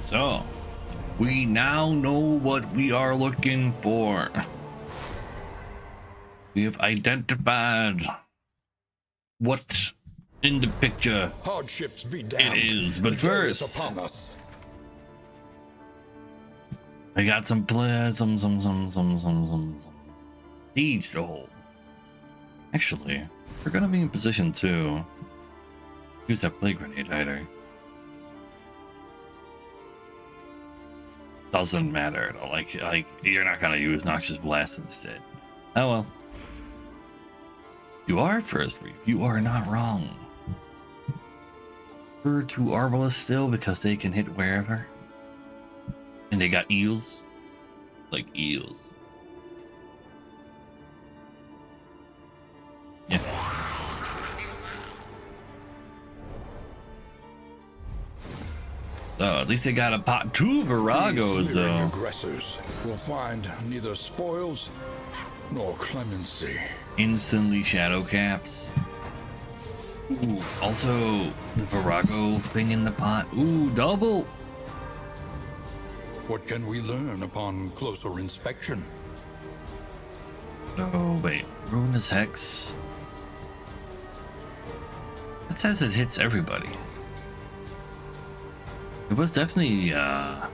So, we now know what we are looking for. We have identified what in the picture Hardships be damned. it is, but The day is first, upon us. I got some siege to hold. Actually, we're gonna be in position to use that plague grenade hider. Doesn't matter at all. Like you're not gonna use Noxious Blast instead. Oh well. You are first reef. You are not wrong. We're to Arbalest still because they can hit wherever. And they got eels. Like eels. Yeah. So at least they got a pot 2 Viragos These leering though. aggressors will find neither spoils nor clemency. Instantly shadow caps. Ooh, also the Virago thing in the pot. Ooh, double. What can we learn upon closer inspection? Oh wait, Ruinous Hex. It says it hits everybody. It was definitely AoE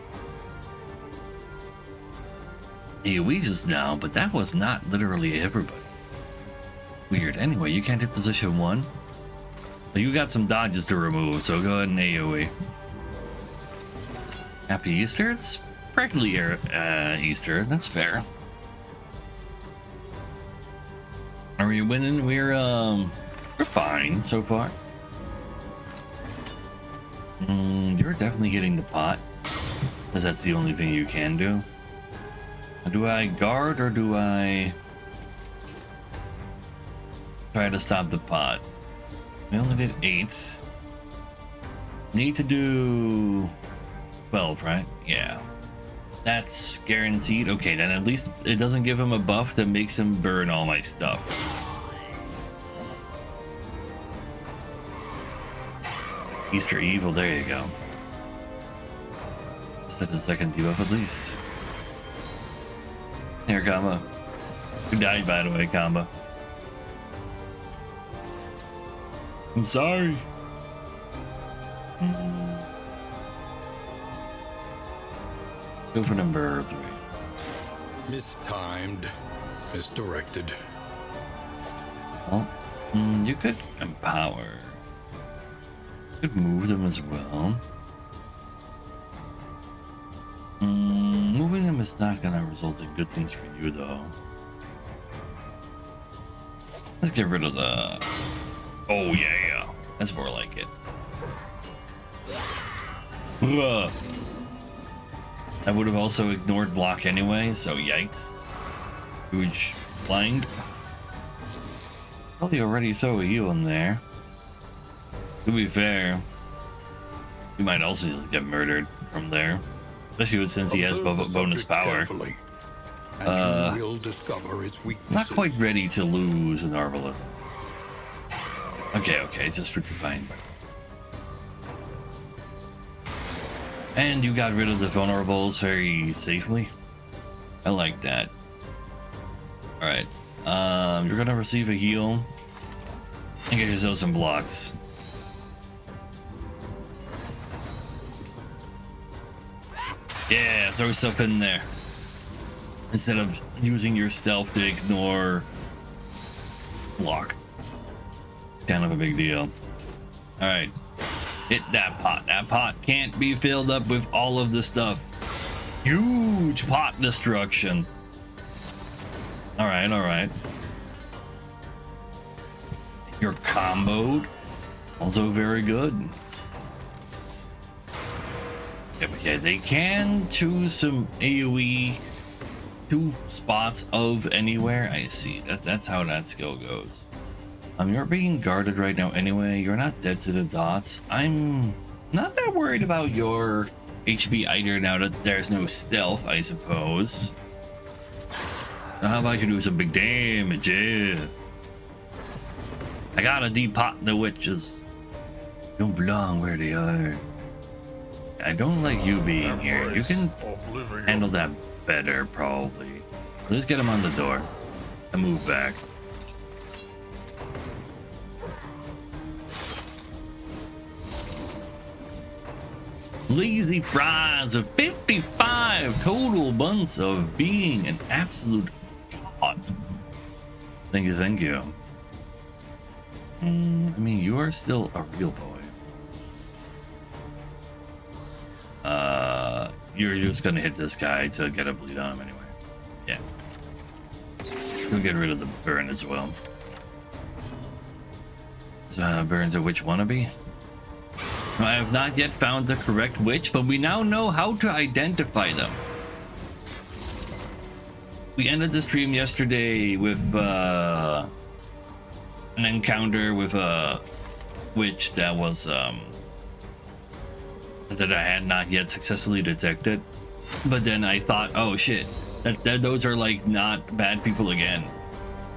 just now, but that was not literally everybody. Weird. Anyway, you can't hit position 1. But you got some dodges to remove, so go ahead and AoE. Happy Easter? It's practically Easter. That's fair. Are we winning? We're fine so far. You're definitely hitting the pot, because that's the only thing you can do. Do I guard or do I try to stop the pot? We only did 8. Need to do 12, right? Yeah. That's guaranteed. Okay, then at least it doesn't give him a buff that makes him burn all my stuff. Easter Evil, there you go. Set the second debuff at least. Here, Kamba. Who died, by the way, Kamba? I'm sorry. Go for number 3. Mistimed, misdirected. Well, you could empower. You could move them as well. Moving them is not gonna result in good things for you, though. Let's get rid of the... Oh, yeah. That's more like it. Ugh. I would have also ignored block anyway, so yikes. Huge blind. Probably already throw a heal in there. To be fair, we might also just get murdered from there. Especially since he has bonus power. And you will discover its weaknesses. Not quite ready to lose an Arbalest. Okay, it's just pretty fine. And you got rid of the vulnerables very safely. I like that. Alright. You're gonna receive a heal. And get yourself some blocks. Yeah, throw stuff in there. Instead of using your stealth to ignore block. It's kind of a big deal. Alright. Hit that pot. That pot can't be filled up with all of the stuff. Huge pot destruction. Alright. You're comboed. Also very good. Yeah, they can choose some AoE 2 spots of anywhere. I see. That's how that skill goes. You're being guarded right now anyway. You're not dead to the dots. I'm not that worried about your HP either now that there's no stealth, I suppose. So how about you do some big damage? Yeah. I gotta depot the witches. Don't belong where they are. I don't like you being here. You can handle that better, probably. Let's get him on the door and move back. Lazy Fries of 55 total months of being an absolute god. Thank you, thank you. I mean, you are still a real boy. You're just gonna hit this guy to get a bleed on him anyway. Yeah. We'll get rid of the burn as well. So, burn to which wannabe? I have not yet found the correct witch, but we now know how to identify them. We ended the stream yesterday with an encounter with a witch that was that I had not yet successfully detected. But then I thought, oh shit, that those are like not bad people again,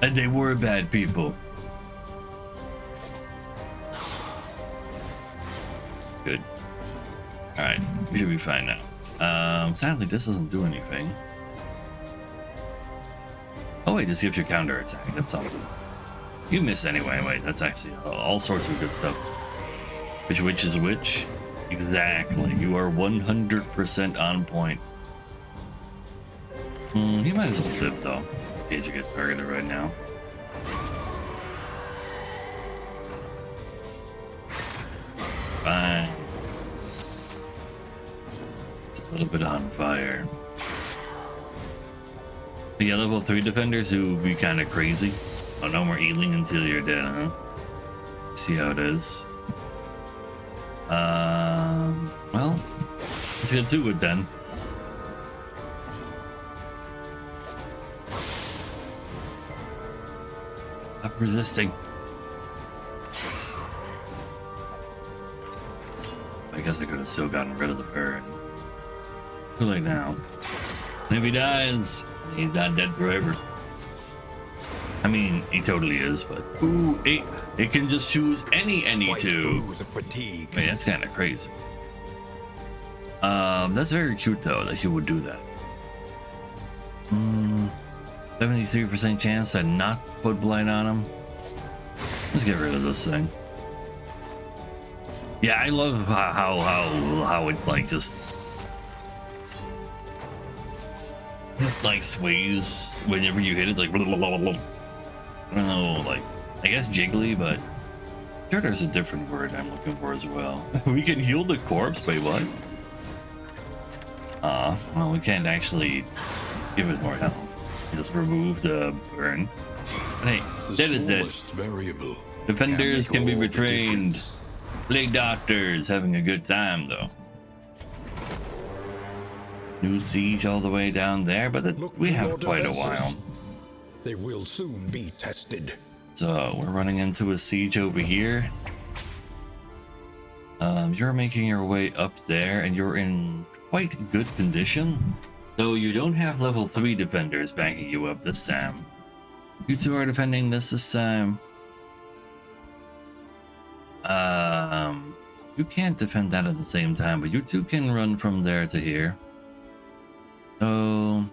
and they were bad people. Good. All right, we should be fine now. Sadly, this doesn't do anything. Oh wait, this gives you counter attack. That's something. You miss anyway. Wait, that's actually all sorts of good stuff. Which witch is which? Exactly. You are 100% on point. You might as well flip though, in case you get targeted right now. Fine. It's a little bit on fire. But yeah, level 3 defenders who would be kind of crazy. Oh, no more healing until you're dead, huh? See how it is. Well, let's get to it then. Up resisting. I guess I could have still gotten rid of the burn. Too late now. And if he dies, he's not dead forever. I mean, he totally is, but ooh, it can just choose any two. Wait, that's kind of crazy. That's very cute though that he would do that. 73% chance to not put blight on him. Let's get rid of this thing. Yeah, I love how it like just like sways whenever you hit it. It's like, I don't know, like I guess jiggly, but I'm sure there's a different word I'm looking for as well. We can heal the corpse. Wait, what? Well, we can't actually give it more health. Just remove the burn. But hey, that is dead. Variable Defenders can be all the retrained. difference. Blade Doctors having a good time though. New siege all the way down there, but Look we to have your quite a defenses. while. They will soon be tested. So we're running into a siege over here. You're making your way up there, and you're in quite good condition. Though you don't have level 3 defenders backing you up this time. You two are defending this time. You can't defend that at the same time, but you two can run from there to here. So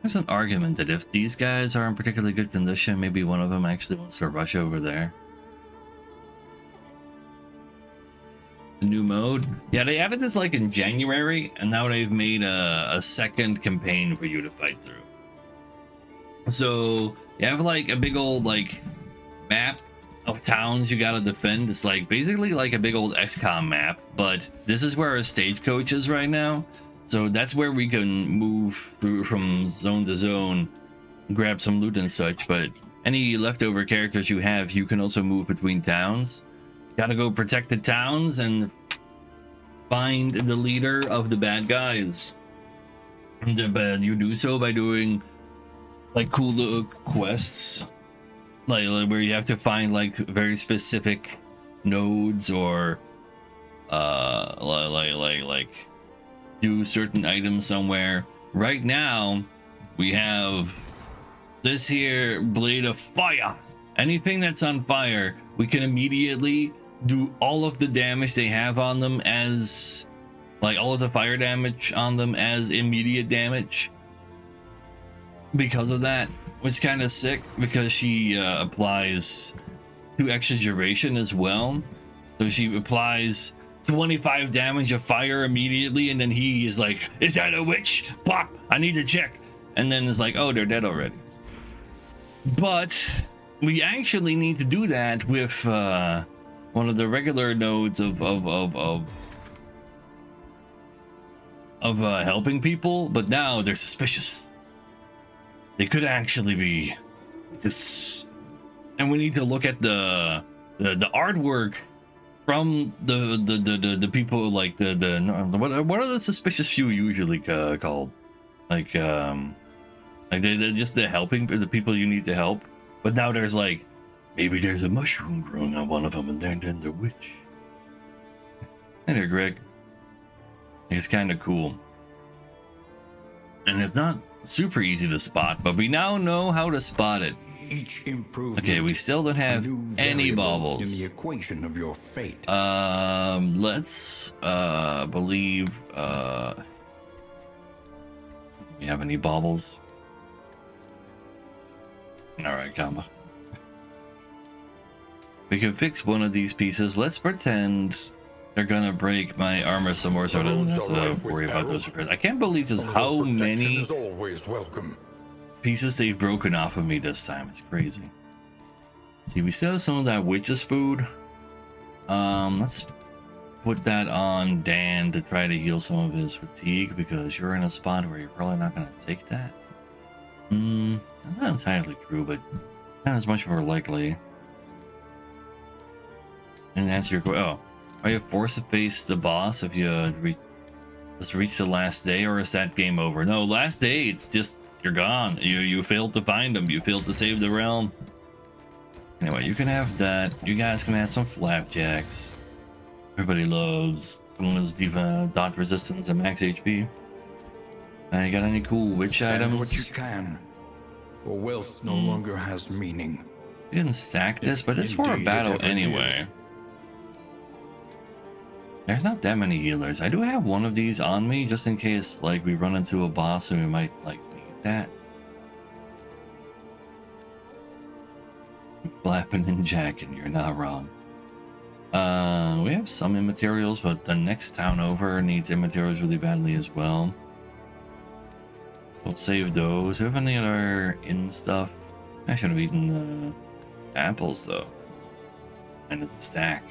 there's an argument that if these guys are in particularly good condition, maybe one of them actually wants to rush over there. The new mode? Yeah, they added this like in January, and now they've made a second campaign for you to fight through. So you have like a big old like map of towns you gotta defend. It's like basically like a big old XCOM map, but this is where our stagecoach is right now. So that's where we can move through from zone to zone, grab some loot and such. But any leftover characters you have, you can also move between towns. Gotta go protect the towns and find the leader of the bad guys. But you do so by doing like cool little quests, like where you have to find like very specific nodes or like do certain items somewhere. Right now we have this here blade of fire. Anything that's on fire, we can immediately do all of the damage they have on them as like all of the fire damage on them as immediate damage because of that, which is kind of sick because she applies 2 extra duration as well. So she applies 25 damage of fire immediately, and then he is like, is that a witch? Pop, I need to check. And then it's like, oh, they're dead already. But we actually need to do that with one of the regular nodes of helping people, but now they're suspicious. They could actually be this, and we need to look at the artwork from the people, like the what are the suspicious few usually called? Like they're just the helping, the people you need to help. But now there's like, maybe there's a mushroom growing on one of them, and then the witch. Hey there, Greg. It's kind of cool, and it's not super easy to spot, but we now know how to spot it. Each improvement. Okay, we still don't have any baubles in the equation of your fate. Let's believe we have any baubles. All right, comma. We can fix one of these pieces. Let's pretend they're gonna break my armor some more, so I don't have to worry about those repairs. I can't believe just how many is always welcome. pieces they've broken off of me this time. It's crazy. See, we still have some of that witch's food. Let's put that on Dan to try to heal some of his fatigue, because you're in a spot where you're probably not gonna take that. That's not entirely true, but not as much more likely. And answer your question. Oh, are you forced to face the boss if you just reach the last day, or is that game over? No, last day, it's just you're gone. You failed to find them. You failed to save the realm. Anyway, you can have that. You guys can have some flapjacks. Everybody loves bonus dot resistance and max HP. You got any cool witch items? What you can. For wealth no longer has meaning. You can stack this, but it's for a Indeed, battle it ever anyway. did. There's not that many healers. I do have one of these on me just in case, like, we run into a boss and we might like need that. Flapping and jacking, you're not wrong. We have some immaterials, but the next town over needs immaterials really badly as well. We'll save those. Do we have any other in stuff? I should have eaten the apples though. And the stack.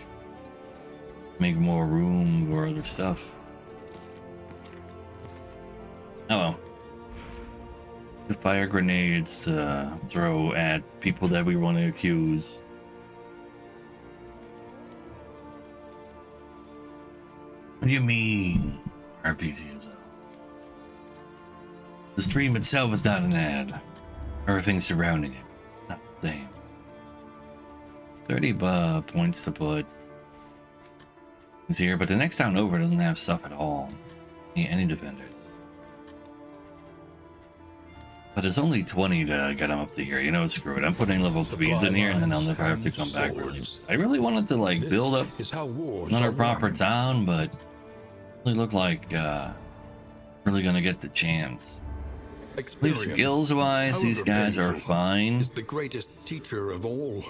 Make more room for other stuff. Oh well. The fire grenades throw at people that we want to accuse. What do you mean? RPGs. The stream itself is not an ad. Everything surrounding it, not the same. 30 points to put here, but the next town over doesn't have stuff at all. Any defenders. But it's only 20 to get them up to here. You know, screw it. I'm putting level 3s in here, and then I'll never have to come back. I really wanted to like build up another proper town, but really look like really gonna get the chance. Leave skills wise, these guys are fine. Is the greatest teacher of all.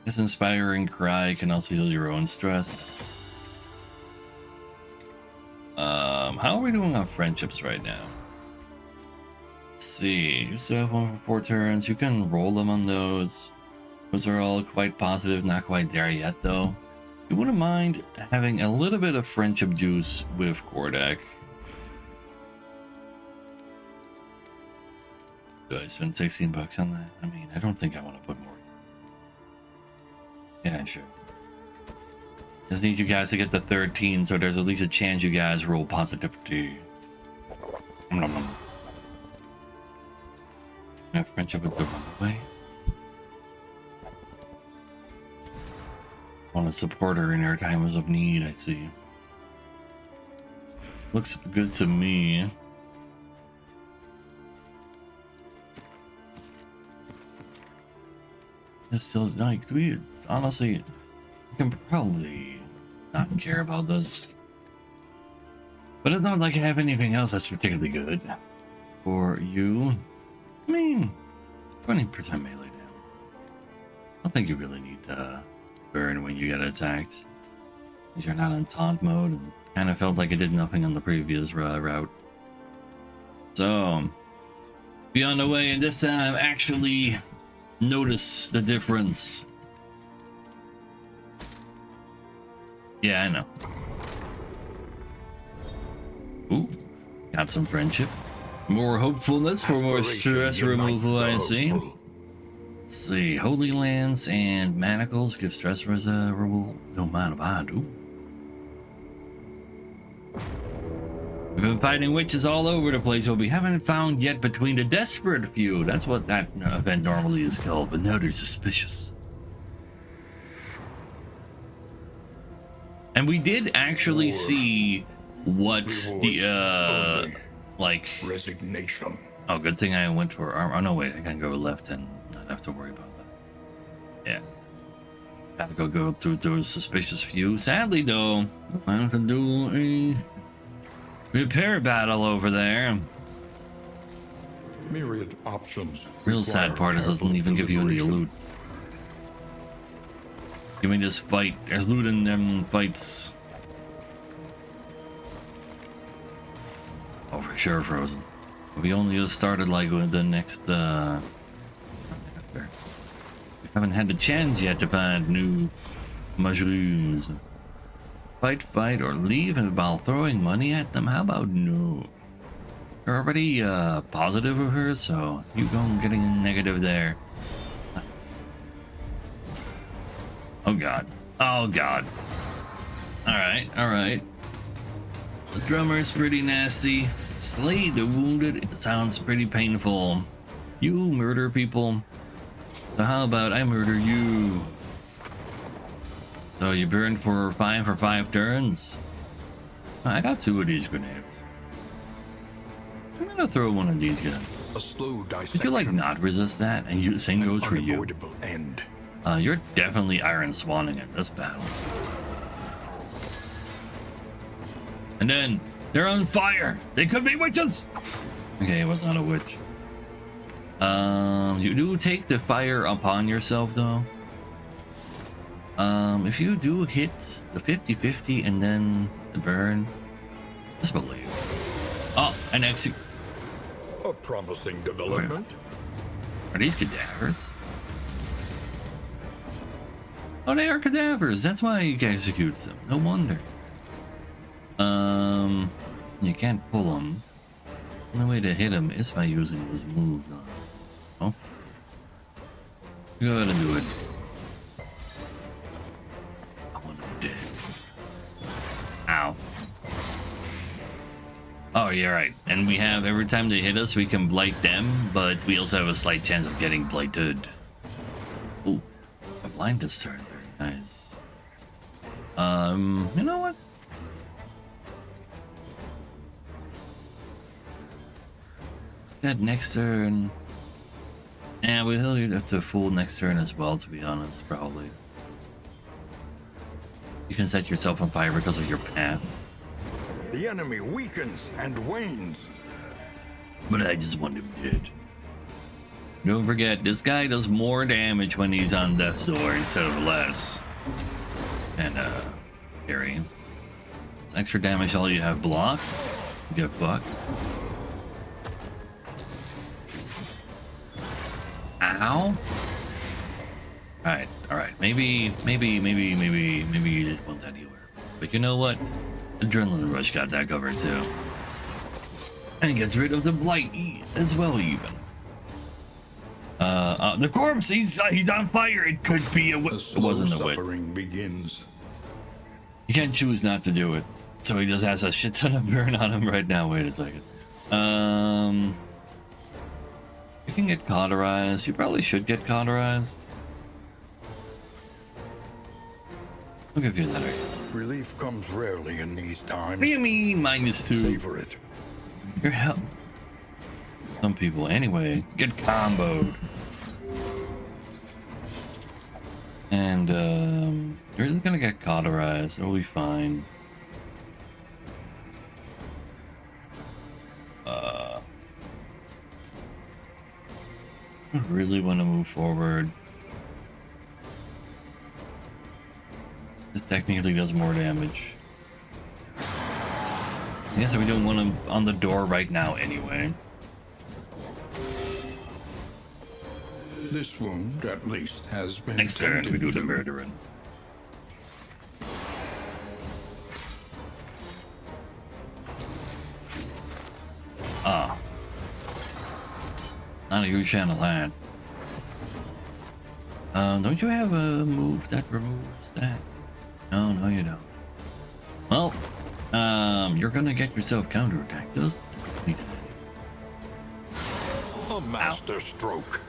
This inspiring cry can also heal your own stress. How are we doing on friendships right now? Let's see. You still have 1 for 4 turns. You can roll them on those. Those are all quite positive, not quite there yet though. You wouldn't mind having a little bit of friendship juice with Kordak. Do I spend 16 bucks on that? I mean, I don't think I want to put more. Yeah, sure. Just need you guys to get the 13, so there's at least a chance you guys roll positivity. Nom, nom. My friendship with the runaway. Want to support her in her times of need, I see. Looks good to me. This still like, do we honestly, we can probably not care about this. But it's not like I have anything else that's particularly good. For you, I mean, 20% melee down. I don't think you really need to burn when you get attacked. Because you're not in taunt mode, and kind of felt like it did nothing on the previous route. So, be on the way, and this time actually notice the difference. Yeah, I know. Ooh, got some friendship. More hopefulness for more stress removal, I see. Let's see, Holy Lance and Manacles give stress removal. Don't mind if I do. We've been fighting witches all over the place, but we haven't found yet between the desperate few. That's what that event normally is called, but now they're suspicious. And we did actually see what the like resignation. Oh, good thing I went for armor. Oh no, wait, I can go left and not have to worry about that. Yeah, gotta go through those suspicious few. Sadly, though, I have to do a repair battle over there. Myriad options. Real sad part is it doesn't even give you any loot. Give me this fight. There's loot in them fights. Oh, for sure, Frozen. We only just started like with the next we haven't had the chance yet to find new mushrooms. Fight, or leave and while throwing money at them? How about no? You're already positive of her, so you go and getting negative there. Oh god. Oh god. Alright. The drummer is pretty nasty. Slay the wounded. It sounds pretty painful. You murder people. So how about I murder you? So you burned for 5 turns? I got 2 of these grenades. I'm gonna throw one of these guys. A slow dissection. Could you like not resist that? And you same goes for you. Unavoidable end. You're definitely iron spawning in this battle. And then they're on fire. They could be witches. Okay, it was not a witch. You do take the fire upon yourself though. If you do hit the 50-50 and then the burn, just believe. Oh, an exit. A promising development. Are these cadavers? Oh, they are cadavers. That's why he executes them. No wonder. You can't pull them. The only way to hit him is by using this move. Oh, go ahead and do it. I want him dead. Ow. Oh, yeah, right. And we have every time they hit us, we can blight them, but we also have a slight chance of getting blighted. Ooh, a blind discern. Very nice. You know what? That next turn. Yeah, we'll have to full next turn as well, to be honest, probably. You can set yourself on fire because of your path. The enemy weakens and wanes. But I just want him dead. Don't forget, this guy does more damage when he's on Death's Door instead of less. And, carry. It's extra damage all you have block. You get fucked. Ow. Alright. Maybe you didn't want that anywhere. But you know what? Adrenaline Rush got that covered too. And it gets rid of the blight as well, even. The corpse, he's on fire. It could be a witch. It wasn't a witch. Suffering begins. You can't choose not to do it. So he just has a shit ton of burn on him right now. Wait a second. You can get cauterized. You probably should get cauterized. I'll give you that. Relief comes rarely in these times. What do you mean -2? Savor it. Your help. Some people, anyway, get comboed. And you're just gonna get cauterized. It'll be fine. I really want to move forward. This technically does more damage. I guess we don't want him on the door right now anyway. This wound, at least, has been Next turn, we do the tended to. murdering. Ah. Not a huge channel hand. Don't you have a move that removes that? No, no you don't. Well, you're gonna get yourself counterattacked. Just need to. A master stroke.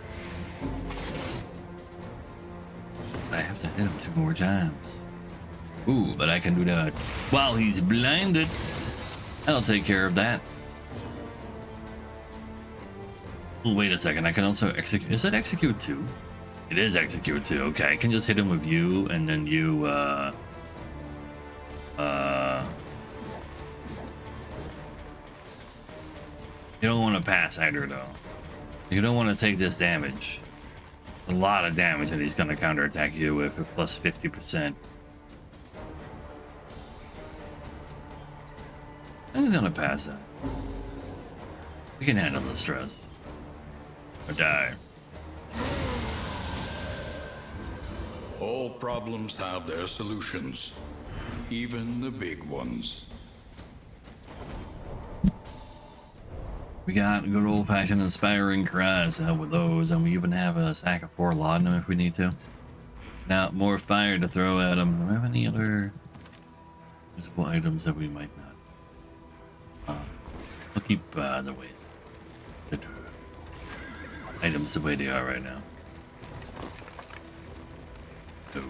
I have to hit him 2 more times. Ooh, but I can do that while he's blinded. I'll take care of that. Wait a second, I can also execute. Is it execute 2? It is execute 2. Okay, I can just hit him with you, and then you, you don't want to pass either, though. You don't want to take this damage. A lot of damage that he's going to counterattack you with, plus 50%. I'm just going to pass that. We can handle the stress. Or die. All problems have their solutions, even the big ones. We got good old-fashioned inspiring cries out with those, and we even have a stack of 4 laudanum if we need to. Now, more fire to throw at them. Do we have any other usable items that we might not? We'll keep the ways. The items the way they are right now. So,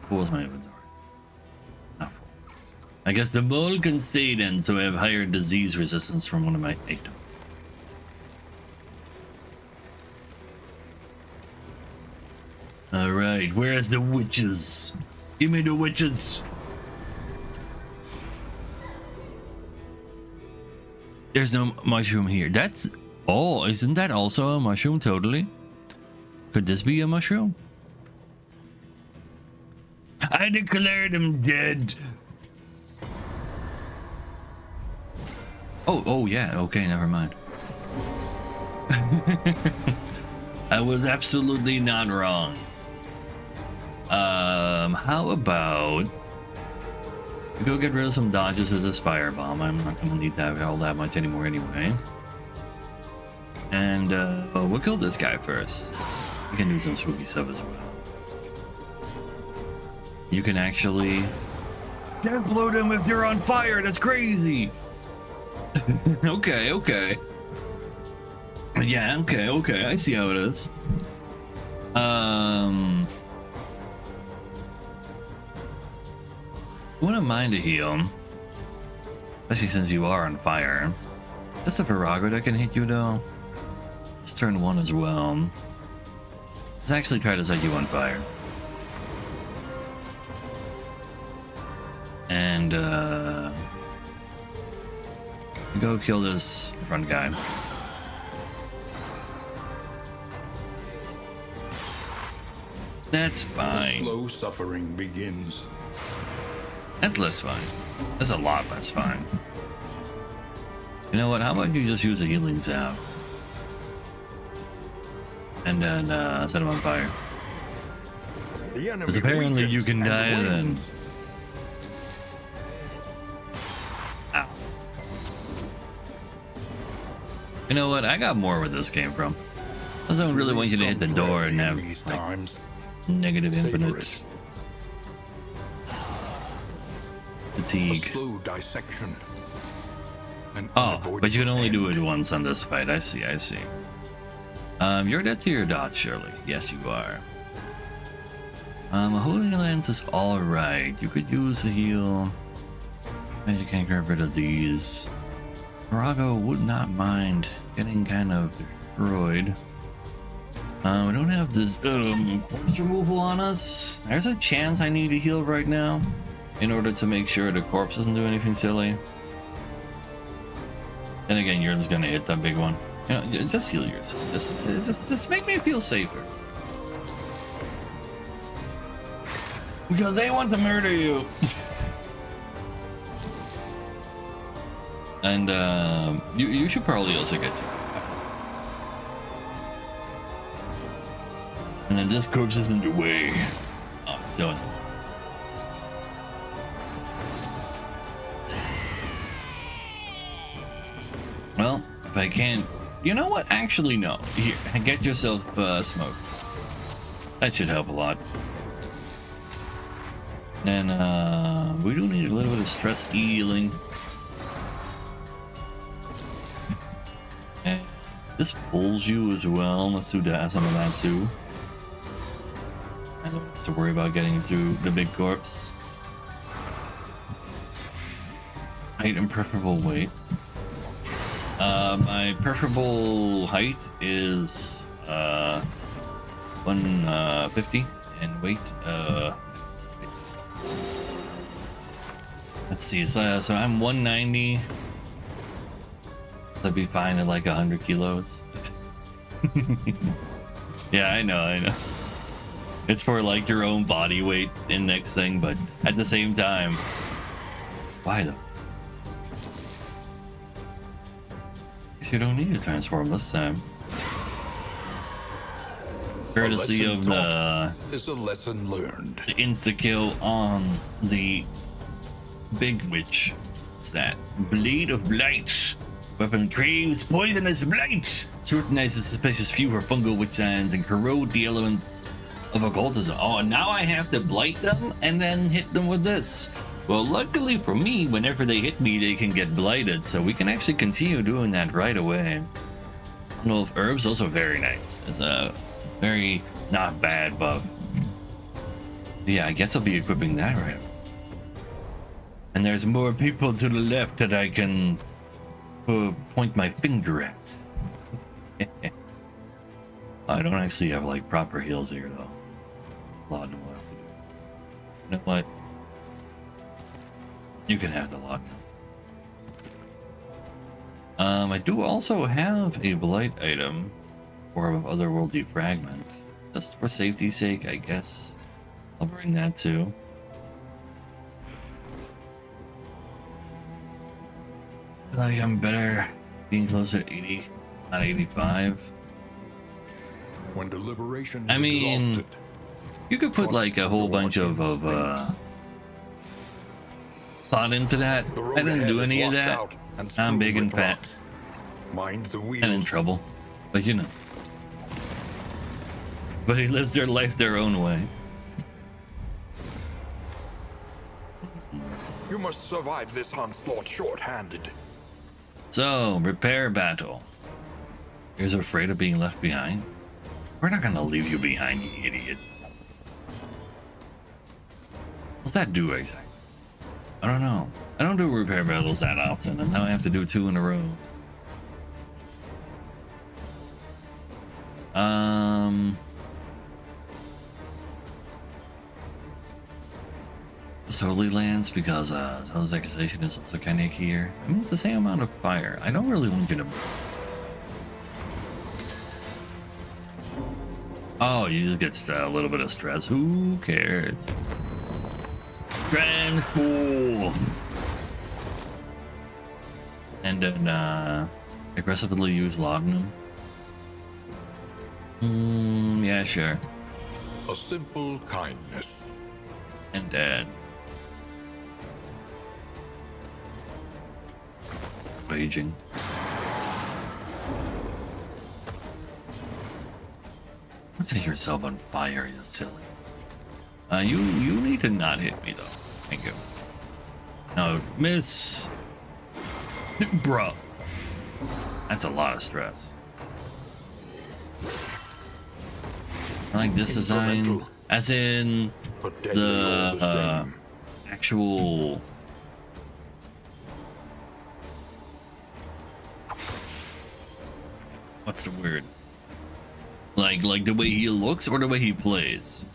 full's my inventory. Not full. I guess the mole can stay then, so I have higher disease resistance from one of my items. Alright, where's the witches? Give me the witches! There's no mushroom here. That's... Oh, isn't that also a mushroom totally? Could this be a mushroom? I declared him dead. Oh yeah, okay, never mind. I was absolutely not wrong. How about we go get rid of some dodges as a Spire Bomb? I'm not gonna need that all that much anymore anyway. And we'll kill this guy first. We can do some spooky stuff as well. You can actually download them if they're on fire. That's crazy. Okay. Yeah, okay. I see how it is. Wouldn't mind a heal, especially since you are on fire. Just a Virago that can hit you though. It's turn 1 as well. Let's actually try to set you on fire. And go kill this front guy. That's fine. Slow suffering begins. That's less fine. That's a lot less fine. You know what? How about you just use a healing zap? And then set him on fire. Because apparently you can die then. Ow. You know what? I got more where this came from. I don't really want you to hit the door and have like, negative infinite fatigue. Slow dissection. Oh, but you can only do it once on this fight. I see. You're dead to your dots, surely. Yes, you are. A Holy Lance is alright. You could use a heal. And you can't get rid of these. Virago would not mind getting kind of destroyed. We don't have this corpse removal on us. There's a chance I need to heal right now in order to make sure the corpse doesn't do anything silly. And again, you're just gonna hit that big one. You know, just heal yourself. Just make me feel safer. Because they want to murder you. And you should probably also get to. And then this corpse is in the way. Oh, so annoying. Well, if I can't, you know what? Actually, no. Here, get yourself smoke. That should help a lot. And we do need a little bit of stress healing. And this pulls you as well. Let's do that, some of that too. I don't have to worry about getting through the big corpse. Height and preferable weight. My preferable height is 150 and weight let's see, so I'm 190. That'd be fine at like 100 kilos. Yeah, I know. It's for like your own body weight index thing, but at the same time, why though? You don't need to transform this time. Courtesy of the is a lesson learned. The insta kill on the big witch. What's that? Blade of Blight. Weapon craves poisonous blight. Scrutinizes suspicious few for fungal witch signs and corrode the elements of occultism. Oh, now I have to blight them and then hit them with this. Well, luckily for me, whenever they hit me, they can get blighted, so we can actually continue doing that right away. Wolf Herbs, also very nice. It's a very not bad buff. Yeah, I guess I'll be equipping that right. And there's more people to the left that I can point my finger at. I don't actually have like proper heals here though. Laudanum will have to do. You know what? You can have the laudanum. I do also have a blight item or of otherworldly fragment. Just for safety's sake, I guess. I'll bring that too. I feel like I'm better being closer to 80, not 85. When deliberation I mean, exhausted, you could put like a whole bunch of thought into that. the road I didn't ahead do is any of washed that. out and I'm strewn big and with fat rocks. Mind the and in wheels. trouble, but you know. But he lives their life their own way. You must survive this onslaught short-handed. So, repair battle. You're afraid of being left behind? We're not gonna leave you behind, you idiot. What's that do exactly? I don't know. I don't do repair battles that often, and now I have to do 2 in a row. Holy Lands, because Zelda's accusation is also kind of here. I mean, it's the same amount of fire. I don't really want you to. Oh, you just get a little bit of stress. Who cares? Transform. And then aggressively use laudanum. Yeah, sure. A simple kindness. And dead. Raging. Don't set yourself on fire, you silly. You need to not hit me though. Thank you. No, miss. Bro. That's a lot of stress. I like this design. Incremental, As in but deadly all the same. actual what's the word? Like the way he looks or the way he plays?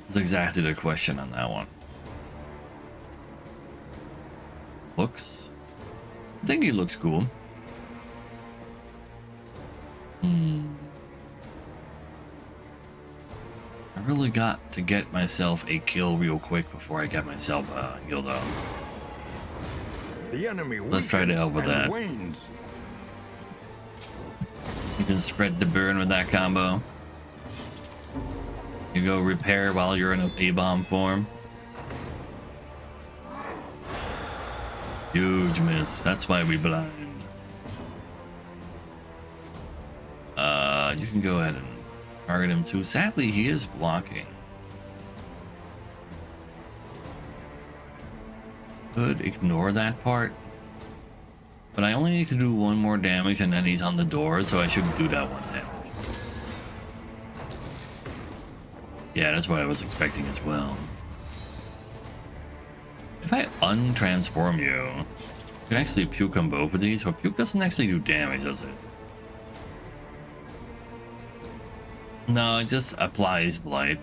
That's exactly the question on that one. Looks? I think he looks cool. I really got to get myself a kill real quick before I get myself healed up. The enemy Let's try to help with weakens that. and wanes. You can spread the burn with that combo. You go repair while you're in a A-bomb form. Huge miss. That's why we blind. You can go ahead and target him too. Sadly, he is blocking. Could ignore that part. But I only need to do one more damage and then he's on the door, so I shouldn't do that one damage. Yeah, that's what I was expecting as well. If I untransform you, you can actually puke on both of these, but puke doesn't actually do damage, does it? No, it just applies blight,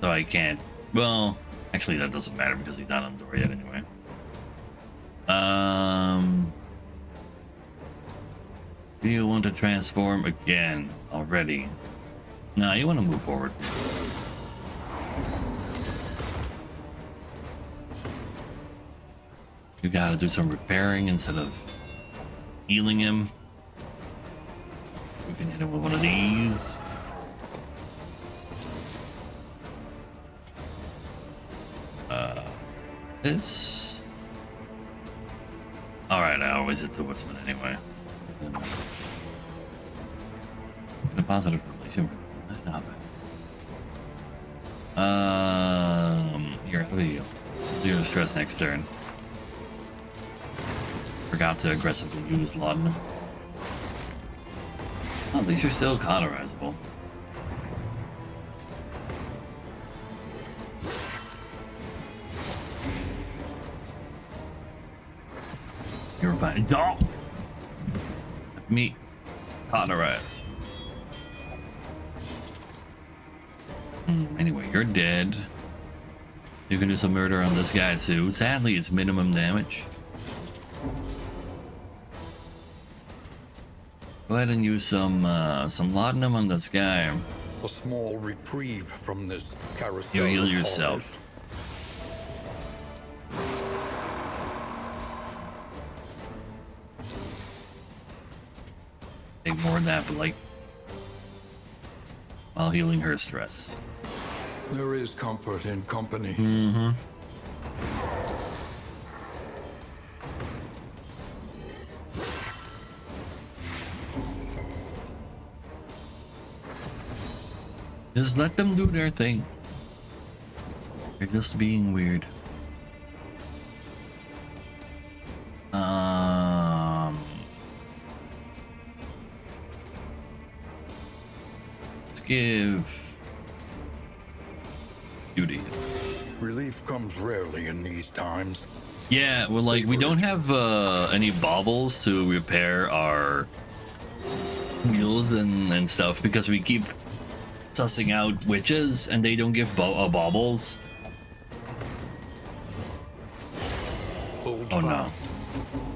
so I can't. Well, actually that doesn't matter because he's not on the door yet anyway. Do you want to transform again already? No, you want to move forward. You gotta do some repairing instead of healing him. We can hit him with one of these. This. Alright, I always hit the woodsman anyway. In a positive relation with not bad. Here, how about you? Do your stress next turn. Forgot to aggressively use laudanum. Well, at least you're still cauterizable. You're fine. Don't! Me cauterize. Anyway, you're dead. You can do some murder on this guy too. Sadly, it's minimum damage. Go ahead and use some laudanum on this guy. A small reprieve from this carousel. You heal of yourself. Take more of that blight while healing her stress. horrors. There is comfort in company. Mm-hmm. Just let them do their thing. They're just being weird. Let's give Beauty. Relief comes rarely in these times. Yeah, well, like we don't have any baubles to repair our wheels and stuff because we keep sussing out witches and they don't give baubles. Hold Oh no. fast.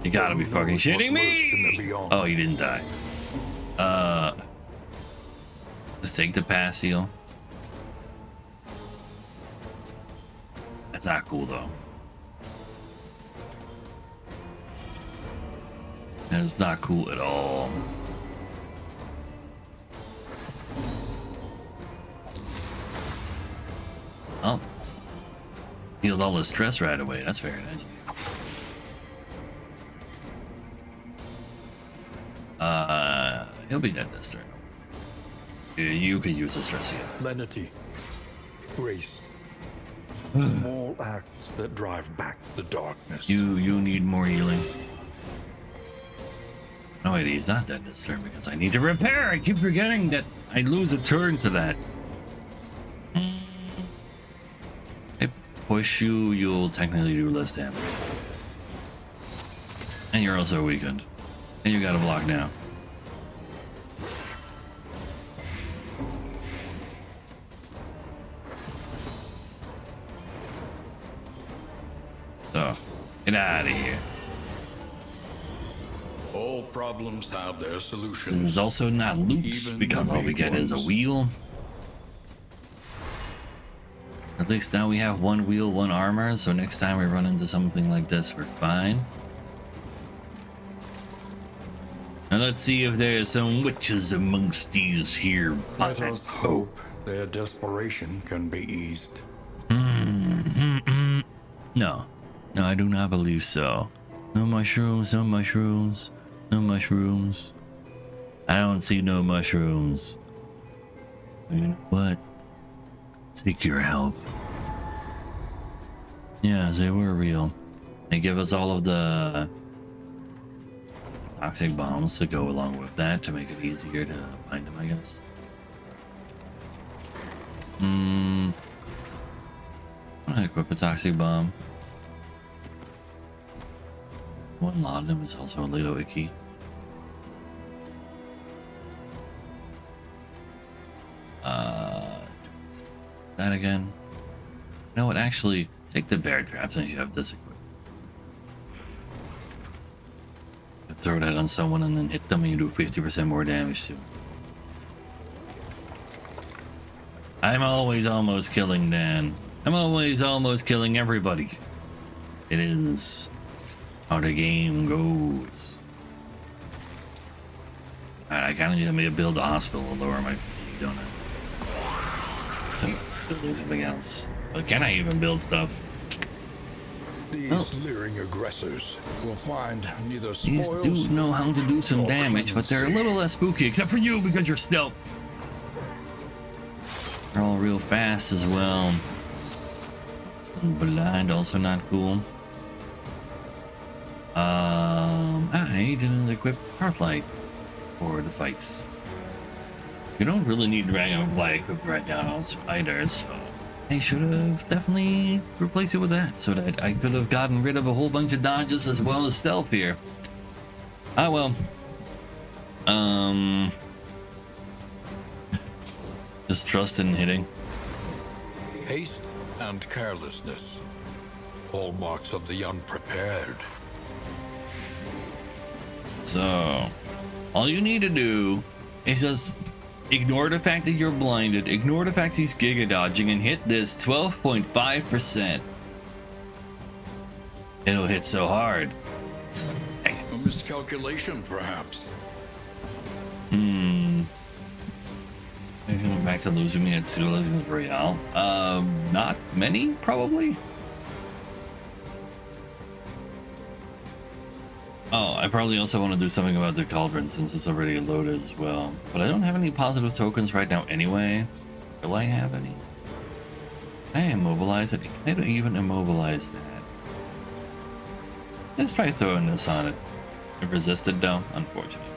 You gotta be Who fucking knows what shitting lurks in the me! beyond? Oh, he didn't die. Just take the pass heal. That's not cool though. That's not cool at all. Oh. Healed all the stress right away. That's very nice of you. He'll be dead this turn. You could use a stress heal. Lenity. Grace. Small acts that drive back the darkness. You need more healing. No, wait, he's not dead this turn because I need to repair. I keep forgetting that I lose a turn to that. If I push you, you'll technically do less damage. And you're also weakened. And you got a block now. So, get out of here. All problems have their And solutions. there's also not loot Even because the all we big get is a ones. wheel. At least now we have one wheel, one armor, so next time we run into something like this, we're fine. And let's see if there's some witches amongst these here. Let us hope their desperation can be eased. No, I do not believe so. No mushrooms, no mushrooms, no mushrooms. I don't see no mushrooms. You know what? Seek your help. Yeah, they were real. They give us all of the toxic bombs to go along with that to make it easier to find them, I guess. I'm gonna equip a toxic bomb. One laudanum is also a little icky. That again. You know what? Actually, take the bear trap since you have this equipped. Throw that on someone and then hit them, and you do 50% more damage to them. I'm always almost killing Dan. I'm always almost killing everybody. It is how the game goes. Alright, I kind of need to maybe build a hospital to lower my fatigue, don't I? So, building something else. But can I even build stuff? These leering aggressors will find neither These spoils do know how to do some nor damage, but they're a clemency. little less spooky, except for you because you're stealth. They're all real fast as well. Some blind, also not cool. I didn't equip Hearthlight for the fights. You don't really need Dragonfly equipped right now either, so I should have definitely replaced it with that so that I could have gotten rid of a whole bunch of dodges as well as stealth here. Ah well. Just trust in hitting. Haste and carelessness, hallmarks of the unprepared. So, all you need to do is just ignore the fact that you're blinded, ignore the fact he's giga dodging, and hit this 12.5%. It'll hit so hard. A miscalculation, perhaps. Maybe back to losing me at Civilization Royale. Not many, probably. Oh, I probably also want to do something about the Cauldron since it's already loaded as well. But I don't have any positive tokens right now anyway. Will I have any? Can I immobilize it? Can I even immobilize that? Let's try throwing this on it. It resisted though, unfortunately.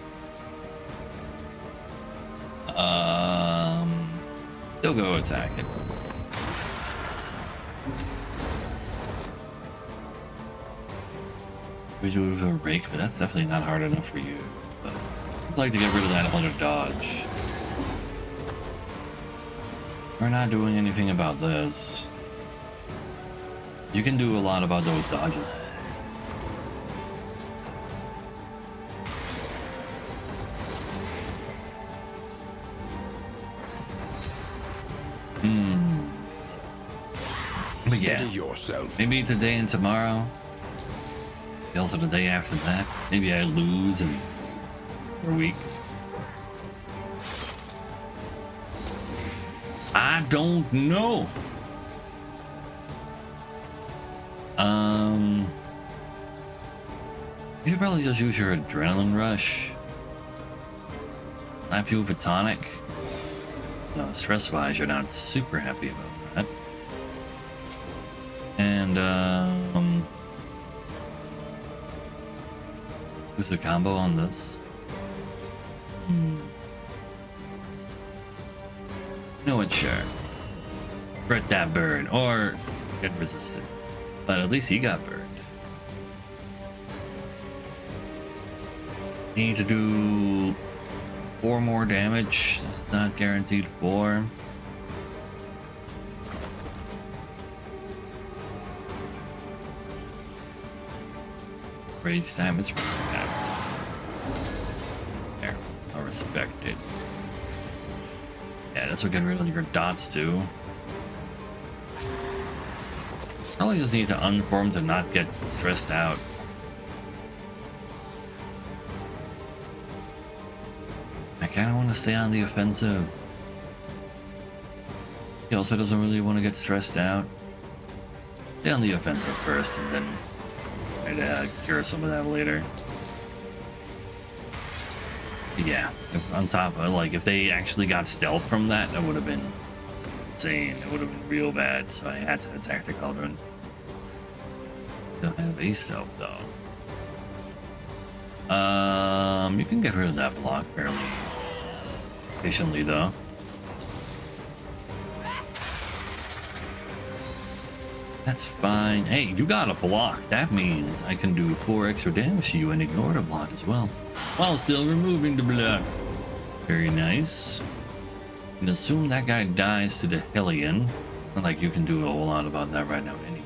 Still go attack it. We do a rake, but that's definitely not hard enough for you. But I'd like to get rid of that other dodge. We're not doing anything about this. You can do a lot about those dodges. But yeah, Steady yourself. maybe today and tomorrow. Maybe also the day after that. Maybe I lose and for a week. I don't know. You should probably just use your adrenaline rush. Slap you with a tonic. No, stress-wise, you're not super happy about that. And use the combo on this. No, what? Sure. Fret that bird, or get resisted. But at least he got burned. Need to do 4 more damage. This is not guaranteed 4. Rage stab is rage stab. expected. Yeah, that's what get rid of your dots do. Probably just need to unform to not get stressed out. I kind of want to stay on the offensive. He also doesn't really want to get stressed out. Stay on the offensive first, and then try to cure some of that later. Yeah, on top of, like, if they actually got stealth from that, that would have been insane. It would have been real bad, so I had to attack the Cauldron. Don't have a stealth though. You can get rid of that block fairly patiently though. That's fine. Hey, you got a block. That means I can do 4 extra damage to you and ignore the block as well, while still removing the block. Very nice. And assume that guy dies to the Hellion. Not like you can do a whole lot about that right now anyway.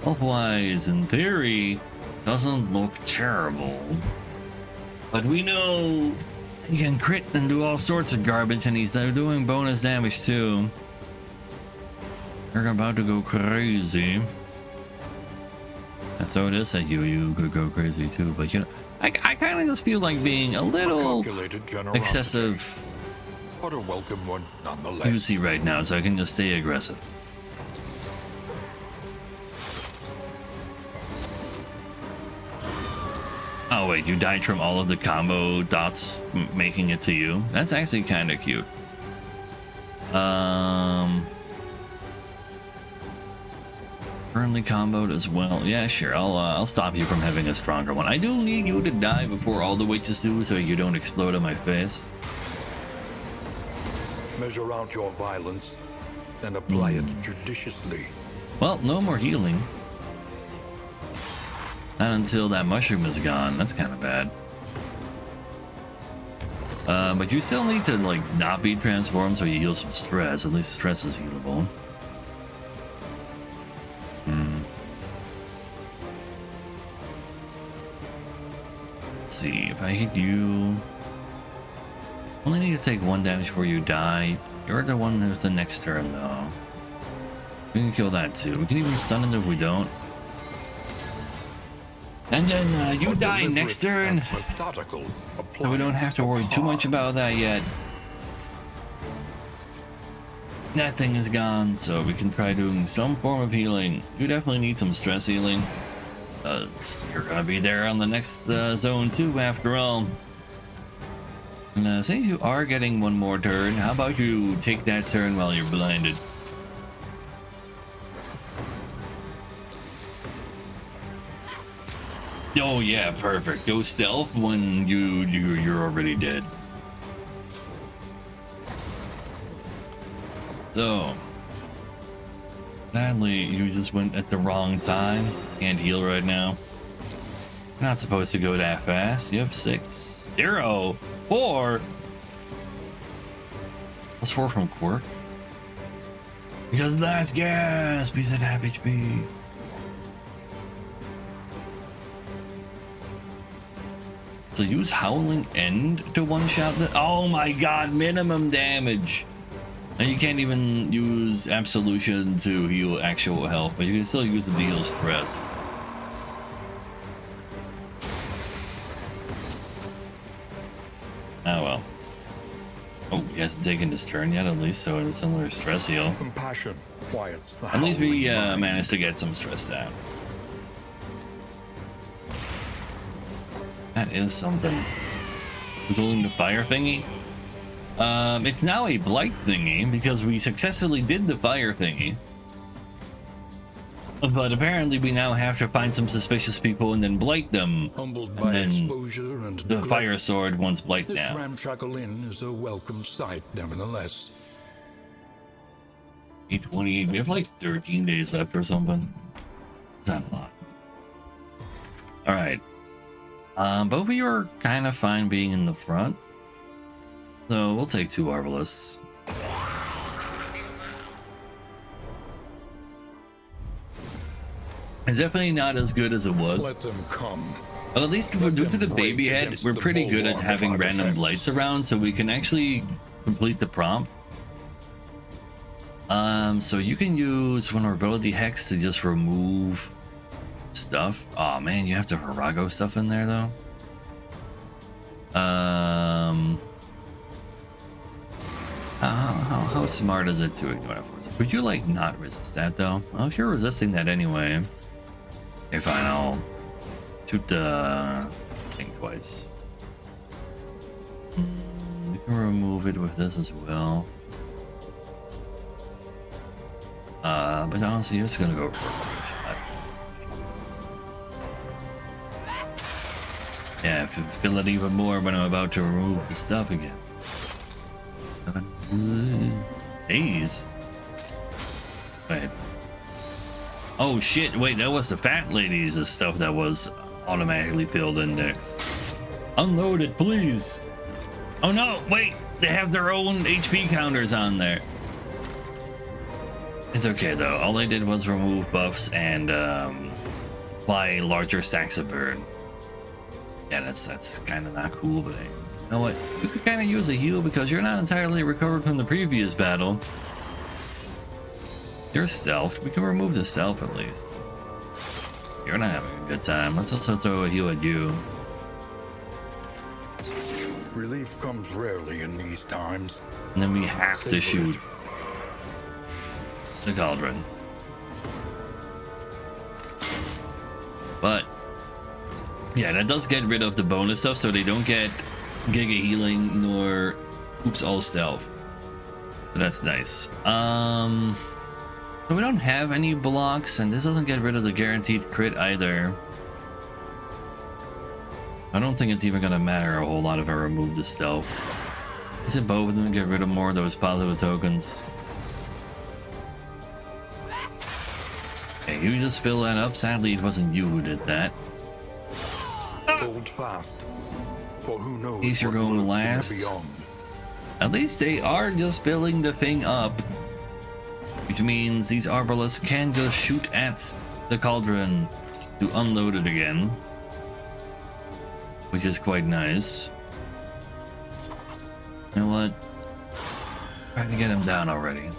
Health-wise, in theory, doesn't look terrible. But we know he can crit and do all sorts of garbage, and he's doing bonus damage too. You're about to go crazy. I throw this at you, you could go crazy too. But you know, I kind of just feel like being a little excessive, but a welcome one nonetheless. juicy right now, so I can just stay aggressive. Oh wait, you died from all of the combo dots making it to you? That's actually kind of cute. Currently comboed as well. Yeah, sure. I'll stop you from having a stronger one. I do need you to die before all the witches do, so you don't explode on my face. Measure out your violence, and apply it judiciously. Well, no more healing. Not until that mushroom is gone. That's kind of bad. But you still need to, like, not be transformed so you heal some stress. At least stress is healable. Let's see, if I hit you... Only need to take 1 damage before you die. You're the one with the next turn, though. We can kill that, too. We can even stun it if we don't. And then you die next turn, so we don't have to worry too much about that yet. That thing is gone, so we can try doing some form of healing. You definitely need some stress healing. You're gonna be there on the next zone too, after all. And since you are getting 1 more turn, how about you take that turn while you're blinded? Oh yeah, perfect. Go stealth when you're already dead. So, sadly, you just went at the wrong time. Can't heal right now. Not supposed to go that fast. You have 6, 0, 4. Plus 4 from Quirk. Because last gasp, he's at half HP. So use Howling End to one-shot the... Oh my god, minimum damage! And you can't even use Absolution to heal actual health, but you can still use it to heal stress. Oh well. Oh, he hasn't taken his turn yet at least, so it's a similar stress heal. Compassion, quiet. At least we managed to get some stress down. That is something. Holding the fire thingy. It's now a blight thingy because we successfully did the fire thingy. But apparently we now have to find some suspicious people and then blight them. Humbled by exposure and the fire sword wants blight this now. ramshackle inn is a welcome sight, nevertheless. 828. We have like 13 days left or something. It's not a lot. All right. Both of you are kind of fine being in the front. So we'll take 2 Arbalists. It's definitely not as good as it was. Let them come. Well, at least due to the baby head, we're pretty good at having random blights around, so we can actually complete the prompt. So you can use vulnerability hex to just remove stuff. Oh man, you have to Virago stuff in there though. How smart is it to ignore that force? Would you like not resist that though? Well, if you're resisting that anyway, okay, fine. I'll shoot the thing twice. We can remove it with this as well. But honestly, you're just gonna go for a shot. Yeah, feel it even more when I'm about to remove the stuff again. Days. Wait. Oh shit! Wait, that was the fat lady's stuff that was automatically filled in there. Unload it, please. Oh no! Wait, they have their own HP counters on there. It's okay though. All I did was remove buffs and apply larger stacks of burn. Yeah, that's kind of not cool, but hey, you know what? You could kind of use a heal because you're not entirely recovered from the previous battle. You're stealthed. We can remove the stealth at least. You're not having a good time. Let's also throw a heal at you. Relief comes rarely in these times. And then we have to shoot the cauldron. But yeah, that does get rid of the bonus stuff, so they don't get Giga Healing nor Oops All Stealth. So that's nice. We don't have any blocks, and this doesn't get rid of the guaranteed crit either. I don't think it's even gonna matter a whole lot if I remove the stealth. Is it both of them get rid of more of those positive tokens? Okay, you just fill that up. Sadly, it wasn't you who did that. Hold fast, for who knows These are what going lurks in the last. beyond. At least they are just filling the thing up, which means these arbalists can just shoot at the cauldron to unload it again, which is quite nice. You know what? Try to get him down already.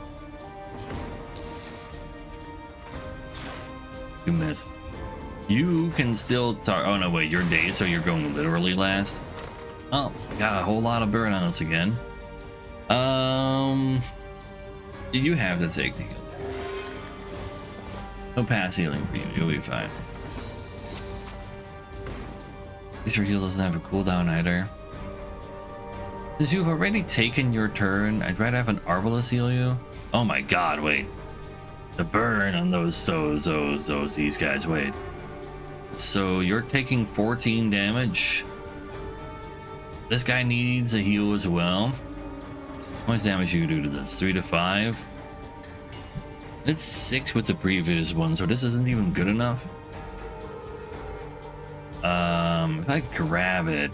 You missed. You can still oh no, wait, you're dazed, so you're going literally last. Oh, got a whole lot of burn on us again. You have to take the heal. No pass healing for you, you'll be fine. At least your heal doesn't have a cooldown either. Since you've already taken your turn, I'd rather have an Arbalest heal you. Oh my god, wait. The burn on these guys, wait. So you're taking 14 damage. This guy needs a heal as well. How much damage you do to this? 3 to 5? It's 6 with the previous one, so this isn't even good enough. If I grab it,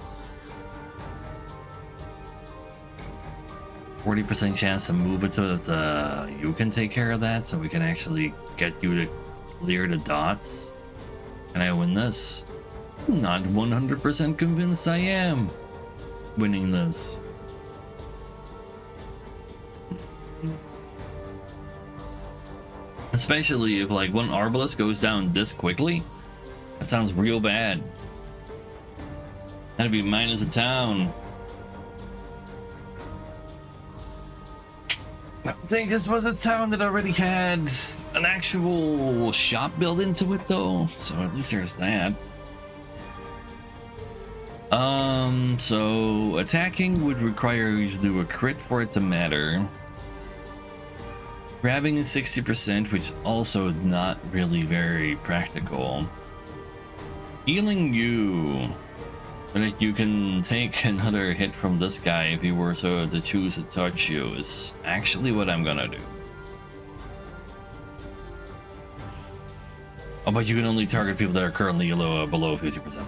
40% chance to move it so that you can take care of that, so we can actually get you to clear the dots. Can I win this? I'm not 100% convinced I am winning this. Especially if like one Arbalest goes down this quickly. That sounds real bad. That'd be mine as a town. I think this was a town that already had an actual shop built into it though, so at least there's that. So attacking would require you to do a crit for it to matter. Grabbing is 60%, which is also not really very practical. Healing you, so that you can take another hit from this guy if he were so to choose to touch you, is actually what I'm gonna do. Oh, but you can only target people that are currently below 50%.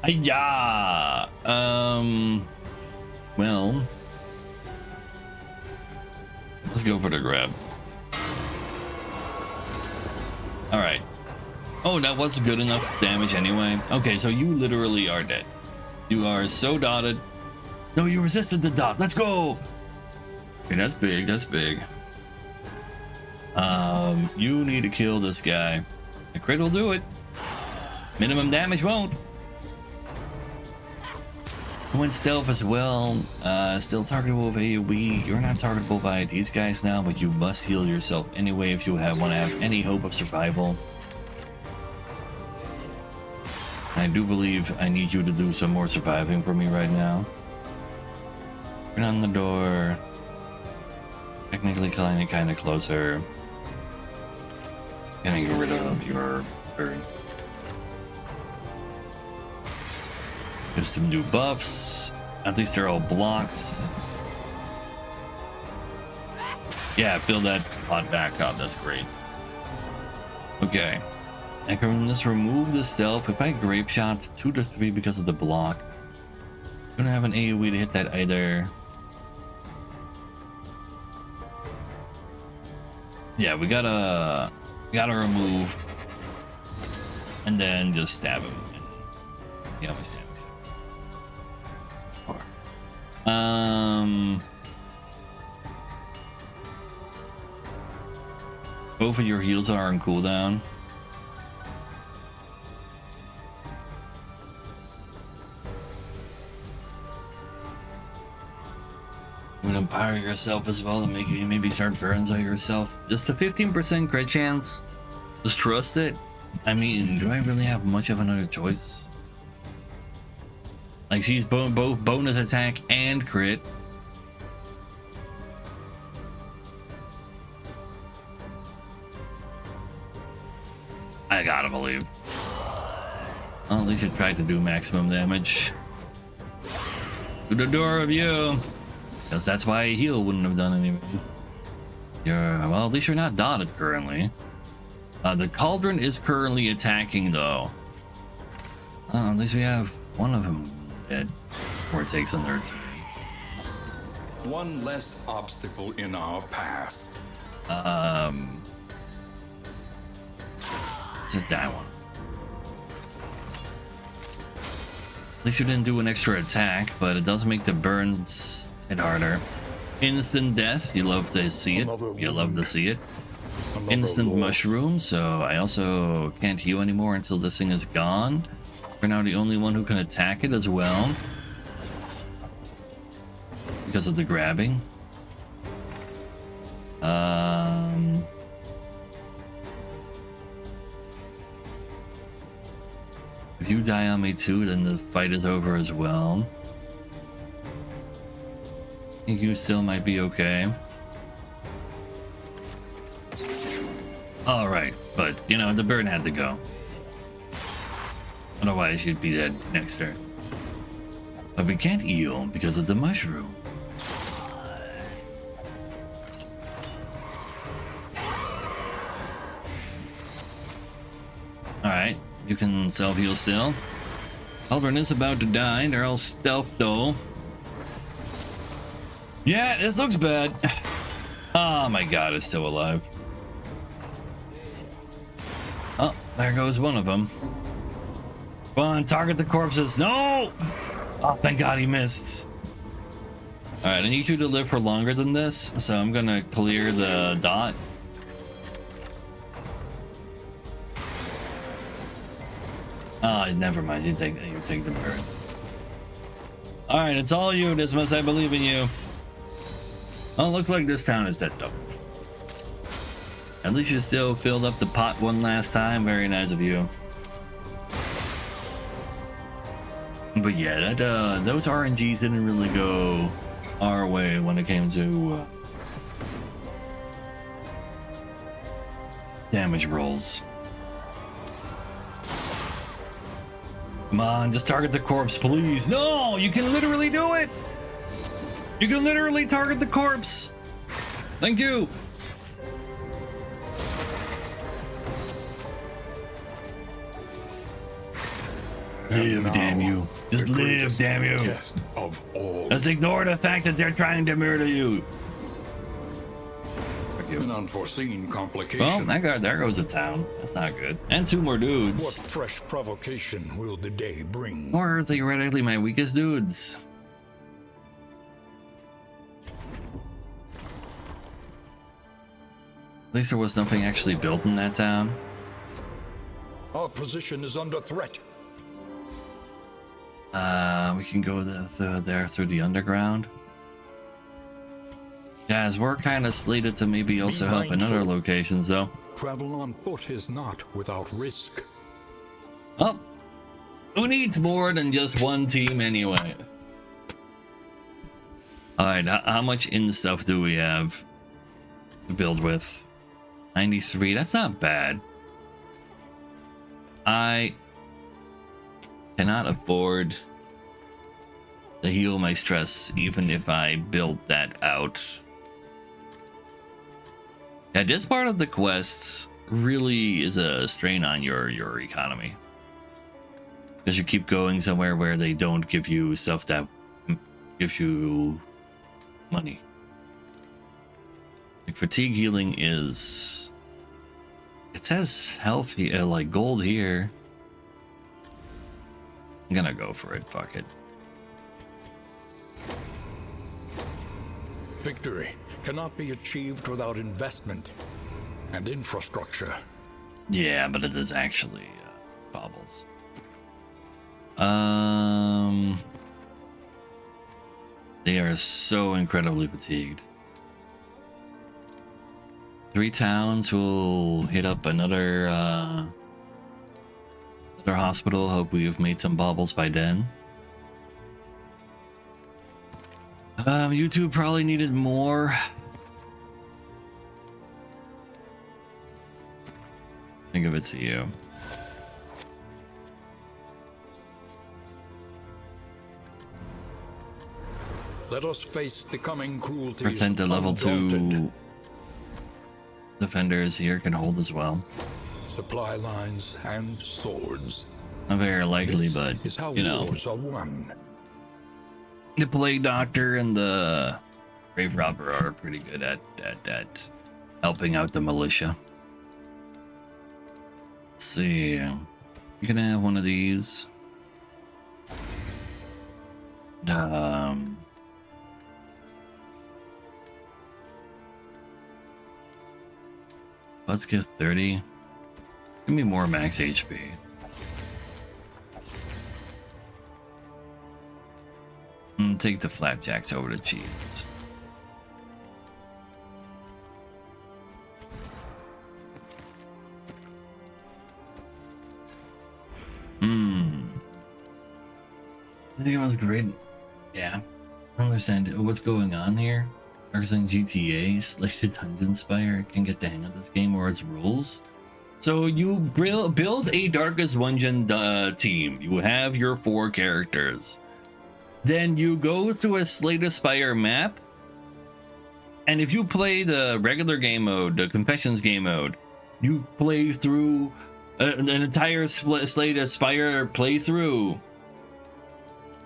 Yeah. Well, let's go for the grab. All right. Oh, that was good enough damage anyway. Okay, so you literally are dead. You are so dotted. No, you resisted the dot. Let's go. Okay, that's big. That's big. You need to kill this guy. A crit will do it. Minimum damage won't. Went stealth as well. Still targetable with AoE. You're not targetable by these guys now, but you must heal yourself anyway if you want to have any hope of survival. I do believe I need you to do some more surviving for me right now. Turn on the door. Technically kind of closer. Getting rid of your bird. There's some new buffs. At least they're all blocked. Yeah, fill that pot back up. That's great. Okay. I can just remove the stealth. If I grape shot 2 to 3 because of the block. Don't have an AoE to hit that either. Yeah, we gotta remove and then just stab him. Yeah, we stab him. Both of your heals are on cooldown. You can empower yourself as well to make you maybe start burns on yourself. Just a 15% crit chance. Just trust it. I mean, do I really have much of another choice? Like, she's both bonus attack and crit. I gotta believe. Well, at least it tried to do maximum damage. To the door of you. Because that's why a heal wouldn't have done anything. Well, at least you're not dotted currently. The cauldron is currently attacking though. At least we have one of them dead before it takes another turn. One less obstacle in our path. It's a die one. At least you didn't do an extra attack, but it does make the burns hit harder. Instant death, you love to see it. You love to see it. Instant mushroom, so I also can't heal anymore until this thing is gone. We're now the only one who can attack it as well. Because of the grabbing. If you die on me too, then the fight is over as well. I think you still might be okay. Alright, but you know, the bird had to go. Otherwise, you'd be dead next turn. But we can't heal because of the mushroom. Alright, you can self-heal still. Cauldron is about to die. They're all stealth though. Yeah, this looks bad. Oh my god, it's still alive. Oh, there goes one of them. Come on, target the corpses. No! Oh, thank god he missed. Alright, I need you to live for longer than this, so I'm gonna clear the dot. Ah, never mind. You take the bird. Alright, it's all you, Dismas. I believe in you. Well, looks like this town is dead though. At least you still filled up the pot one last time. Very nice of you. But yeah, that those RNGs didn't really go our way when it came to damage rolls. Come on, just target the corpse, please. No, you can literally do it. You can literally target the corpse. Thank you. Live, damn you. Just live, damn you. Test of all. Let's ignore the fact that they're trying to murder you. An unforeseen Well, complication. there goes a town. That's not good. And 2 more dudes. What fresh provocation will the day bring? Or theoretically my weakest dudes. At least there was nothing actually built in that town. Our position is under threat. We can go there through the underground. Guys, we're kind of slated to maybe also help in other locations, though. Travel on foot is not without risk. Oh, who needs more than just one team anyway? Alright, how much in stuff do we have to build with? 93, that's not bad. I cannot afford to heal my stress even if I build that out. Yeah, this part of the quests really is a strain on your economy. Because you keep going somewhere where they don't give you stuff that gives you money. Like fatigue healing is... It says health, like gold here. I'm gonna go for it, fuck it. Victory cannot be achieved without investment and infrastructure. Yeah, but it is actually baubles. They are so incredibly fatigued. 3 towns will hit up another hospital. Hope we have made some baubles by then. You two probably needed more. Think of it to you. Let us face the coming cruelties. Pretend the level undaunted. 2 defenders here can hold as well. Supply lines and swords. Not very likely, This but is how you know, wars are won. the Plague Doctor and the Grave Robber are pretty good at helping out the militia. Let's see. You can have one of these. Let's get 30. Give me more max HP. Take the flapjacks over to cheese. I think it was great. Yeah. I don't understand what's going on here. Artisan GTA, Slated Dungeon Spire can get the hang of this game or its rules. So you build a Darkest Dungeon team. You have your 4 characters. Then you go to a Slay the Spire map. And if you play the regular game mode, the Confessions game mode, you play through an entire Slay the Spire playthrough.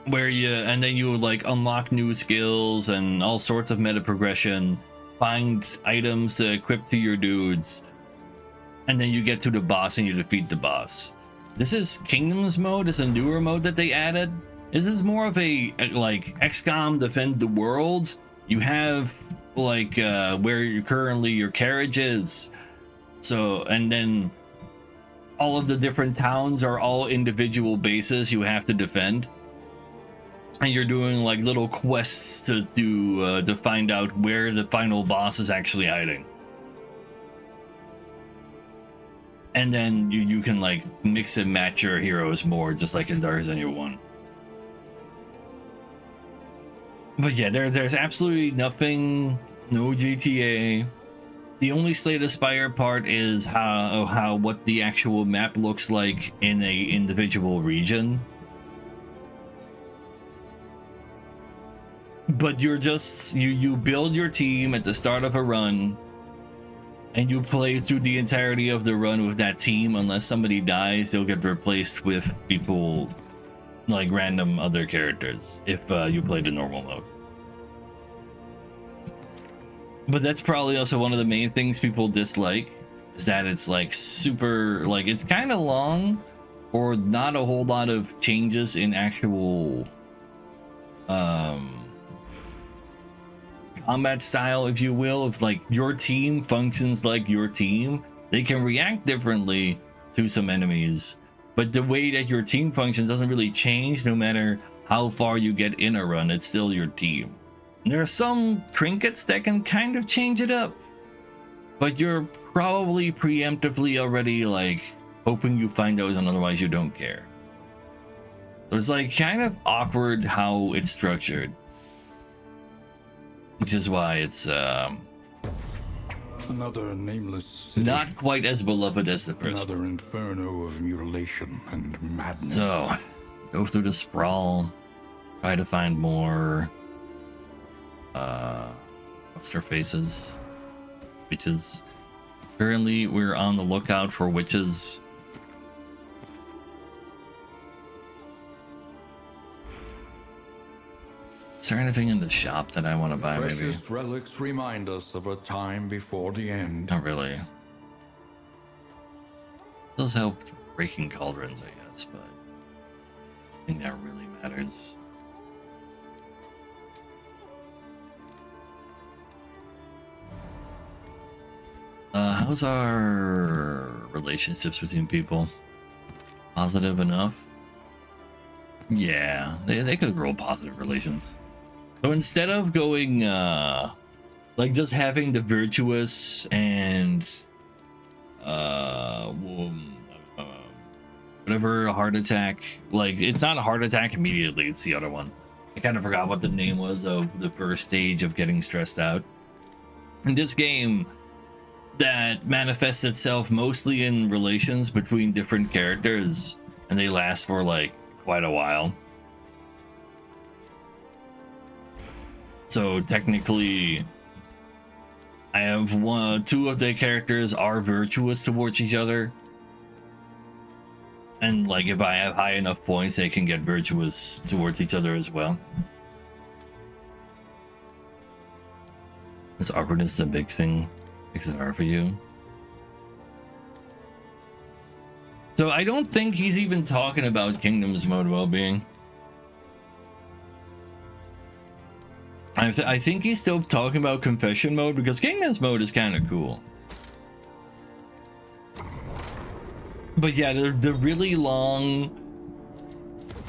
And then you like unlock new skills and all sorts of meta progression, find items to equip to your dudes, and then you get to the boss and you defeat the boss. This is Kingdoms mode. It's a newer mode that they added. This is more of a like XCOM Defend the World. You have like where you currently your carriage is. So, and then all of the different towns are all individual bases you have to defend. And you're doing like little quests to find out where the final boss is actually hiding. And then you can like mix and match your heroes more, just like in Darkest Dungeon 1. But yeah, there's absolutely nothing, no GTA. The only Slay the Spire part is how what the actual map looks like in a individual region. But you're just you build your team at the start of a run, and you play through the entirety of the run with that team. Unless somebody dies, they'll get replaced with people like random other characters if you play the normal mode. But that's probably also one of the main things people dislike, is that it's like super, like it's kind of long, or not a whole lot of changes in actual combat style, if you will. If like your team functions like your team, they can react differently to some enemies, but the way that your team functions doesn't really change no matter how far you get in a run. It's still your team. There are some trinkets that can kind of change it up, but you're probably preemptively already like hoping you find those, and otherwise you don't care. So it's like kind of awkward how it's structured, which is why it's Another nameless city. not quite as beloved as the first. Another inferno of mutilation and madness. So, go through the sprawl, try to find more what's their faces? Witches. Currently we're on the lookout for witches. Is there anything in the shop that I want to buy? Maybe Precious relics remind us of a time before the end. not really. Does help breaking cauldrons, I guess, but I think that really matters. How's our relationships between people? Positive enough? Yeah, they could grow positive relations. So instead of going, like just having the virtuous and, whatever heart attack, like it's not a heart attack immediately, it's the other one. I kind of forgot what the name was of the first stage of getting stressed out. In this game, that manifests itself mostly in relations between different characters, and they last for like quite a while. So technically, I have two of the characters are virtuous towards each other, and like if I have high enough points, they can get virtuous towards each other as well. Is awkwardness a big thing? Makes it hard for you. So I don't think he's even talking about Kingdoms mode well-being. I think he's still talking about Confession mode, because Kingdoms mode is kind of cool. But yeah, the really long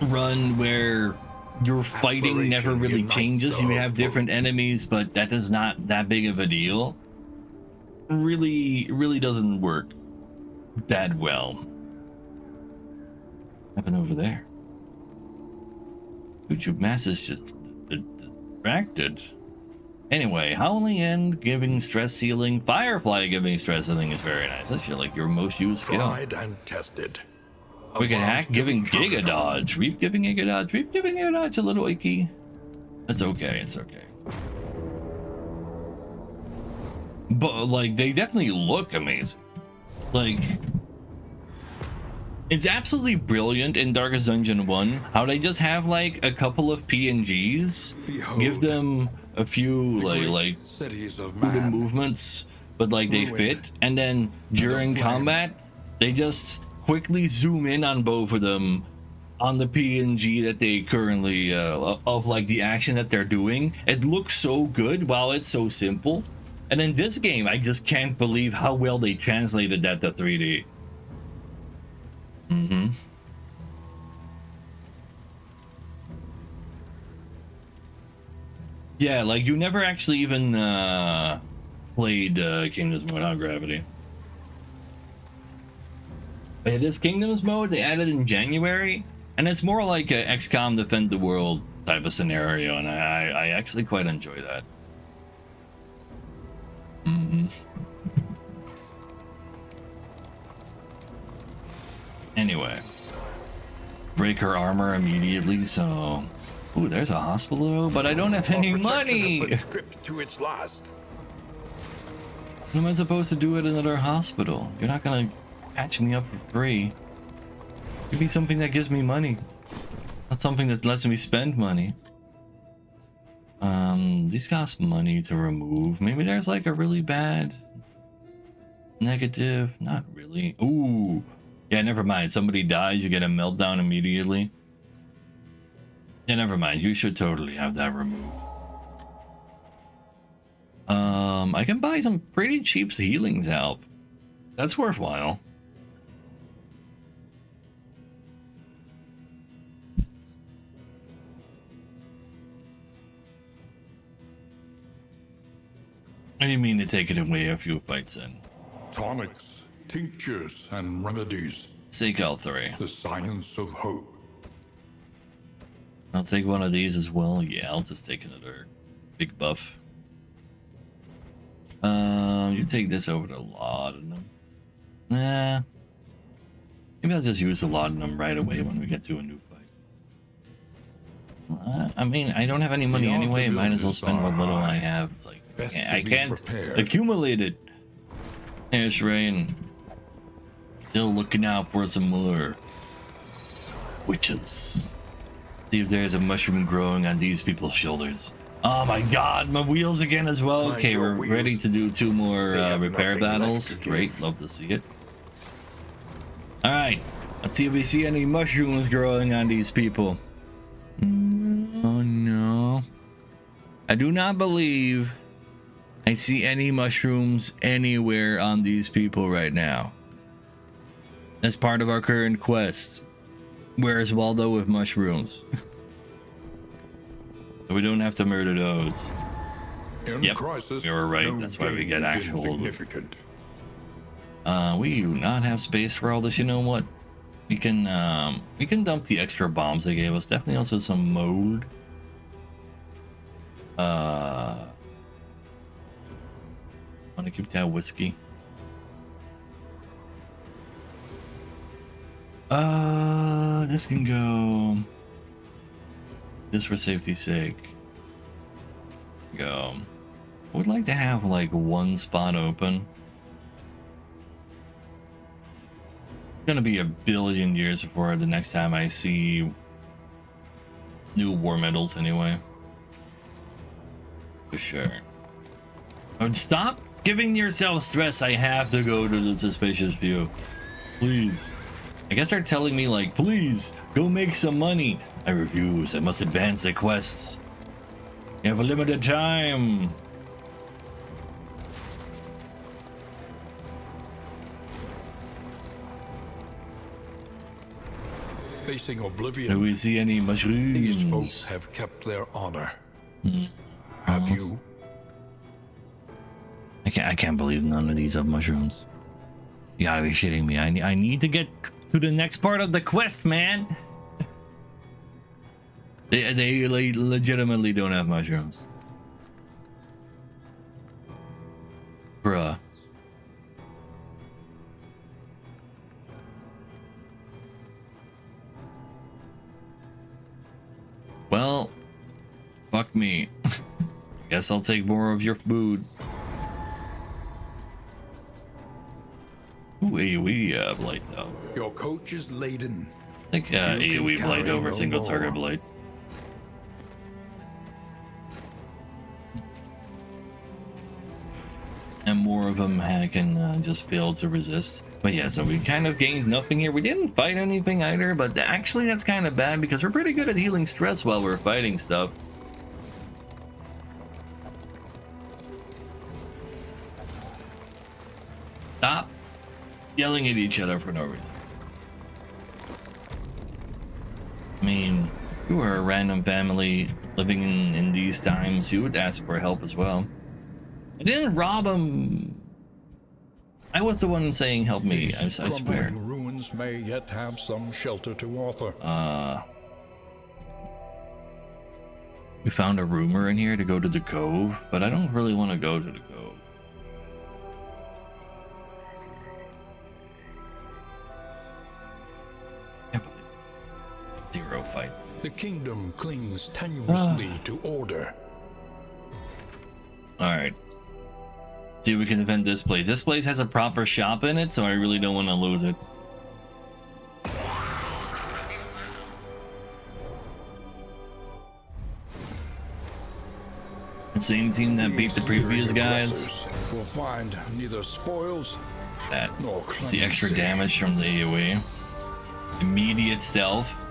run where your fighting never really changes. You have different enemies, but that is not that big of a deal. Really doesn't work that well. What happened over there? YouTube Mass is just distracted. Anyway, Howling End giving stress healing, Firefly giving stress healing is very nice. That's like your most used skill. Tried and tested. Wicked Hack giving Giga Dodge, Reap giving Giga Dodge, Reap giving Giga Dodge, a little icky. That's okay, it's okay. But like they definitely look amazing. Like it's absolutely brilliant in Darkest Dungeon 1 how they just have like a couple of PNGs, give them a few like cities of movement man. movements, but like they fit, and then during combat they just quickly zoom in on both of them on the PNG that they currently of like the action that they're doing. It looks so good while it's so simple. And in this game, I just can't believe how well they translated that to 3D. Yeah, like you never actually even played Kingdoms mode on Gravity. But it is Kingdoms mode, they added in January, and it's more like a XCOM Defend the World type of scenario, and I actually quite enjoy that. Anyway, break her armor immediately, so... Ooh, there's a hospital, but I don't have any money! Protection has been stripped to its last. What am I supposed to do at another hospital? You're not gonna patch me up for free. Give me something that gives me money. Not something that lets me spend money. These cost money to remove. Maybe there's like a really bad negative. Not really. Ooh. Yeah, never mind. Somebody dies, you get a meltdown immediately. Yeah, never mind. You should totally have that removed. I can buy some pretty cheap healing salve. That's worthwhile. What do you mean to take it away a few fights in? Tonics, tinctures, and remedies. Take all 3. The science of hope. I'll take one of these as well. Yeah, I'll just take another big buff. You take this over to laudanum. Nah. Maybe I'll just use the laudanum right away when we get to a new fight. I mean, I don't have any money anyway. Might as well spend what little I have. It's like, I can't accumulate it. There's Rain. Still looking out for some more witches. See if there's a mushroom growing on these people's shoulders. Oh my god, my wheels again as well. Okay, we're ready to do 2 more repair battles. Great, love to see it. Alright, let's see if we see any mushrooms growing on these people. Oh no. I do not believe I see any mushrooms anywhere on these people right now. As part of our current quest. Where is Waldo with mushrooms? We don't have to murder those. Yep, we were right. That's why we get actual. Significant. We do not have space for all this. You know what? We can dump the extra bombs they gave us. Definitely also some mode. Want to keep that whiskey. This can go. Just for safety's sake. Go. I would like to have like 1 spot open. It's gonna be a billion years before the next time I see new war medals anyway. For sure. Oh, stop giving yourself stress. I have to go to the suspicious view. Please. I guess they're telling me like, please, go make some money. I refuse. I must advance the quests. You have a limited time. Facing oblivion. Do we see any mushrooms? These folks have kept their honor. Have you? I can't believe none of these have mushrooms. You gotta be shitting me. I need to get to the next part of the quest, man. They legitimately don't have mushrooms. Bruh. Well, fuck me. Guess I'll take more of your food. Ooh, AoE blight though. Your coach is laden. I think AoE blight over no single more. target blight. And more of them can just fail to resist. But yeah, so we kind of gained nothing here. We didn't fight anything either, but actually that's kind of bad because we're pretty good at healing stress while we're fighting stuff. Stop yelling at each other for no reason. I mean, if you were a random family living in these times, you would ask for help as well. I didn't rob him. I was the one saying help me, I swear. Crumbling ruins may yet have some shelter to offer. We found a rumor in here to go to the cove, but I don't really want to go to the cove. Can't believe 0 fights. The kingdom clings tenuously to order. Alright. See if we can defend this place. This place has a proper shop in it, so I really don't want to lose it. Same team that beat the These previous leering guys. aggressors will find neither spoils It's the extra damage from the AoE. Immediate stealth.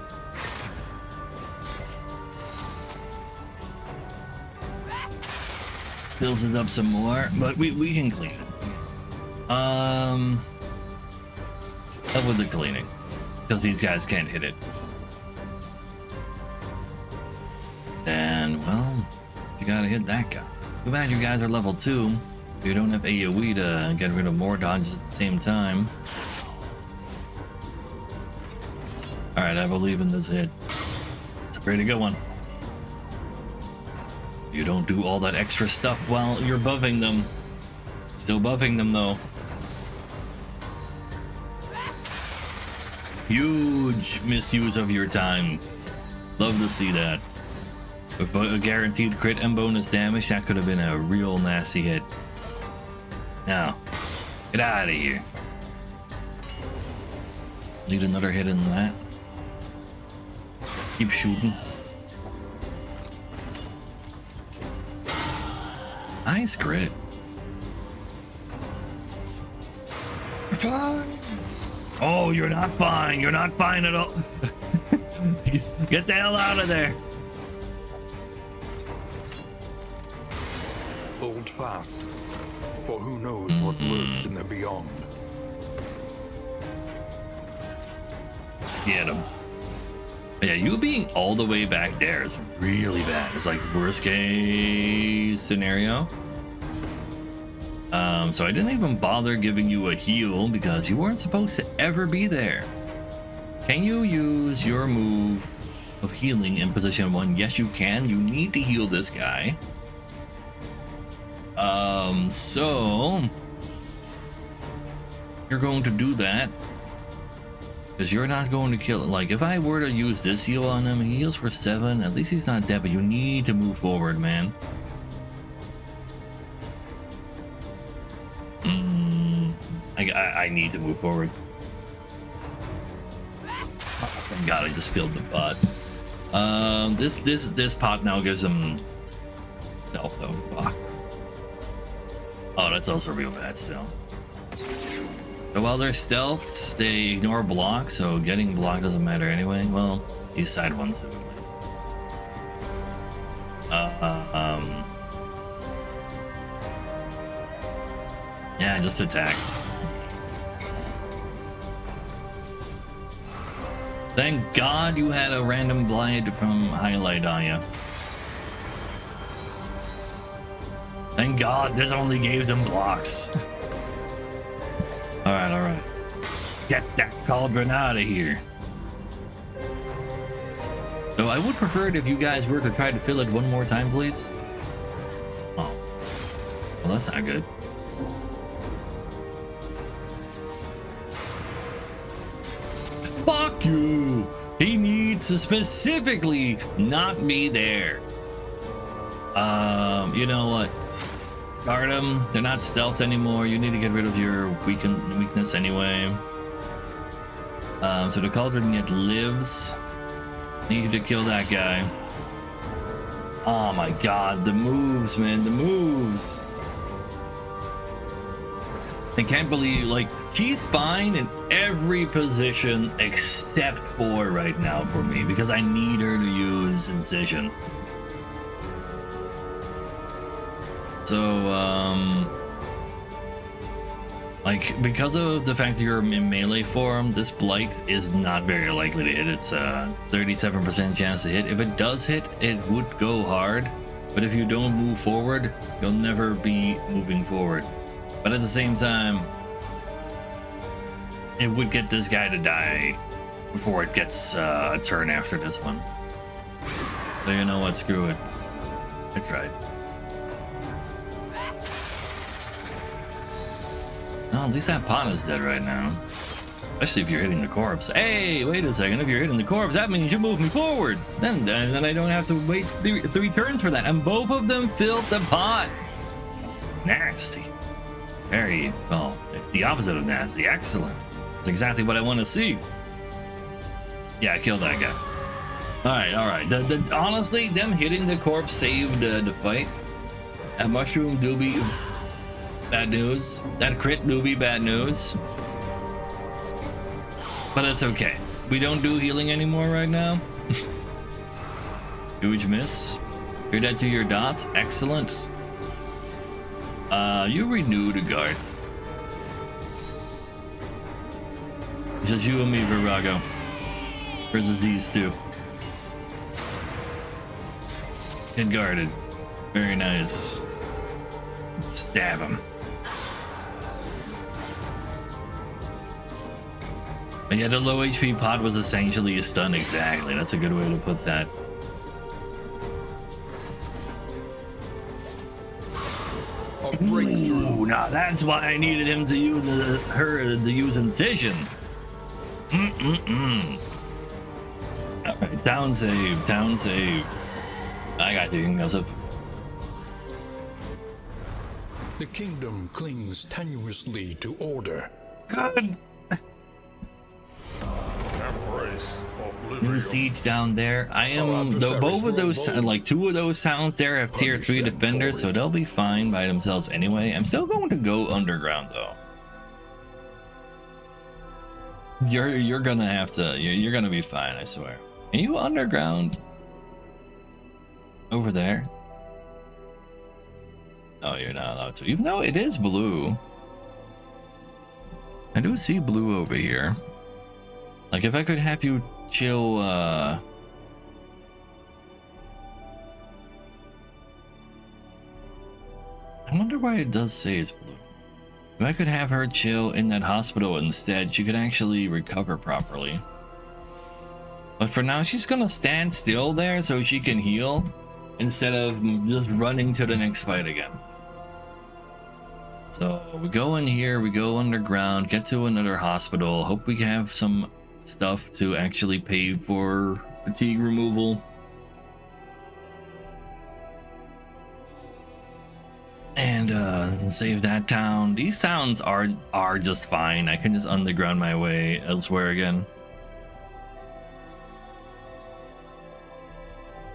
Fills it up some more, but we can clean it. Up with the cleaning, because these guys can't hit it. And well, you gotta hit that guy. Too bad you guys are level 2. You don't have AoE to get rid of more dodges at the same time. Alright, I believe in this hit. It's a pretty good one. You don't do all that extra stuff while you're buffing them. Still buffing them though. Huge misuse of your time. Love to see that. With a guaranteed crit and bonus damage, that could have been a real nasty hit. Now, get out of here. Need another hit in that. Keep shooting. Nice crit. You're fine. Oh, you're not fine. You're not fine at all. Get the hell out of there. Hold fast, for who knows what lurks in the beyond. Get him. Yeah, you being all the way back there is really bad. It's like worst case scenario. So I didn't even bother giving you a heal because you weren't supposed to ever be there. Can you use your move of healing in position 1? Yes, you can. You need to heal this guy. So you're going to do that because you're not going to kill it. Like if I were to use this heal on him, he heals for 7. At least he's not dead, but you need to move forward, man. I need to move forward. Oh, thank God, I just filled the pot. This pot now gives him stealth though. Fuck. Oh, that's also real bad still. So while they're stealthed, they ignore block, so getting block doesn't matter anyway. Well, these side ones do at least. Yeah, just attack. Thank God you had a random blind from highlight on you. Thank God this only gave them blocks. Alright, alright. Get that cauldron out of here. So I would prefer it if you guys were to try to fill it one more time, please. Oh. Well, that's not good. Fuck you! He needs to specifically not be there. You know what? Guard them. They're not stealth anymore. You need to get rid of your weakness anyway. So the cauldron yet lives. Need to kill that guy. Oh my God, the moves, man, the moves. I can't believe, like, she's fine in every position except for right now for me because I need her to use Incision. So, like, because of the fact that you're in melee form, this Blight is not very likely to hit. It's a 37% chance to hit. If it does hit, it would go hard. But if you don't move forward, you'll never be moving forward. But at the same time, it would get this guy to die before it gets a turn after this one. So you know what, screw it. I tried. No, at least that pot is dead right now. Especially if you're hitting the corpse. Hey, wait a second. If you're hitting the corpse, that means you move me forward. Then I don't have to wait three turns for that. And both of them filled the pot. Nasty. Very, well, it's the opposite of nasty. Excellent. That's exactly what I want to see. Yeah, I killed that guy. All right. Honestly, them hitting the corpse saved the fight. That mushroom do be bad news. That crit do be bad news. But that's okay. We don't do healing anymore right now. Huge miss. You're dead to your dots. Excellent. You renewed a guard. It's just you and me, Virago. Versus these two. Get guarded. Very nice. Stab him. But yeah, the low HP pod was essentially a stun. Exactly. That's a good way to put that. Ooh, now that's why I needed him to use use incision. All right, down save, down save. I got you, Yosef. The kingdom clings tenuously to order. Good. Embrace New oblivion. siege down there. I am adversaries both of grow those, bold. like 2 of those towns there have tier 3 Punish them defenders, for so it. they'll be fine by themselves anyway. I'm still going to go underground though. You're gonna have to. You're gonna be fine, I swear. Are you underground? Over there? Oh, you're not allowed to. Even though it is blue. I do see blue over here. Like if I could have you chill, I wonder why it does say it's blue. If I could have her chill in that hospital instead, she could actually recover properly. But for now, she's gonna stand still there so she can heal instead of just running to the next fight again. So we go in here, we go underground, get to another hospital. Hope we have some stuff to actually pay for fatigue removal. And save that town. These towns are just fine. I can just underground my way elsewhere again.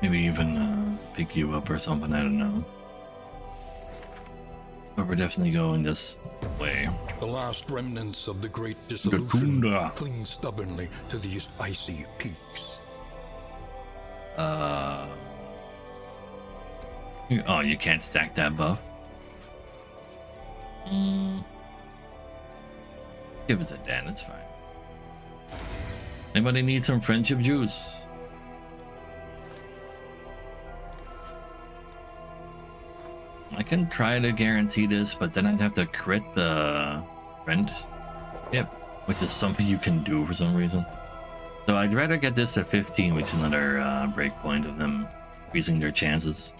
Maybe even pick you up or something, I don't know. But we're definitely going this way. The last remnants of the great dissolution tundra. cling stubbornly to these icy peaks. Oh, you can't stack that buff. Give it to Dan, it's fine. Anybody need some friendship juice? I can try to guarantee this, but then I'd have to crit the rent. Yep, which is something you can do for some reason. So I'd rather get this at 15, which is another breakpoint of them increasing their chances.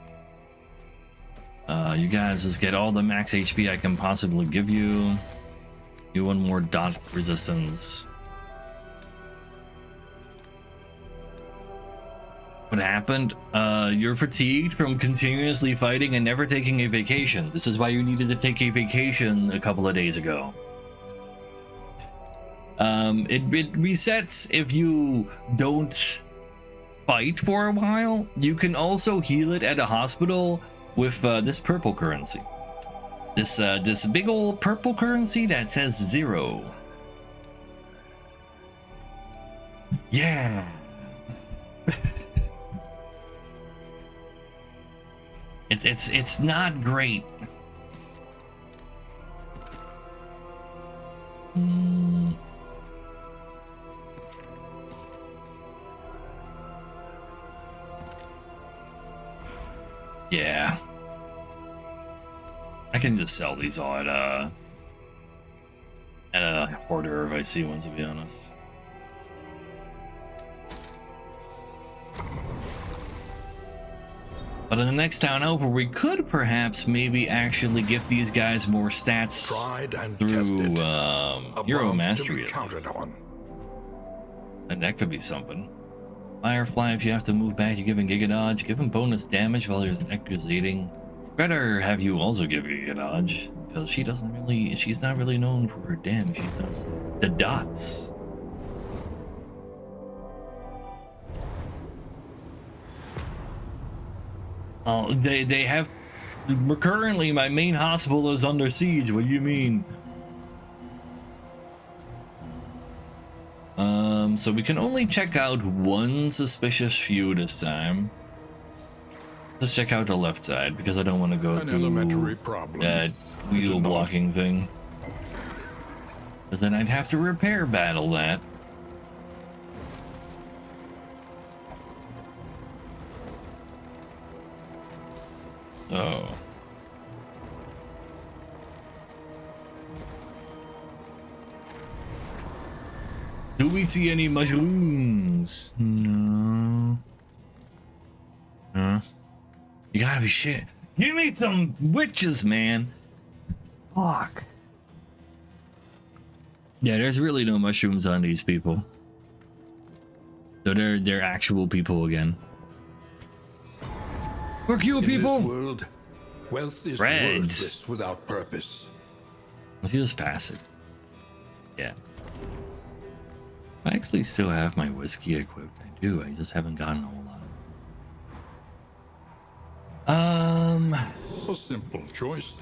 You guys just get all the max HP I can possibly give you. You one more dot resistance. What happened? You're fatigued from continuously fighting and never taking a vacation. This is why you needed to take a vacation a couple of days ago. It resets if you don't fight for a while. You can also heal it at a hospital with this purple currency. This big old purple currency that says 0. Yeah. It's not great. Yeah. I can just sell these all at a hoarder if I see one, to be honest. But in the next town over, we could perhaps maybe actually give these guys more stats Tried and through tested. Hero About Mastery. to be at counted least. on. And that could be something. Firefly, if you have to move back, you're giving Giga Dodge. Give him bonus damage while there's an accusating. Better have you also give Giga Dodge, because she's not really known for her damage. She does the dots. Oh, they have Currently, my main hospital is under siege. What do you mean? So we can only check out one suspicious few this time. Let's check out the left side because I don't want to go An elementary through problem. that wheel blocking thing. Because then I'd have to repair battle that. Oh. Do we see any mushrooms? No. Huh? You gotta be shit. Give me some witches, man. Fuck. Yeah, there's really no mushrooms on these people. So they're actual people again. Fuck you, In people. this world, wealth is Red. worthless without purpose. Let's just pass it. Yeah. I actually still have my whiskey equipped. I do. I just haven't gotten a whole lot of it. A simple choice.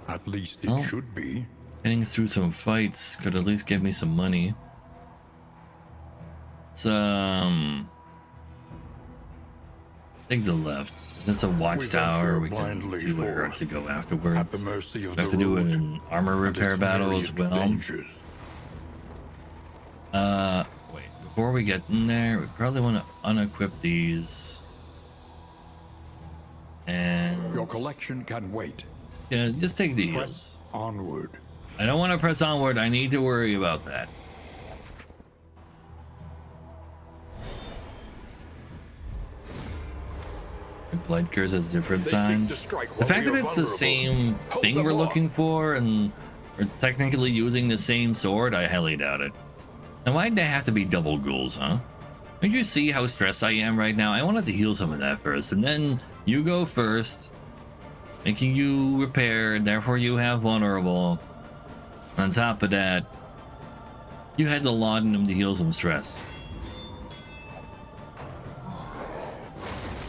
At least it Oh. should be. Getting through some fights could at least give me some money. It's take the left. That's a watchtower. We can blindly see where forth, to go At afterwards. the mercy of We have the to do road an armor and repair its battle as myriad well. dangers. Wait, before we get in there, we probably want to unequip these. And Your collection can wait. yeah, just take the heals. Press onward. I don't want to press onward. I need to worry about that. Blight curse has different They seek to signs. strike The while fact we that are it's the vulnerable. same Hold thing them we're off. looking for and we're technically using the same sword, I highly doubt it. And why'd they have to be double ghouls, huh? Don't you see how stressed I am right now? I wanted to heal some of that first, and then you go first, making you repair, and therefore you have vulnerable. On top of that, you had the laudanum to heal some stress.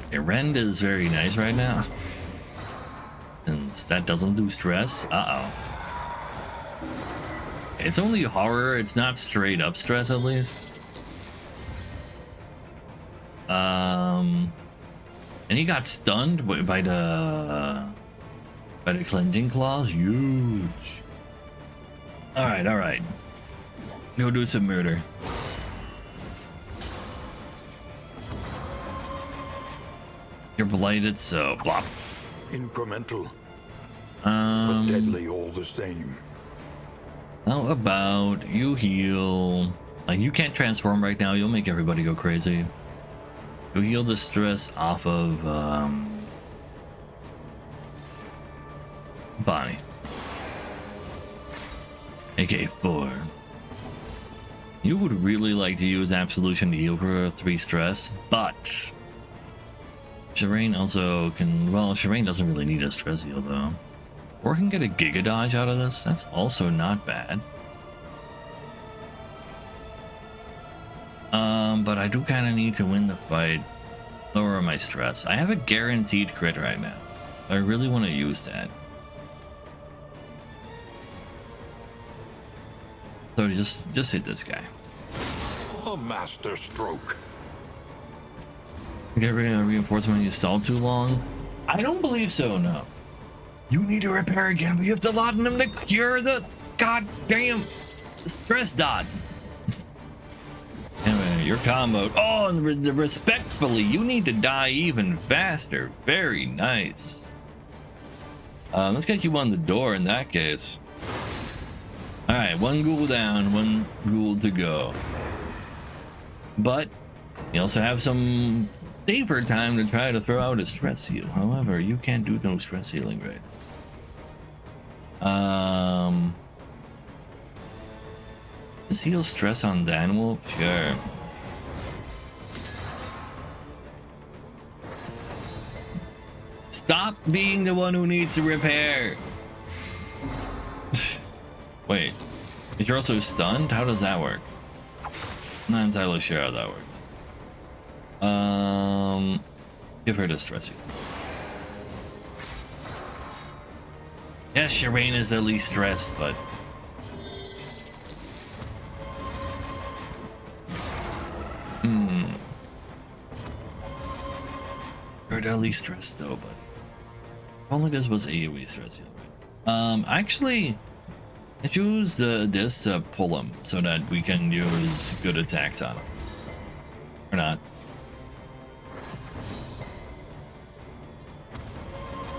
Okay, Rend is very nice right now. Since that doesn't do stress. Uh-oh. It's only horror, it's not straight up stress at least. And he got stunned by the cleansing claws. Huge. Alright. Go do some murder. You're blighted, so plop. Incremental, but Um, deadly all the same. how about you heal? Like, you can't transform right now. You'll make everybody go crazy. You heal the stress off of Bonnie. AK4. You would really like to use Absolution to heal for 3 stress, but Shireen also can. Well, Shireen doesn't really need a stress heal though. Or can get a Giga Dodge out of this. That's also not bad. But I do kind of need to win the fight. Lower my stress. I have a guaranteed crit right now. I really want to use that. So just hit this guy. A master stroke. Get rid of reinforcement when you stall too long? I don't believe so, no. You need to repair again. We have to laudanum to cure the goddamn stress dot. Anyway, your combo. Oh, and respectfully, you need to die even faster. Very nice. Let's get you on the door in that case. Alright, 1 ghoul down, 1 ghoul to go. But you also have some safer time to try to throw out a stress seal. However, you can't do no stress healing right. Just heal stress on Danwolf? Sure. Stop being the one who needs to repair. Wait, if you're also stunned, how does that work? I'm not entirely sure how that works. Give her the stress heal. guess Shireen is the least stressed, but Or the least stressed though, but only this was AoE stress. Actually, I choose this to pull him so that we can use good attacks on him. Or not.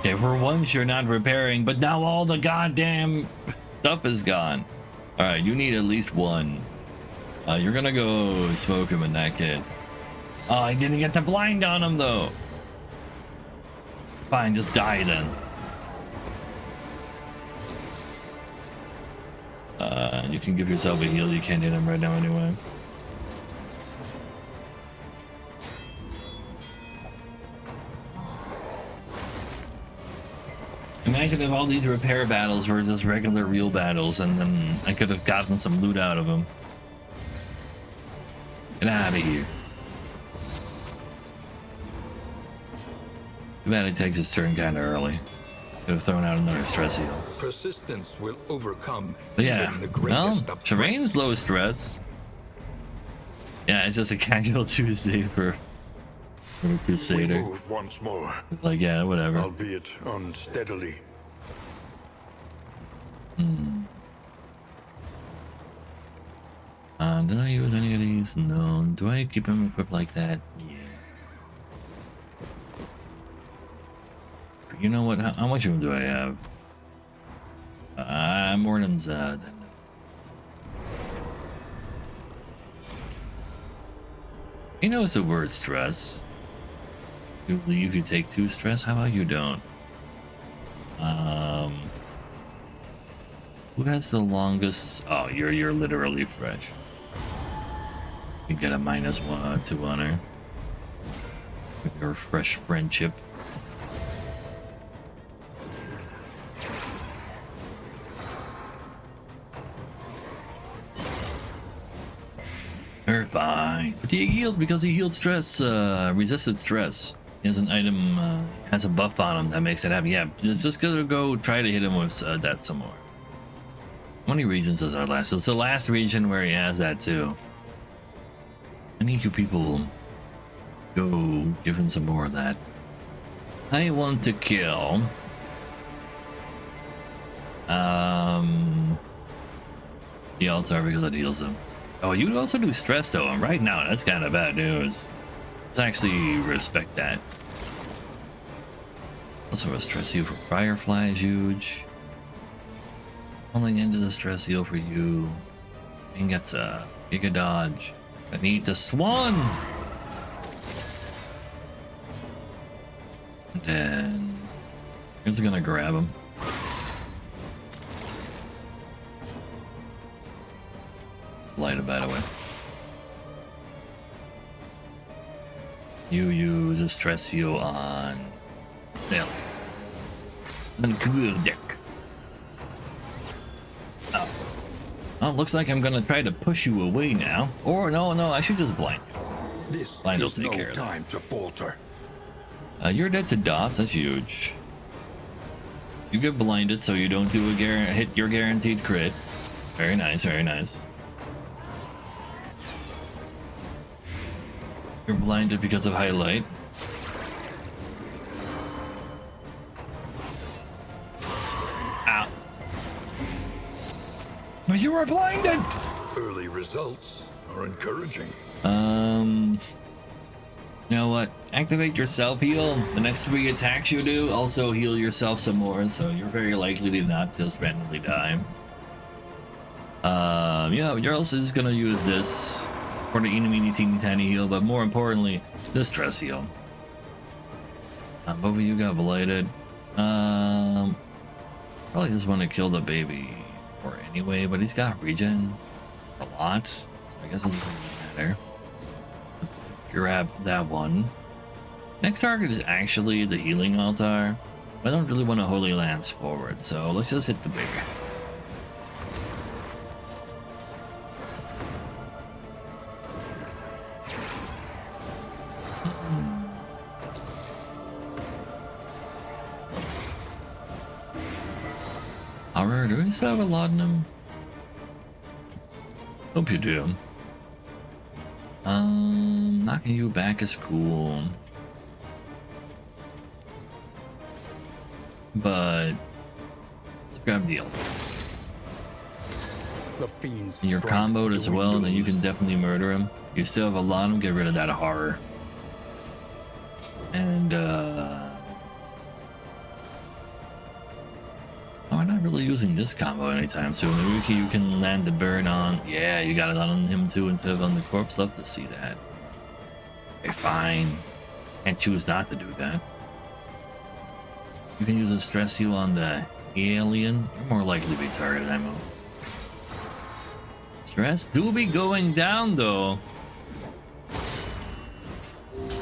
Okay, for once you're not repairing, but now all the goddamn stuff is gone. Alright, you need at least one. You're gonna go smoke him in that case. Oh, I didn't get the blind on him though. Fine, just die then. You can give yourself a heal. You can't hit him right now anyway. Imagine if all these repair battles were just regular real battles, and then I could have gotten some loot out of them. Get out of here. Too bad he takes his turn kind of early. Could have thrown out another stress heal. Persistence will overcome But yeah, even the well, greatest of Terrain's threats. low stress. Yeah, it's just a casual Tuesday for a We Crusader. move once more, It's like, yeah, whatever. albeit unsteadily. Did I use any of these? No. Do I keep him equipped like that? Yeah. You know what? How much of them do I have? More than that. He knows the word stress. You leave, you take 2 stress. How about you don't? Who has the longest? Oh, you're literally fresh. You get a -1 to honor with your fresh friendship. They're fine. Fatigue healed because he healed stress, resisted stress. He has an item, has a buff on him that makes it happen. Yeah, just gonna go try to hit him with that some more. How many regions does that last? So it's the last region where he has that too. I need you people go give him some more of that. I want to kill. The altar because it heals them. Oh, you also do stress though, and right now that's kind of bad news. Let's actually respect that. Also a stress heal for Firefly is huge. Only into the stress heal for you. And gets a Giga Dodge. I need the Swan! And then I'm just gonna grab him. Light, by the way. You use a stress heal on Nell. On cool deck. Oh. Well, looks like I'm gonna try to push you away now. Or no, I should just blind you. This Blind will is take no care of that. time to falter. You're dead to dots. That's huge. You get blinded, so you don't do a hit your guaranteed crit. Very nice, very nice. You're blinded because of highlight. Ow. But you were blinded! Early results are encouraging. You know what? Activate your self heal. The next 3 attacks you do also heal yourself some more, so you're very likely to not just randomly die. Yeah, you're also just gonna use this for the eeny teeny tiny heal, but more importantly, the stress heal. But you got blighted. Probably just want to kill the baby or anyway, but he's got regen a lot, so I guess it doesn't really matter. Grab that one. Next target is actually the healing altar. I don't really want to Holy Lance forward, so let's just hit the baby. armor. Do we still have a laudanum? Hope you do. Knocking you back is cool. But let's grab the elder. The fiends. You're comboed as well, then you can definitely murder him. You still have a laudanum, get rid of that horror. And oh, we're not really using this combo anytime soon. Maybe you can land the burn on. Yeah, you got it on him too instead of on the corpse. Love to see that. Okay, fine. Can't choose not to do that. You can use a stress heal on the alien. You're more likely to be targeted ammo. Stress do be going down though.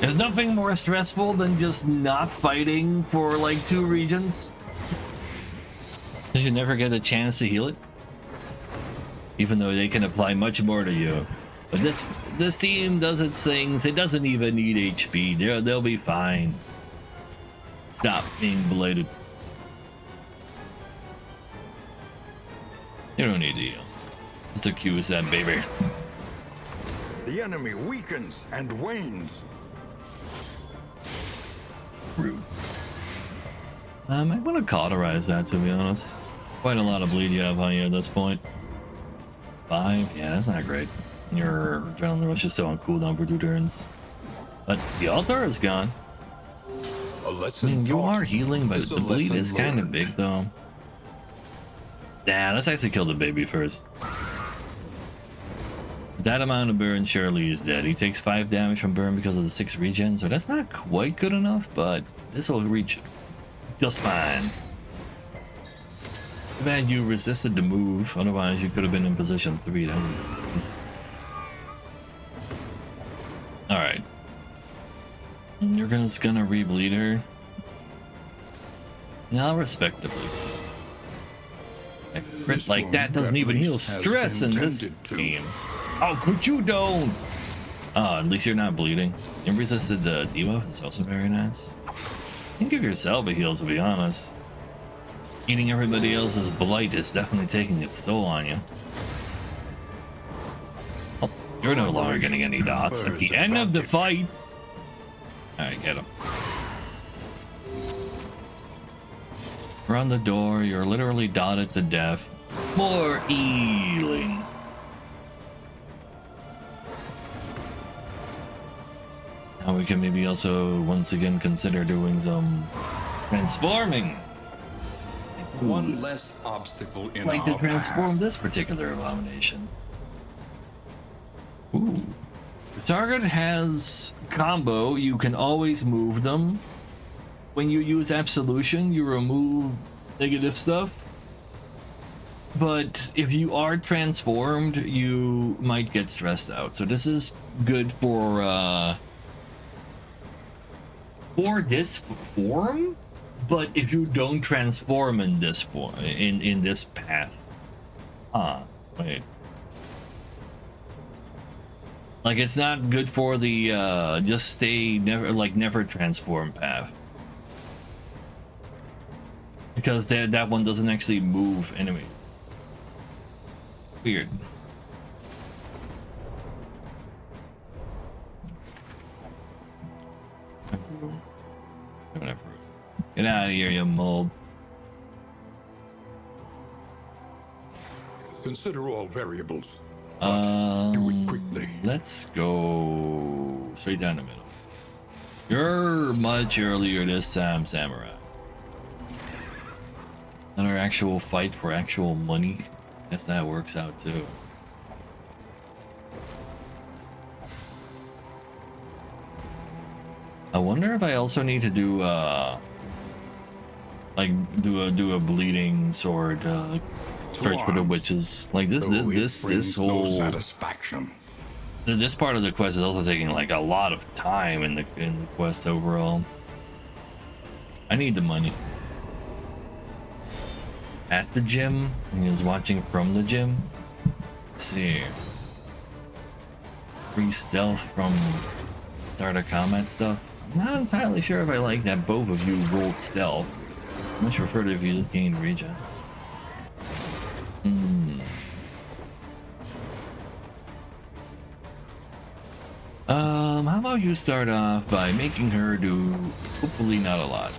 There's nothing more stressful than just not fighting for like 2 regions. You never get a chance to heal it. Even though they can apply much more to you. But this team does its things. It doesn't even need HP. They'll be fine. Stop being belated. You don't need to heal. Mr. Q is that baby. The enemy weakens and wanes. Rude. I want to cauterize that, to be honest. Quite a lot of bleed you have on you at this point. 5? Yeah, that's not great. Your adrenaline rush is still on cooldown for 2 turns. But the altar is gone. A I lesson mean, you taught are healing, but is a the bleed lesson is kind of learned. big, though. Yeah, let's actually kill the baby first. That amount of burn surely is dead. He takes 5 damage from burn because of the 6 regen, so that's not quite good enough, but this will reach just fine. Too bad you resisted the move, otherwise you could have been in position 3. That would be easy. Alright. You're just gonna re-bleed her. Now, respectively so. A crit like that doesn't even heal stress in this game. Oh, could you don't? Oh, at least you're not bleeding. You resisted the debuff, is also very nice. You can give yourself a heal, to be honest. Eating everybody else's blight is definitely taking its toll on you. Oh, you're no longer getting any dots. At the end of the fight. Alright, get him. Around the door, you're literally dotted to death. More healing. Now we can maybe also once again consider doing some transforming. One less obstacle in Like to our transform this particular abomination. Ooh. The target has combo, you can always move them. When you use absolution, you remove negative stuff. But if you are transformed, you might get stressed out. So this is good for this form, but if you don't transform in this form, in this path. Wait. Like it's not good for the just stay never transform path. Because that one doesn't actually move anyway. Weird. Whatever. Get out of here, you mold. Consider all variables. Do it quickly. Let's go straight down the middle. You're much earlier this time, Samurai. Another actual fight for actual money. Guess that works out too. I wonder if I also need to do do a bleeding sword search for the witches. Like this whole satisfaction. this part of the quest is also taking like a lot of time in the quest overall. I need the money. At the gym, and he was watching from the gym. Let's see. Free stealth from start of combat stuff. I'm not entirely sure if I like that both of you rolled stealth. I much prefer it if you just gained regen. How about you start off by making her do hopefully not a lot.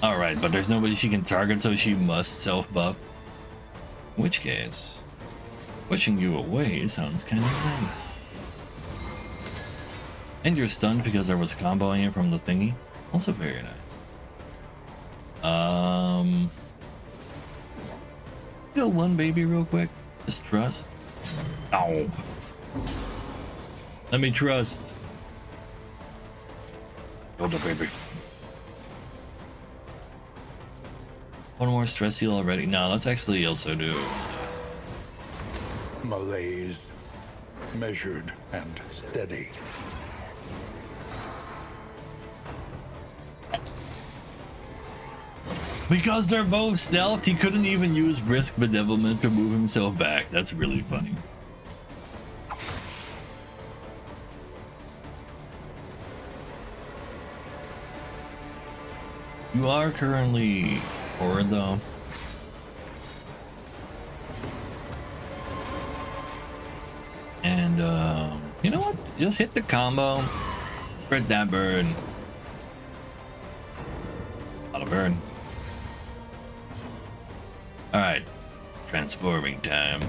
Alright, but there's nobody she can target, so she must self-buff. In which case, pushing you away sounds kind of nice. And you're stunned because I was comboing you from the thingy. Also very nice. Kill one baby real quick. Just trust. Ow. Let me trust. Kill the baby. One more stress heal already. No, let's actually also do. Malaise, measured and steady. Because they're both stealthed, he couldn't even use Brisk Bedevilment to move himself back. That's really funny. You are currently forward though. And you know what? Just hit the combo. Spread that burn. A lot of burn. Alright, it's transforming time.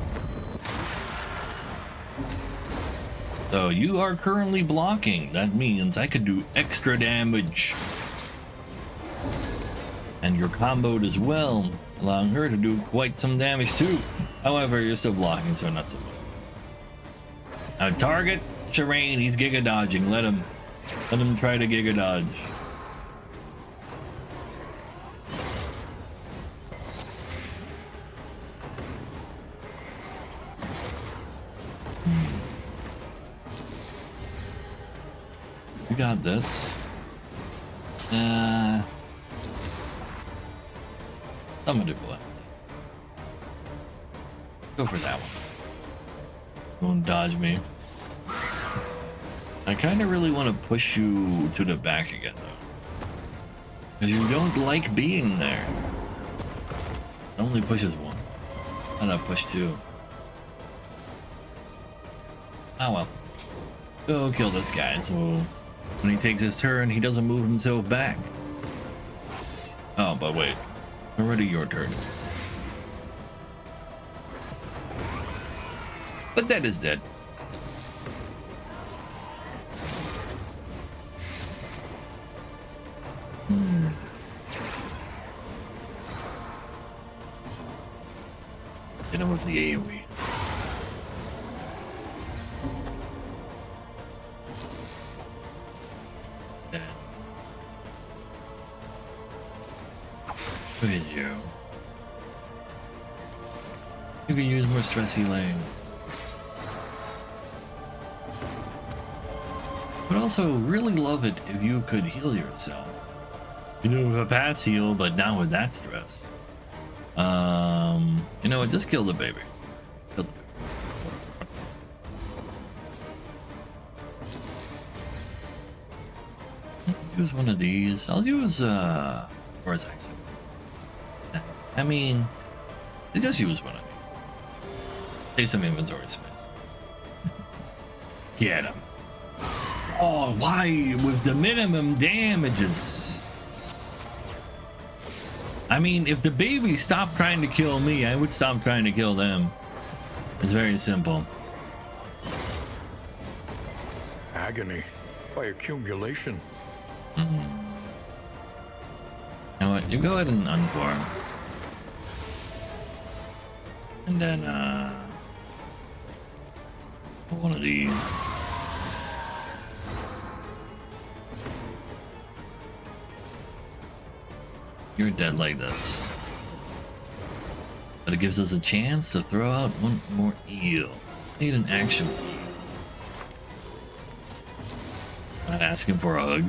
So you are currently blocking. That means I could do extra damage. And you're comboed as well, allowing her to do quite some damage too. However, you're still blocking, so not so much. Now target Shireen, he's Giga dodging. Let him try to Giga dodge. You got this. Somebody will. Go for that one. Don't dodge me. I kind of really want to push you to the back again though, because you don't like being there. It only pushes one. Why not push two? Oh well. Go kill this guy, so when he takes his turn, he doesn't move himself back. Oh, but wait. Already your turn. But that is dead. Let's hit him with the AoE. Look at you. You can use more stress healing. But also really love it if you could heal yourself. You do a pass heal, but not with that stress. You know what? Just kill the baby. Kill the baby. Use one of these. I'll use Vortex. I mean, just use one of these. Save some inventory space. Get him. Oh, why with the minimum damages? I mean, if the baby stopped trying to kill me, I would stop trying to kill them. It's very simple. Agony by accumulation. You know what? You go ahead and unform. And then, one of these. You're dead like this. But it gives us a chance to throw out one more eel. Need an action. Not asking for a hug.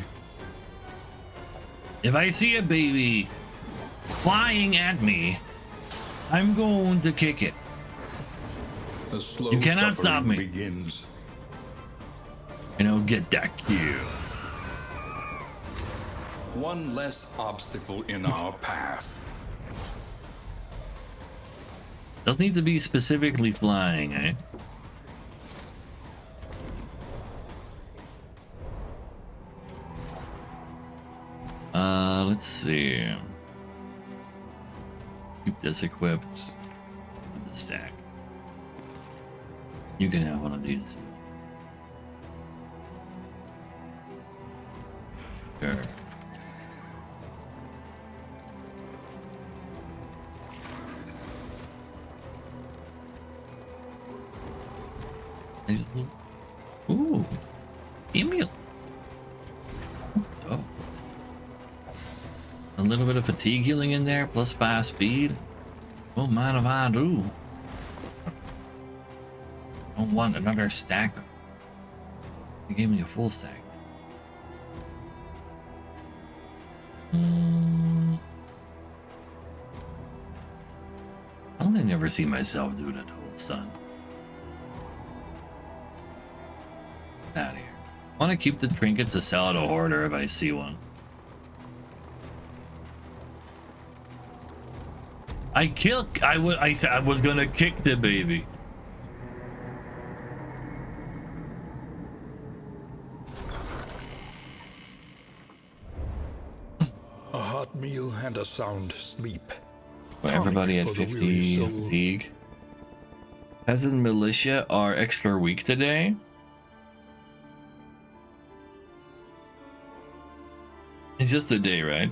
If I see a baby flying at me, I'm going to kick it. The slow You cannot stop suffering me. Begins. You know, get that kill. One less obstacle in our path. Doesn't need to be specifically flying, eh? Let's see. Keep this equipped. With the stack. You can have one of these. Sure. Ooh, ambulance. Oh, a little bit of fatigue healing in there, plus 5 speed. Don't mind if I do. Don't want another stack. They gave me a full stack. I don't think I ever see myself do that whole stun. Out of here. I want to keep the trinkets to sell at a hoarder if I see one. I said I was gonna kick the baby. A hot meal and a sound sleep. Well, everybody at For the 50 weary soul. fatigue. Peasant militia are extra weak today. It's just a day, right?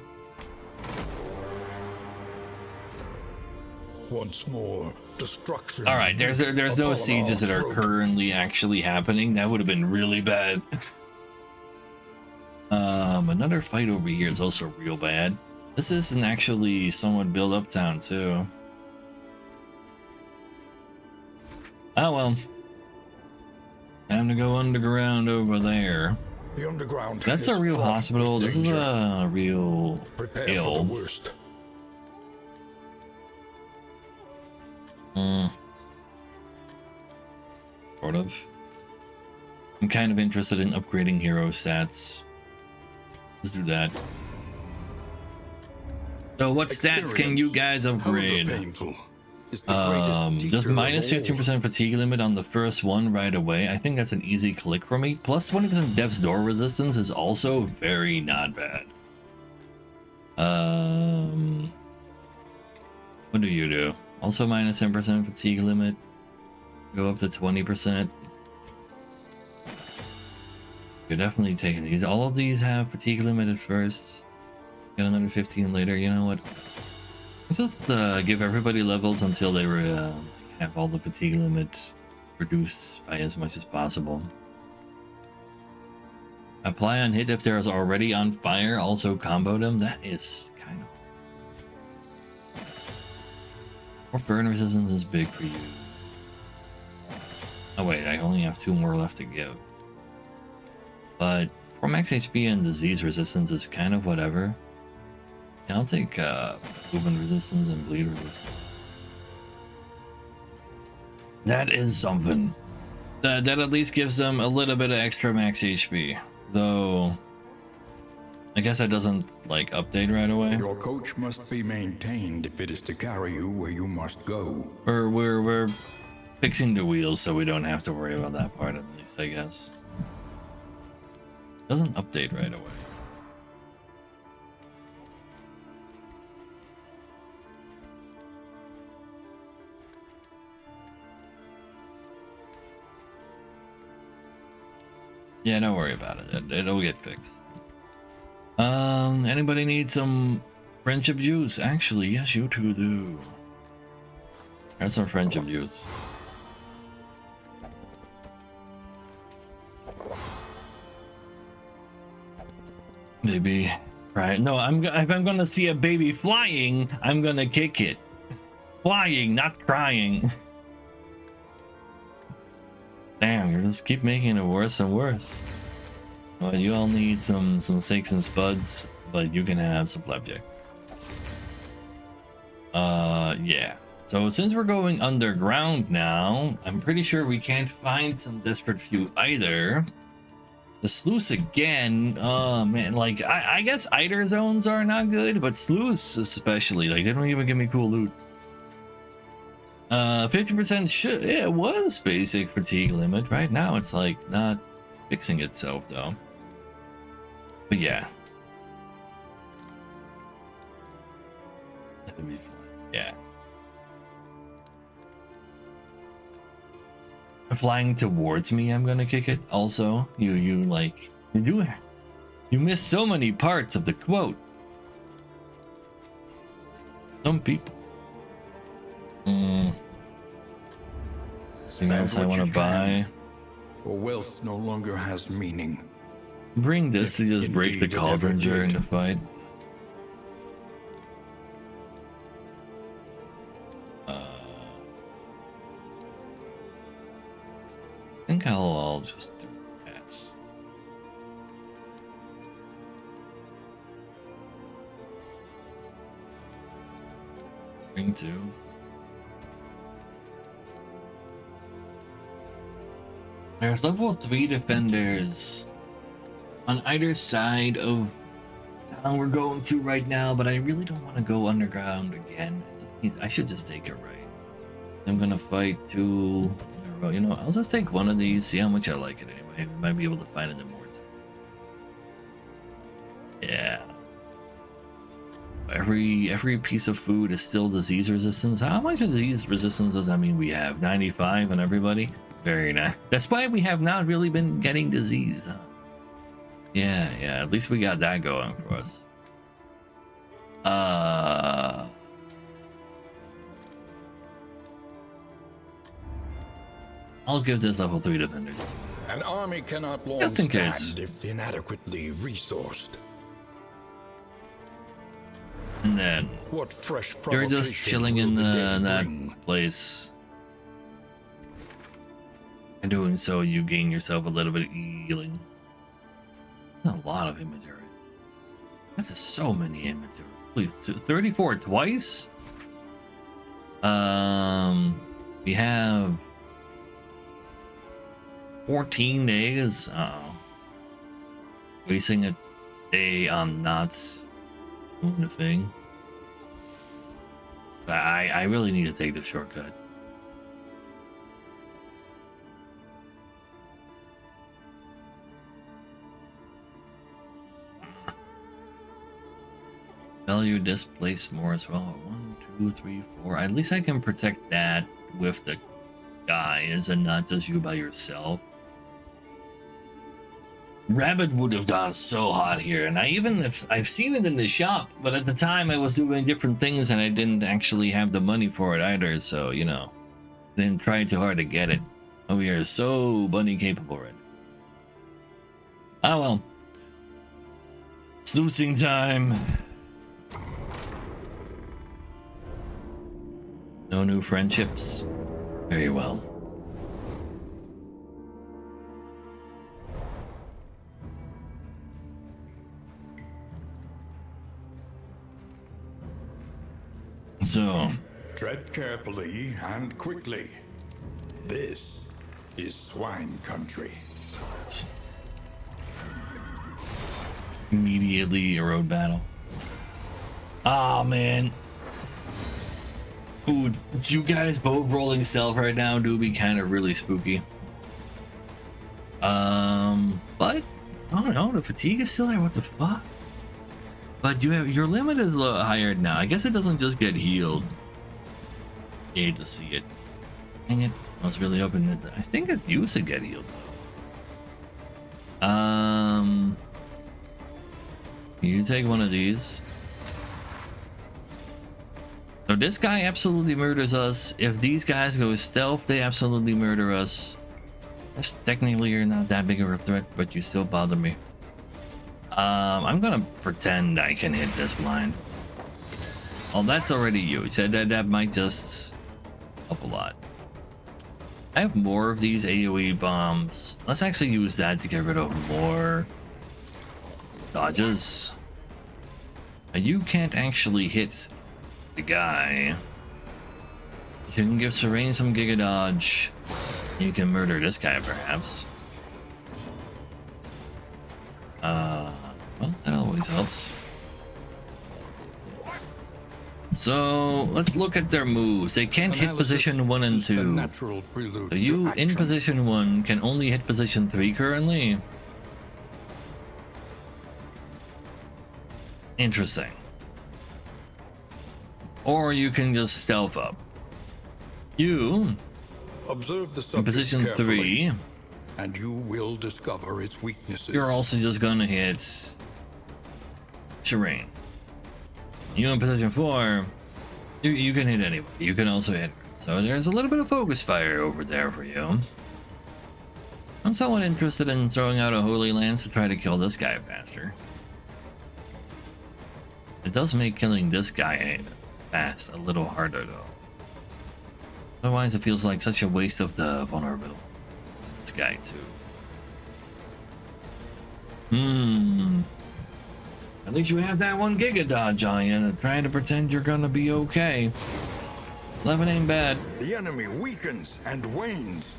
Once more, destruction. All right, there's no Upon sieges that our are throat. currently actually happening. That would have been really bad. Another fight over here is also real bad. This isn't actually somewhat built up town too. Oh well. Time to go underground over there. The underground. That's is a real fraught with hospital. This is danger. a real Prepare guild. for the worst. Sort of. I'm kind of interested in upgrading hero stats. Let's do that. So what stats can you guys However upgrade? painful, is the greatest Just teacher of minus all. 15% fatigue limit on the first one right away. I think that's an easy click for me. Plus 20% death's door resistance is also very not bad. What do you do? Also minus 10% fatigue limit. Go up to 20%. You're definitely taking these. All of these have fatigue limit at first. Get another 15 later. You know what? Let's just give everybody levels until they have all the fatigue limit reduced by as much as possible. Apply on hit if there is already on fire. Also combo them. That is kind of... More burn resistance is big for you. Oh wait, I only have 2 more left to give. But for max HP and disease resistance is kind of whatever. Yeah, I'll take movement resistance and bleed resistance. That is something. That at least gives them a little bit of extra max HP. Though, I guess that doesn't like update right away. Your coach must be maintained if it is to carry you where you must go. We're fixing the wheels so we don't have to worry about that part at least, I guess. Doesn't update right away. Yeah, don't worry about it. It'll get fixed. Anybody need some friendship juice? Actually, yes, you two do. There's some friendship juice. Maybe, right? No, if I'm gonna see a baby flying, I'm gonna kick it. Flying, not crying. Damn, you just keep making it worse and worse. Well, you all need some steaks and spuds, but you can have some flapjack. Yeah. So since we're going underground now, I'm pretty sure we can't find some desperate few either. The sluice again. Oh man, like I guess Eider zones are not good, but sluice especially. Like they don't even give me cool loot. 50% should, it was basic fatigue limit. Right now it's like not fixing itself though. But yeah. That'd be fun. Yeah. Flying towards me, I'm gonna kick it. Also, you missed so many parts of the quote. Some people. Anything else I want to buy? For wealth no longer has meaning. Bring this to just break the Indeed, it cauldron ever during did. the fight. I think I'll just do that. Bring two. There's level 3 defenders on either side of town we're going to right now, but I really don't want to go underground again. I should just take it right. I'm gonna fight two in a row. You know, I'll just take one of these, see how much I like it anyway. We might be able to find it in more time. Yeah. Every piece of food is still disease resistance. How much disease resistance does that mean we have? 95 on everybody? Very nice. That's why we have not really been getting disease. Huh? Yeah, at least we got that going for us. I'll give this level 3 defenders. An army cannot long Just in stand case. if inadequately resourced. And then What fresh you're just provocation chilling will in the day that bring? place. In doing so, you gain yourself a little bit of healing. That's a lot of inventory. That's just so many inventories. Please, 34 twice. We have 14 days. Wasting a day on not doing the thing. I really need to take the shortcut. Value displace more as well. 1, 2, 3, 4. At least I can protect that with the guys and not just you by yourself. Rabbit would have gone so hot here, and I've seen it in the shop, but at the time I was doing different things and I didn't actually have the money for it either, so you know, I didn't try too hard to get it. Oh, we are so bunny capable right now. Oh well. Sluicing time. No new friendships. Very well. So, Tread carefully and quickly. This is swine country. immediately a road battle. Ah, man. Ooh, it's you guys both rolling stealth right now do be kind of really spooky. But I don't know, the fatigue is still there. What the fuck? But your limit is a little higher now. I guess it doesn't just get healed. You hate to see it. Dang it! I was really hoping that I think it used to get healed though. You take one of these. So this guy absolutely murders us. If these guys go stealth, they absolutely murder us. Yes, technically you're not that big of a threat, but you still bother me. I'm gonna pretend I can hit this blind. Oh, that's already huge. That might just help a lot. I have more of these AoE bombs. Let's actually use that to get rid of more dodges. Now, you can't actually hit the guy. You can give Serene some Giga Dodge. You can murder this guy, perhaps. Well, that always helps. So let's look at their moves. They can't hit Analysis position 1 and is the 2. natural prelude So to you in action. position 1 can only hit position 3 currently. Interesting. Or you can just stealth up. You Observe the in subject position carefully, 3, and you will discover its weaknesses. you're also just gonna hit terrain. You in position 4, you can hit anybody. You can also hit her. So there's a little bit of focus fire over there for you. I'm somewhat interested in throwing out a Holy Lance to try to kill this guy faster. It does make killing this guy fast a little harder though. Otherwise it feels like such a waste of the vulnerability. This guy too. At least you have that 1 Giga dodge on you, trying to pretend you're gonna be okay. 11 ain't bad. The enemy weakens and wanes.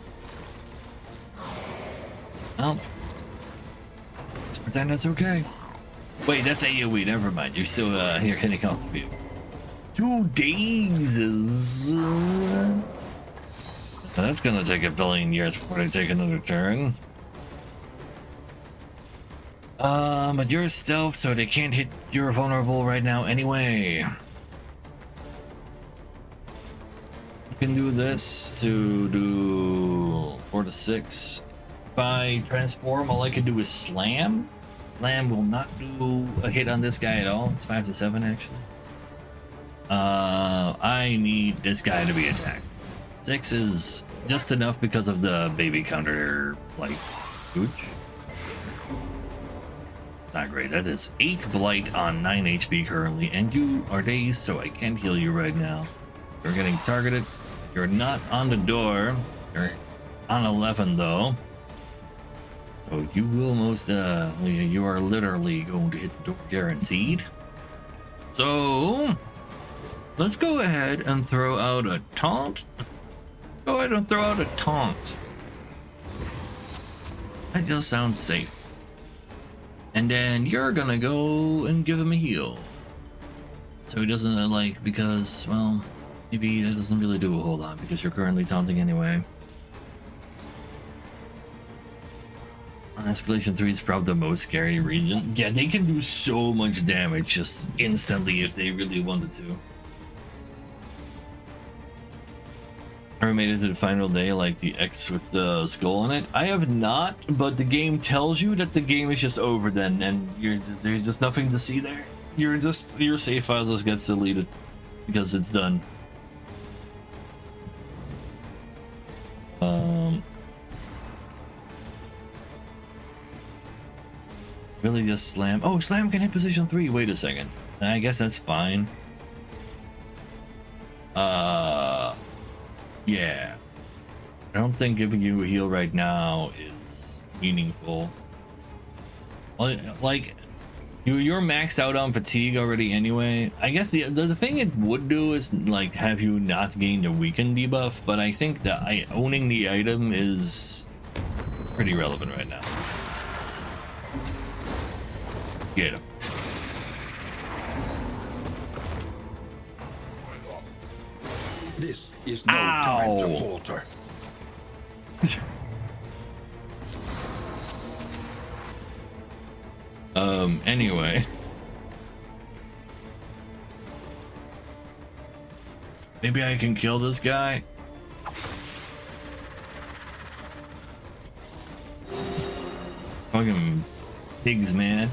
Well, let's pretend that's okay. Wait, that's AoE, never mind. You're still here hitting off the field. 2 days. That's gonna take a billion years before they take another turn. But you're stealth, so they can't hit. You're vulnerable right now anyway. You can do this to do 4 to 6. If I transform, all I can do is slam. Slam will not do a hit on this guy at all. It's 5 to 7 actually. I need this guy to be attacked. 6 is just enough because of the baby counter, like, huge. Not great. That is 8 blight on 9 HP currently, and you are dazed, so I can't heal you right now. You're getting targeted. You're not on the door. You're on 11 though. So you will most you are literally going to hit the door guaranteed. So let's go ahead and throw out a taunt. Go ahead and throw out a taunt. That just sounds safe. And then you're gonna go and give him a heal. So he doesn't like, because, well, maybe that doesn't really do a whole lot because you're currently taunting anyway. Escalation 3 is probably the most scary region. Yeah, they can do so much damage just instantly if they really wanted to. Ever made it to the final day, like the X with the skull on it? I have not, but the game tells you that the game is just over then, and there's just nothing to see there. Your save file just gets deleted because it's done. Really just slam. Oh, slam can hit position 3. Wait a second. I guess that's fine. Yeah. I don't think giving you a heal right now is meaningful. Like, you're maxed out on fatigue already anyway. I guess the thing it would do is like have you not gain the weaken debuff, but I think that owning the item is pretty relevant right now. Get him. This is no time to falter. Anyway. Maybe I can kill this guy. Fucking pigs, man.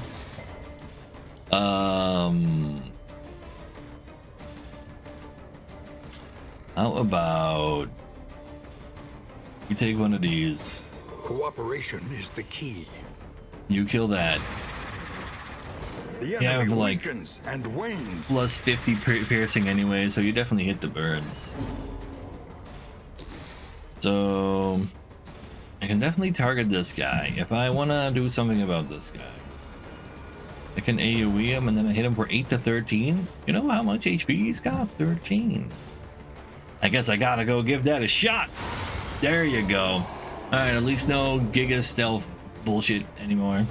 How about you take one of these? Cooperation is the key. You kill that. The Yeah, enemy like weakens and wanes. plus 50 piercing anyway, so you definitely hit the birds. So I can definitely target this guy if I want to do something about this guy. I can AoE him and then I hit him for 8 to 13. You know how much HP he's got? 13. I guess I gotta go give that a shot. There you go. Alright, at least no Giga stealth bullshit anymore.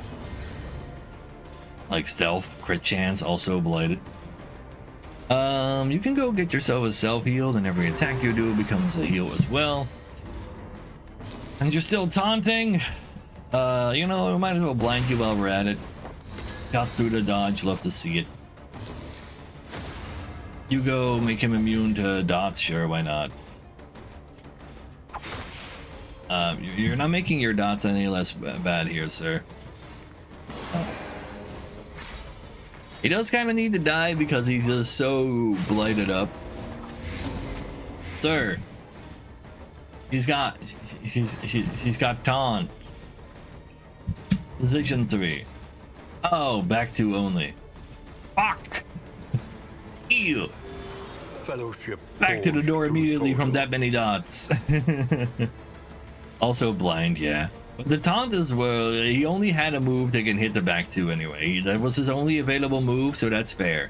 Like stealth, crit chance, also blighted. You can go get yourself a self-heal, and every attack you do becomes a heal as well. And you're still taunting? You know, we might as well blind you while we're at it. Got through the dodge, love to see it. You go make him immune to dots, sure, why not? You're not making your dots any less bad here, sir. He does kind of need to die because he's just so blighted up. Sir. She's got taunt. Position 3. Oh, back 2 only. Fuck! Ew. Fellowship. Back to the forged door through immediately from toil. that many dots. Also blind, yeah. But the taunt as well, he only had a move that can hit the back 2 anyway. That was his only available move, so that's fair.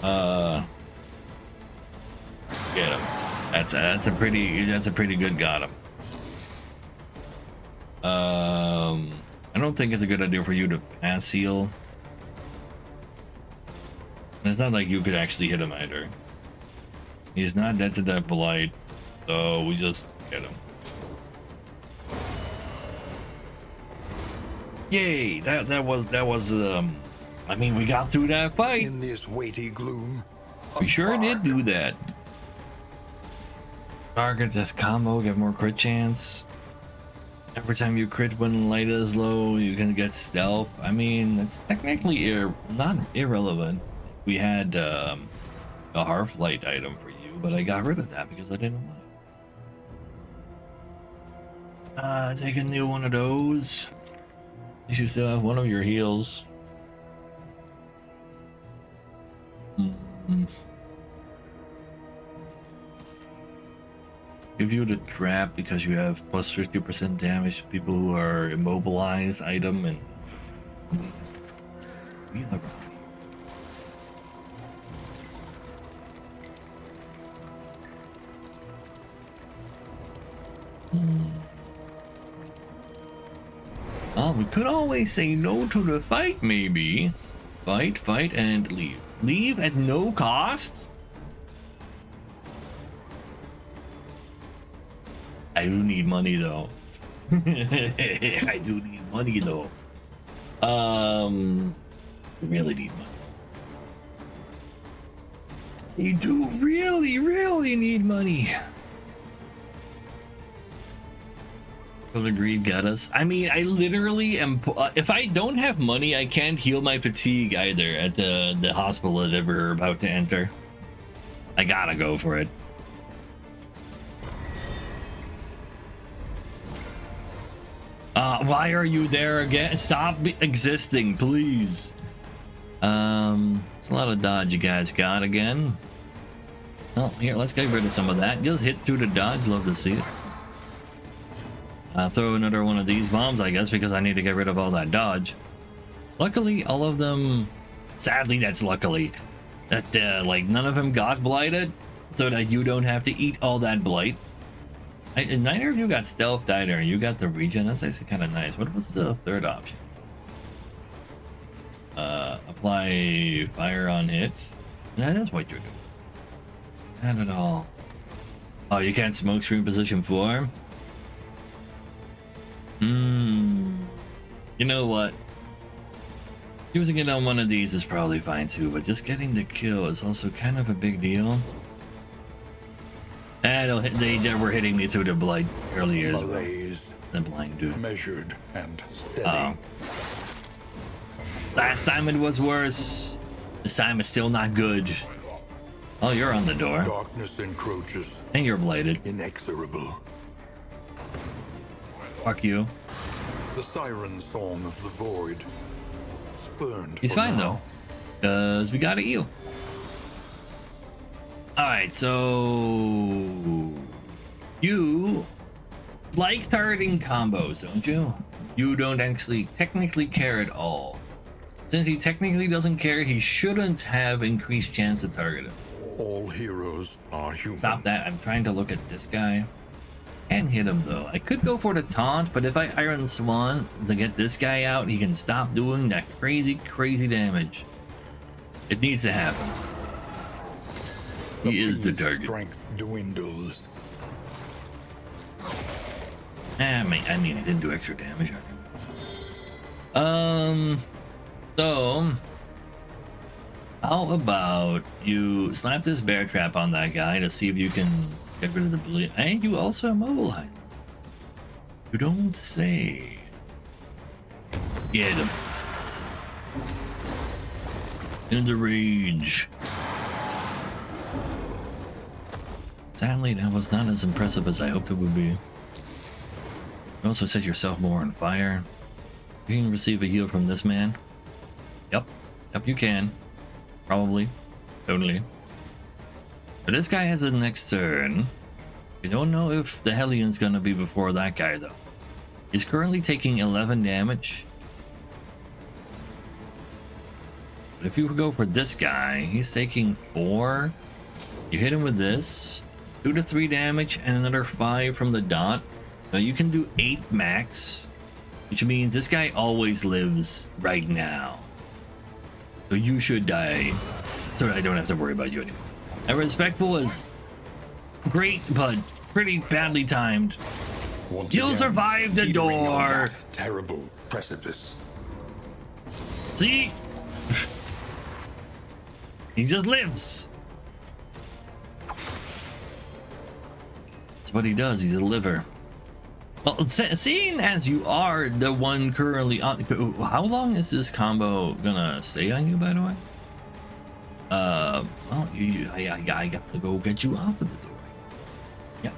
Get him. That's a pretty good got him. I don't think it's a good idea for you to pass heal. And it's not like you could actually hit him either. He's not dead to that blight, so we just get him. Yay! That was I mean, we got through that fight. In this weighty gloom. We sure did do that. Target this combo, get more crit chance. Every time you crit when light is low, you can get stealth. I mean, it's technically not irrelevant. We had a half light item for you, but I got rid of that because I didn't want it. Take a new one of those. You should still have one of your heals. Give you the trap because you have plus 50% damage to people who are immobilized item and Oh, we could always say no to the fight, maybe. Fight, and leave. Leave at no cost? I do need money, though. I do need money, though. Really need money. You do really need money. So the greed got us. I mean, I literally am. If I don't have money, I can't heal my fatigue either at the hospital that we're about to enter. I gotta go for it. Why are you there again? Stop existing, please. It's a lot of dodge you guys got again. Oh, here, let's get rid of some of that. Just hit through the dodge. Love to see it. I'll throw another one of these bombs, I guess, because I need to get rid of all that dodge. Luckily, all of them... Sadly, that's luckily. That, like, none of them got blighted, so that you don't have to eat all that blight. Neither of you got stealth either. You got the regen. That's actually kind of nice. What was the third option? Apply fire on hit. That is what you're doing. Not at all. Oh, you can't smoke screen position 4? You know what? Using it on one of these is probably fine too, but just getting the kill is also kind of a big deal. They were hitting me through the blight earlier as well. Malaise, The blind dude. measured and steady. Oh. Last time it was worse. This time it's still not good. Oh, you're on the door. Darkness encroaches, And you're blighted. inexorable. Fuck you. The siren song of the void. Spurned. He's for fine now. though. Because we got a heal. Alright, so... You like targeting combos, don't you? You don't actually technically care at all. Since he technically doesn't care, he shouldn't have increased chance to target him. All heroes are human. Stop that, I'm trying to look at this guy. Can't hit him though. I could go for the taunt, but if I Iron Swan to get this guy out, he can stop doing that crazy damage. It needs to happen. He is the Fiend's target. strength dwindles. I mean, it didn't do extra damage. So how about you slap this bear trap on that guy to see if you can get rid of the bleed, and you also immobilize him. You don't say. Get him. In the range. Sadly, that was not as impressive as I hoped it would be. You also set yourself more on fire. You can receive a heal from this man. Yep, you can. Probably. Totally. But this guy has a next turn. We don't know if the Hellions gonna be before that guy though. He's currently taking 11 damage. But if you go for this guy, he's taking 4. You hit him with this. 2 to 3 damage and another 5 from the dot. So you can do 8 max. Which means this guy always lives right now. So you should die. So I don't have to worry about you anymore. And Respectful is great, but pretty badly timed. Once You'll again, survive the teetering on door. that terrible precipice. See? He just lives. That's what he does. He's a liver. Well, seeing as you are the one currently on, how long is this combo gonna stay on you, by the way? Well, I got to go get you off of the door. Yeah.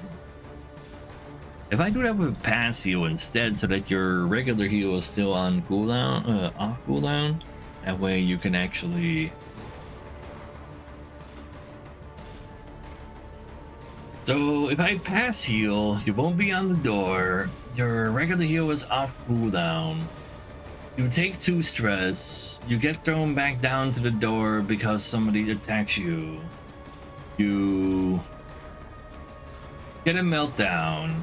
If I do that with pass heal instead, so that your regular heal is still on cooldown, off cooldown, that way you can actually. So if I pass heal, you won't be on the door. Your regular heal is off cooldown. You take 2 stress. You get thrown back down to the door because somebody attacks you. You get a meltdown,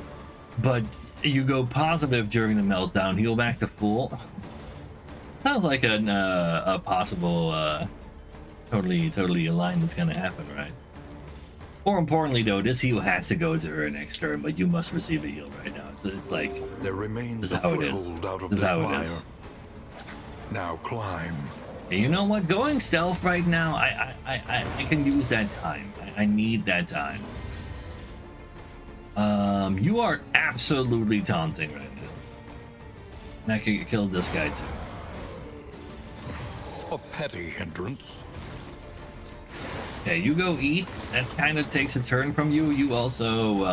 but you go positive during the meltdown. Heal back to full. Sounds like a possible, totally aligned that's gonna happen, right? More importantly, though, this heal has to go to her next turn, but you must receive a heal right now. So it's like, There remains this a is how it is. foothold out of This this is how it mire. is. Now climb. And you know what? Going stealth right now, I can use that time. I need that time. You are absolutely taunting right now. And I could kill this guy too. A petty hindrance. Okay, you go eat. That kind of takes a turn from you. You also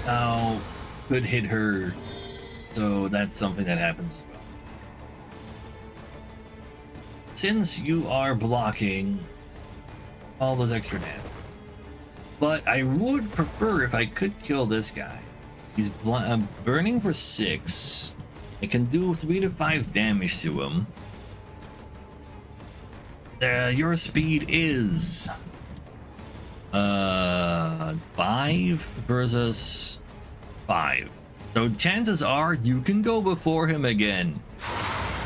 now could hit her, so that's something that happens as well. Since you are blocking all those extra damage, but I would prefer if I could kill this guy. He's burning for 6. I can do 3 to 5 damage to him. Your speed is 5 versus 5. So chances are you can go before him again.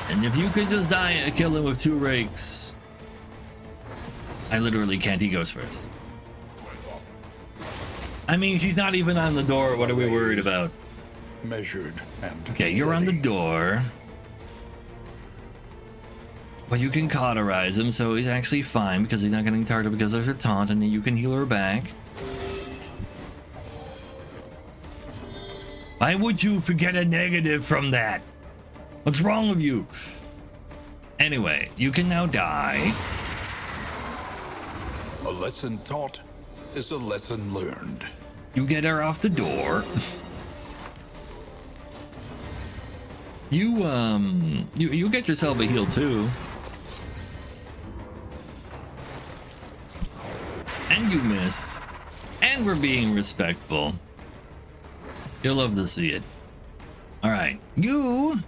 And if you could just die and kill him with 2 rakes. I literally can't. He goes first. I mean, she's not even on the door. What are we worried about? Measured and Okay, you're on the steady. door. Well, you can cauterize him, so he's actually fine because he's not getting targeted because there's a taunt, and then you can heal her back. Why would you forget a negative from that? What's wrong with you? Anyway, you can now die. A lesson taught is a lesson learned. You get her off the door. You get yourself a heal too. And you missed. And we're being respectful. You'll love to see it. Alright. You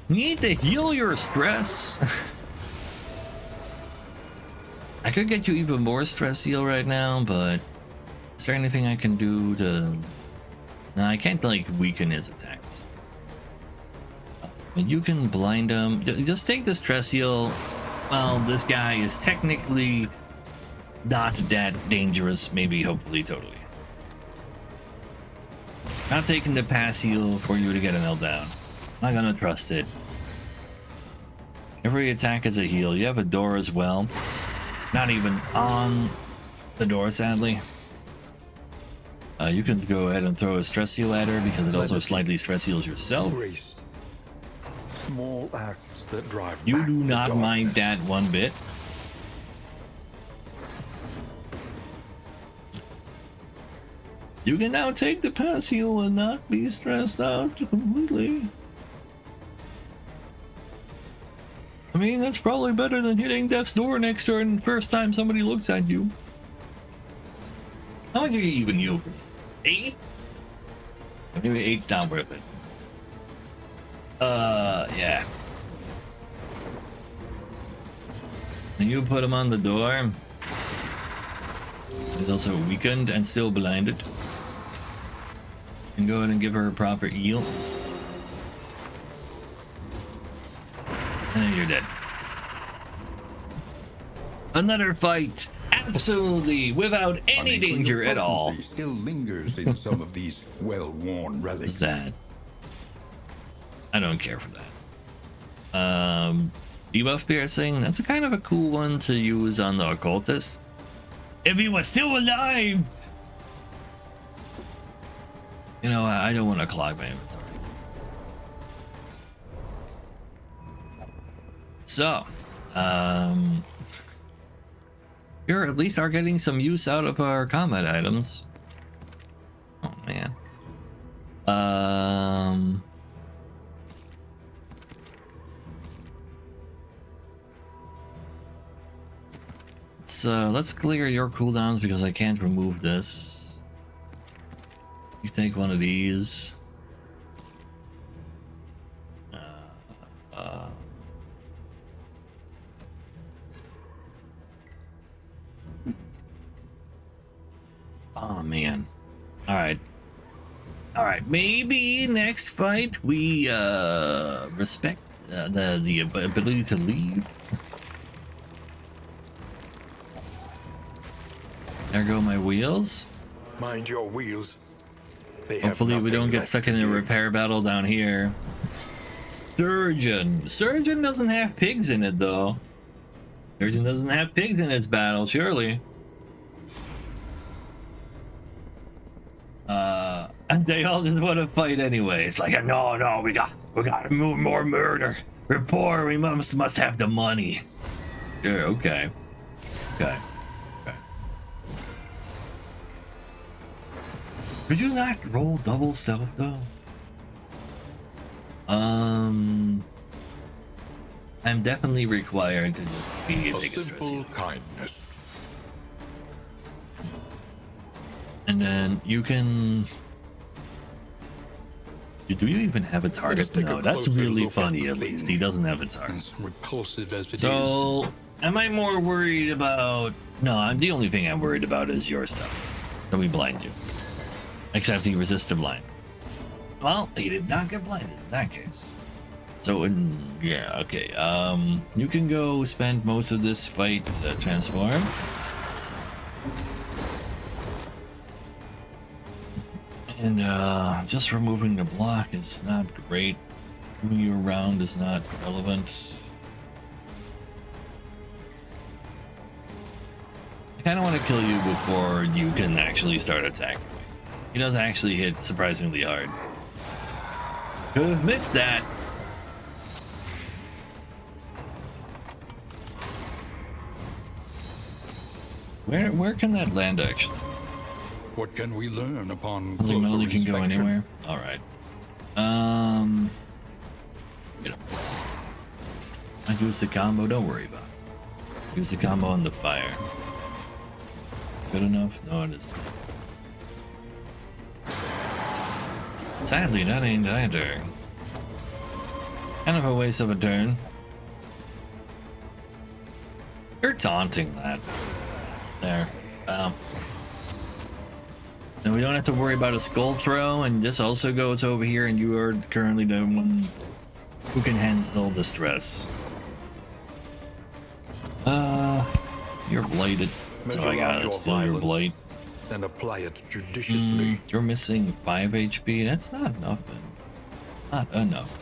need to heal your stress. I could get you even more stress heal right now, but is there anything I can do to... No, I can't like weaken his attacks. But you can blind him. Just take the stress heal well, this guy is technically not that dangerous, maybe, hopefully, totally. Not taking the pass heal for you to get an L down. Not gonna trust it. Every attack is a heal. You have a door as well. Not even on the door, sadly. You can go ahead and throw a stress heal at her because it also slightly stress heals yourself. Grace. Small acts that drive You back do the not mind darkness. that one bit. You can now take the pass heal and not be stressed out completely. I mean, that's probably better than hitting death's door next turn first time somebody looks at you. How much are you even heal for? 8? Maybe 8's not worth it. Yeah. And you put him on the door. He's also weakened and still blinded. And go ahead and give her a proper heal. And then you're dead. Another fight, absolutely without any danger at all. Potency still lingers in some of these well-worn What's relics. that? I don't care for that. Debuff piercing, that's a kind of a cool one to use on the occultist. If he was still alive! You know, I don't want to clog my inventory. So, we at least are getting some use out of our combat items. Oh man. Let's clear your cooldowns because I can't remove this. You take one of these. Oh man. All right, maybe next fight we respect the ability to leave. There go my wheels. Mind your wheels. They have Hopefully we nothing don't get left stuck in to a give. repair battle down here. Surgeon doesn't have pigs in it though. Surgeon doesn't have pigs in its battle, surely. And they all just want to fight anyway. It's like, no, we gotta move more murder. We're poor, we must have the money. Sure, okay. Could you not roll double stealth though? I'm definitely required to just be A take a stress simple heal. kindness. And then you can. Do you even have a target? take a No, that's closer really look at funny. the At least thing. he doesn't have a target. As repulsive as it is. So, am I more worried about? No, I'm the only thing I'm worried about is your stuff. That we blind you. Except he resists the blind. Well, he did not get blinded in that case. So, yeah, okay. You can go spend most of this fight transform. And just removing the block is not great. Moving you around is not relevant. I kind of want to kill you before you can actually start attacking me. He does actually hit surprisingly hard. Could have missed that. Where can that land actually? What can we learn upon Holy moly, closer can go inspection? anywhere. All right. You know, I use the combo. Don't worry about it. Use the combo on the fire. Good enough? No, it isn't. Sadly, that ain't either. Kind of a waste of a turn. You're taunting that. There. And we don't have to worry about a skull throw, and this also goes over here, and you are currently the one who can handle the stress. You're bladed. So I Measure out gotta your steal your violence. blade. Then apply it judiciously. You're missing 5 HP. That's not enough. Not enough.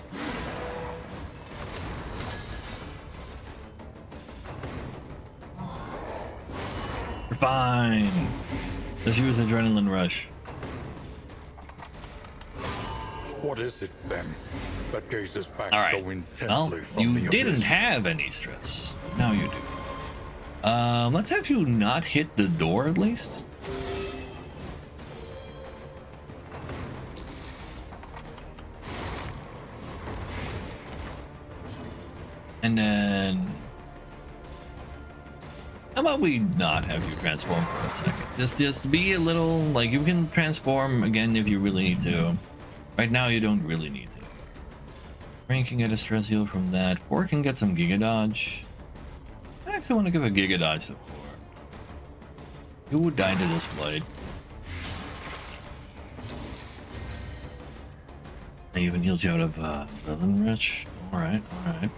You're fine. Just use adrenaline rush. What is it then that gazes back All right. so intently Well, from you the didn't abyss? have any stress. Now you do. Let's have you not hit the door at least. And then, how about we not have you transform for a second? Just be a little like you can transform again if you really need to. Right now, you don't really need to. Rain can get a stress heal from that. 4 can get some Giga Dodge. I actually want to give a Giga Dodge to 4. Who would die to this blade? It even heals you out of Adrenaline Rush. Alright, alright.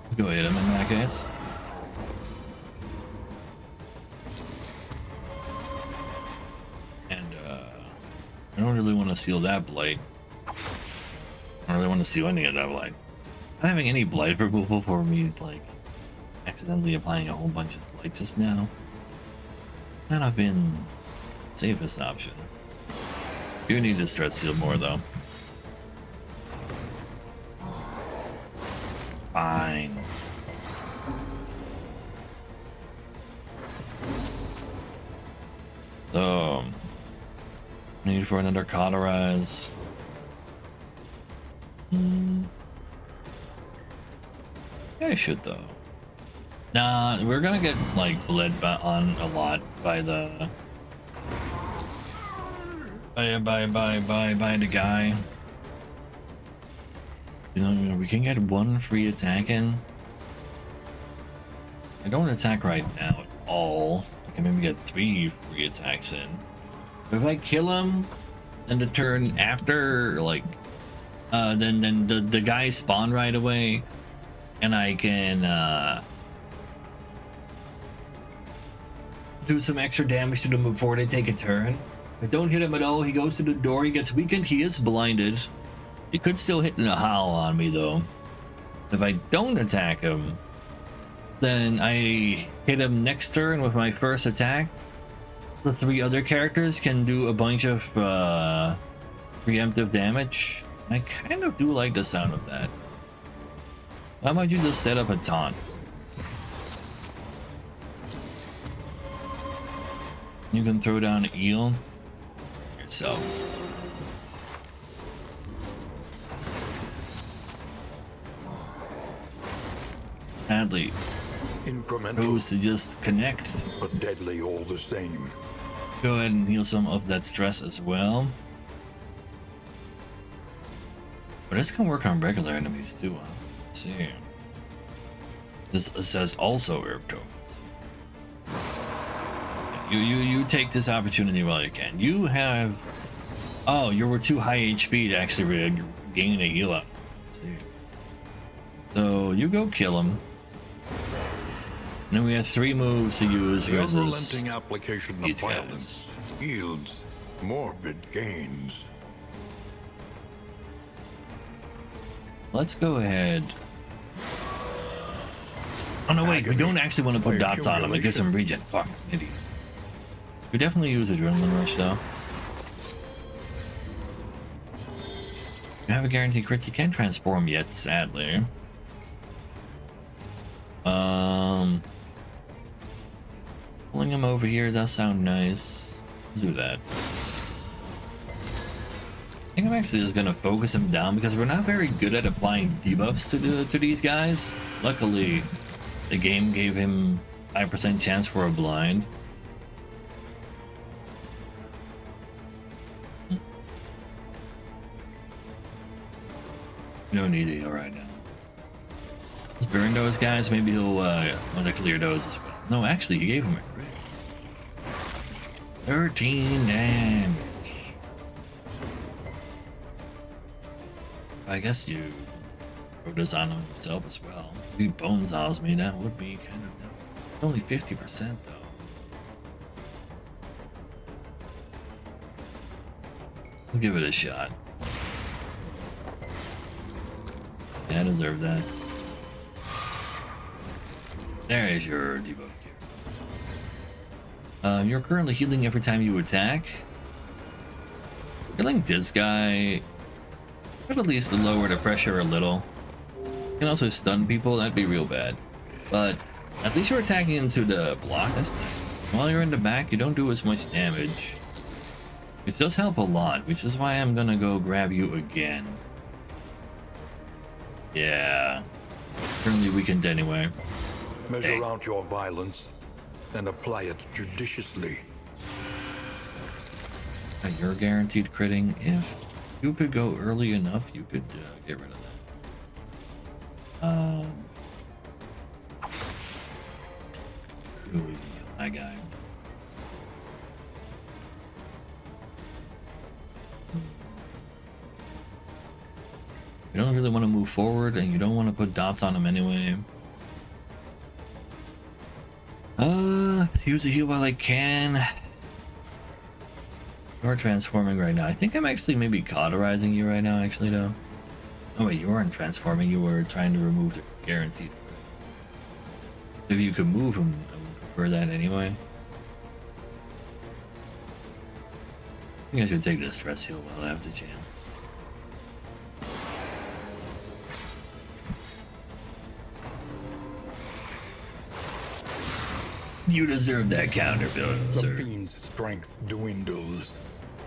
Let's go hit him in that case. And I don't really want to seal that blade. I don't really want to seal any of that blade. Not having any blade removal for me, like accidentally applying a whole bunch of blade just now. Might have been safest option. You need to stress seal more though. Fine. So, need for another cauterize. Yeah, I should though. Nah, we're gonna get like bled on a lot by the by the guy. You know, we can get 1 free attack in. I don't attack right now at all. I can maybe get 3 free attacks in. But if I kill him, then the turn after, like, then the guys spawn right away, and I can do some extra damage to them before they take a turn. If I don't hit him at all, he goes to the door, he gets weakened, he is blinded. He could still hit a howl on me though. If I don't attack him, then I hit him next turn with my first attack. The 3 other characters can do a bunch of preemptive damage. I kind of do like the sound of that. Why might you just set up a taunt? You can throw down an eel yourself. Sadly, Incremental, goes to just connect. but deadly all the same. Go ahead and heal some of that stress as well. But this can work on regular enemies too. Huh? Let's see. This says also herb tokens. You take this opportunity while you can. You have. Oh, you were too high HP to actually gain a heal up. Let's see. So you go kill him. And then we have 3 moves to use The versus unrelenting application of these violence yields morbid gains. Let's go ahead. Oh no, wait, we don't actually want to put dots on him. It gives him regen. Fuck, idiot. We definitely use Adrenaline Rush though. You have a guaranteed crit. You can't transform yet, sadly. Pulling him over here does sound nice. Let's do that. I think I'm actually just gonna focus him down because we're not very good at applying debuffs to these guys. Luckily, the game gave him 5% chance for a blind. You don't need to heal right now. Let's burn those guys. Maybe he'll want to clear those as well. No, actually, he gave him a crit. 13 damage. I guess you throw this on himself as well. If he bone saws me, that would be kind of devastating. Only 50% though. Let's give it a shot. Yeah, I deserve that. There is your debuff gear. You're currently healing every time you attack. Killing this guy could at least lower the pressure a little. You can also stun people, that'd be real bad. But at least you're attacking into the block, that's nice. While you're in the back, you don't do as much damage. Which does help a lot, which is why I'm gonna go grab you again. Yeah. Currently weakened anyway. Measure out your violence and apply it judiciously. You're guaranteed critting. If you could go early enough, you could get rid of that. Ooh, we can kill that guy. You don't really want to move forward, and you don't want to put dots on him anyway. Use a heal while I can. You're transforming right now. I think I'm actually maybe cauterizing you right now, actually, though. Oh wait, you weren't transforming, you were trying to remove the guaranteed. If you could move him, I would prefer that anyway. I think I should take this stress heal while I have the chance. You deserve that counter, Bill, The sir. fiend's strength dwindles.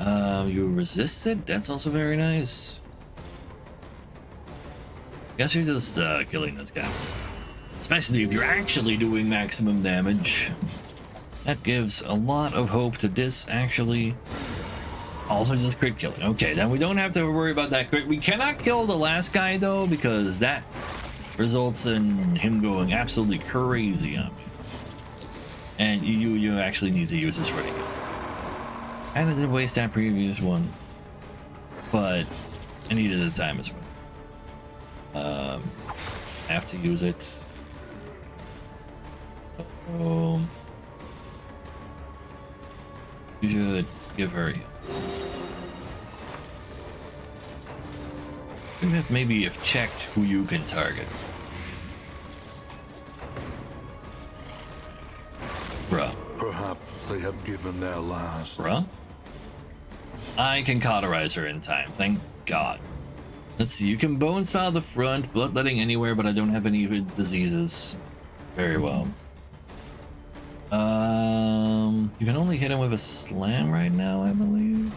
You resisted? That's also very nice. Guess you're just killing this guy. Especially if you're actually doing maximum damage. That gives a lot of hope to this, actually. Also just crit killing. Okay, then we don't have to worry about that crit. We cannot kill the last guy, though, because that results in him going absolutely crazy on me. And you actually need to use this ready. I didn't waste that previous one, but I needed the time as well. I have to use it. You should give her a heal. Maybe if checked who you can target. Bruh. Perhaps they have given their last. Bruh? I can cauterize her in time, thank God. Let's see, you can bone saw the front, bloodletting anywhere, but I don't have any diseases. Very well. You can only hit him with a slam right now, I believe.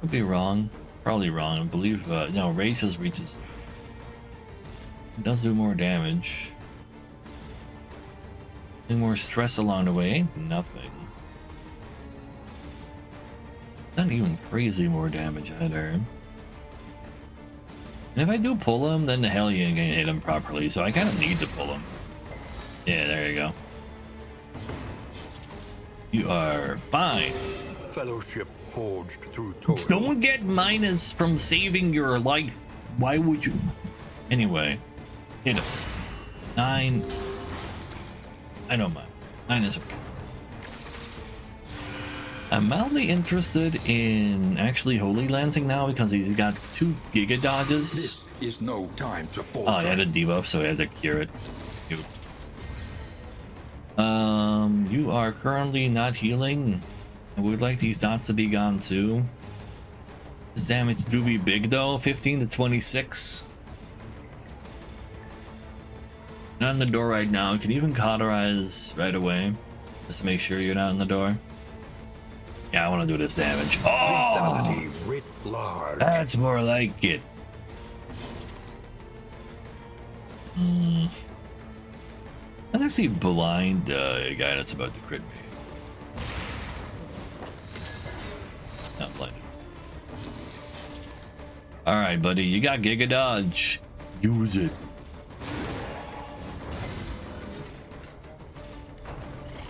Could be wrong. Probably wrong. I believe, no, raises reaches. It does do more damage. Any more stress along the way? Nothing. Not even crazy more damage either. And if I do pull him, then the Hellion can hit him properly, so I kind of need to pull him. Yeah, there you go. You are fine. Fellowship forged through toil. Don't get minus from saving your life. Why would you? Anyway, hit him. 9. I don't mind. 9 is okay. I'm mildly interested in actually Holy Lancing now because he's got 2 Giga Dodges. This is no time to fall. Oh, he had a debuff, so he had to cure it. Cute. You are currently not healing. I would like these dots to be gone too. This damage do be big though, 15 to 26. Not in the door right now. You can even cauterize right away, just to make sure you're not in the door. Yeah, I want to do this damage. Oh, Lethality writ large. that's more like it. That's actually blind guy that's about to crit me. Not blinded. All right, buddy, you got Giga Dodge. Use it.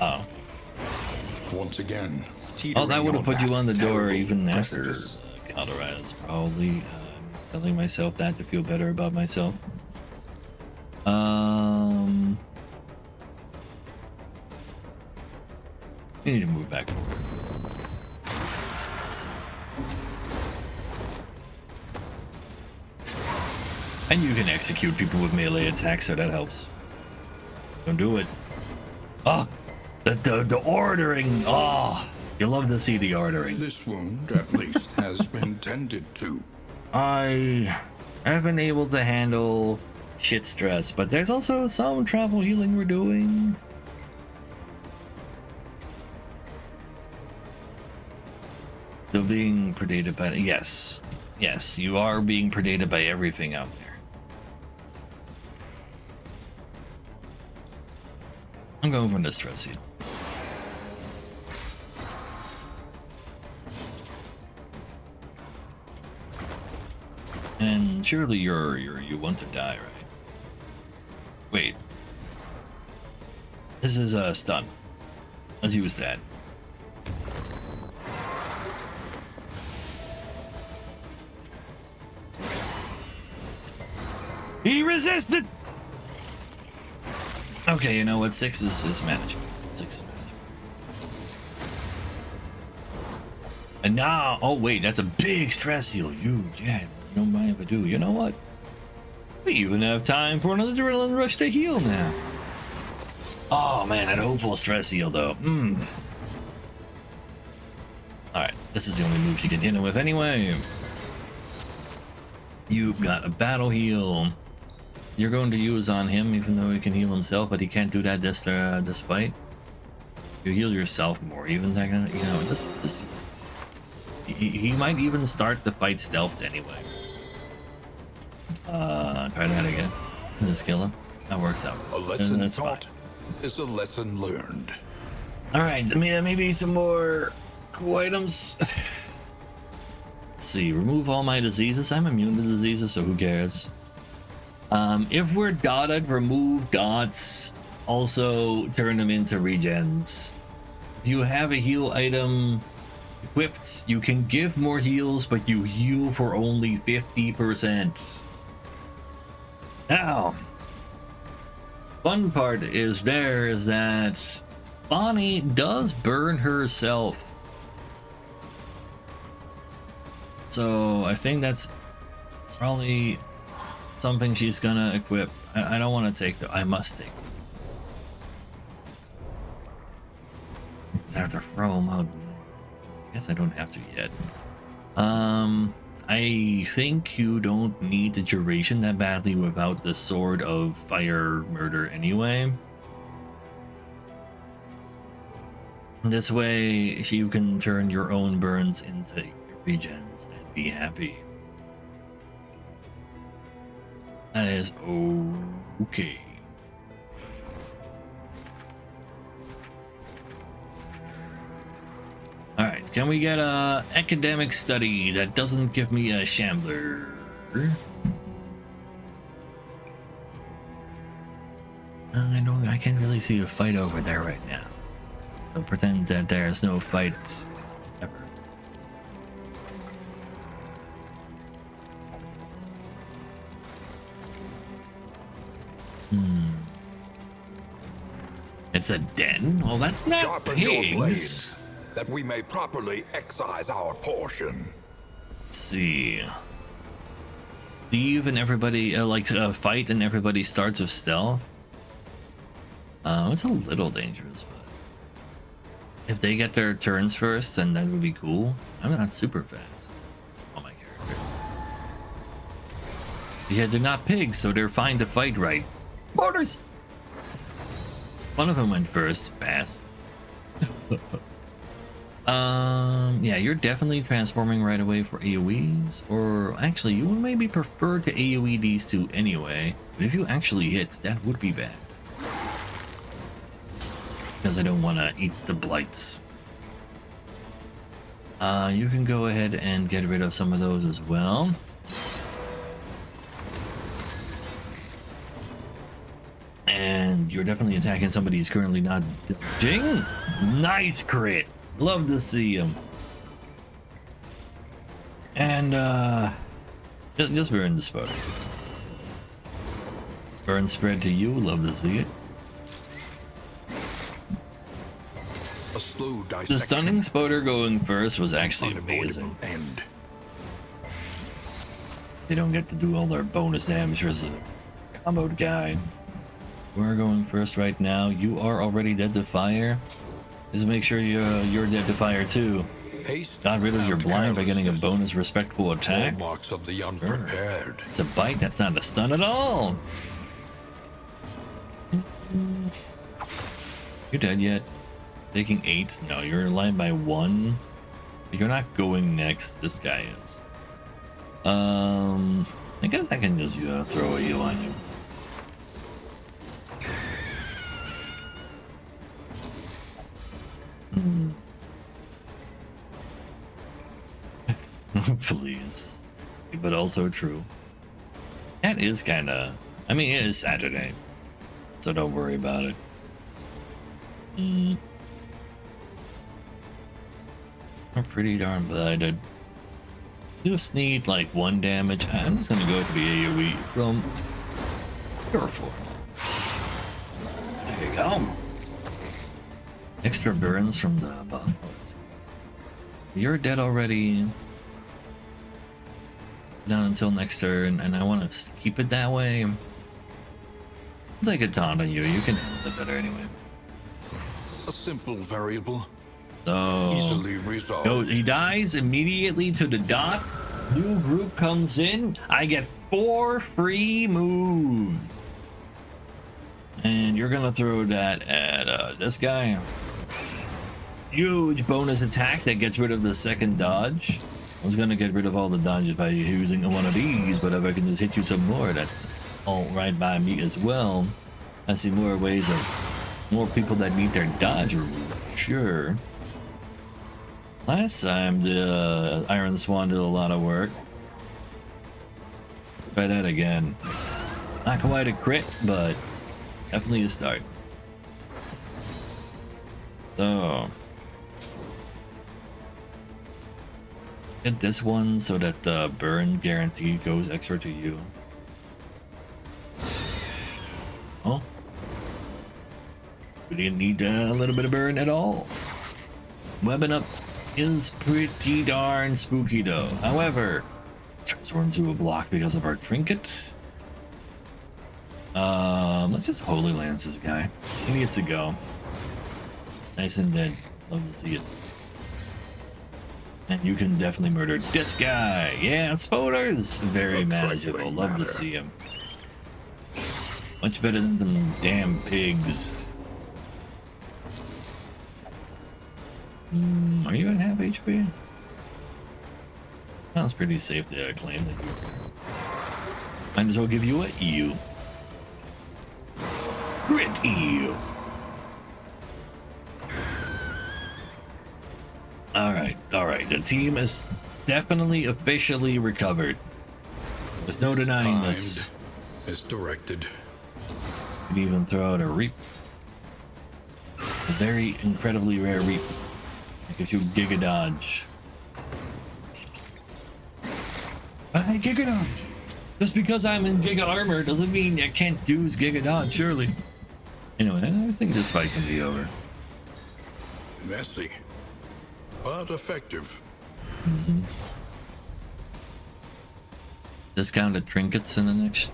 Oh. Once again. Oh, that would have put you on the door even after precipice. Cauterize, probably. I'm just telling myself that to feel better about myself. You need to move back forward. And you can execute people with melee attacks, so that helps. Don't do it. Oh, the ordering. Oh, you love to see the ordering. This wound, at least, has been tended to. I have been able to handle shit stress, but there's also some travel healing we're doing. So being predated by, yes, you are being predated by everything out there. I'm going for the stress heal. And surely you want to die, right? Wait. This is a stun. Let's use that. He resisted! Okay, you know what? 6 is manageable. 6 is manageable. And now, oh wait, that's a big stress heal. Huge, yeah. Don't mind if I do. You know what? We even have time for another adrenaline rush to heal now. Oh man, that hopeful stress heal though. Alright, this is the only move you can hit him with anyway. You've got a battle heal. You're going to use on him, even though he can heal himself, but he can't do that this fight. You heal yourself more, even technically, you know, just he might even start the fight stealthed anyway. Try that again. Just kill him. That works out. A lesson That's taught fine. is a lesson learned. All right, maybe some more cool items. Let's see. Remove all my diseases. I'm immune to diseases, so who cares? If we're dotted, remove dots. Also, turn them into regens. If you have a heal item equipped, you can give more heals, but you heal for only 50%. Now, fun part is that Bonnie does burn herself. So I think that's probably something she's gonna equip. I don't want to take I must take. It's after From. Oh, I guess I don't have to yet. I think you don't need the duration that badly without the Sword of Fire Murder anyway. This way you can turn your own burns into regens and be happy. That is okay. Alright, can we get a academic study that doesn't give me a shambler? I can't really see a fight over there right now. Don't pretend that there's no fight ever. It's a den? Well, that's not Sharpen your pigs. blades, that we may properly excise our portion. Let's see. Leave and everybody fight and everybody starts with stealth. It's a little dangerous, but if they get their turns first, then that would be cool. I'm not super fast on my character. Yeah, they're not pigs, so they're fine to fight, right? Orders. One of them went first. Pass. Yeah, you're definitely transforming right away for AoEs, or actually, you would maybe prefer to AoE these two anyway. But if you actually hit, that would be bad. Because I don't want to eat the blights. You can go ahead and get rid of some of those as well. And you're definitely attacking somebody who's currently not dodging. Nice crit. Love to see him. And just burn the spot. Burn spread to you. Love to see it. A slow dissection. The stunning spoder going first was actually Unavoidable amazing. end. They don't get to do all their bonus damage as a comboed guy. We're going first right now. You are already dead to fire. Just make sure you're dead to fire too. Haste Got rid of your and blind by getting a carelessness. bonus respectful attack. Hallmarks of the unprepared. It's a bite, that's not a stun at all. You dead yet? Taking 8? No, you're in line by 1. You're not going next. This guy is. I guess I can just throw a heal on you. Please. But also true. That is kind of... I mean, it is Saturday. So don't worry about it. We're pretty darn blinded. Just need like 1 damage. I'm just gonna go for the AoE from Pure Form. There you go. Extra burns from the buff. You're dead already. Down until next turn, and I want to keep it that way. It's like a taunt on you. You can handle it better anyway. A simple variable. So Easily resolved. go, he dies immediately to the dot. New group comes in. I get 4 free moves, and you're gonna throw that at this guy. Huge bonus attack that gets rid of the second dodge. I was gonna get rid of all the dodges by using one of these, but if I can just hit you some more, that's all right by me as well. I see more ways of more people that need their dodge removed. Sure. Last time the Iron Swan did a lot of work. Try that again. Not quite a crit, but definitely a start. So get this one so that the burn guarantee goes extra to you. Oh, we didn't need a little bit of burn at all. Weapon up is pretty darn spooky though. However, transforms into a block because of our trinket. Let's just Holy Lance this guy. He needs to go. Nice and dead. Love to see it. And you can definitely murder this guy. Yeah, Spoders. Very A manageable. trifling Love to matter. see him. Much better than them damn pigs. Are you at half HP? Sounds pretty safe to claim that you might as well give you a EU. Crit EU. Alright, the team is definitely officially recovered. There's no denying this. As directed. You can even throw out a Reap. A very incredibly rare Reap. It gives you Giga Dodge. But I Giga Dodge! Just because I'm in Giga Armor doesn't mean I can't use Giga Dodge, surely. Anyway, I think this fight can be over. Messy. But effective. Discounted trinkets in the next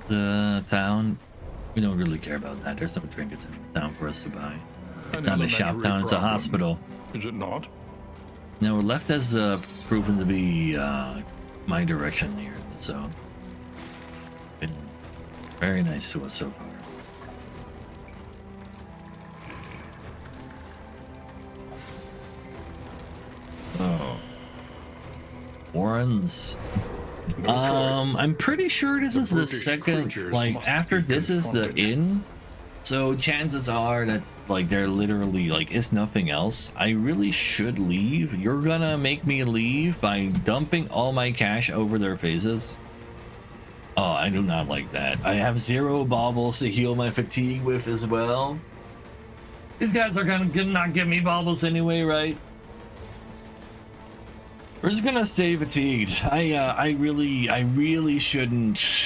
town. We don't really care about that. There's some trinkets in the town for us to buy. It's An not a shop elementary town, it's a problem. hospital. Is it not? Now, left has proven to be my direction here, so been very nice to us so far. Oh, Warrens. No choice. I'm pretty sure this is the Brutish second, creatures like must after be this is the confronted. inn. So chances are that like they're literally like it's nothing else. I really should leave. You're gonna make me leave by dumping all my cash over their faces. Oh, I do not like that. I have 0 baubles to heal my fatigue with as well. These guys are gonna not give me baubles anyway, right? We're just gonna stay fatigued. I really shouldn't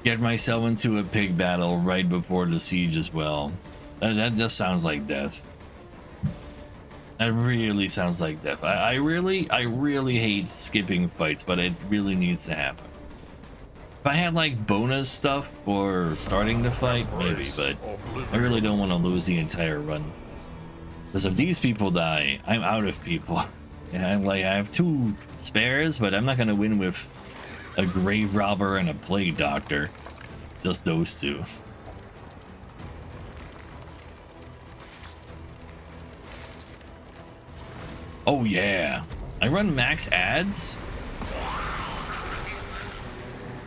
get myself into a pig battle right before the siege as well. That just sounds like death. That really sounds like death. I really hate skipping fights, but it really needs to happen. If I had like bonus stuff for starting the fight, maybe, but I really don't want to lose the entire run. Because if these people die, I'm out of people. Yeah, I'm like, I have 2 spares, but I'm not gonna win with a grave robber and a plague doctor. Just those 2. Oh yeah, I run max ads,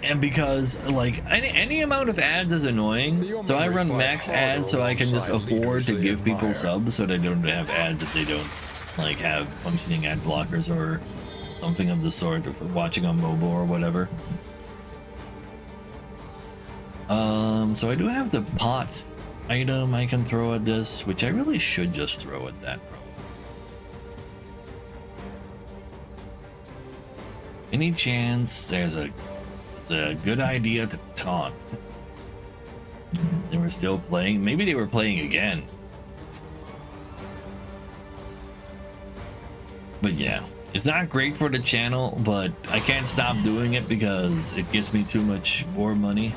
and because like any amount of ads is annoying, so I run max ads so I can just afford to give people subs so they don't have ads if they don't like have functioning ad blockers or something of the sort, or watching on mobile or whatever. So I do have the pot item I can throw at this, which I really should just throw at that. Any chance it's a good idea to taunt? They were still playing. Maybe they were playing again. But yeah, it's not great for the channel, but I can't stop doing it because it gives me too much more money.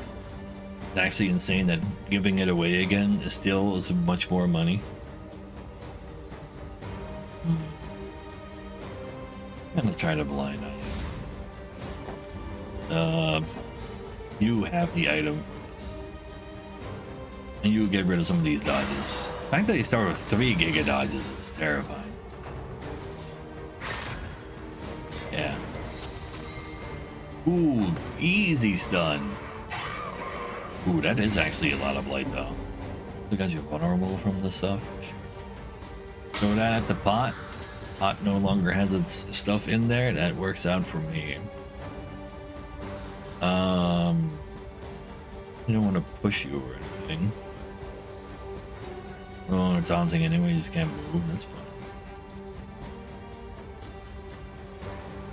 It's actually insane that giving it away again is still much more money. I'm gonna try to blind eye. You have the item, and you get rid of some of these dodges. The fact that you start with 3 giga dodges is terrifying. Yeah. Ooh, easy stun. Ooh, that is actually a lot of blight though. Because you're vulnerable from this stuff. Throw that at the pot. Pot no longer has its stuff in there. That works out for me. I don't want to push you or anything. Oh, it's taunting anyway, you just can't move, that's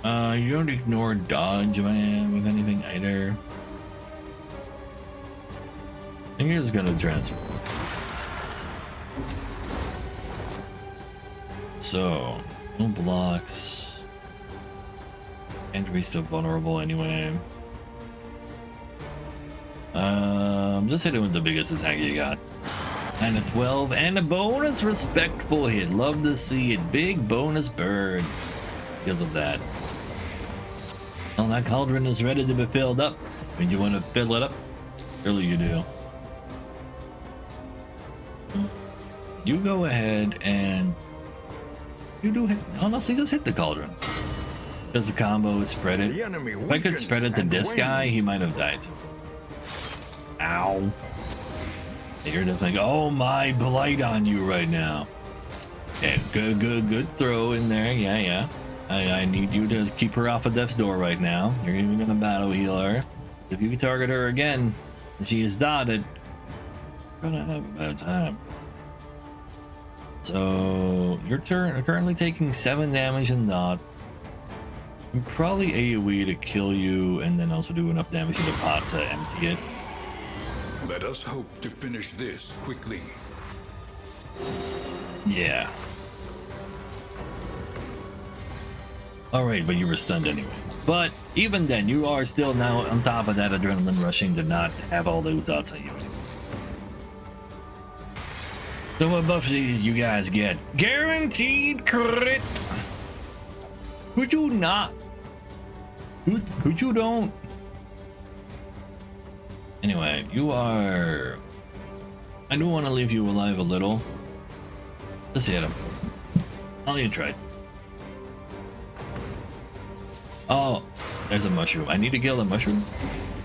fine. You don't ignore dodge, man, with anything either. I think you're just gonna transfer. So, no blocks. Entry's still vulnerable anyway. Just hit it with the biggest attack you got. And a 12 and a bonus respectful hit. Love to see it. Big bonus burn because of that. Well, that cauldron is ready to be filled up. When you want to fill it up, surely you do. You go ahead and you do hit. Honestly, just hit the cauldron. Because the combo is spread it. If I could spread it to this guy, he might have died. Ow. You're just like, oh my, blight on you right now. Okay, good throw in there. Yeah. I need you to keep her off of death's door right now. You're even gonna battle heal her. If you target her again, and she is dotted, you're gonna have a bad time. So you're currently taking 7 damage in dots. And probably AoE to kill you, and then also do enough damage to the pot to empty it. Let us hope to finish this quickly. Yeah. Alright, but you were stunned anyway. But even then, you are still now on top of that adrenaline rushing to not have all those dots on you anymore. So what buff did you guys get? Guaranteed crit! Could you not? Could you don't? Anyway, you are... I do want to leave you alive a little. Let's hit him. All you tried. Oh, there's a mushroom. I need to kill the mushroom.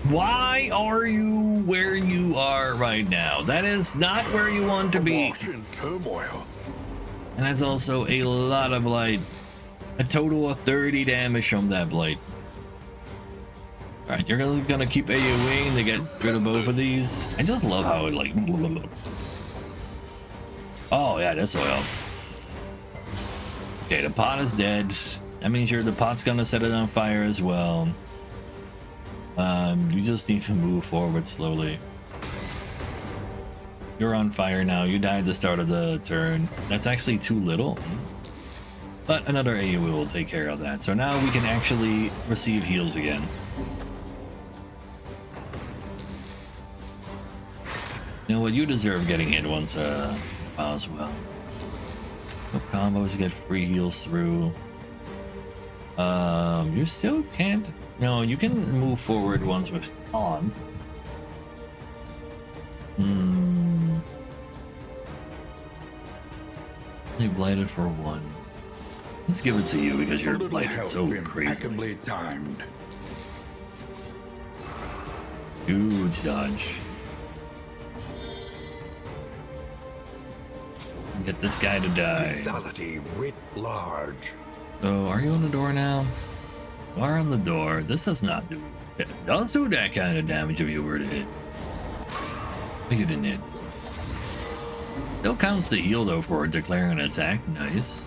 Why are you where you are right now? That is not where you want to be. In turmoil. And that's also a lot of blight. A total of 30 damage from that blight. Alright, you're gonna keep AoEing to get rid of both of these. I just love how it like... Oh yeah, this will help. Okay, the pot is dead. That means the pot's gonna set it on fire as well. You just need to move forward slowly. You're on fire now. You died at the start of the turn. That's actually too little. But another AoE will take care of that. So now we can actually receive heals again. You know what? You deserve getting hit once as well. No combos, you get free heals through. You still can't. No, you can move forward once with taunt. You blighted for 1. Let's give it to you because you're blighted so crazy. Impeccably timed. Huge dodge. Get this guy to die. Lethality writ large. So, are you on the door now? You are on the door. This does not do. It does do that kind of damage if you were to hit. But you didn't hit. Still counts the heal though for declaring an attack. Nice.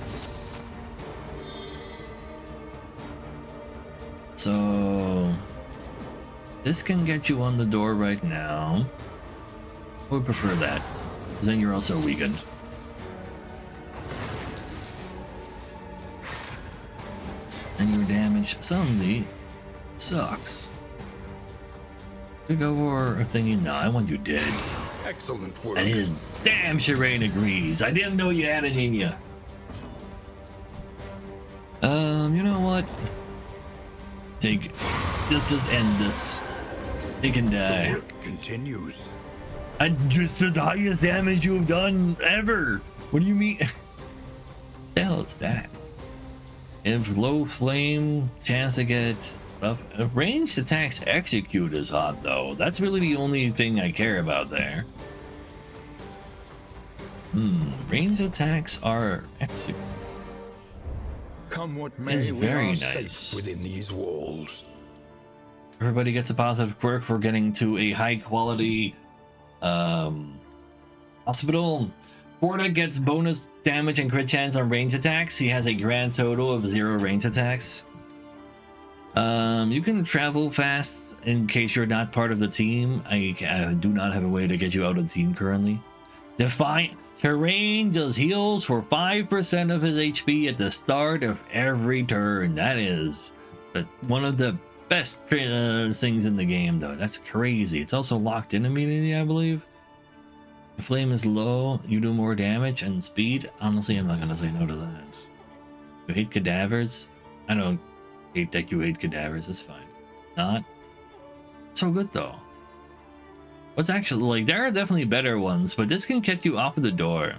So this can get you on the door right now. I would prefer that, because then you're also weakened. And your damage suddenly sucks. To go for a thingy. No, I want you dead. Excellent work. And his damn Shireen agrees. I didn't know you had it in you. You know what? Just end this. He can The die. work continues. I just the highest damage you've done ever. What do you mean? The hell is that? If low flame, chance to get stuff. Ranged attacks execute is hot though. That's really the only thing I care about there. Ranged attacks are execute. Come what may, It's we very are nice. safe within these walls. Everybody gets a positive quirk for getting to a high quality hospital. Porta gets bonus damage and crit chance on range attacks. He has a grand total of 0 range attacks. You can travel fast in case you're not part of the team. I do not have a way to get you out of the team currently. Defiant Terrain does heals for 5% of his HP at the start of every turn. That is one of the best things in the game, though. That's crazy. It's also locked in immunity, I believe. If flame is low, you do more damage and speed. Honestly, I'm not gonna say no to that. You hate cadavers? I don't hate that you hate cadavers. It's fine. Not so good though. What's actually like? There are definitely better ones, but this can get you off of the door.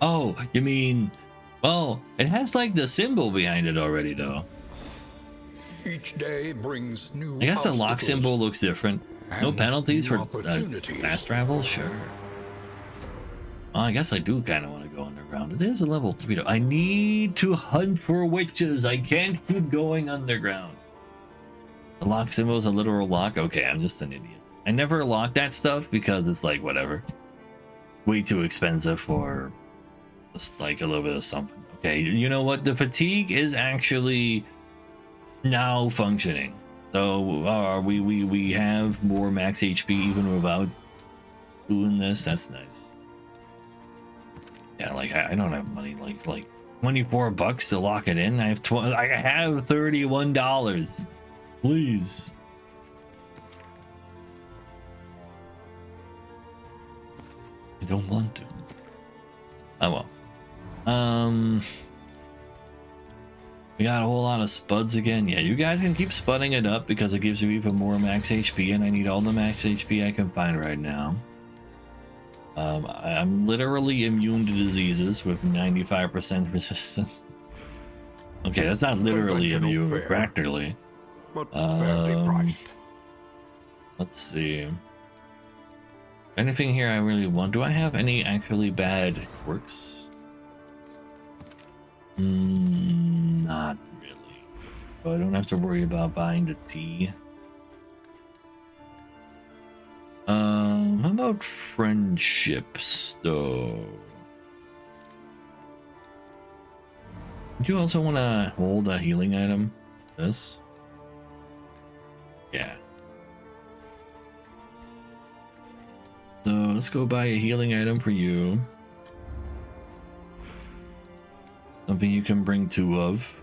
Oh, you mean? Well, it has like the symbol behind it already, though. Each day brings new I guess the lock obstacles symbol looks different. No and penalties new for opportunities. fast travel? Sure. Well, I guess I do kind of want to go underground. It is a level 3 though. I need to hunt for witches. I can't keep going underground. The lock symbol is a literal lock? Okay, I'm just an idiot. I never lock that stuff because it's like, whatever. Way too expensive for just like a little bit of something. Okay, you know what? The fatigue is actually now functioning. So we have more max HP even without doing this. That's nice. Yeah, like I don't have money like $24 to lock it in. I have $31. Please. I don't want to. Oh well. We got a whole lot of spuds again. Yeah, you guys can keep spudding it up because it gives you even more max HP, and I need all the max HP I can find right now. I'm literally immune to diseases with 95% resistance. Okay, that's not literally Conventional immune, but fare. practically. But fairly priced. Let's see. Anything here I really want? Do I have any actually bad quirks? Not really. So I don't have to worry about buying the tea. How about friendships though? Do you also want to hold a healing item? This? Yeah. So let's go buy a healing item for you. something you can bring 2 of.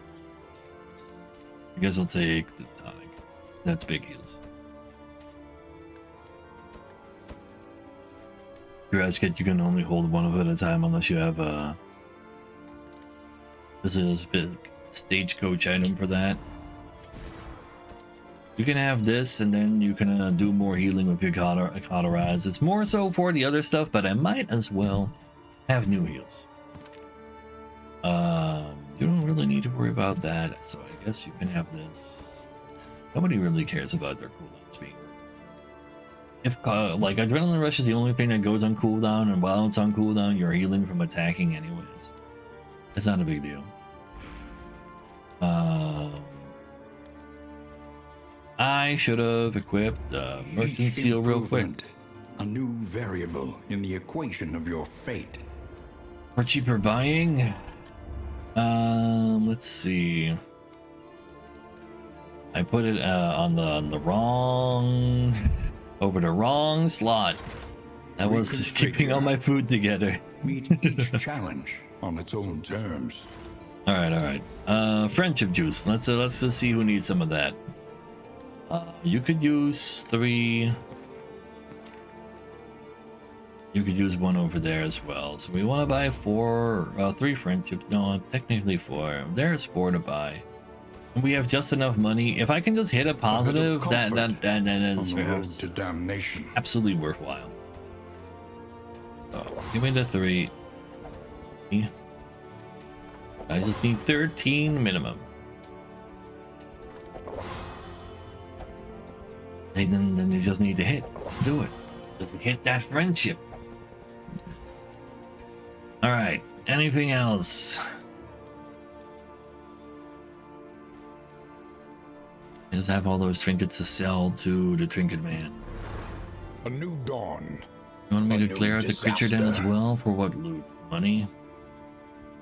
I guess I'll take the tonic. That's big heals. Garage kit, you can only hold 1 of it at a time unless you have a. This is a big stagecoach item for that. You can have this, and then you can do more healing with your cauterize. It's more so for the other stuff, but I might as well have new heals. You don't really need to worry about that, so I guess you can have this. Nobody really cares about their cooldowns being. If like Adrenaline Rush is the only thing that goes on cooldown, and while it's on cooldown, you're healing from attacking anyways. It's not a big deal. I should have equipped the Merchant Each Seal real quick. improvement, a new variable in the equation of your fate. For cheaper buying, let's see. I put it on the wrong, over the wrong slot. That was just keeping all my food together. Meet each challenge on its own terms. All right. Friendship juice. Let's just see who needs some of that. You could use 3. You could use 1 over there as well. So we want to buy 3 friendships. No, technically 4. There's 4 to buy. And we have just enough money. If I can just hit a positive, that is On the road to damnation. absolutely worthwhile. So give me the 3. I just need 13 minimum. Then they just need to hit. Let's do it. Just hit that friendship. Alright. Anything else? I just have all those trinkets to sell to the Trinket Man. A new dawn. You want me A to new clear out the creature den as disaster. well? For what loot? Money?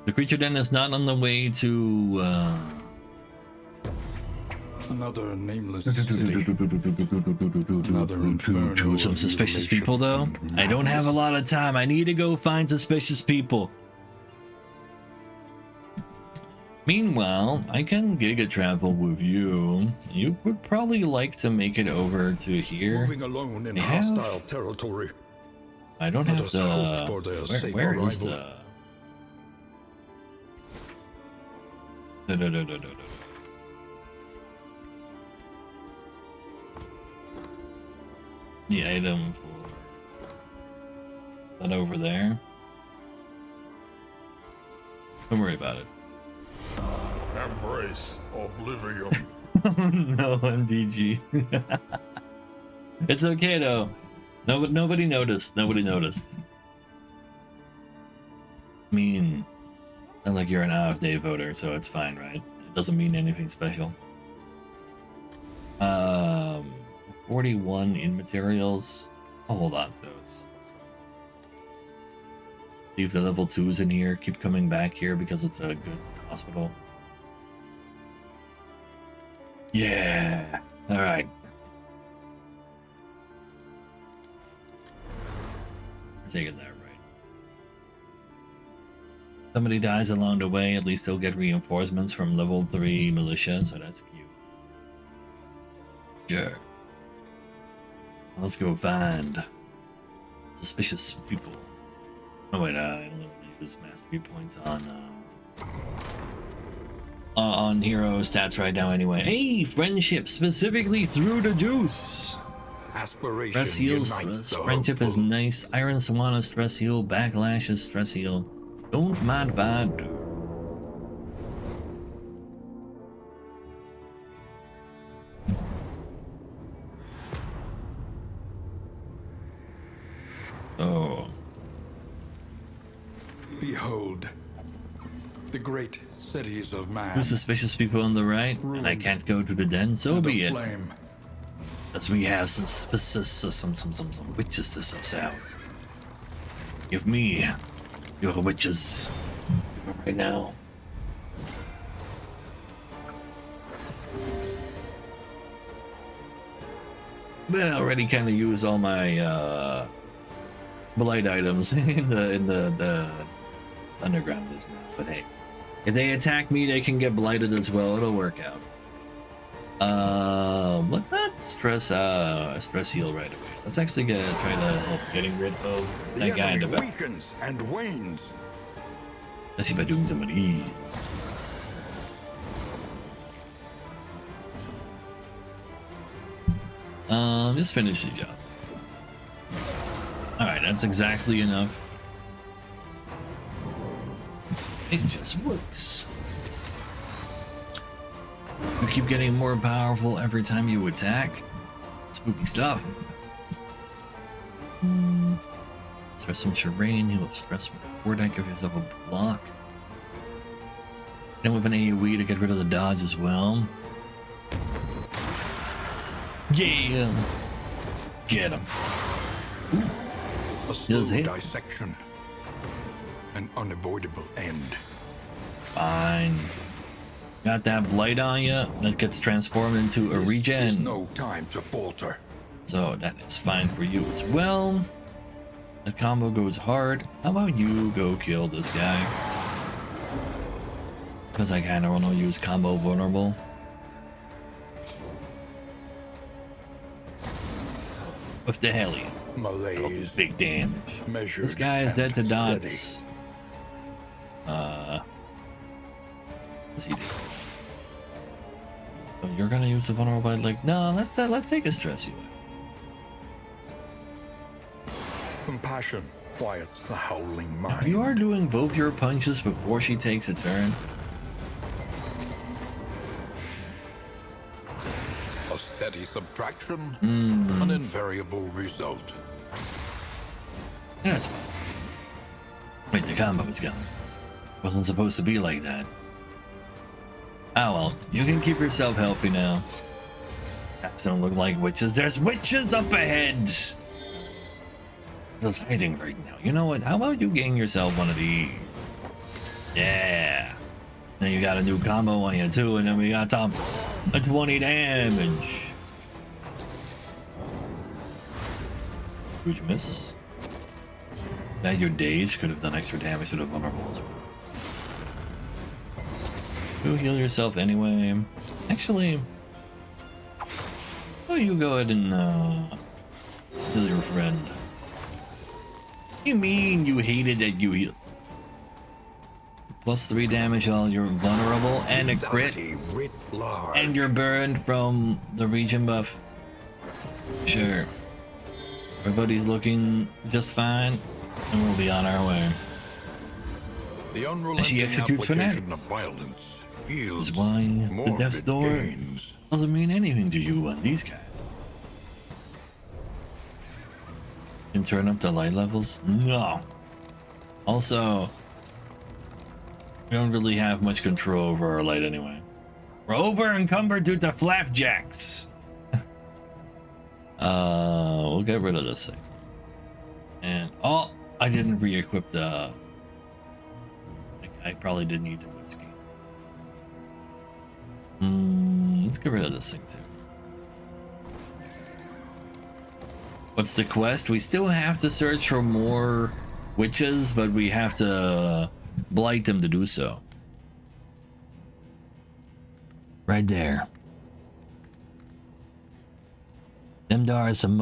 The creature den is not on the way to Another nameless city. Another inferno to some of suspicious mutilation people though. and I don't have a lot of time. I need to go find suspicious people. Meanwhile, I can giga travel with you. You would probably like to make it over to here. Moving alone in They have- hostile territory. I don't Let have us the. hope for their safe Where is arrival. the? The item for that over there. Don't worry about it. Embrace oblivion. No, MDG. It's okay though. Nobody noticed. Nobody noticed. I mean, not like you're an out-of-date voter, so it's fine, right? It doesn't mean anything special. 41 in materials. I'll hold on to those. Leave the level 2s in here. Keep coming back here because it's a good hospital. Yeah. All right. Taking that right. Somebody dies along the way, at least they'll get reinforcements from level 3 militia, so that's cute. Sure. Let's go find suspicious people. Oh wait, I only use mastery points on hero stats right now anyway. Hey, friendship, specifically through the juice. Aspiration Stress heals, unites the friendship is hopeful. nice. Iron Swan is stress heal, Backlash is stress heal. Don't mind bad. Oh, Behold, the great cities of man. two suspicious people on the right, and I can't go to the den, so and be it. aflame. As we have some witches to suss out. Give me your witches right now. But I already kind of use all my blight items in the underground is now. But hey, If they attack me, they can get blighted as well. It'll work out. Let's not stress heal right away. Let's actually try to help getting rid of The that guy in the enemy back. weakens and wanes. Let's see by doing some of these. Just finish the job. Alright, that's exactly enough. It just works. You keep getting more powerful every time you attack. Spooky stuff. Stress some terrain, you will stress with a Vortex, give yourself a block. And with an AoE to get rid of the dodge as well. Yeah! Get him. A Does slow it? dissection. An unavoidable end. Fine. Got that blight on you that gets transformed into a This is regen. no time to falter. So that is fine for you as well. That combo goes hard. How about you go kill this guy? Because I kind of want to use combo vulnerable. With the Hellion. Malaise. Big damage. Measured. This guy is dead to and dots. What's he do? Oh, you're gonna use the vulnerable blade? Like, no, let's take a stress away. steady. Compassion quiets the howling mind. You are doing both your punches before she takes a turn. A steady subtraction. Hmm. An invariable result. Yeah, that's fine. Wait, the combo is gone. Wasn't supposed to be like that. Oh well, you can keep yourself healthy now. Guys don't look like witches. There's witches up ahead! Just hiding right now. You know what? How about you gain yourself one of these? Yeah. Then you got a new combo on you too, and then we got some 20 damage. Huge miss. That your days could have done extra damage to the vulnerable as well. You heal yourself anyway. Actually, oh, you go ahead and heal your friend. You mean you hated that you heal? Plus 3 damage while you're vulnerable and a crit, Lethality writ large. and you're burned from the regen buff. Sure. Everybody's looking just fine, and we'll be on our way. The unrelenting she executes application fanatics. of violence yields That's why the morbid Death's Door gains. doesn't mean anything to you on these guys. Can turn up the light levels? No. Also, we don't really have much control over our light anyway. We're over encumbered due to flapjacks. We'll get rid of this thing. And oh, I didn't re-equip the. I probably did need the whiskey. Let's get rid of this thing too. What's the quest? We still have to search for more witches, but we have to blight them to do so. Right there. Them there's some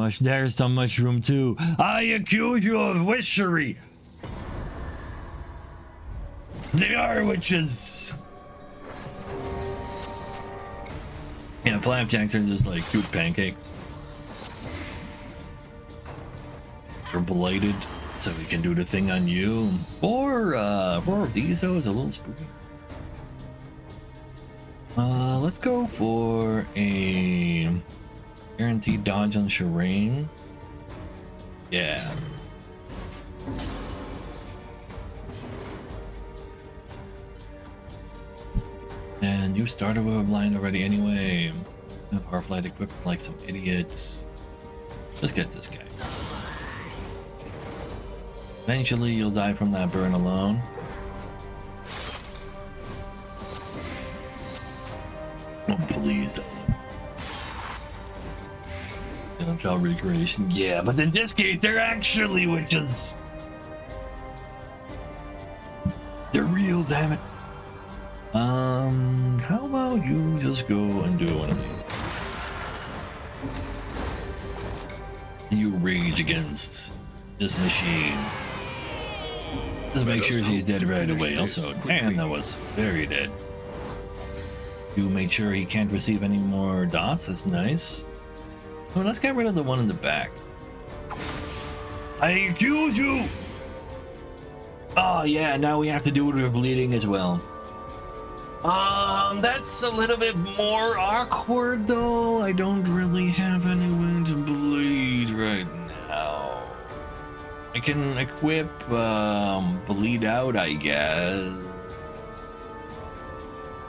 mushroom too. I accuse you of witchery. They are witches. Yeah, flapjacks are just like cute pancakes. They're blighted, so we can do the thing on you. Or four of these though is a little spooky. Let's go for a guaranteed dodge on Shireen. Yeah. And you started with a blind already anyway. Powerflight equipped like some idiot. Let's get this guy. Eventually you'll die from that burn alone. Oh, please. NFL recreation. Yeah, but in this case, they're actually witches. They're real, damn it. How about you just go and do one of these? You rage against this machine. Just make sure she's dead right away. Also, damn, that was very dead. You make sure he can't receive any more dots. That's nice. Well, let's get rid of the one in the back. I accuse you! Oh yeah, now we have to do it with bleeding as well. That's a little bit more awkward though. I don't really have anyone to bleed right now. I can equip bleed out, I guess.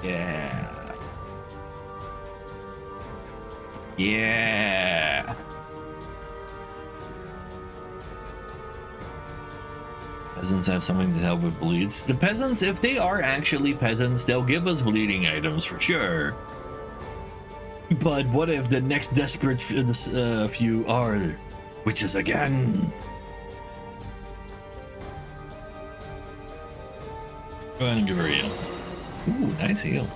Yeah. Yeah. Peasants have something to help with bleeds. The peasants, if they are actually peasants, they'll give us bleeding items for sure. But what if the next desperate few are witches again? Go ahead and give her a heal. Ooh, nice heal.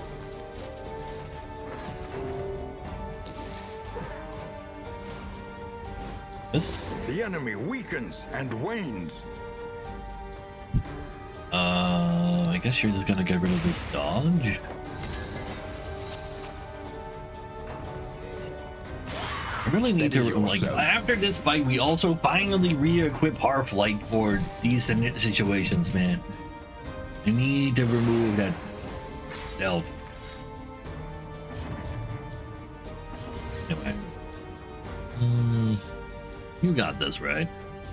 This? The enemy weakens and wanes. I guess you're just gonna get rid of this dodge. I really need to, like, after this fight, we also finally re-equip Hearthlight for these situations, man. I need to remove that stealth. Anyway. You got this, right?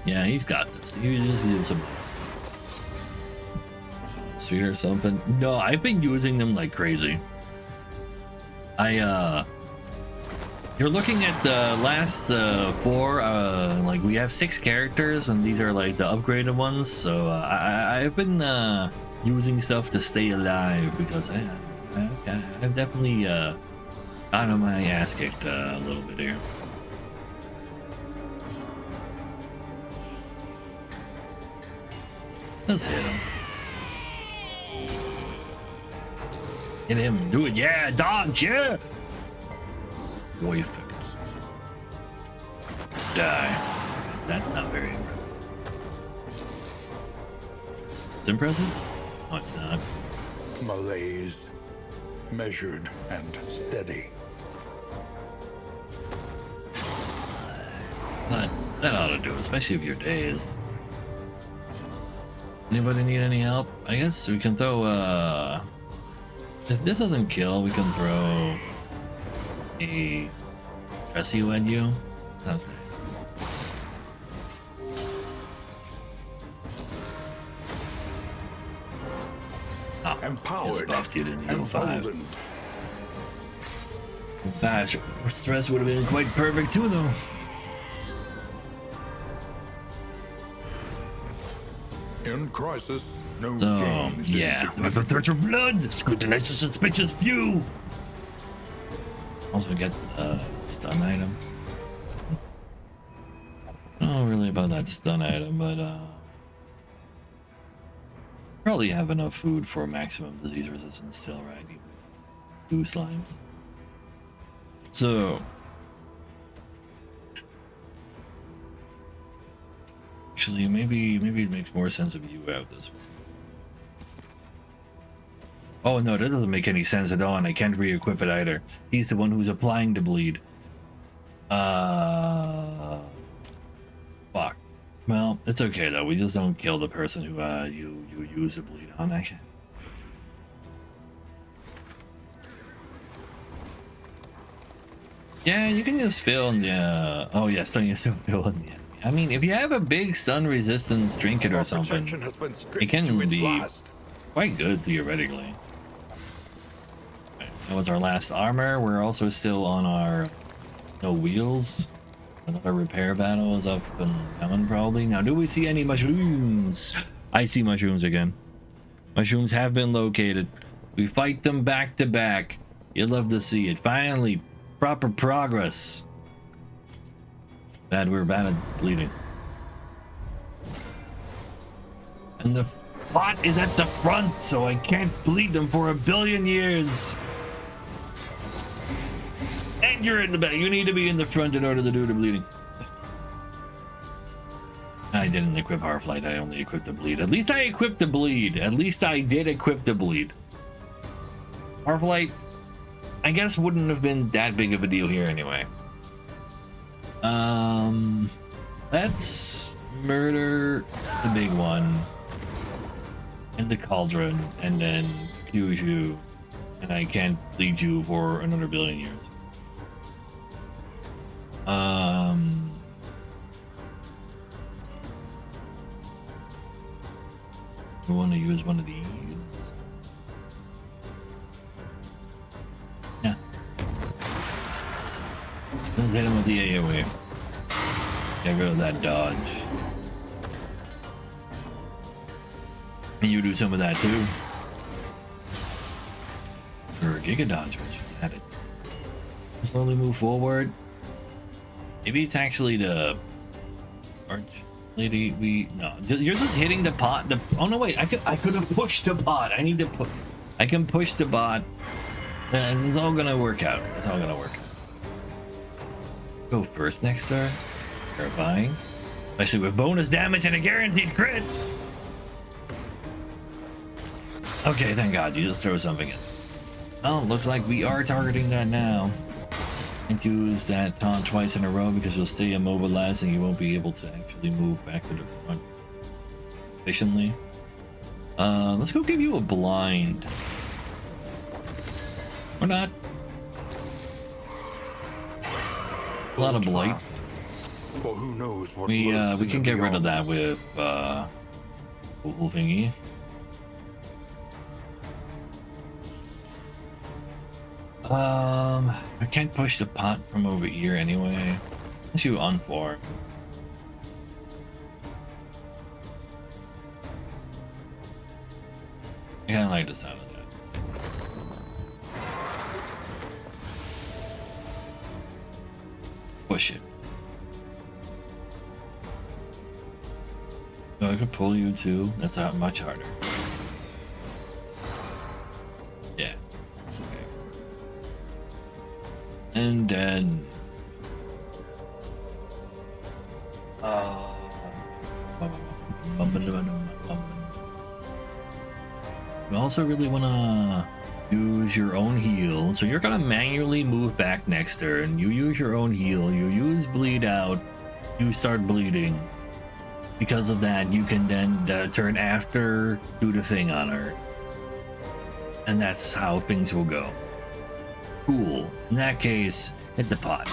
Yeah, he's got this. You just use some sweet or something. No, I've been using them like crazy. You're looking at the last 4, like we have 6 characters and these are like the upgraded ones, so I've been using stuff to stay alive because I've definitely gotten my ass kicked a little bit here. Let's hit him. Hit him, do it, yeah, dodge, yeah! Perfect. Die. That's not very impressive. It's impressive? No, it's not. Malaise, measured and steady. But that ought to do, especially if you're dazed. Anybody need any help? I guess we can throw, if this doesn't kill, we can throw a stress you at you. Sounds nice. Oh, Empowered. just buffed you to the and 05. emboldened. Gosh, stress would have been quite perfect too, though. In crisis, no So, gain is yeah, with the insignificant. thirst of blood, scrutinize the suspicious few. Also get a stun item. Not really about that stun item, but probably have enough food for maximum disease resistance still, right? Even 2 slimes. So actually, maybe it makes more sense if you have this one. Oh no, that doesn't make any sense at all, and I can't re-equip it either. He's the one who's applying the bleed. Fuck. Well, it's okay though. We just don't kill the person who you use the bleed on. Actually. Yeah, you can just fill in the. Oh yeah, so you still fill in the. I mean, if you have a big stun resistance trinket or Our something, protection has been stripped it can to its be last. quite good theoretically. That was our last armor. We're also still on our no wheels. Another repair battle is up and coming probably. Now, do we see any mushrooms? I see mushrooms again. Mushrooms have been located. We fight them back to back. You'd love to see it. Finally, proper progress. We're bad at bleeding. And the pot is at the front, so I can't bleed them for 1,000,000,000 years. And you're in the back. You need to be in the front in order to do the bleeding. I didn't equip Hearthlight. I only equipped the bleed. At least I equipped the bleed. At least I did equip the bleed. Hearthlight, I guess, wouldn't have been that big of a deal here anyway. Let's murder the big one in the cauldron and then accuse you, and I can't bleed you for another 1,000,000,000 years. We want to use one of these. Yeah. Let's hit him with the AoE. Get rid of that dodge. And you do some of that too. Or Giga Dodge, which is added. Slowly move forward. Maybe it's actually the Arch Lady. No, you're just hitting the pot. Oh no, wait! I could have pushed the bot. I need to put. I can push the bot, and it's all gonna work out. It's all gonna work out. Go first next turn. Terrifying, especially with bonus damage and a guaranteed crit. Okay, thank God you just throw something in. Oh, looks like we are targeting that now. And use that taunt twice in a row because you'll stay immobilized and you won't be able to actually move back to the front efficiently. Let's go give you a blind. Or not. A lot of blight. For who knows what We lurks in can the get rid of beyond. that with Google thingy. I can't push the pot from over here anyway. Unless you unform. I kinda like the sound of that. Push it. Oh, I could pull you too. That's not much harder. Yeah. Okay. And then you also really want to use your own heal, so you're gonna manually move back next turn. You use your own heal, you use bleed out, you start bleeding. Because of that, you can then turn after, do the thing on her, and that's how things will go. Cool. In that case, hit the pot.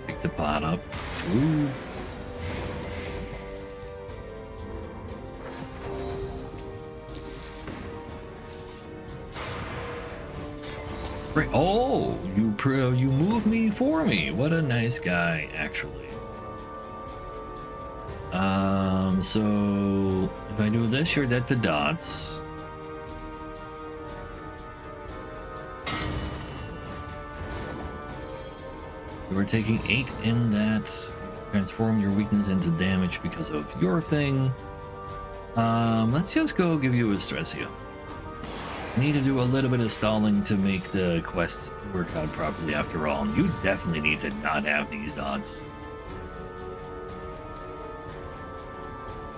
Pick the pot up. Ooh. Great. Oh, you move me for me. What a nice guy, actually. So if I do this, you're dead to dots. You were taking 8 in that. Transform your weakness into damage because of your thing. Let's just go give you a stress heal. I need to do a little bit of stalling to make the quest work out properly after all. You definitely need to not have these dots.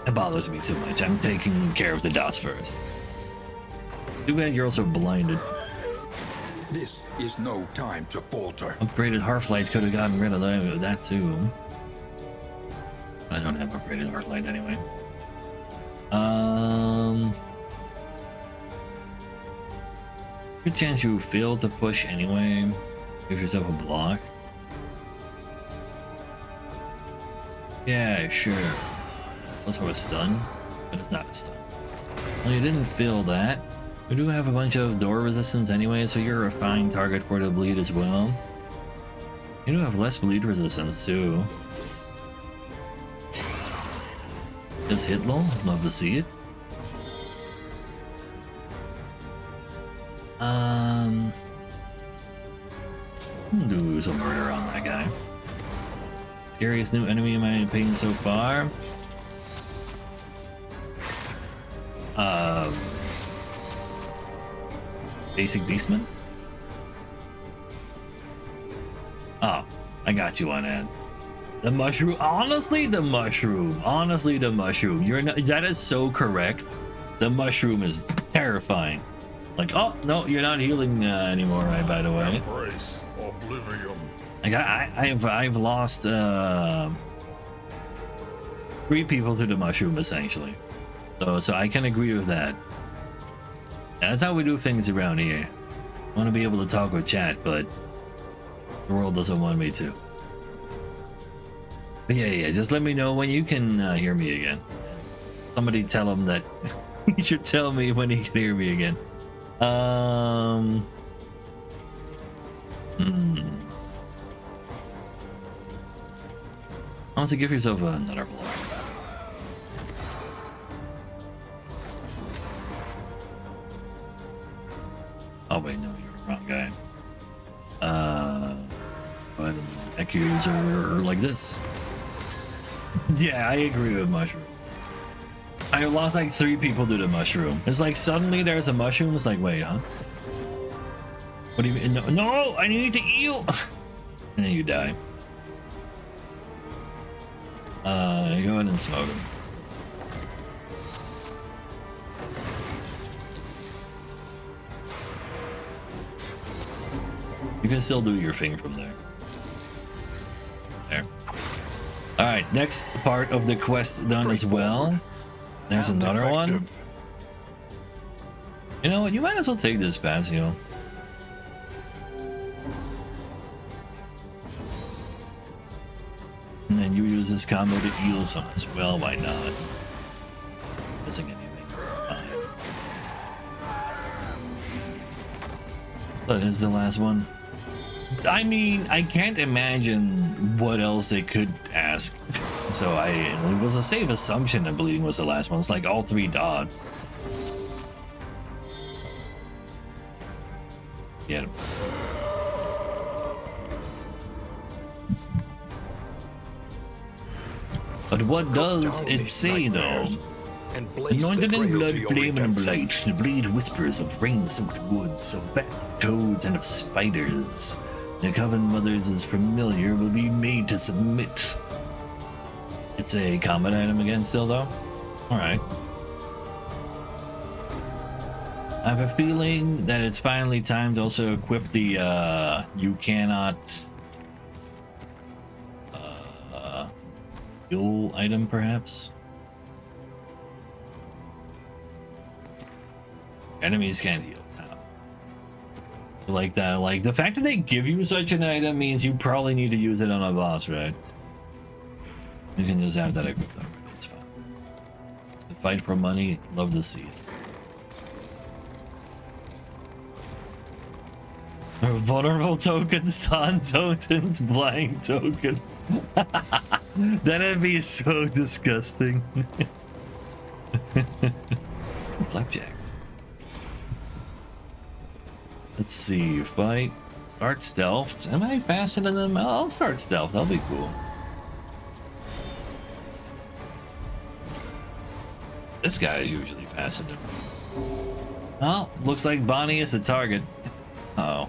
It bothers me too much. I'm taking care of the dots first. Too bad you're also blinded. This is no time to falter. Upgraded Hearthlight could have gotten rid of that too. I don't have upgraded Hearthlight anyway. Good chance you fail to push anyway. Give yourself a block. Yeah, sure. Also a stun, but it's not a stun. Well, you didn't feel that. We do have a bunch of door resistance anyway, so you're a fine target for the bleed as well. You do have less bleed resistance too. Just hit lol, love to see it. Do some murder on that guy. Scariest new enemy in my opinion so far. Basic Beastman? Oh, I got you on ads. The mushroom. Honestly, the mushroom. Honestly, the mushroom. You're not. That is so correct. The mushroom is terrifying. Like, oh no, you're not healing anymore, right? By the way. Embrace oblivion. Like I've lost 3 people to the mushroom essentially. So I can agree with that. And that's how we do things around here. I want to be able to talk with chat, but the world doesn't want me to. But yeah, just let me know when you can hear me again. Somebody tell him that he should tell me when he can hear me again. Honestly, give yourself another blow. Oh wait, no, you're the wrong guy. But Ekus are like this. Yeah, I agree with mushroom. I lost like 3 people to the mushroom. It's like suddenly there's a mushroom. It's like, wait, huh? What do you mean? No, I need to heal. And then you die. Go ahead and smoke him. You can still do your thing from there. There. Alright, next part of the quest done as well. There's another one. You know what? You might as well take this, Basio. And then you use this combo to heal some as well. Why not? Missing anything. Fine. But is the last one. I mean, I can't imagine what else they could ask. So it was a safe assumption that bleeding was the last one. It's like all 3 dots. Get him. But what does it say though? Anointed in blood, flame and blight, the bleed whispers of rain-soaked woods, of bats, of toads, and of spiders. The coven mothers is familiar will be made to submit. It's a combat item again still though? Alright. I have a feeling that it's finally time to also equip the you cannot fuel item perhaps? Enemies can't heal. Like that, like the fact that they give you such an item means you probably need to use it on a boss, right? You can just have that equipped already, it's fine. To fight for money, love to see it. Vulnerable tokens, Tan tokens, blind tokens. That'd be so disgusting. Flapjacks. Let's see, fight. Start stealth. Am I faster than them? I'll start stealth, that'll be cool. This guy is usually faster than me. Oh, looks like Bonnie is the target. Uh oh.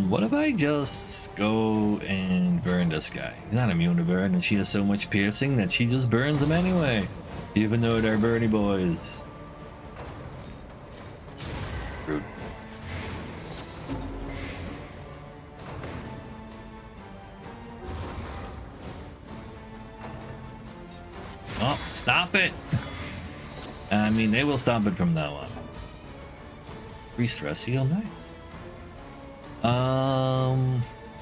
What if I just go and burn this guy? He's not immune to burn, and she has so much piercing that she just burns him anyway. Even though they're Bernie boys. Rude. Oh, stop it! I mean, they will stop it from now on. Free stress heal, nice.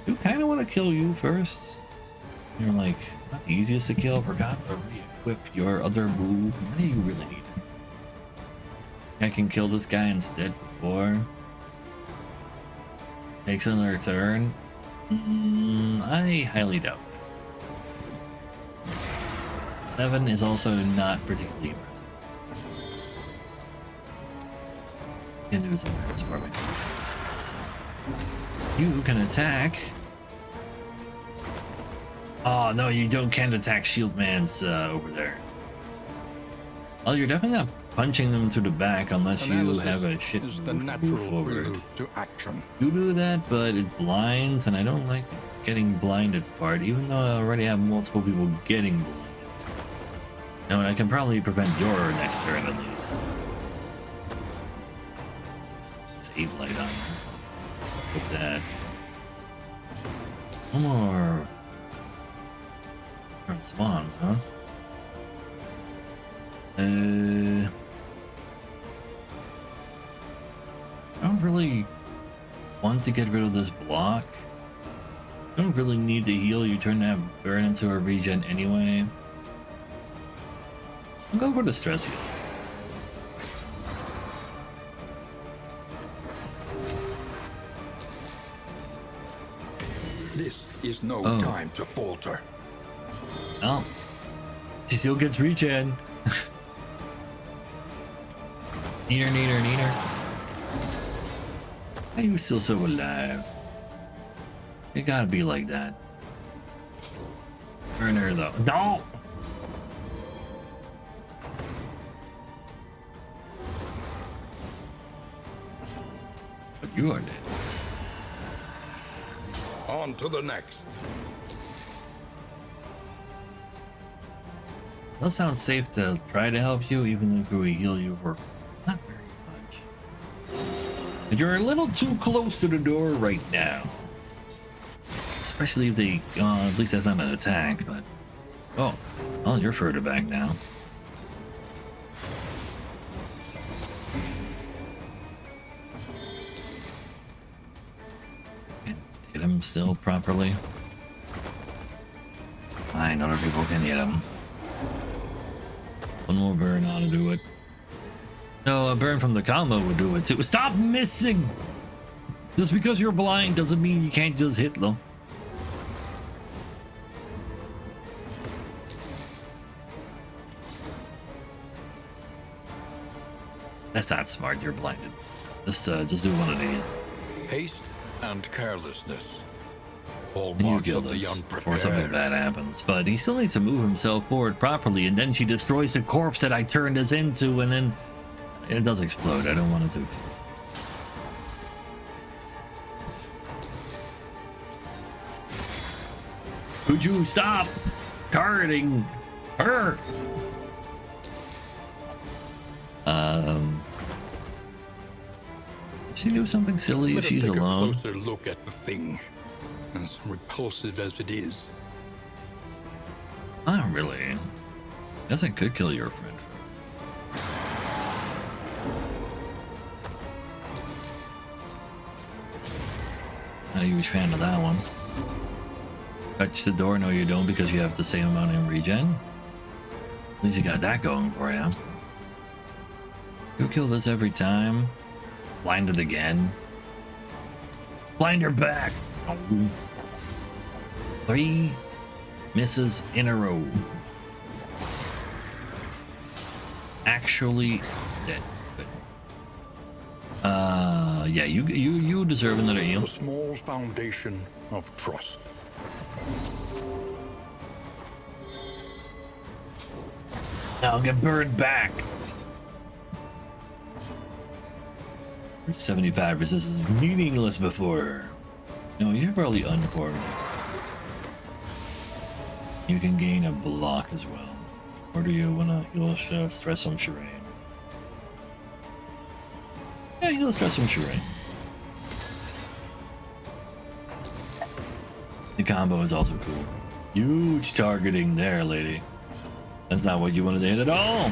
Do kind of want to kill you first. You're like not the easiest to kill. Forgot to re-equip your other move. What do you really need? I can kill this guy instead before takes another turn. I highly doubt it. 7 is also not particularly impressive. Can do some crits for me. You can attack. Oh no, you can't attack Shield Man's over there. Well, you're definitely not punching them to the back unless you Analysis have a shit is the move to natural move forward. prelude to action. You do that, but it blinds, and I don't like getting blinded part, even though I already have multiple people getting blinded. No, and I can probably prevent your next turn at least. It's 8 light on. Put that. One more. Swans, huh? I don't really want to get rid of this block. I don't really need to heal. You turn that burn into a regen anyway. I'll go for the stress heal. This is no Oh. time to falter. Well, she still gets regen. Neater. Why are you still so alive? It gotta be like that. Burn her though. No! But you are dead. On to the next. Does sound safe to try to help you, even if we heal you for not very much. But you're a little too close to the door right now. Especially if they, at least that's not an attack, but... Oh, well, you're further back now. Can't hit him still properly. Fine, other people can hit him. One more burn ought to do it. No, a burn from the combo would do it too. Stop missing! Just because you're blind doesn't mean you can't just hit them. That's not smart, you're blinded. Just do one of these. Haste and carelessness. All And you marks kill of the this before something unprepared. bad happens. But he still needs to move himself forward properly, and then she destroys the corpse that I turned this into, and then it does explode. I don't want it to explode. Could you stop targeting her? She do something silly Let if us she's take alone. a closer look at the thing, as repulsive as it is. Not really. Guess I could kill your friend first. Not a huge fan of that one. Touch the door? No, you don't, because you have the same amount in regen. At least you got that going for you. You kill this every time. Blinded again. Blind her back. Oh. 3 misses in a row. Actually dead. Good. Yeah, you deserve another heal. A small foundation of trust. I'll get burned back. 75 resistance is meaningless before her. No, you should probably uncore this. You can gain a block as well. Or do you want to heal stress on Shireen? Yeah, heal stress on Shireen. The combo is also cool. Huge targeting there, lady. That's not what you wanted to hit at all.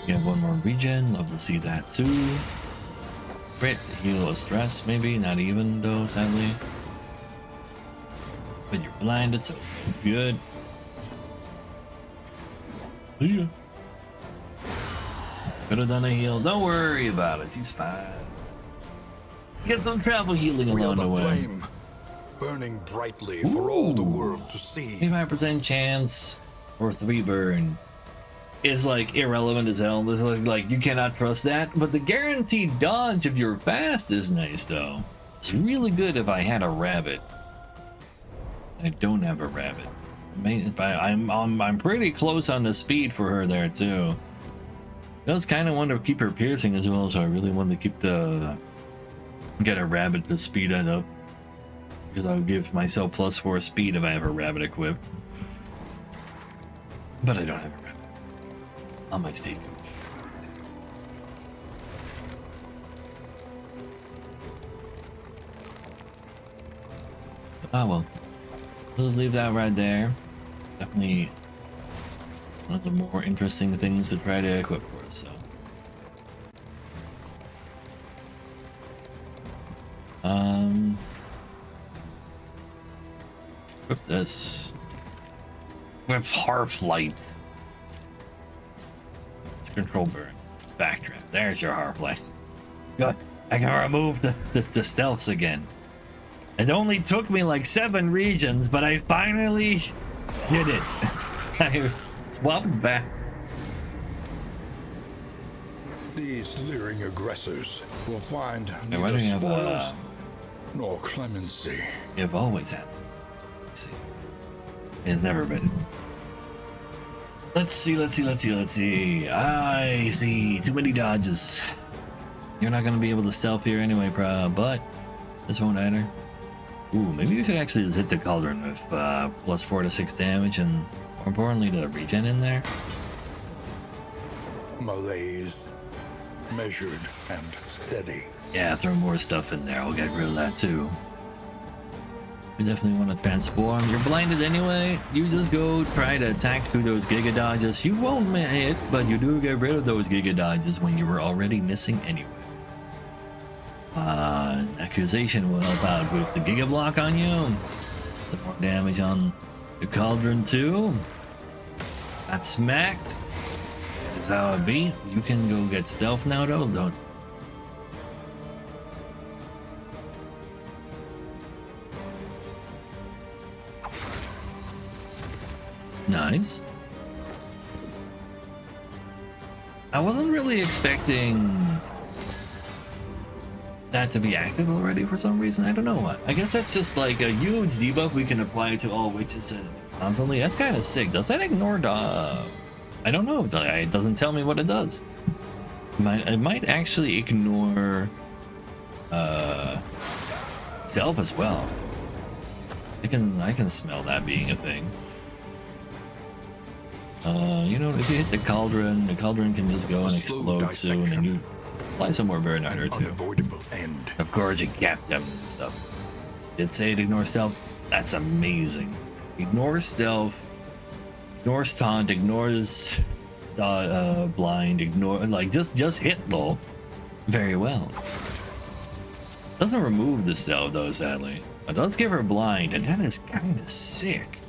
Get one more regen. Love to see that too. Crit, heal a stress, maybe. Not even though, sadly. But you're blinded, so it's good. See ya. Could have done a heal. Don't worry about it. He's fine. Get some travel healing We are along the the way. flame, burning brightly for all the Ooh. world to see. 25% chance or 3 burn. is like irrelevant as hell. There's like you cannot trust that. But the guaranteed dodge if you're fast is nice though. It's really good if I had a rabbit. I don't have a rabbit. I'm pretty close on the speed for her there too. I was kind of want to keep her piercing as well, so I really wanted to get a rabbit to speed it up, because I'll give myself +4 speed if I have a rabbit equipped. But I don't have a rabbit on my state coach. Ah well, let's leave that right there. Definitely one of the more interesting things to try to equip for us, so. Equip this with Harf Light. Let's control burn. Backdraft. There's your Harf Light. Good. I can remove the stealths again. It only took me like 7 regions, but I finally did it. I swapped back. These leering aggressors will find Hey, why do neither you have spoils nor clemency. You've always had this. Let's see. It's never been. Let's see. I see too many dodges. You're not gonna be able to stealth here anyway, but this won't matter. Ooh, maybe we should actually just hit the cauldron with +4 to 6 damage, and more importantly, the regen in there. Malaise, measured and steady. Yeah, throw more stuff in there. I'll get rid of that too. You definitely want to transform. You're blinded anyway. You just go try to attack through those Giga Dodges. You won't hit, but you do get rid of those Giga Dodges when you were already missing anyway. Accusation will help out with the Giga Block on you. Some more damage on the Cauldron too. Got smacked. This is how it be. You can go get stealth now though. Don't. Nice. I wasn't really expecting that to be active already for some reason. I don't know what. I guess that's just like a huge debuff we can apply to all witches constantly. That's kind of sick. Does that ignore the... I don't know. It doesn't tell me what it does. It might actually ignore self as well. I can smell that being a thing. You know, if you hit the cauldron can just go and explode soon, and you apply some more burn on her too. Unavoidable end. Of course, you capped them and stuff. Did say it ignores stealth? That's amazing. Ignores stealth, ignores taunt, ignores blind, just hit though. Very well. Doesn't remove the stealth though, sadly. But does give her blind, and that is kind of sick.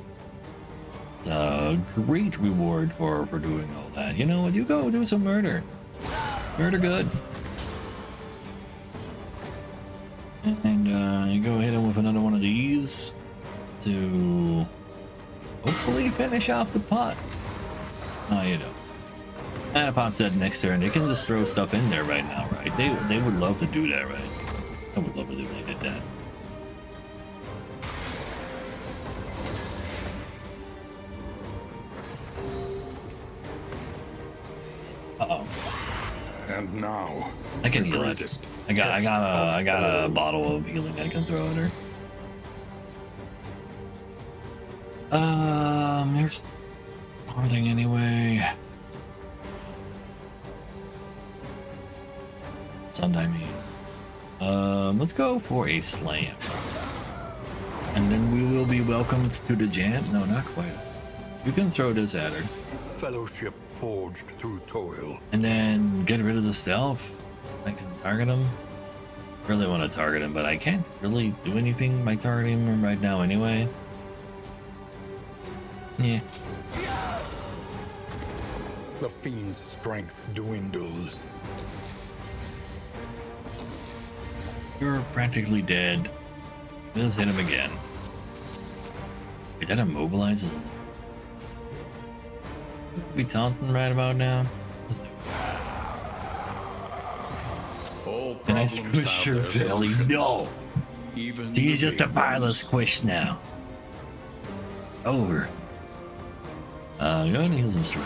It's a great reward for doing all that. You know what? You go do some murder. Murder good. And you go hit him with another one of these to hopefully finish off the pot. No, you don't. And a pot's dead next turn. They can just throw stuff in there right now, right? They would love to do that, right? I would love it if they did that. Uh-oh. And now, I can the heal it. greatest I got test a of bottle of healing I can throw at her. There's haunting anyway. Sometime. Let's go for a slam. And then we will be welcomed to the jam. No, not quite. You can throw this at her. Fellowship forged through toil. And then get rid of the stealth. I can target him. Really want to target him, but I can't really do anything by targeting him right now anyway. Yeah. The fiend's strength dwindles. You're practically dead. Just hit him again. Wait, that immobilizes him. We taunting right about now? Let's do it. All Can I problems squish have your their belly? solutions, No! even He's the just a big pile of ones. squish now. Over. Go ahead and heal some stress.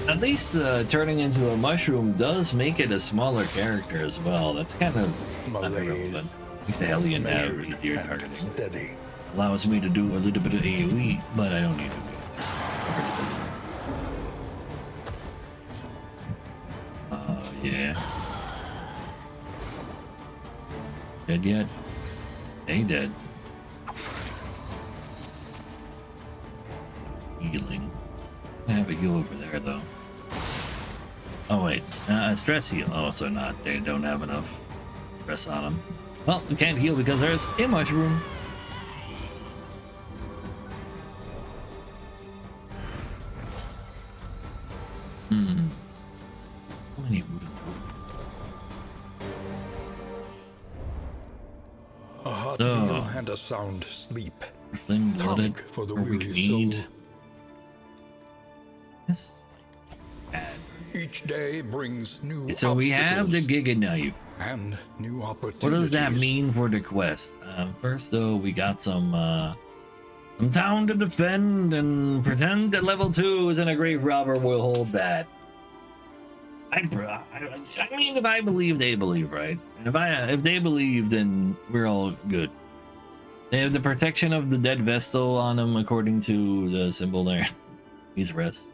At least turning into a mushroom does make it a smaller character as well. That's kind of not Malaise. irrelevant. Makes the Hellion now Measured easier and targeting. steady. Allows me to do a little bit of AoE, but I don't need to do it. Yeah. Dead yet? They dead. Healing. I have a heal over there though. Oh wait, stress heal. Oh, so not. They don't have enough stress on them. Well, we can't heal because there's a mushroom. How many wooden bullets? A hot So- meal and a sound sleep. Flame blooded. Tonic for the Or we weary need. soul. Yes. Bad. Each day brings new So we have the obstacles Giga Knife. and new opportunities. What does that mean for the quest? First, though, we got some town to defend and pretend that level 2 is in a grave robber will hold that. I mean, if I believe, they believe, right? And if they believe, then we're all good. They have the protection of the dead Vestal on them, according to the symbol there. He's rest.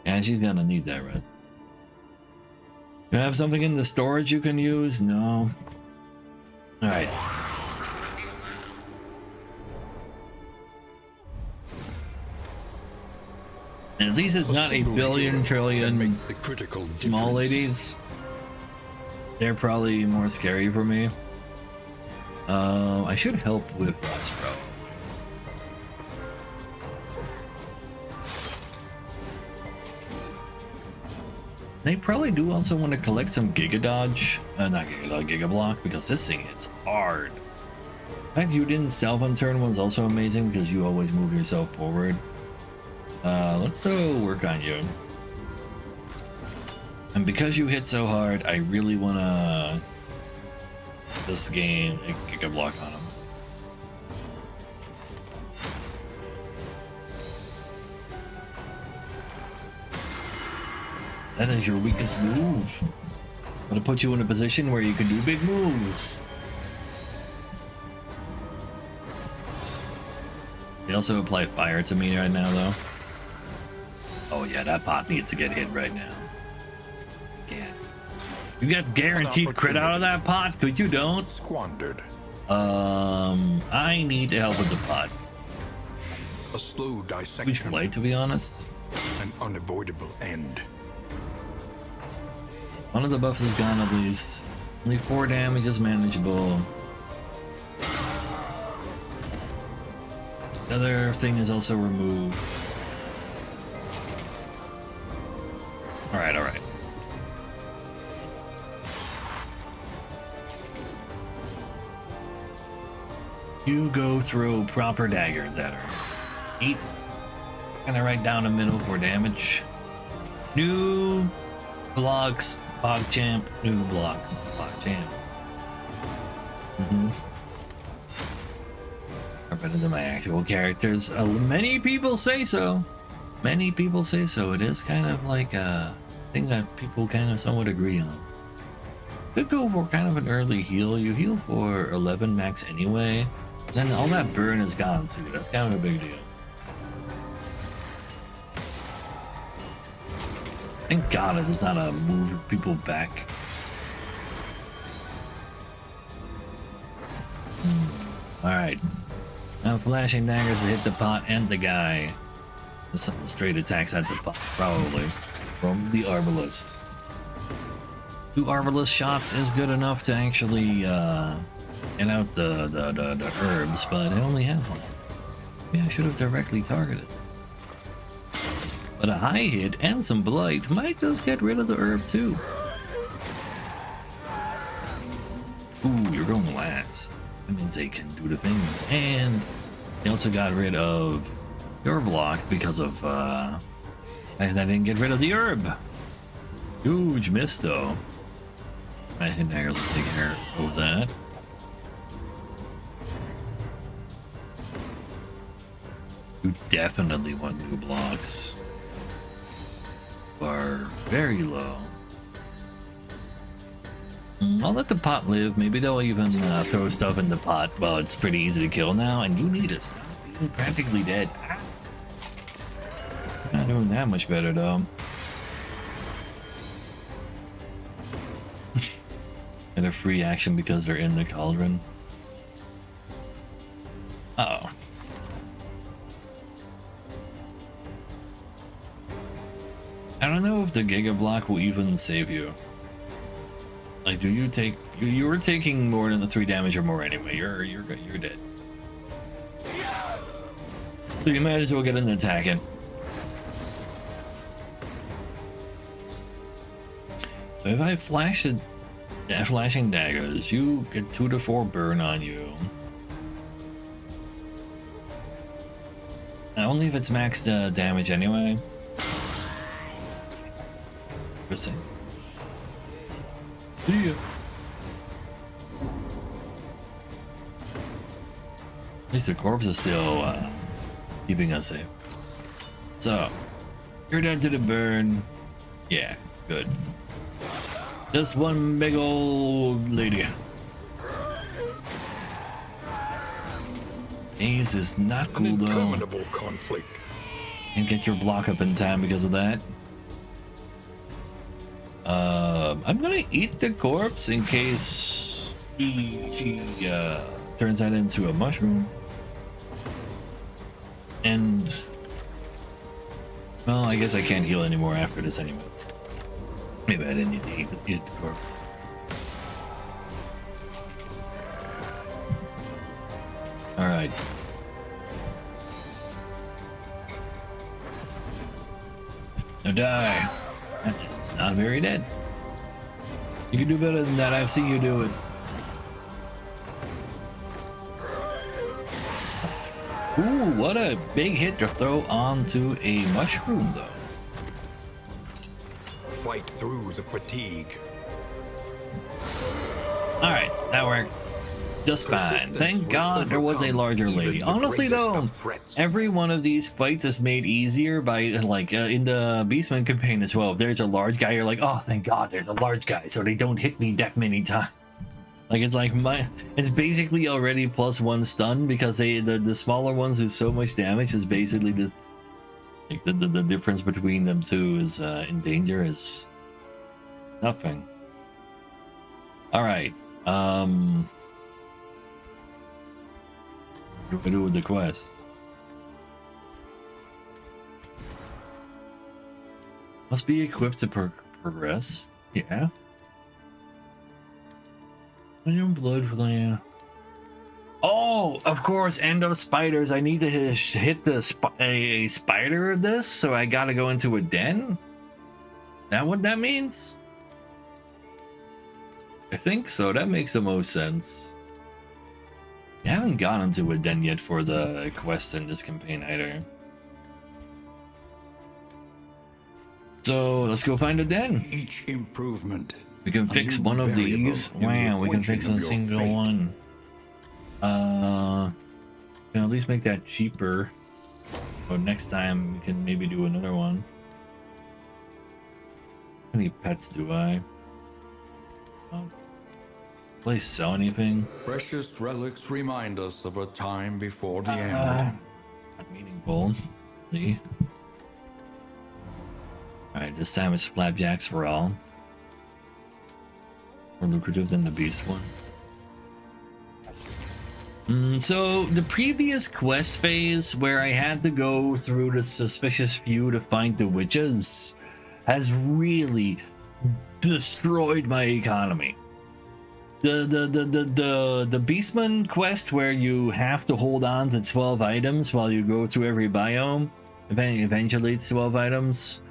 And she's gonna need that rest. You have something in the storage you can use? No. Alright. At least it's not a single billion hero can trillion make the critical small difference. ladies. They're probably more scary for me. I should help with Rust, probably. They probably do also want to collect some Giga Dodge. Not Giga Dodge, Giga Block, because this thing hits hard. The fact you didn't self on turn was also amazing because you always move yourself forward. Let's work on you. And because you hit so hard, I really want to this game a Giga Block on him. That is your weakest move. I'm gonna put you in a position where you can do big moves. They also apply fire to me right now, though. Oh yeah, that pot needs to get hit right now. Yeah. You got guaranteed crit out of that pot, but you don't. Squandered. I need to help with the pot. A slow Which dissection. way, to be honest? An unavoidable end. One of the buffs is gone at least. Only 4 damage is manageable. The other thing is also removed. Alright, alright. You go throw proper daggers at her. 8. Kinda right down the middle for damage. New blocks, PogChamp, new blocks, PogChamp. Are better than my actual characters. Many people say so. Many people say so. It is kind of like a thing that people kind of somewhat agree on. Could go for kind of an early heal. You heal for 11 max anyway. Then all that burn is gone too. That's kind of a big deal. Thank God it does not move people back. Alright. Now flashing daggers to hit the pot and the guy. Some straight attacks at the pot, probably. From the Arbalest. 2 Arbalest shots is good enough to actually get out the herbs, but I only have 1. Maybe I should have directly targeted. But a high hit and some blight might just get rid of the herb too. Ooh, you're going last. That means they can do the things. And they also got rid of your block because of I didn't get rid of the herb. Huge miss though. I think Daggers will take care of that. You definitely want new blocks. Are very low. I'll let the pot live. Maybe they'll even throw stuff in the pot. Well, it's pretty easy to kill now, and you need to stop being practically dead. Not doing that much better though. And a free action because they're in the cauldron. Uh-oh. I don't know if the Giga Block will even save you. Like, do you take? You were taking more than the 3 damage or more anyway. You're dead. So you might as well get an attack in. So if I flash the flashing daggers, you get 2 to 4 burn on you. Only if it's max damage anyway. Interesting. Yeah. At least the corpse is still keeping us safe. So, you're dead to the burn. Yeah, good. Just one big old lady. Haze is not cool An though. interminable conflict. Can't get your block up in time because of that. I'm gonna eat the corpse in case she turns that into a mushroom. And well, I guess I can't heal anymore after this anyway. Maybe I didn't need to eat the corpse. All right. Now die. It's not very dead. You can do better than that. I've seen you do it. Ooh, what a big hit to throw onto a mushroom, though. Fight through the fatigue. All right, that worked just fine. Persistence Thank will God there was a overcome larger even lady. the Honestly, greatest though, of threats. every one of these fights is made easier by like in the Beastman campaign as well. If there's a large guy, you're like, oh, thank God there's a large guy, so they don't hit me that many times. Like it's like it's basically already +1 stun because the smaller ones do so much damage is basically the difference between them two is in danger is nothing. All right. What do I do with the quest? Must be equipped to progress. Yeah. Iron blood for the. Oh, of course, end of spiders. I need to hit the a spider of this, so I gotta go into a den. That what that means? I think so. That makes the most sense. I haven't gone into a den yet for the quest in this campaign either. So let's go find a den. Each improvement. We can fix one of these. Wow, we can fix a single one. Can at least make that cheaper. But next time we can maybe do another one. How many pets do I? Place sell anything? Precious relics remind us of a time before the end. Not meaningful. See? Alright, this time it's flapjacks for all. More lucrative than the beast one. So the previous quest phase where I had to go through the suspicious few to find the witches has really destroyed my economy. The Beastman quest where you have to hold on to 12 items while you go through every biome, eventually it's 12 items.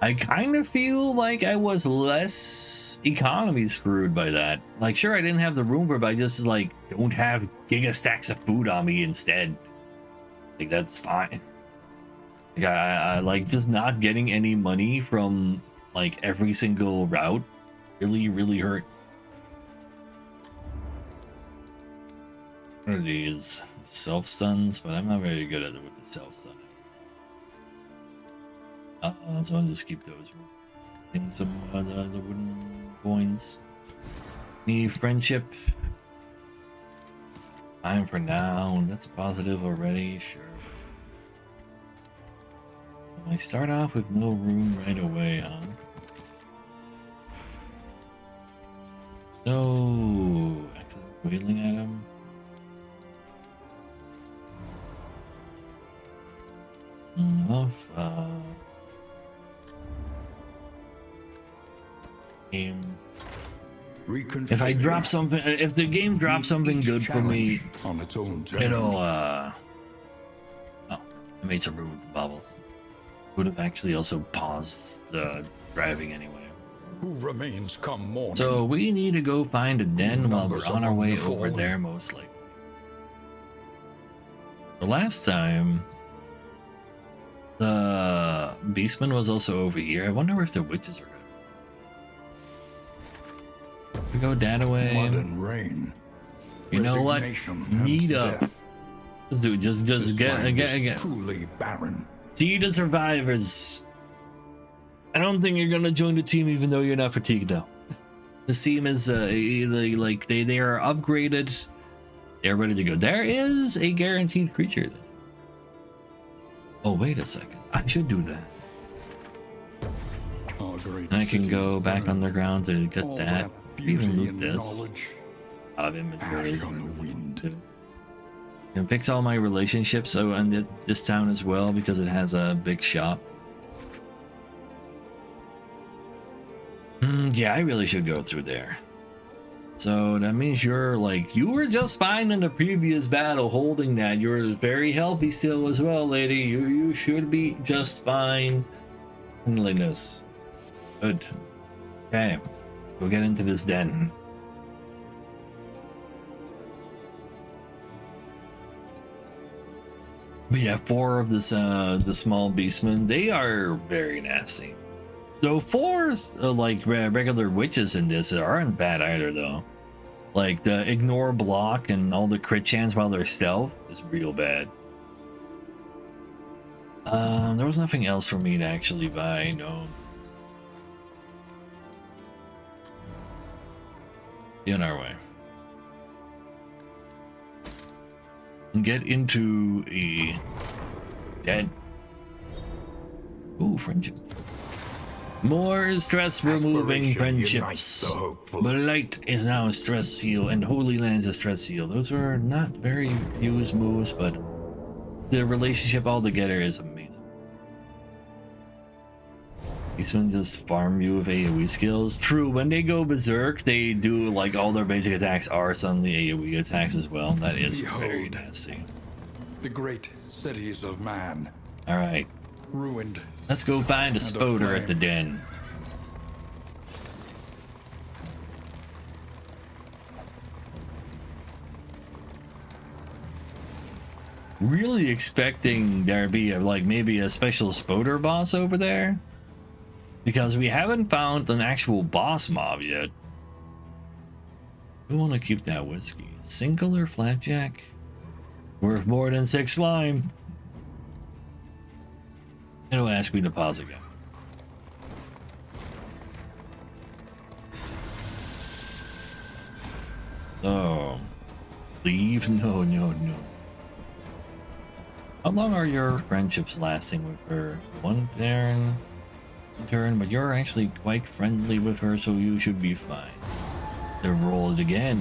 I kind of feel like I was less economy screwed by that. Like, sure, I didn't have the room for it, but I just like don't have giga stacks of food on me instead. Like, that's fine. Like, I like just not getting any money from like every single route really hurt. What are these? Self stuns, but I'm not very good at it with the self stun. So I'll just keep those. Getting some the wooden coins. Need friendship. Time for now. That's a positive already. Sure. I start off with no room right away, huh? No. Excellent wheeling item. Off. Game. If I drop something, if the game drops something good for me, on its own it'll oh, I made some room with the bubbles. Would have actually also paused the driving anyway. Who remains come morning? So we need to go find a den while we're Numbers on our among way the over fallen. there, most likely. The last time, the beastman was also over here. I wonder if the witches are gonna. We go that away. Mud and rain. You know what? Resignation and Meet up. death. Just do it. Just This get land is again. truly barren. See the survivors. I don't think you're gonna join the team, even though you're not fatigued though. This team is like they are upgraded. They're ready to go. There is a guaranteed creature. Oh wait a second. I should do that. Our great And I can cities go back burn. underground to get All that. beauty Even loot and this. knowledge. Out of inventory. Ash on the wind. And fix all my relationships so in this town as well because it has a big shop. Yeah, I really should go through there. So that means you're like, you were just fine in the previous battle holding that. You're very healthy still as well, lady. You should be just fine handling this. Good. Okay, we'll get into this den. We have 4 of this the small beastmen. They are very nasty. So 4 like regular witches in this aren't bad either though. Like the ignore block and all the crit chance while they're stealth is real bad. There was nothing else for me to actually buy, no. Be on our way. And get into a den. Ooh, friendship. More stress removing Aspiration unites friendships. the hopeful. But light is now a stress seal, and Holy Land's a stress seal. Those are not very used moves, but the relationship altogether is amazing. These ones just farm you with AoE skills. True, when they go berserk, they do like all their basic attacks are suddenly AoE attacks as well. That is very Behold. nasty. The great cities of man, Alright, ruined. let's go find a spoder at the den. Really expecting there to be like maybe a special spoder boss over there, because we haven't found an actual boss mob yet. We want to keep that whiskey. Singular flapjack, worth more than 6 slime. It'll ask me to pause again. So, leave? No. How long are your friendships lasting with her? 1 turn, but you're actually quite friendly with her, so you should be fine. To roll it again.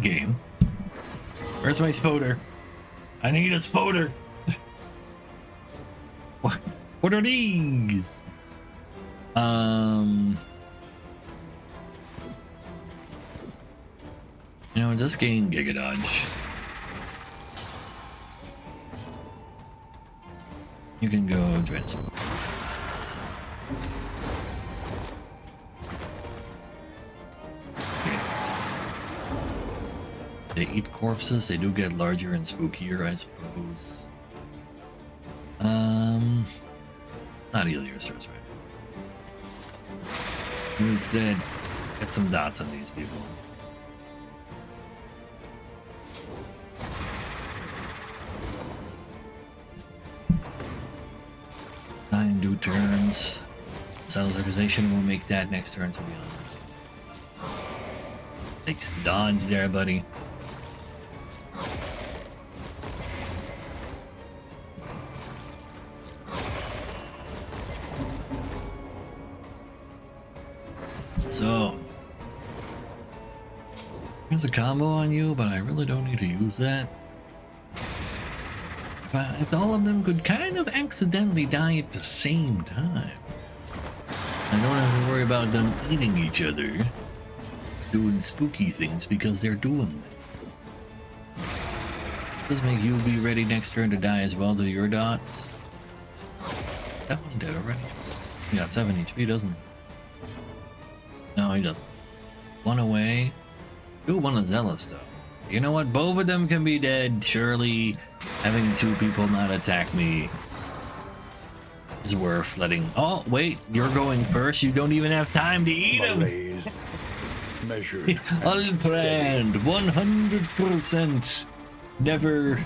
Game. Where's my spoder? I need a spoder. What are these? You know, just gain Giga Dodge. You can go transport. Okay. They eat corpses. They do get larger and spookier, I suppose. Not heal your stress, right? Instead, get some dots on these people. 9 do turns. Settles organization will make that next turn, to be honest. Takes dodge there, buddy. So, there's a combo on you, but I really don't need to use that. If all of them could kind of accidentally die at the same time, I don't have to worry about them eating each other, doing spooky things because they're doing them. Does make you be ready next turn to die as well to your dots. That one dead already. He got 7 HP, doesn't he? No, he doesn't. One away. Ooh, one of Zealous, though. You know what? Both of them can be dead. Surely having 2 people not attack me is worth letting... Oh, wait. You're going first. You don't even have time to eat them. Malaise, measured. Unplanned. 100%. Never...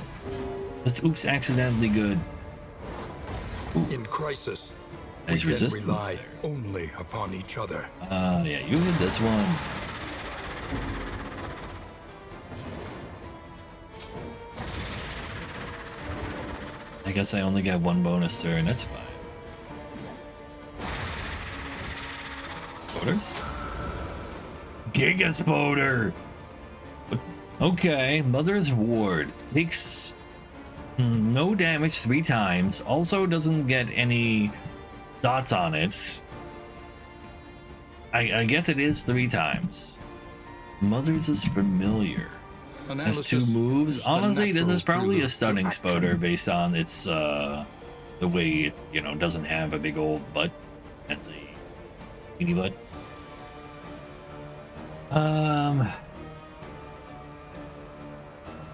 Just oops, accidentally good. In crisis, Nice we can resistance rely there. only upon each other. Yeah, you hit this one. I guess I only got 1 bonus turn, that's fine. Spoders? Giga Spoder! Okay, Mother's Ward. Takes no damage 3 times. Also doesn't get any dots on it. I guess it is 3 times. Mother's is familiar. Has 2 moves. is the Honestly, this natural is probably a prelude to stunning action. Spoder based on its the way it, you know, doesn't have a big old butt as a teeny butt. You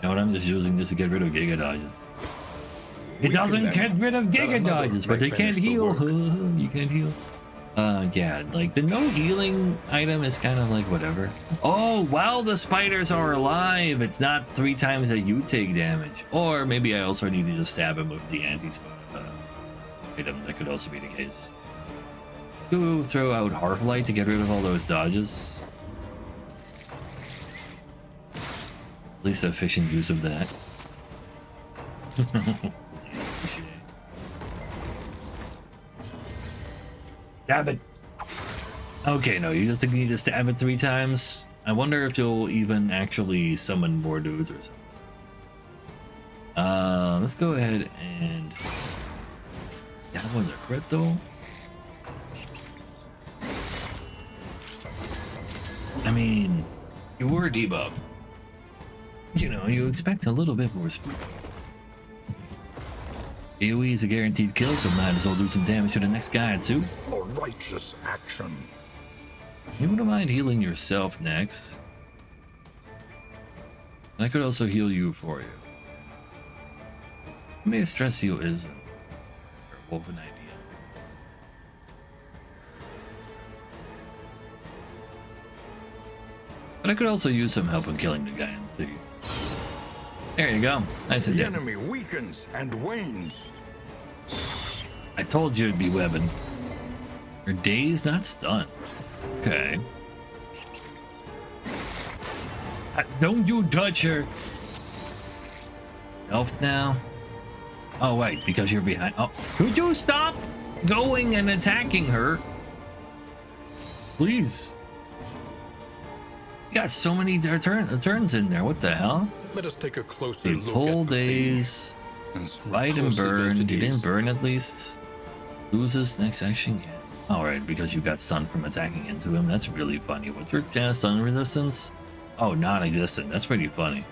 know what? I'm just using this to get rid of Giga Dodges. It We doesn't can get rid of let Giga another Dodges, but they break can't finish the heal. work. You can't heal. Yeah, like the no healing item is kind of like whatever. Oh, while the spiders are alive, it's not 3 times that you take damage. Or maybe I also need to just stab him with the anti-spider item. That could also be the case. Let's go throw out Hearthlight to get rid of all those dodges. At least efficient use of that. Stab it. Okay, no, you just need to stab it 3 times. I wonder if you'll even actually summon more dudes or something. Let's go ahead and... That was a crit though. I mean, you were debuff. You know, you expect a little bit more speed. AoE is a guaranteed kill, so might as well do some damage to the next guy too. A righteous action. You wouldn't mind healing yourself next. And I could also heal you for you. Maybe a stress heal is a woven idea. But I could also use some help in killing the guy in the thing. There you go. Nice and The dead. enemy weakens and wanes. I told you it'd be webbing. Her dazed, not stunned. Okay. Don't you touch her. Health now. Oh wait, because you're behind. Oh, could you stop going and attacking her? Please. You got so many turns in there. What the hell? Let us take a closer You look pull at the thing. days. As Fight and closely as burn. it You didn't is. burn at least. Loses next action. Yeah. Alright, because you got stunned from attacking into him. That's really funny. What's your stun resistance? Oh, non-existent. That's pretty funny.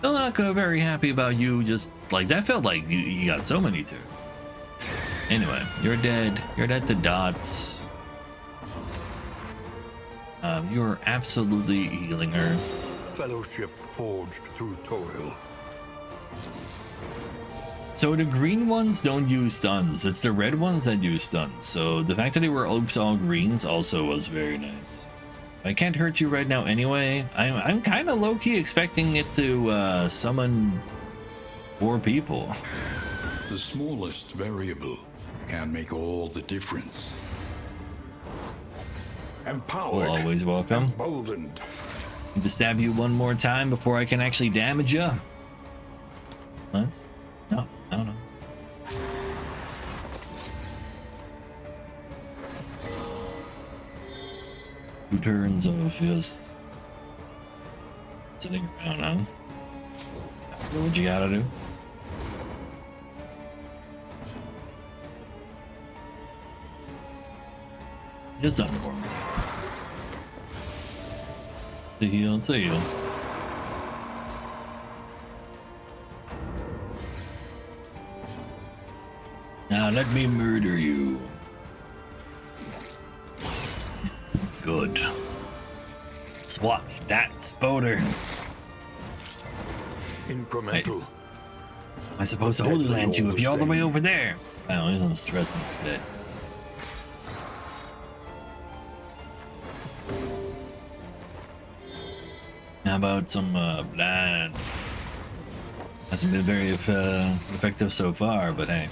Still not very happy about you. Just like that felt like you got so many turns. Anyway, you're dead. You're dead to dots. You're absolutely healing her. Fellowship forged through toil. So the green ones don't use stuns. It's the red ones that use stuns. So the fact that they were oops all greens also was very nice. I can't hurt you right now anyway. I'm kind of low-key expecting it to summon 4 people. The smallest variable can make all the difference. Empowered. Well, always welcome. Emboldened. Need to stab you one more time before I can actually damage you. Nice. No, no. 2 turns of just sitting around, huh? Do what you gotta do. Just done for me. To heal, to heal. Now let me murder you. Good. Swat that spoder. Incremental. Am I supposed to Holy Land you if you're all the way over there? I don't know, I'm stressed instead. How about some blind? Hasn't been very effective so far, but hey.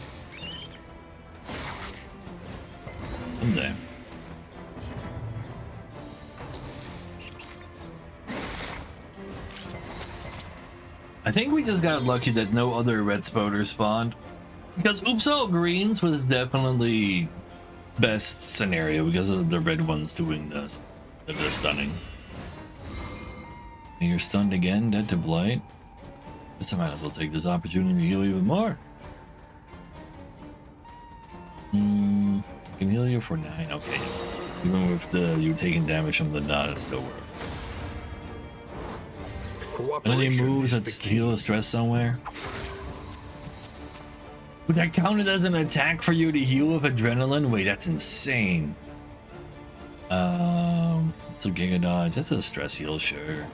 Someday. I think we just got lucky that no other red spoder spawned. Because Oops All Greens was definitely best scenario because of the red ones doing this. The stunning. And you're stunned again, dead to blight. Guess I might as well take this opportunity to heal even more. I can heal you for 9, okay. Even with you taking damage from the dot, it still works. Any moves that heal the stress somewhere? Would that counted as an attack for you to heal with adrenaline? Wait, that's insane. It's a Giga Dodge. That's a stress heal, sure.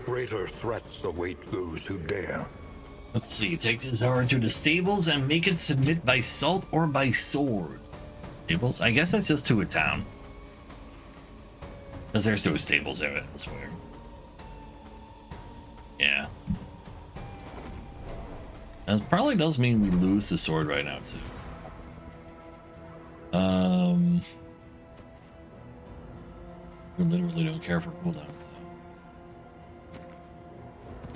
Greater threats await those who dare. Let's see, take this hour to the stables and make it submit by salt or by sword. Stables? I guess that's just to a town. Because there's no stables there elsewhere. Yeah. That probably does mean we lose the sword right now, too. We literally don't care for cooldowns. So.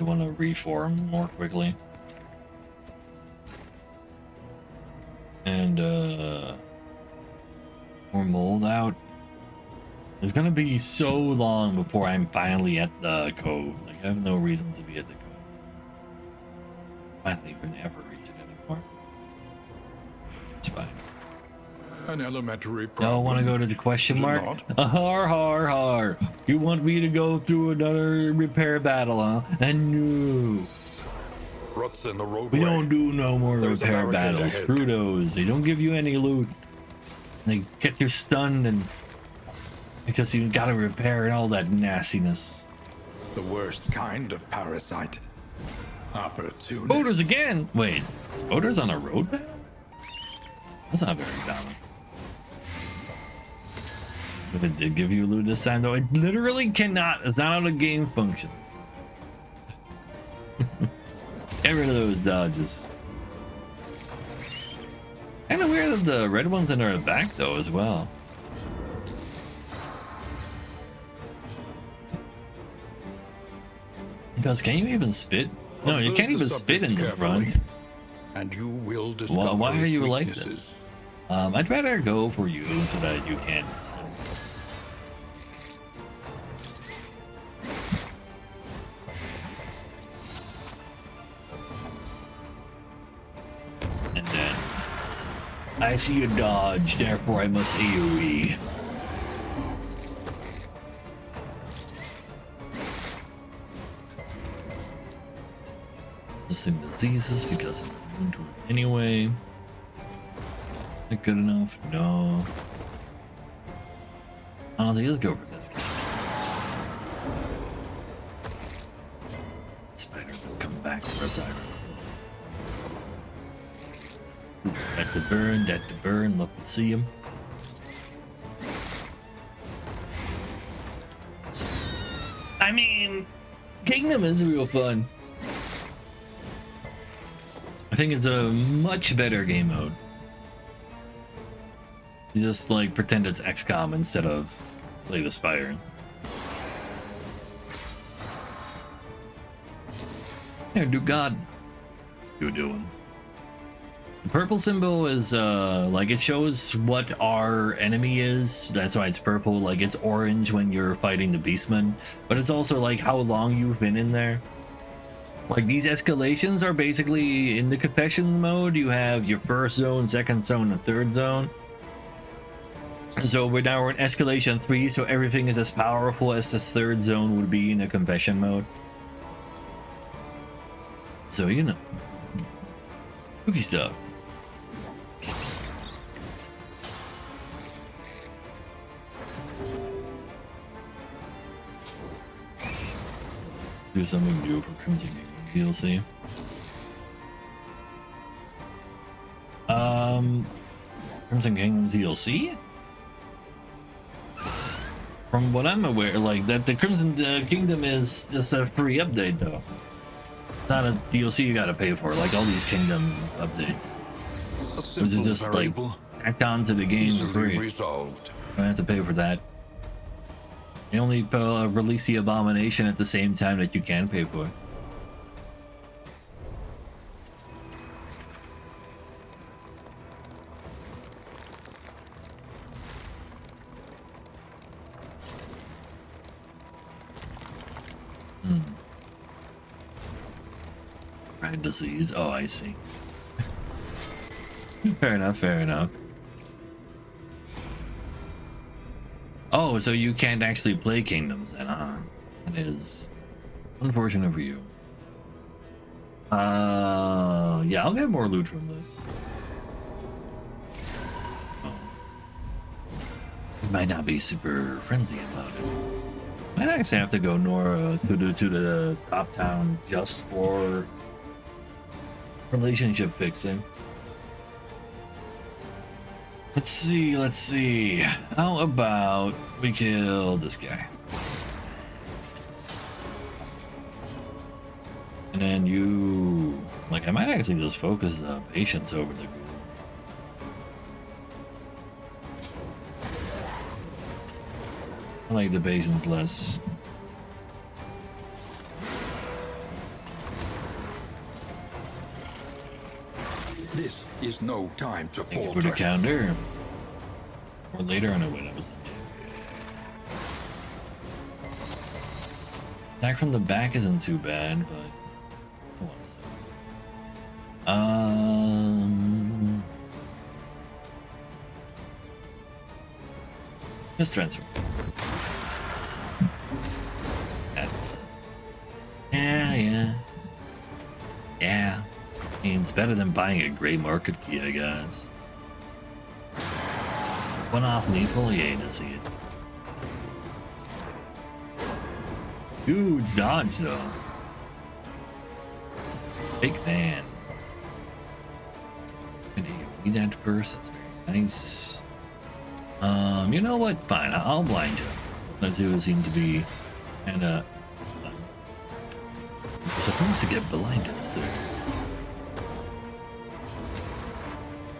We want to reform more quickly. And, more mold out. It's gonna be so long before I'm finally at the cove. Like, I have no reason to be at the cove. I don't even ever reach it anymore. It's fine. An elementary Y'all problem. want to go to the question Is it mark? not? Har har har. You want me to go through another repair battle, huh? And no. Ruts in the roadway. We don't do no more There's a repair barricade battles. ahead. Screw those. They don't give you any loot. They get you stunned and because you gotta repair and all that nastiness. The worst kind of parasite. Opportunist. Spoders again! Wait, Spoders on a road map? That's not very common. If it did give you loot this time, though, it literally cannot. It's not how the game functions. Get rid of those dodges. Kinda weird that the red ones in our back, though, as well. Because can you even spit? No, you Observe can't the even spit in subjects the front. carefully, and you will discover Why are its you like weaknesses. this? I'd rather go for you so that you can. I see a dodge, therefore I must AoE. Resisting diseases because I'm immune to it anyway. Is that good enough? No. I don't think let's go for this guy. Spiders have come back for a siren. That to burn, love to see him. I mean, Kingdom is real fun. I think it's a much better game mode. You just like pretend it's XCOM instead of Slay the Spire. Here, do God. You doing? The purple symbol is like it shows what our enemy is. That's why it's purple. Like it's orange when you're fighting the beastmen, but it's also like how long you've been in there. Like these escalations are basically in the confession mode. You have your first zone, second zone, and third zone. So we're now in escalation 3, so everything is as powerful as the third zone would be in a confession mode. So you know, spooky stuff. Do something new for Crimson King DLC. Crimson Kingdom DLC? From what I'm aware, like that the Crimson Kingdom is just a free update though. It's not a DLC you gotta pay for, like all these Kingdom updates. Those are just like tacked onto the game for free. Resolved. You don't have to pay for that. They only release the Abomination at the same time that you can pay for it. Right, disease. Oh, I see. Fair enough, fair enough. Oh, so you can't actually play Kingdoms then, huh? That is unfortunate for you. Yeah, I'll get more loot from this. Oh. You might not be super friendly about it. Might actually have to go north to the top town just for relationship fixing. Let's see. How about we kill this guy? And then you... Like, I might actually just focus the patience over the group. I like the patience less. This is no time to Thank you for falter. the counter. Or later on a win, I was. Attack from the back isn't too bad, but hold on a second. Just transfer. Yeah. I mean, it's better than buying a gray market key, I guess. One off lethal? Yay to see it. Huge dodge, though. Big fan. Gonna read that first. That's very nice. You know what? Fine, I'll blind you. That two seem to be kinda. I'm supposed to get blinded, sir.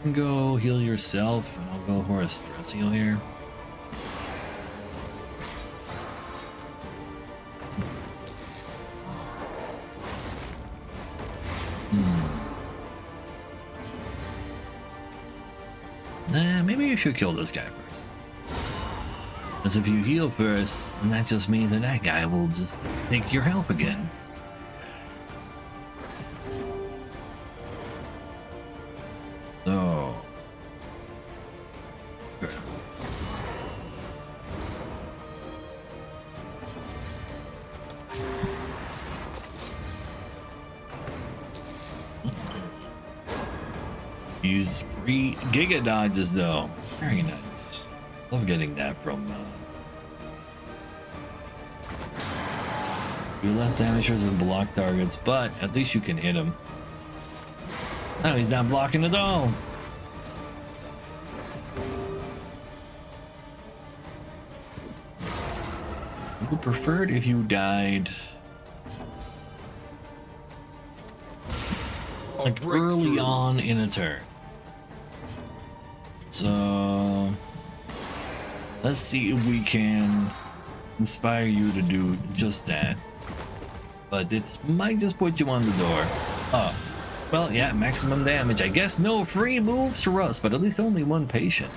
You can go heal yourself, and I'll go for a stress heal here. Maybe you should kill this guy first. Because if you heal first, then that just means that that guy will just take your health again. So, These free Giga dodges, though. Very nice. Love getting that from. Do less damage and block targets, but at least you can hit him. No, he's not blocking at all. I would prefer it if you died like early on in a turn. So let's see if we can inspire you to do just that. But it might just put you on the door. Oh, well, yeah, maximum damage. I guess no free moves for us, but at least only one patient.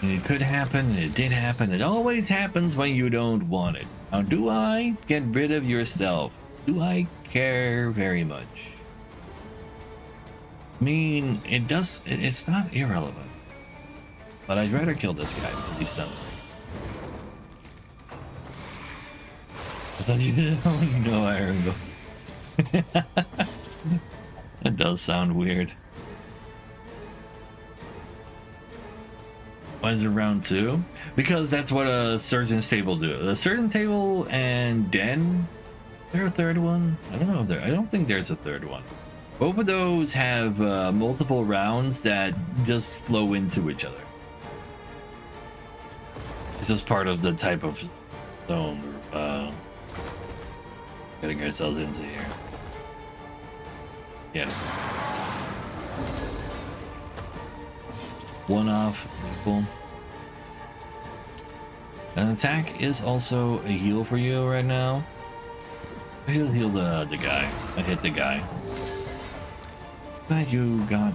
And it could happen, and it did happen. It always happens when you don't want it. Now, do I get rid of yourself? Do I care very much? I mean, it's not irrelevant. But I'd rather kill this guy because he stuns me. I thought you didn't know Iron Go. That does sound weird. Why is it round 2? Because that's what a surgeon's table do. A surgeon table and den. Is there a third one? I don't know if I don't think there's a third one. Both of those have multiple rounds that just flow into each other. It's just part of the type of zone we're getting ourselves into here. Yeah. One off, cool. An attack is also a heal for you right now. I should heal the guy. I hit the guy. But you got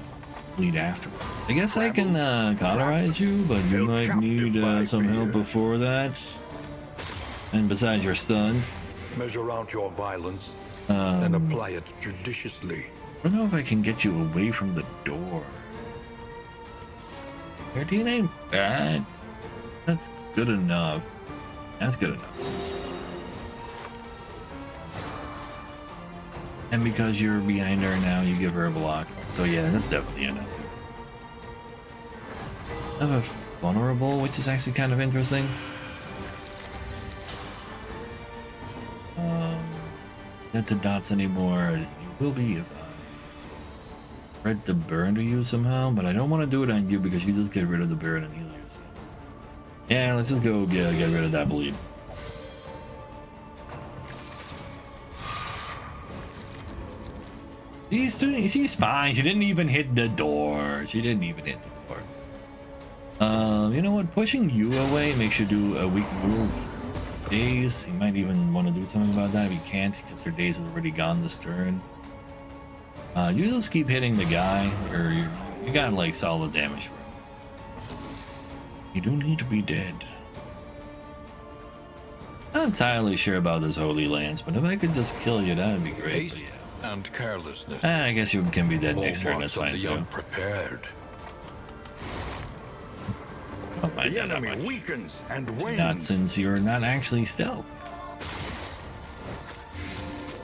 bleed afterwards. I guess I can cauterize you, but you might need some help before that. And besides, you're stunned. Measure out your violence and apply it judiciously. I don't know if I can get you away from the door. 13 ain't bad. That's good enough. That's good enough. And because you're behind her now, you give her a block. So yeah, that's definitely enough. I have a vulnerable, which is actually kind of interesting. Not the dots anymore. You will be ready to burn to you somehow, but I don't want to do it on you because you just get rid of the burn and heal yourself. Yeah, let's just go get rid of that bleed. She's fine. She didn't even hit the door. She didn't even hit the door. You know what? Pushing you away makes you do a weak move. Daze. You might even want to do something about that if you can't, because their daze is already gone this turn. You just keep hitting the guy, or you got like solid damage. You don't need to be dead. Not entirely sure about this Holy Lance, but if I could just kill you, that would be great. Haste and carelessness. I guess you can be dead next turn. That's fine The too. unprepared. Don't mind The that enemy much. weakens and Not wanes. since you're not actually stealth.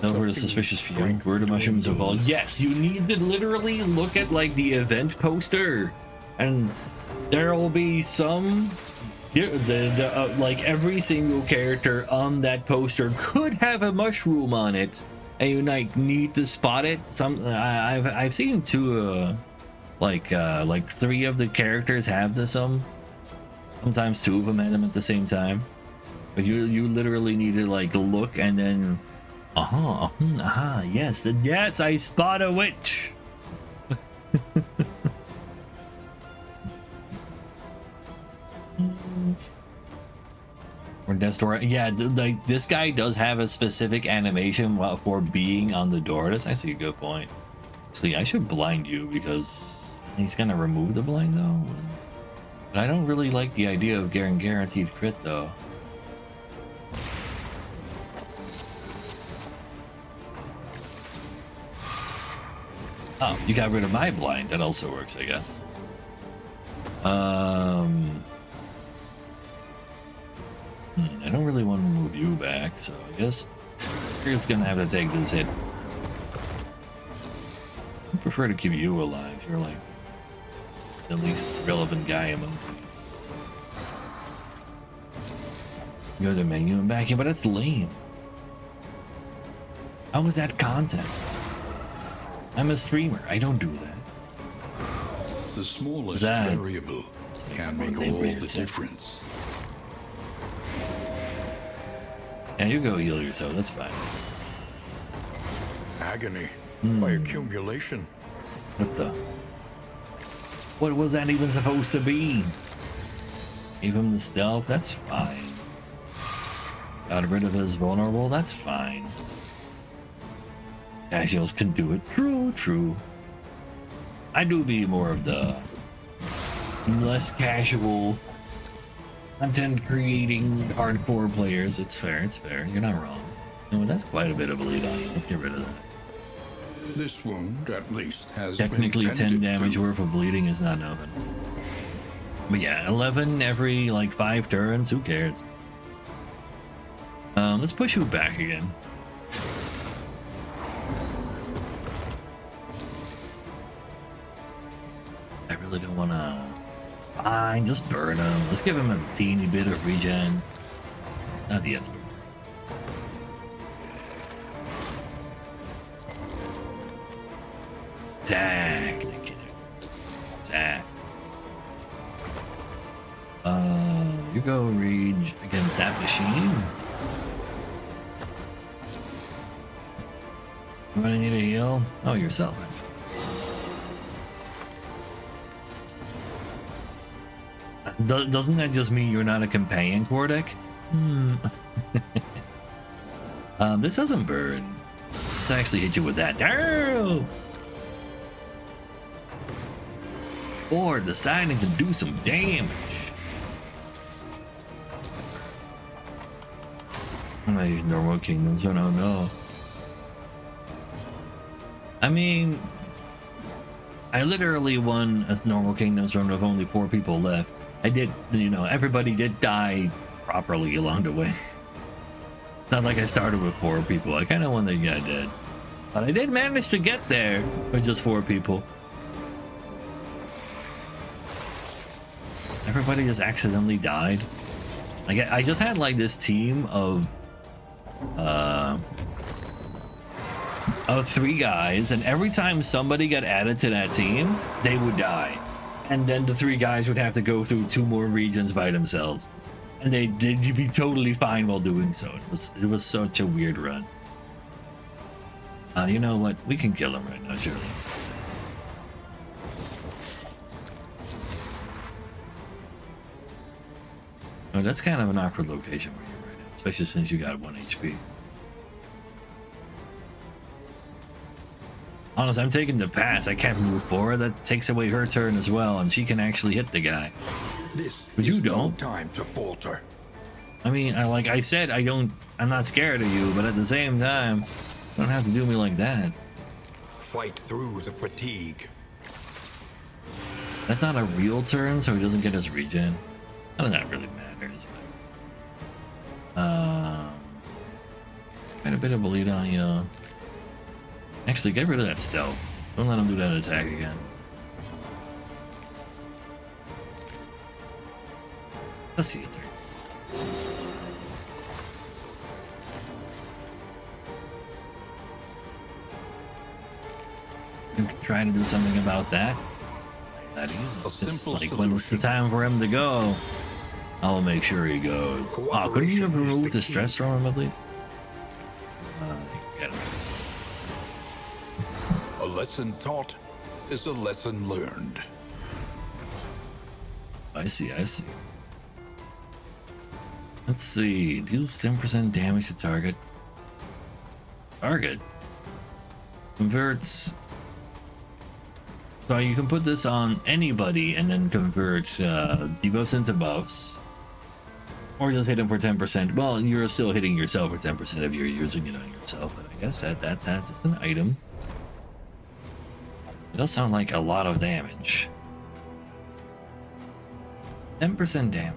Over the suspicious feeling. Word of mushrooms evolve. Yes, you need to literally look at like the event poster, and there will be some. Like every single character on that poster could have a mushroom on it, and you like need to spot it. I've seen two, like 3 of the characters have this. Sometimes 2 of them had them at the same time. But you literally need to like look and then, yes, I spot a witch. Or Death's Door. Yeah, like this guy does have a specific animation for being on the door. That's actually a good point. See, I should blind you because he's gonna remove the blind though. But I don't really like the idea of getting guaranteed crit though. Oh, you got rid of my blind. That also works, I guess. I don't really want to move you back, so I guess you're just gonna have to take this hit. prefer to keep you alive. You're like the least relevant guy amongst these. Go to menu and back in, but it's lame. How was that content? I'm a streamer. I don't do that. The smallest That- variable can Make make all the it difference. Yeah, you go heal yourself. That's fine. Agony by accumulation. What the? What was that even supposed to be? Gave him the stealth. That's fine. Got rid of his vulnerable. That's fine. Casuals can do it. True, true. I do be more of the less casual content creating hardcore players. It's fair, it's fair. You're not wrong. No, that's quite a bit of a lead on you. Let's get rid of that. This wound, at least, has Technically been 10 tended damage to. worth of bleeding is not nothing. But yeah, 11 every like 5 turns, who cares? Let's push you back again. I really don't wanna. Fine, just burn him. Let's give him a teeny bit of regen. Not the end of the world. Exactly, kid. Exactly. You go rage against that machine. You gonna need a heal? Oh, yourself. Doesn't that just mean you're not a companion, Kordek? This doesn't burn. Let's actually hit you with that. Damn! Or deciding to do some damage. I'm gonna use normal kingdoms. Oh no. I mean, I literally won a normal kingdoms run with only 4 people left. I did, you know, everybody did die properly along the way. Not like I started with 4 people. I kind of won that guy dead. But I did manage to get there with just 4 people. Everybody just accidentally died. Like, I just had like this team of 3 guys, and every time somebody got added to that team, they would die. And then the 3 guys would have to go through 2 more regions by themselves. And they'd be totally fine while doing so. It was such a weird run. You know what? We can kill him right now, surely. Oh, that's kind of an awkward location where you're right now, especially since you got 1 HP. Honestly, I'm taking the pass. I can't move forward. That takes away her turn as well, and she can actually hit the guy. This But is you no don't. time to falter. I mean, like I said, I'm not scared of you, but at the same time, you don't have to do me like that. Fight through the fatigue. That's not a real turn, so he doesn't get his regen. None of that really matters. Got a bit of a lead on you. Actually, get rid of that stealth. Don't let him do that attack again. Let's see it there. You can try to do something about that. That easy. It's just simple like when it's the solution. time for him to go, I'll make sure he goes. Oh, couldn't you have Cooperation is removed the the key. stress from him at least? Get him. A lesson taught is a lesson learned. I see. Let's see. Deals 10% damage to target. Converts. So you can put this on anybody and then convert debuffs into buffs. Or just hit them for 10%. Well, you're still hitting yourself for 10% if you're using it on yourself. But I guess that's an item. It does sound like a lot of damage. 10% damage.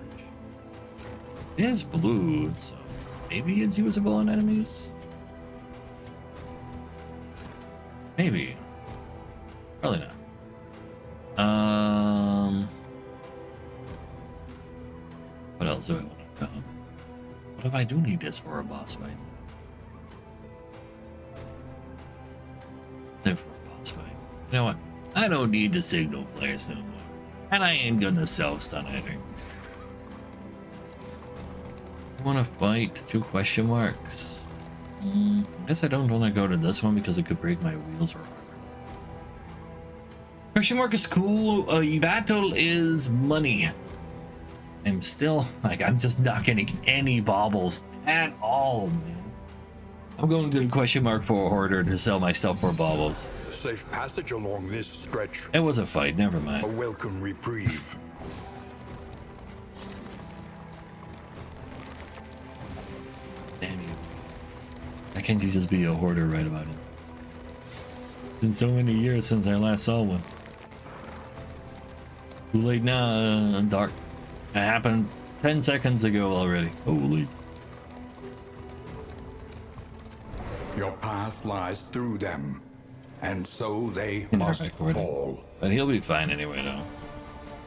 It is blue, so maybe it's usable on enemies? Maybe. Probably not. What else do I want to go? What if I do need this for a boss fight? For a boss fight. You know what? I don't need the signal flares no more. And I ain't gonna self-stun either. I want to fight 2 question marks. I guess I don't want to go to this one because it could break my wheels or armor. Question mark is cool. Battle is money. I'm still like, I'm just not getting any baubles at all, man. I'm going to the question mark for a hoarder to sell my stuff for baubles. Safe passage along this stretch. It was a fight, never mind. A welcome reprieve. Damn you. Why can't you just be a hoarder right about it? It's been so many years since I last saw one. Too late now, Dark. It happened 10 seconds ago already. Holy. Your path lies through them, and so they In must our recording. fall. But he'll be fine anyway, though.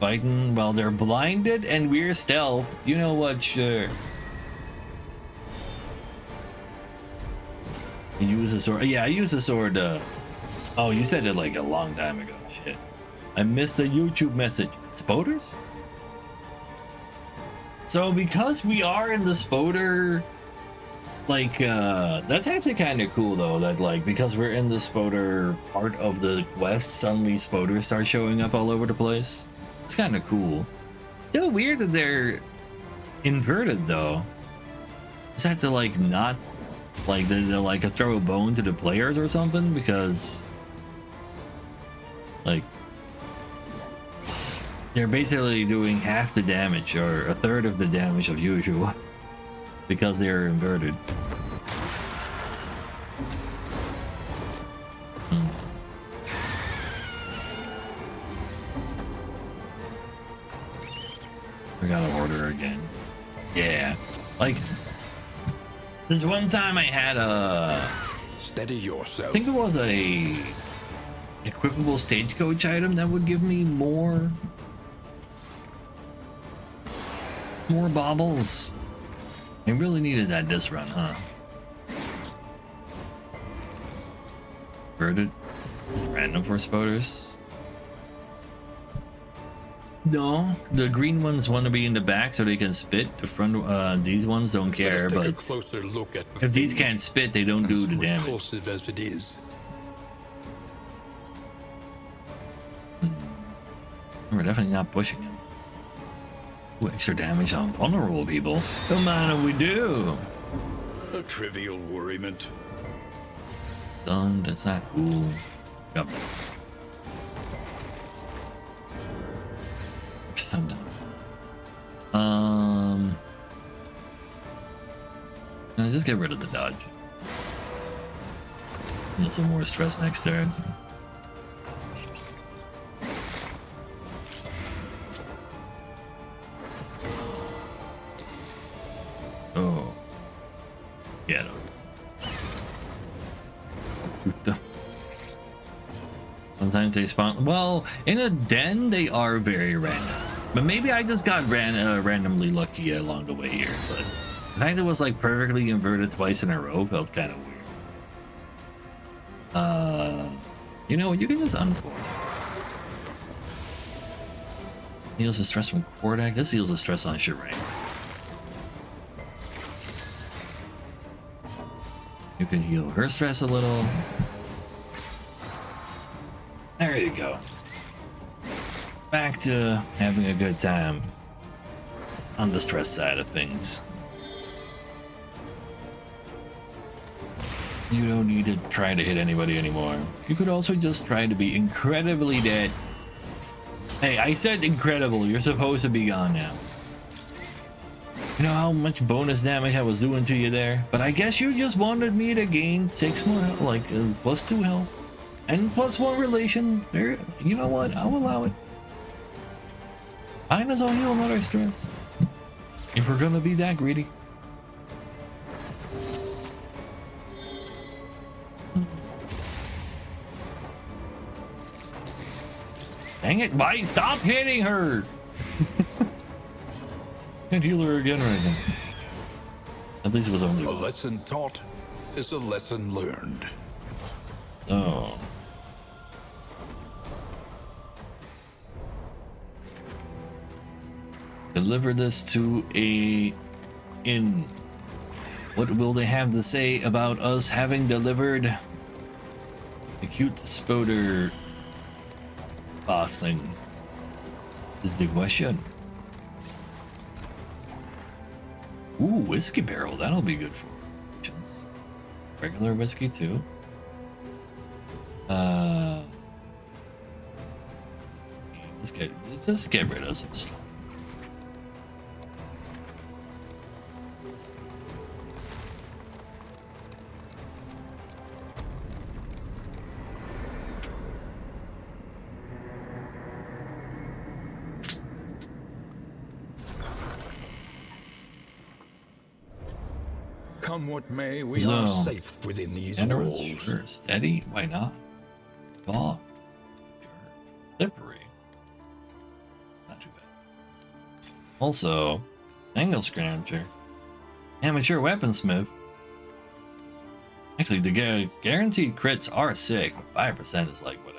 Fighting while they're blinded and we're stealth. You know what? Sure. You use a sword. Yeah, I use a sword. Oh, you said it like a long time ago. Shit. I missed a YouTube message. Spoders? So because we are in the Spoder, like, that's actually kind of cool though, that like, because we're in the Spoder part of the quest, suddenly Spoders start showing up all over the place. It's kind of cool. Still weird that they're inverted though. Is that to like not, like, to like throw a bone to the players or something? Because, like, they're basically doing half the damage or a third of the damage of usual because they're inverted. We gotta order again. Yeah. Like, this one time I had a... Steady yourself. I think it was a equipable stagecoach item that would give me more baubles. I really needed that this run, huh? Inverted? Is it random for spoders? No, the green ones want to be in the back so they can spit. The front, these ones don't care, Let us take a but closer look at the if these thing, can't spit, they don't do the as damage. repulsive as it is. We're definitely not pushing him. Ooh, extra damage on vulnerable people. Come on, we do. A trivial worriment. Done. That's not cool. Yep. I'm done. Just get rid of the dodge. Get some more stress next turn. Oh. Get him. Sometimes they spawn. Well, in a den, they are very random. But maybe I just got randomly lucky along the way here. But the fact it was like perfectly inverted twice in a row felt kind of weird. You know, you can just unfold. Heals the stress from Kordak. This heals the stress on Shireen. You can heal her stress a little. There you go. Back to having a good time on the stress side of things. You don't need to try to hit anybody anymore. You could also just try to be incredibly dead. Hey, I said incredible. You're supposed to be gone now. You know how much bonus damage I was doing to you there? But I guess you just wanted me to gain 6 more, like +2 health. And +1 relation. There, you know what? I'll allow it. Mine is on you another stress. If we're gonna be that greedy. Dang it, why? Stop hitting her! Can't heal her again right now. At least it was only A one. lesson taught is a lesson learned. Oh. Deliver this to a inn. What will they have to say about us having delivered the cute spoder boss thing? Is the question. Ooh, whiskey barrel. That'll be good for options. Regular whiskey too. Let's get rid of some slime. Come what may, we So, are safe within these Generous, walls. sure. Steady, why not? Ball, sure. Slippery, not too bad. Also, angle scrounger, amateur weaponsmith. Actually, the guaranteed crits are sick. 5% is like whatever.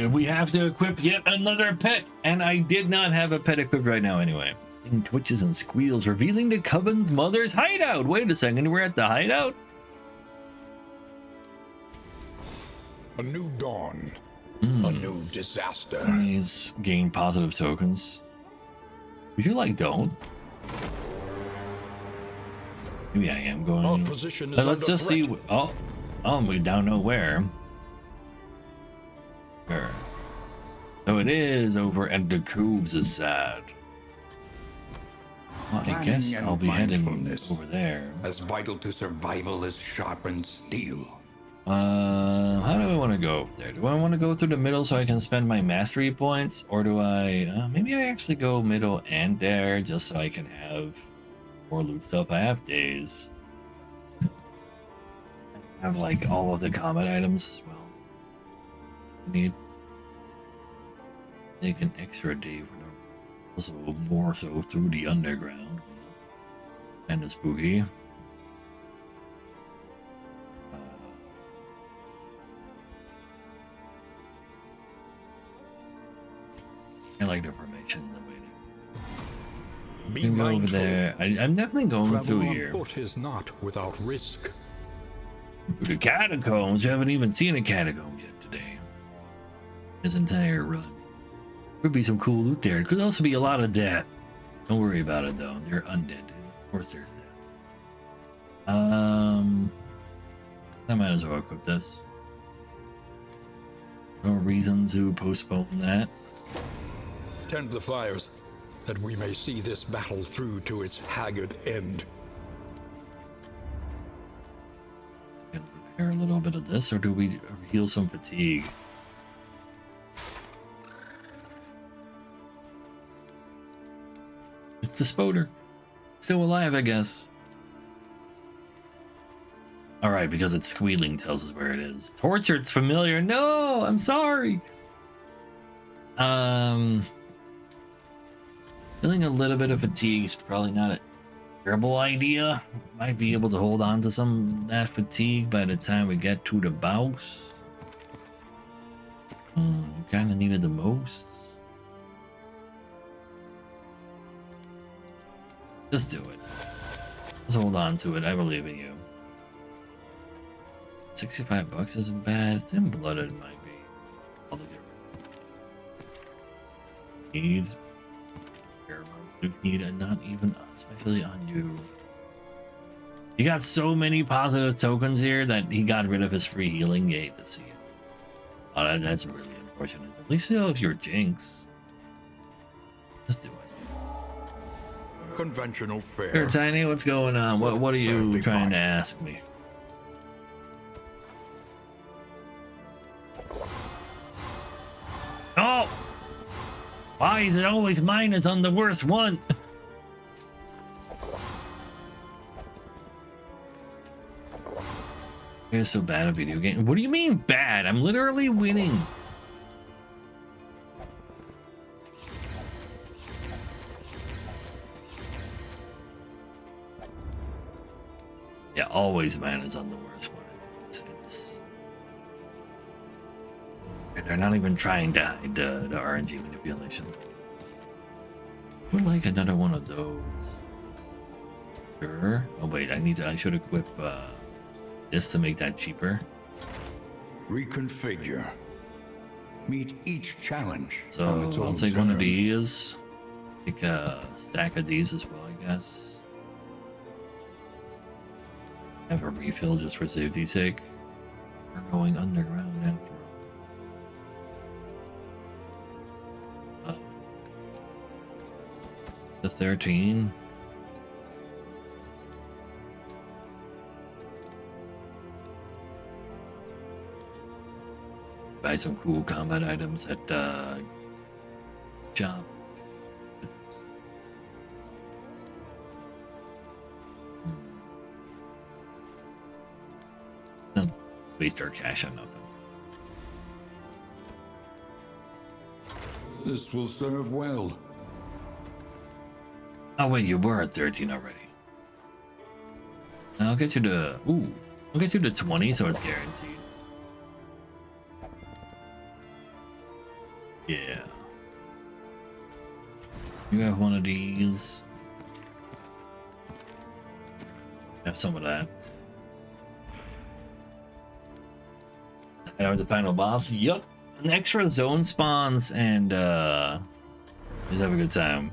We have to equip yet another pet, and I did not have a pet equipped right now anyway. Thing twitches and squeals, revealing the Coven's mother's hideout. Wait a second, we're at the hideout? A new dawn. A new disaster. These gain positive tokens. Would you like don't? Maybe I am Our going. position is Let's under just threat. see. Oh, we don't know where. Where? So it is over at the Coves' side. Well, I Planning guess and I'll be heading mindfulness. over there. As vital to survival as sharpened steel. How do I want to go over there? Do I want to go through the middle so I can spend my mastery points, or do I? Maybe I actually go middle and there just so I can have more loot stuff. I have days. I have like all of the combat items as well. I need take an extra day for no. Also more so through the underground. Kind of spooky. I like the formation the way they Be can go over mindful. there. I'm definitely going Travel through on here. foot is not without risk. Through the catacombs. You haven't even seen a catacombs yet today. This entire run. Could be some cool loot there. It could also be a lot of death. Don't worry about it though. They're undead. Of course there's death. I might as well equip this. No reason to postpone that. Tend the fires, that we may see this battle through to its haggard end. Can repair a little bit of this, or do we heal some fatigue? It's the Spoder. Still alive, I guess. Alright, because it's squealing tells us where it is. Tortured's familiar. No, I'm sorry. Feeling a little bit of fatigue is probably not a terrible idea. Might be able to hold on to some of that fatigue by the time we get to the boss. Kind of needed the most. Just do it. Just hold on to it. I believe in you. 65 bucks isn't bad. It's in blooded, might be. I'll do it. Need. Need and not even especially on you. He got so many positive tokens here that he got rid of his free healing gate to see it. Oh, that's really unfortunate. At least you know if you're Jinx. Just do it. Conventional fare. Here, Tiny, what's going on? What are you Fairly trying to fast. ask me? Oh! Why is it always mine is on the worst one? You're so bad at video game. What do you mean bad? I'm literally winning. Yeah, always mana's on the worst one. It's they're not even trying to hide the RNG manipulation. I would like another one of those. Sure. Oh wait, I should equip this to make that cheaper. Reconfigure. Meet each challenge. So on its I'll own take one of terms. these. Take a stack of these as well, I guess. Have a refill just for safety's sake. We're going underground after all. The 13. Buy some cool combat items at shop. Don't waste our cash on nothing. This will serve well. Oh wait, you were at 13 already. I'll get you to I'll get you to 20 so it's guaranteed. Yeah. You have one of these. Have some of that. And over the final boss. Yup. An extra zone spawns and just have a good time.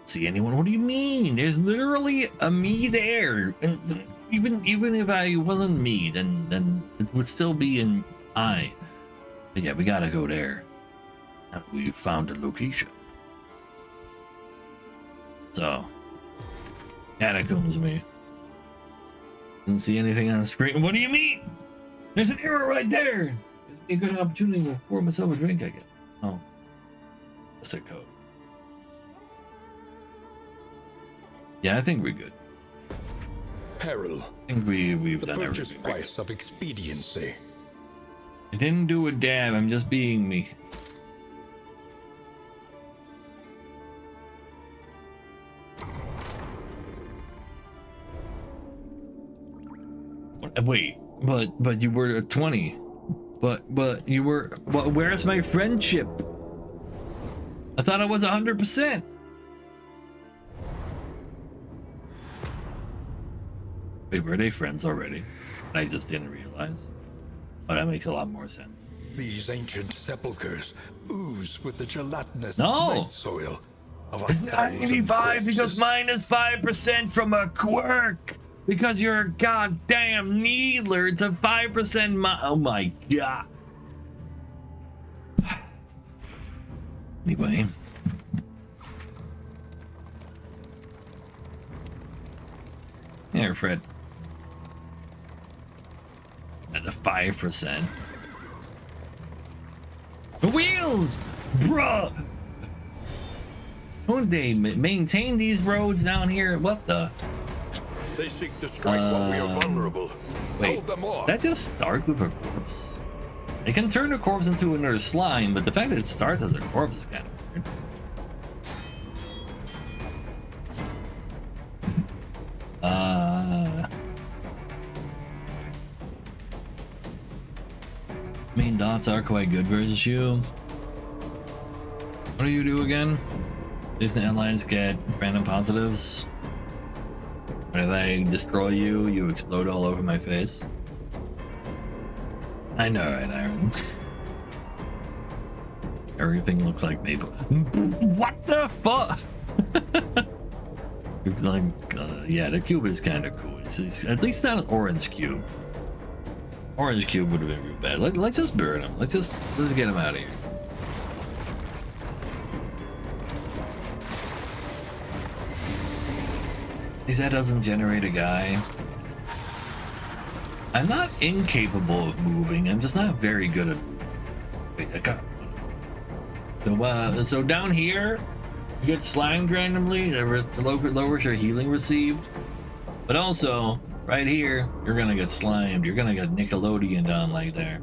See anyone? What do you mean? There's literally a me there. And even if I wasn't me, then it would still be an I. But yeah, we gotta go there. And we found a location. So, catacombs me. Didn't see anything on the screen. What do you mean? There's an arrow right there. Gives me a good opportunity to pour myself a drink, I guess. Oh, that's a code. Yeah, I think we're good. Peril. I think we've The done purchase everything. price of expediency. I didn't do a dab. I'm just being me. Wait, but you were at 20. But you were. Where's my friendship? I thought I was 100%. Wait, were they friends already? I just didn't realize. Oh, that makes a lot more sense. These ancient sepulchres ooze with the gelatinous No! night soil of It's 1,000 95 because corpses. mine is 5% from a quirk. Because you're a goddamn needler. It's a 5% oh my god. Anyway. Here, Fred. At the 5%. The wheels! Bruh! Don't they maintain these roads down here? What the? They seek to strike while we are vulnerable. Wait, Hold them off. that just start with a corpse? It can turn a corpse into another slime, but the fact that it starts as a corpse is kind of weird. Main dots are quite good versus you. What do you do again? Disney allies get random positives. When if I destroy you, you explode all over my face. I know, right, Iron? Everything looks like maple. What the fuck? It's like, yeah, the cube is kind of cool. It's at least not an orange cube. Orange cube would have been real bad. Let's just burn him. Let's get him out of here. At least that doesn't generate a guy. I'm not incapable of moving. I'm just not very good at moving. Wait, I got one. So down here, you get slimed randomly. That lowers your healing received. But also, right here, you're gonna get slimed. You're gonna get Nickelodeon down like there.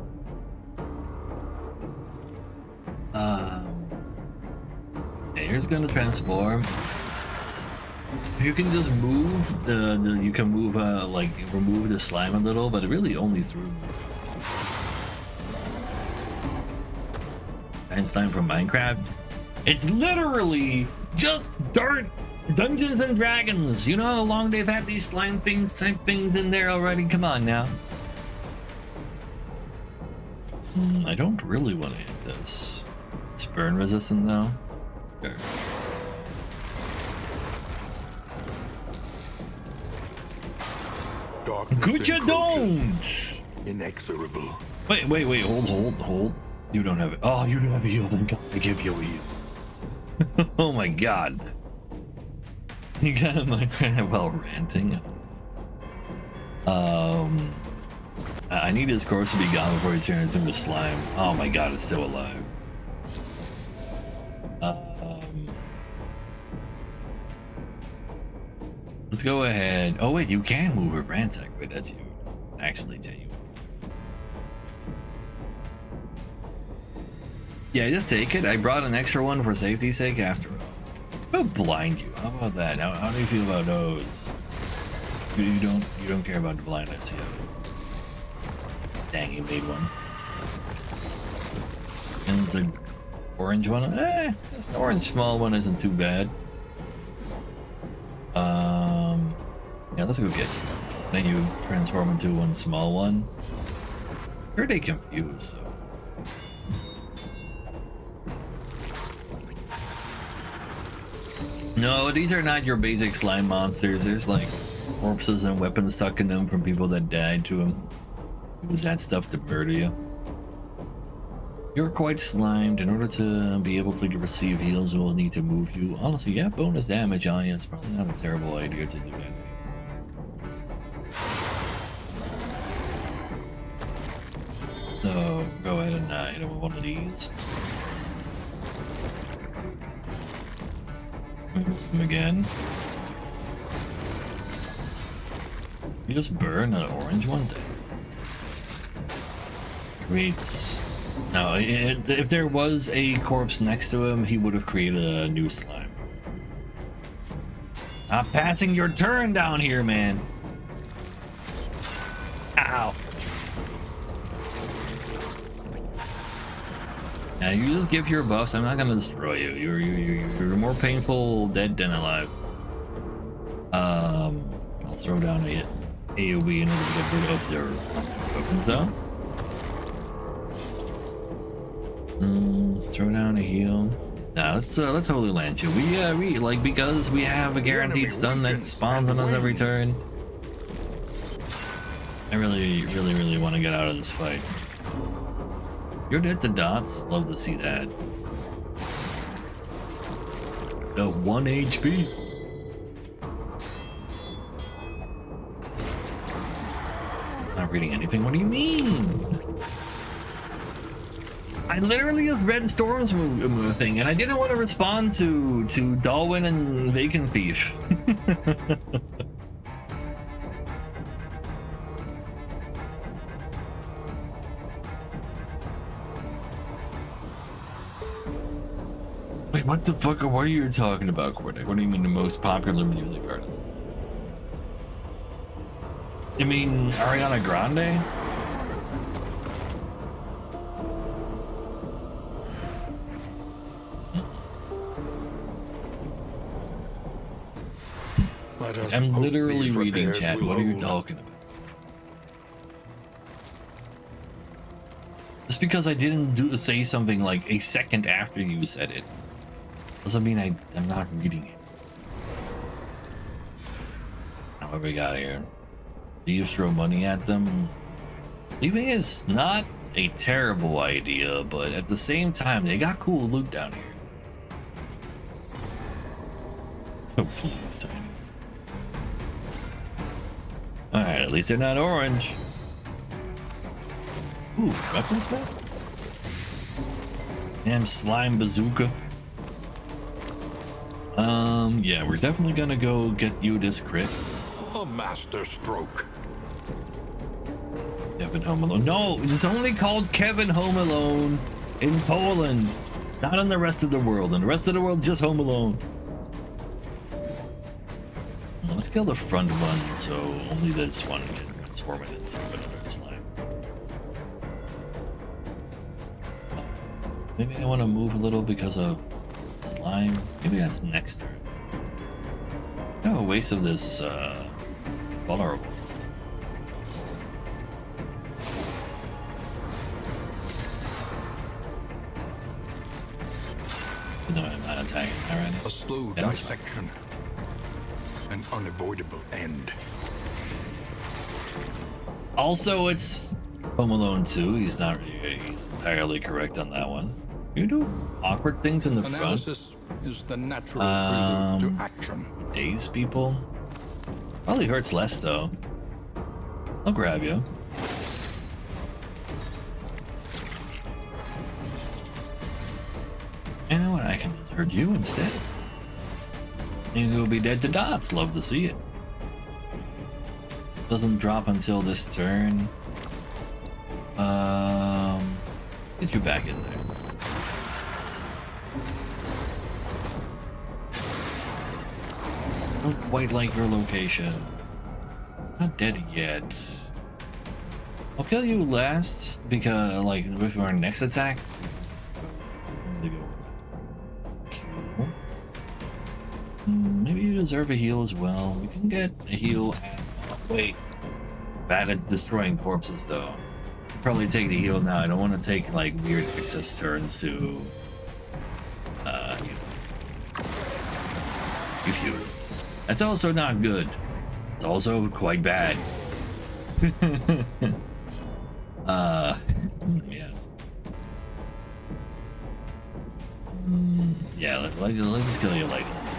Yeah, you're just gonna transform. You can just move you can move like remove the slime a little, but it really only through Einstein from Minecraft. It's literally just dirt. Dungeons and Dragons. You know how long they've had these slime things, type things in there already? Come on now. I don't really want to hit this. It's burn resistant though. Sure. Darkness Good you encroaches, don't! Inexorable. Wait, hold. You don't have it. Oh, you don't have a heal, then God, I give you a heal. Oh my god. You got my friend while ranting. I need his corpse to be gone before he turns into slime. Oh my god, it's still alive. Let's go ahead. Oh wait, you can move a ransack. Wait, that's you. Actually, genuine. Yeah, just take it. I brought an extra one for safety's sake after all. I'll blind you. How about that? How do you feel about those? You don't care about the blindness, yes. Dang, you made one. And it's an orange one. This orange small one isn't too bad. Yeah, let's go get you. Then you transform into one small one. Or are they confused? So. No, these are not your basic slime monsters. There's like corpses and weapons stuck in them from people that died to them. Use that stuff to murder you. You're quite slimed. In order to be able to receive heals, we'll need to move you. Honestly, yeah, bonus damage on you. It's probably not a terrible idea to do that. So go ahead and hit him with one of these. Him again. You just burn an orange one thing. Creates. No, if there was a corpse next to him, he would have created a new slime. Stop passing your turn down here, man. Ow. Now you just give your buffs. I'm not gonna destroy you. You're more painful dead than alive. I'll throw down a AoE in order to get rid of their tokens though. Throw down a heal. Now let's Holy Land you. We like, because we have a guaranteed stun that spawns on us every turn. I really want to get out of this fight. You're dead to dots. Love to see that. 1 HP. Not reading anything. What do you mean? I literally just read Storm's thing, and I didn't want to respond to Dalwyn and Vacant Thief. Wait, what the fuck? What are you talking about, Cordic? What do you mean the most popular music artists? You mean Ariana Grande? I'm literally reading chat. What are you talking about? Just because I didn't say something like a second after you said it doesn't mean I'm not reading it. Now what we got here? Thieves throw money at them. Leaving is not a terrible idea, but at the same time, they got cool loot down here. So please, Tiny. Alright, at least they're not orange. Ooh, weapon smell? Damn slime bazooka. Yeah, we're definitely gonna go get you this crit. A master stroke. Kevin Home Alone. No, it's only called Kevin Home Alone in Poland, not in the rest of the world. In the rest of the world, just Home Alone. Let's kill the front one, so only this one can transform it into another slime. Maybe I want to move a little because of slime. Maybe that's next turn. No, a waste of this vulnerable. No, I'm not attacking that right now. A slow Yeah, that's fine. dissection. An unavoidable end. Also, it's Home Alone 2. He's not really he's entirely correct on that one. You do awkward things in the front. Analysis is the natural prelude to action. Daze people. Probably hurts less though. I'll grab you. You know what? I can desert you instead. You'll be dead to dots. Love to see it. Doesn't drop until this turn. Get you back in there. Don't quite like your location. Not dead yet. I'll kill you last because, like, with our next attack. Cool. Maybe you deserve a heal as well. We can get a heal. Wait. Bad at destroying corpses, though. Probably take the heal now. I don't want to take like weird excess turns to confused. That's also not good. It's also quite bad. Yes. Yeah, let's just kill you like this.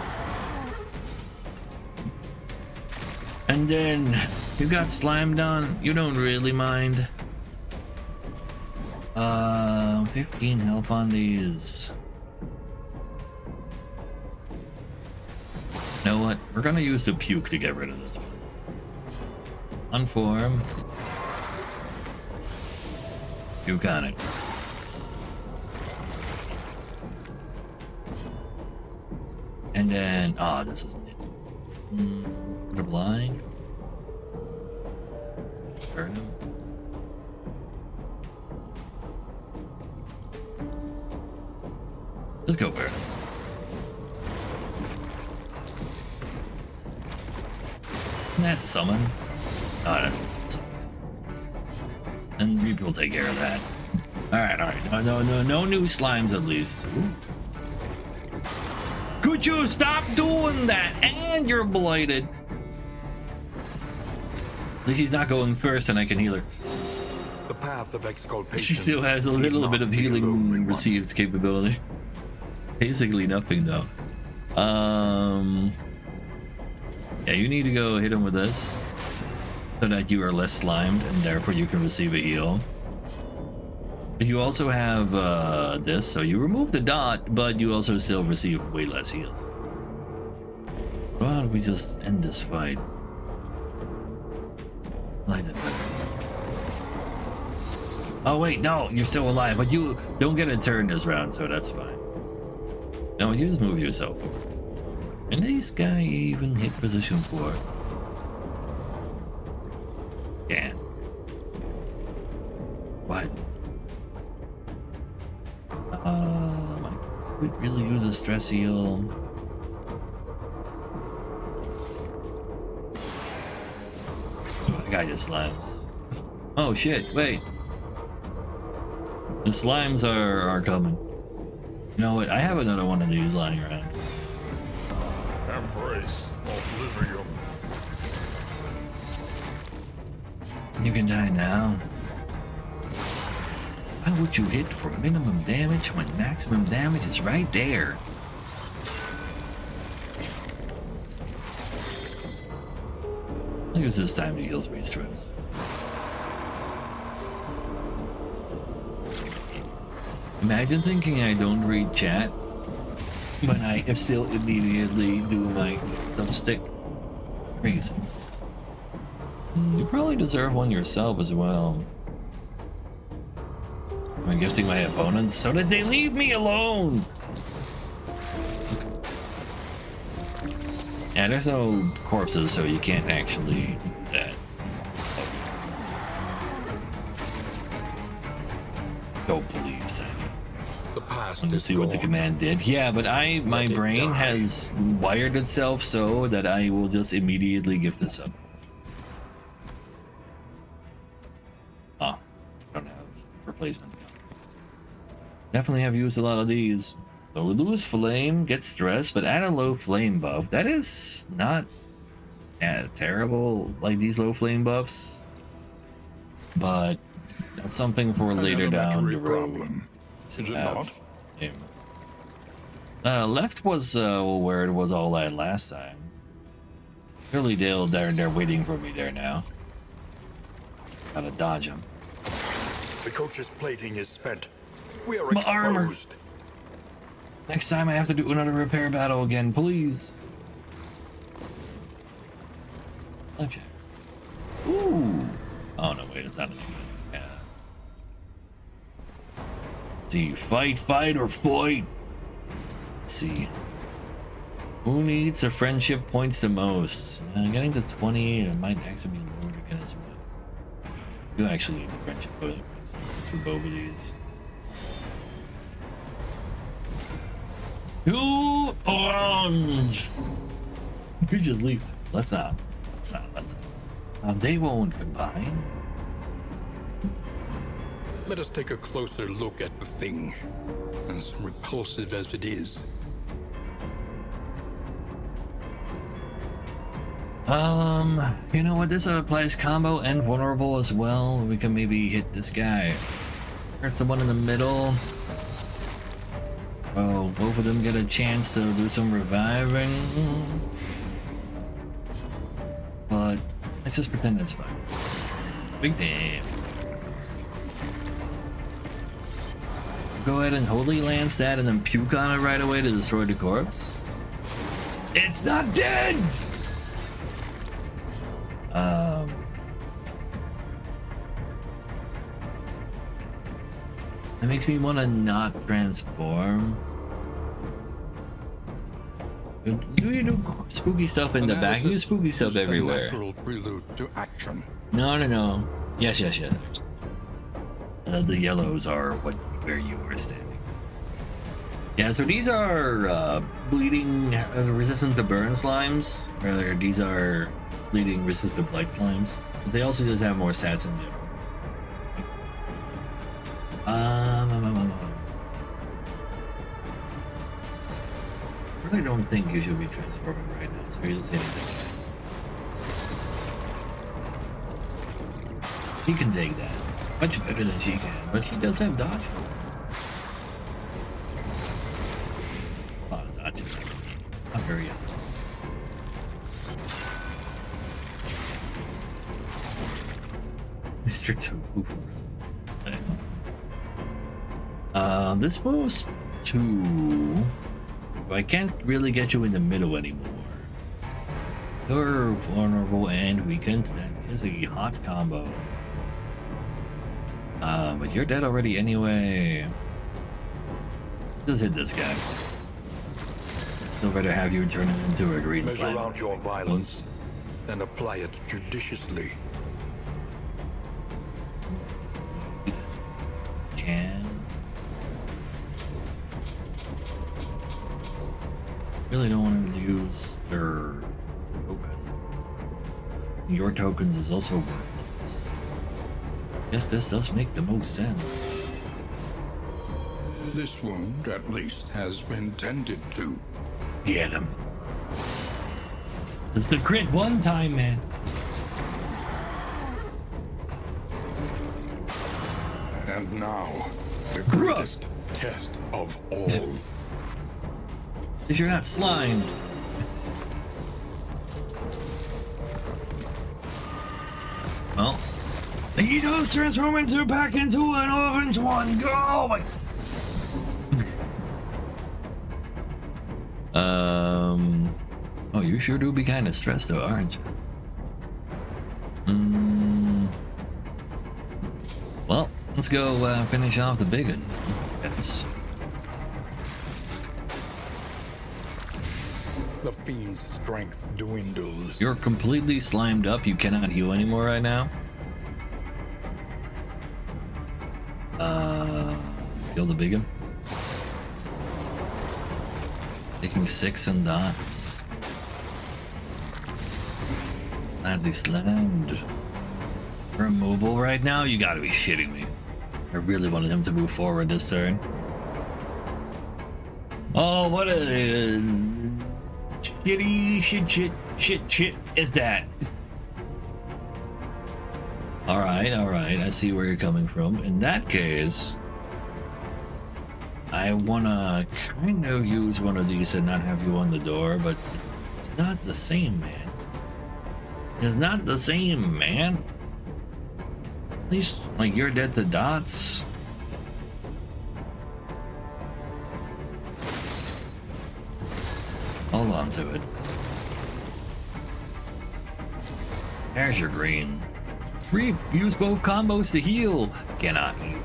And then you got slimed on. You don't really mind. 15 health on these. You know what? We're gonna use the puke to get rid of this one. Unform. Puke on it. And then, this isn't it. Put a blind. Turn him. Let's go for it. That summon. That's and Reap will take care of that. Alright. No new slimes at least. Ooh. Could you stop doing that? And you're blighted. At least she's not going first and I can heal her. The path of exculpation. She still has a little bit of healing received capability. Basically nothing though. Yeah, you need to go hit him with this so that you are less slimed and therefore you can receive a heal. But you also have this, so you remove the dot, but you also still receive way less heals. Why don't we just end this fight? Like that. Oh wait, no, you're still alive, but you don't get a turn this round, so that's fine. No, you just move yourself over. And this guy even hit position 4. Yeah. What? I could really use a stress heal. Oh, the guy just slimes. Oh shit, wait. The slimes are coming. You know what? I have another one of these lying around. Embrace oblivion. You can die now. Why would you hit for minimum damage when maximum damage is right there? I'll use this time to heal 3 stress. Imagine thinking I don't read chat, but I am still immediately do my thumbstick. Crazy. You probably deserve one yourself as well. I'm gifting my opponents so that they leave me alone. Yeah, there's no corpses, so you can't actually do that. Go, please. The past Let's is see what the gone. command did. Yeah, but my Let it brain die. has wired itself so that I will just immediately give this up. Oh, don't have replacement. Definitely have used a lot of these. So lose flame, get stress, but add a low flame buff. That is not terrible, like these low flame buffs. But that's something for An later down elementary the road. problem, is it Have not? him. Left was where it was all at last time. Clearly they're waiting for me there now. Gotta dodge them. The coach's plating is spent. We are My armor. exposed. Next time I have to do another repair battle again, please. Flapjacks. Ooh. Oh no, wait, it's not a defense. Yeah. See, fight, or fight. Let's see. Who needs the friendship points the most? Getting to 20, it might actually be lowered again as well. You actually need the friendship points for both of these. Two orange. You could just leave. Let's not. They won't combine. Let us take a closer look at the thing, as repulsive as it is. You know what? This applies combo and vulnerable as well. We can maybe hit this guy. Hurt someone in the middle. Oh, both of them get a chance to do some reviving. But let's just pretend it's fine. Big damn. Go ahead and Holy Lance that and then puke on it right away to destroy the corpse. It's not dead! That makes me want to not transform. Do you do spooky stuff in the back? You do spooky stuff is a everywhere. natural prelude to action. No. Yes. The yellows are where you are standing. Yeah, so these are bleeding resistant to burn slimes. Or these are bleeding resistant light slimes. But they also just have more stats in general. I really don't think you should be transforming right now, so you're just hitting that. He can take that. Much better than she can, but he does have dodge. A lot of dodge. Not very young. Mr. Tofu. This moves to... I can't really get you in the middle anymore. You're vulnerable and weakened. That is a hot combo. But you're dead already anyway. Just hit this guy. Still better have you turn him into a green Measure slime. out your violence and apply it judiciously. Can. Really don't want to use their token. Your tokens is also worthless. Guess this does make the most sense. This wound, at least, has been tended to. Get him. It's the crit one time, man. And now, the Bruh. greatest test of all. If you're not slimed. Well, he does transform back into an orange one. Go! Oh, you sure do be kind of stressed though, aren't you? Well, let's go finish off the big one. Yes. the fiend's strength dwindles. You're completely slimed up. You cannot heal anymore right now. Kill the big one. Taking 6 in dots. Gladly slammed. We're immobile right now? You gotta be shitting me. I really wanted him to move forward this turn. Oh, what a shitty shit is that? Alright, I see where you're coming from. In that case, I wanna kind of use one of these and not have you on the door, but it's not the same, man. It's not the same, man. At least, like, you're dead to dots. Hold on to it. There's your green. Reap, use both combos to heal. Cannot heal.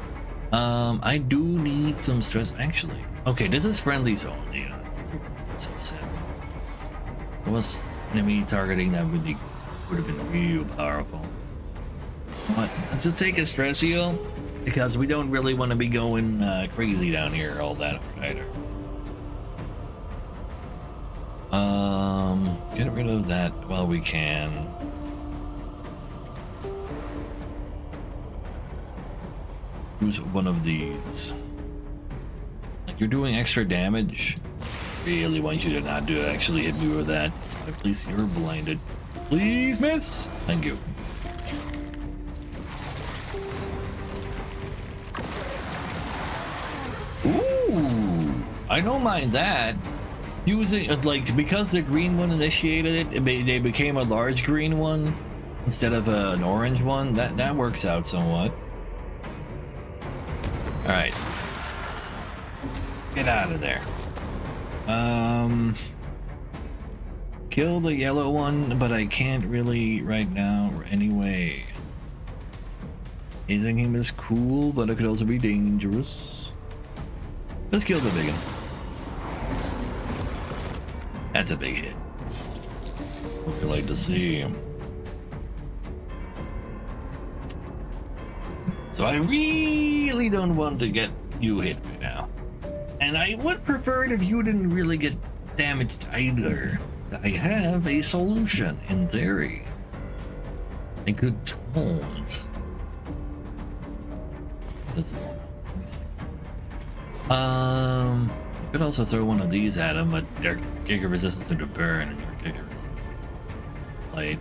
I do need some stress. Actually, okay, this is friendlies only. So sad. It was enemy targeting that would have been real powerful. What? Let's just take a stress heal because we don't really want to be going crazy down here all that either. Get rid of that while we can. Use one of these. Like, you're doing extra damage. Really want you to not do it. Actually hit me with that. So please, you're blinded. Please miss. Thank you. Ooh, I don't mind that. Using like, because the green one initiated it, they became a large green one instead of an orange one. That works out somewhat. All right, get out of there. Kill the yellow one, but I can't really right now anyway. Hazing him is cool, but it could also be dangerous. Let's kill the big one. That's a big hit. What would you like to see? So I really don't want to get you hit right now. And I would prefer it if you didn't really get damaged either. I have a solution, in theory. I could taunt. This is 26. You could also throw one of these at him, but they're Giga resistance to burn and you're Giga resistant. Light.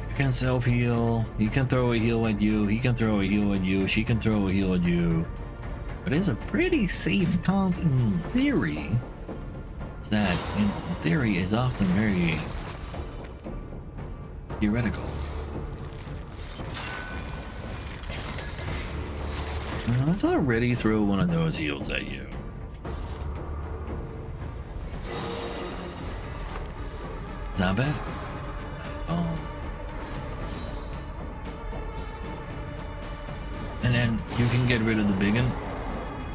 You can self-heal. You can throw a heal at you. He can throw a heal at you. She can throw a heal at you. But it's a pretty safe taunt in theory. It's that, in theory, is often very theoretical. Let's already throw one of those heals at you. Is that bad? And then you can get rid of the big one.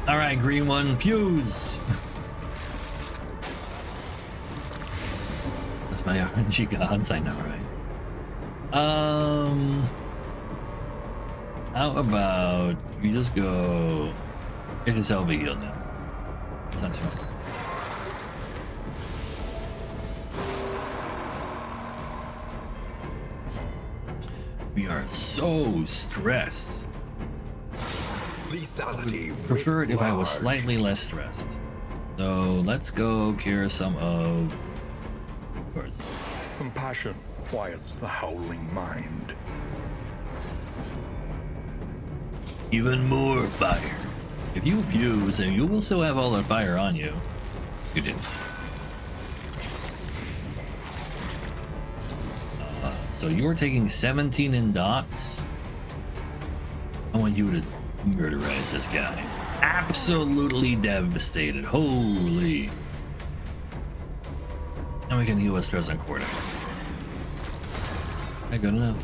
Alright, green one, fuse! That's my RNG gods, I know, right? How about you just go get yourself a heal now? That's not smart. We are so stressed. Lethality. Prefer it if I was large. slightly less stressed. So let's go cure some of course. Compassion quiets the howling mind. Even more fire. If you fuse, then you will still have all that fire on you. You didn't. So you're taking 17 in dots. I want you to murderize this guy. Absolutely devastated. Holy. And we can heal with stress on quarter. Okay, good enough.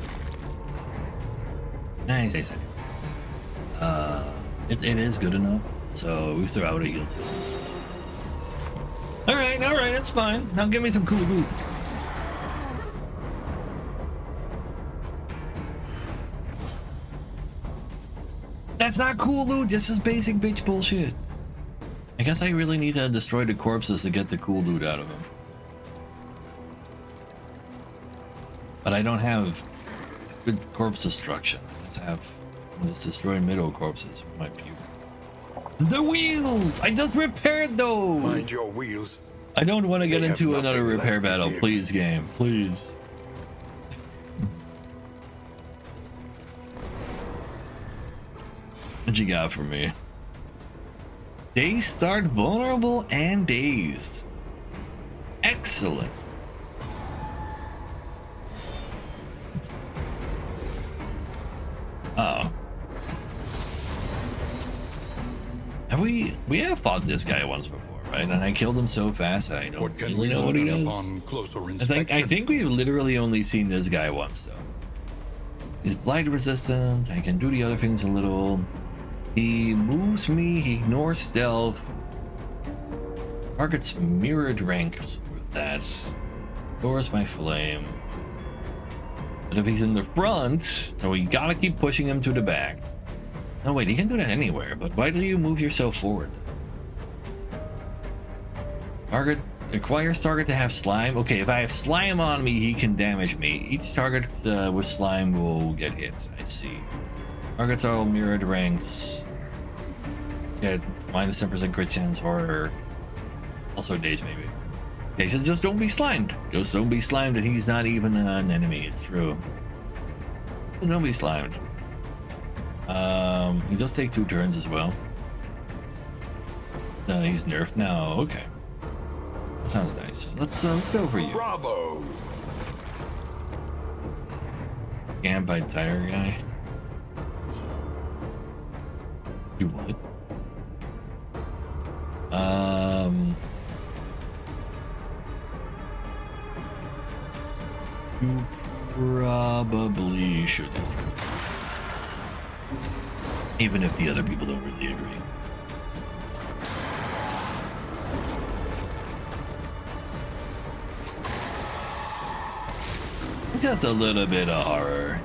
Nice. It is good enough. So we throw out a heal too. Alright, that's fine. Now give me some cool loot. That's not cool loot, this is basic bitch bullshit. I guess I really need to destroy the corpses to get the cool loot out of them. But I don't have good corpse destruction. I just destroy middle corpses with my puke. The wheels! I just repaired those! Mind your wheels. I don't want to get They have into another nothing repair left to battle, give. please, game. Please. What you got for me? They start vulnerable and dazed. Excellent. Oh. We have fought this guy once before, right? And I killed him so fast that I don't What can really we know what he learn does. upon closer I inspection? think we've literally only seen this guy once though. He's blight resistant. I can do the other things a little. He moves me. He ignores stealth. Targets mirrored ranks with that. Ignores my flame. But if he's in the front, so we gotta keep pushing him to the back. No wait, he can do that anywhere. But why do you move yourself forward? Target requires target to have slime. Okay, if I have slime on me, he can damage me. Each target with slime will get hit. I see. Targets are all mirrored ranks. Get minus 10% crit chance, horror. Also days maybe. Okay, so just don't be slimed. Just don't be slimed, and he's not even an enemy. It's true. Just don't be slimed. He does take 2 turns as well. He's nerfed now. Okay. That sounds nice. Let's go for you. Bravo! Scammed by tire guy. You what? You probably should. Even if the other people don't really agree. Just a little bit of horror.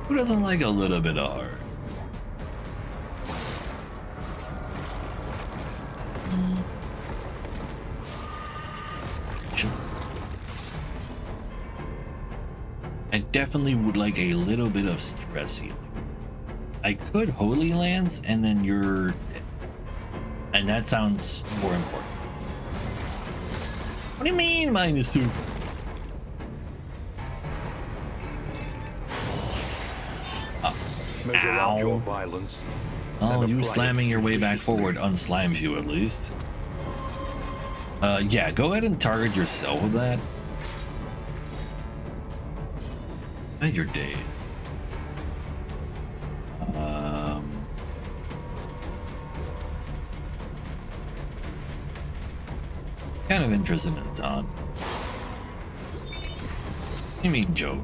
Who doesn't like a little bit of horror? Sure. I definitely would like a little bit of stress healing. I could Holy Lance and then you're dead. And that sounds more important. What do you mean -2? Measure out Ow. your violence. Oh, and you apply slamming it your way back judiciously. forward unslimes you at least. Yeah, go ahead and target yourself with that. At your days. Kind of interested in Zon. I mean, Joe.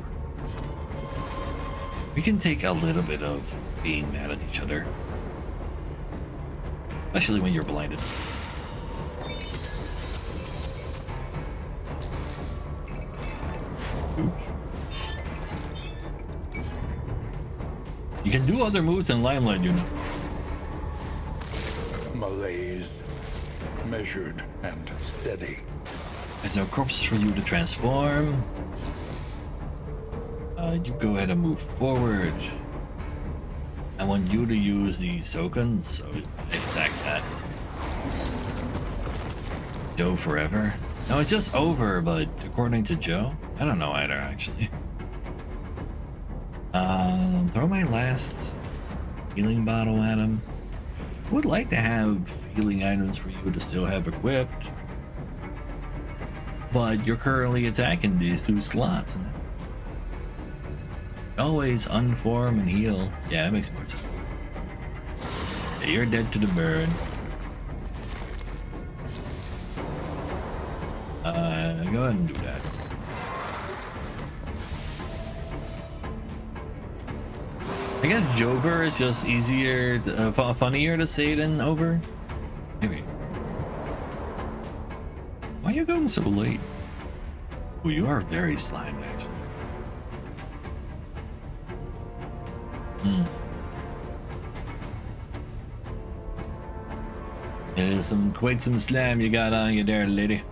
We can take a little bit of being mad at each other. Especially when you're blinded. Oops. You can do other moves in Limelight, you know. Malaise. Measured and steady. There's no corpses for you to transform. You go ahead and move forward. I want you to use the Sokun, so I attack that. Joe forever. No, it's just over, but according to Joe, I don't know either actually. Throw my last healing bottle at him. Would like to have healing items for you to still have equipped, but you're currently attacking these 2 slots. Always unform and heal. Yeah, that makes more sense. Yeah, you're dead to the burn. Go ahead and do that. I guess Jover is just easier, funnier to say than over. Maybe. Why are you going so late? Oh, you are very slimed, actually. It is quite some slam you got on you there, lady.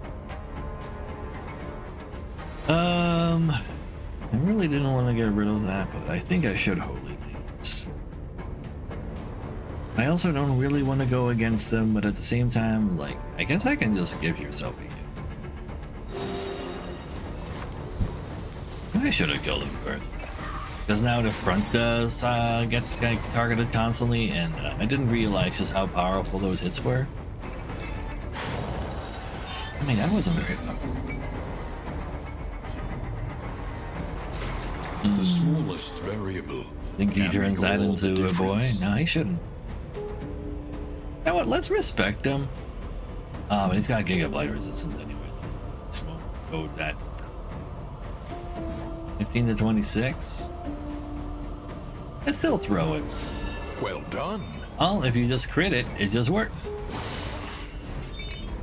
I really didn't want to get rid of that, but I think I should Holy Leads. I also don't really want to go against them, but at the same time, like, I guess I can just give yourself a hit. I should have killed him first. Because now the front gets targeted constantly, and I didn't realize just how powerful those hits were. I mean, that wasn't very powerful. The smallest variable. Think he can turns make that all the into a boy? difference. No, he shouldn't. You know what? Let's respect him. But he's got Gigablight resistance anyway. Let's go with that. 15 to 26. I still throw it. Well done. Well, if you just crit it, it just works.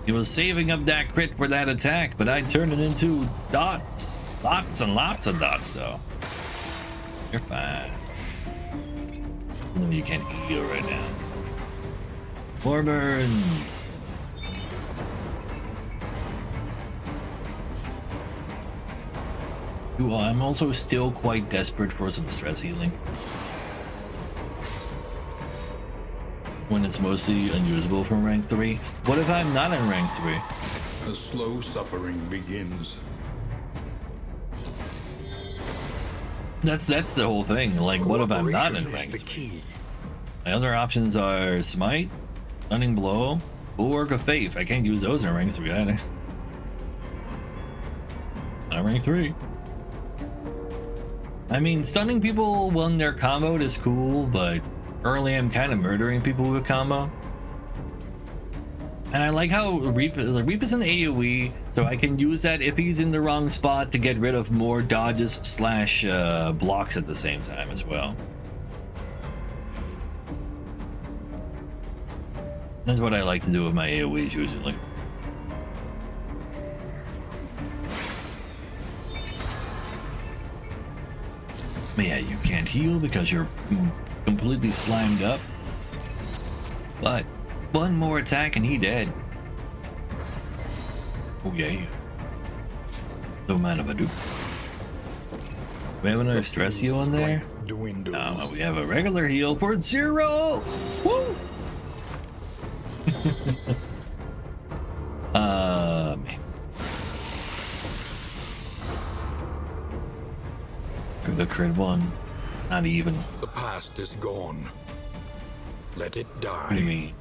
He was saving up that crit for that attack, but I turned it into dots. Lots and lots of dots, though. You're fine. Even though you can't heal right now. More burns. Ooh, I'm also still quite desperate for some stress healing. When it's mostly unusable from rank 3. What if I'm not in rank 3? A slow suffering begins. That's the whole thing. Like, what if I'm not in Cooperation rank is the 3? key. My other options are Smite, Stunning Blow, Bulwark of Faith. I can't use those in rank 3 either. Not rank 3. I mean, stunning people when they're comboed is cool, but early I'm kind of murdering people with combo. And I like how Reap is an AoE, so I can use that if he's in the wrong spot to get rid of more dodges slash blocks at the same time as well. That's what I like to do with my AoEs usually. But yeah, you can't heal because you're completely slimed up. But one more attack and he dead. Oh yeah. No man of a dupe. We have another stress heal in there? Dwindles. No, we have a regular heal for 0! Woo! Man. Could have crit one. Not even. The past is gone. Let it die. What do you mean?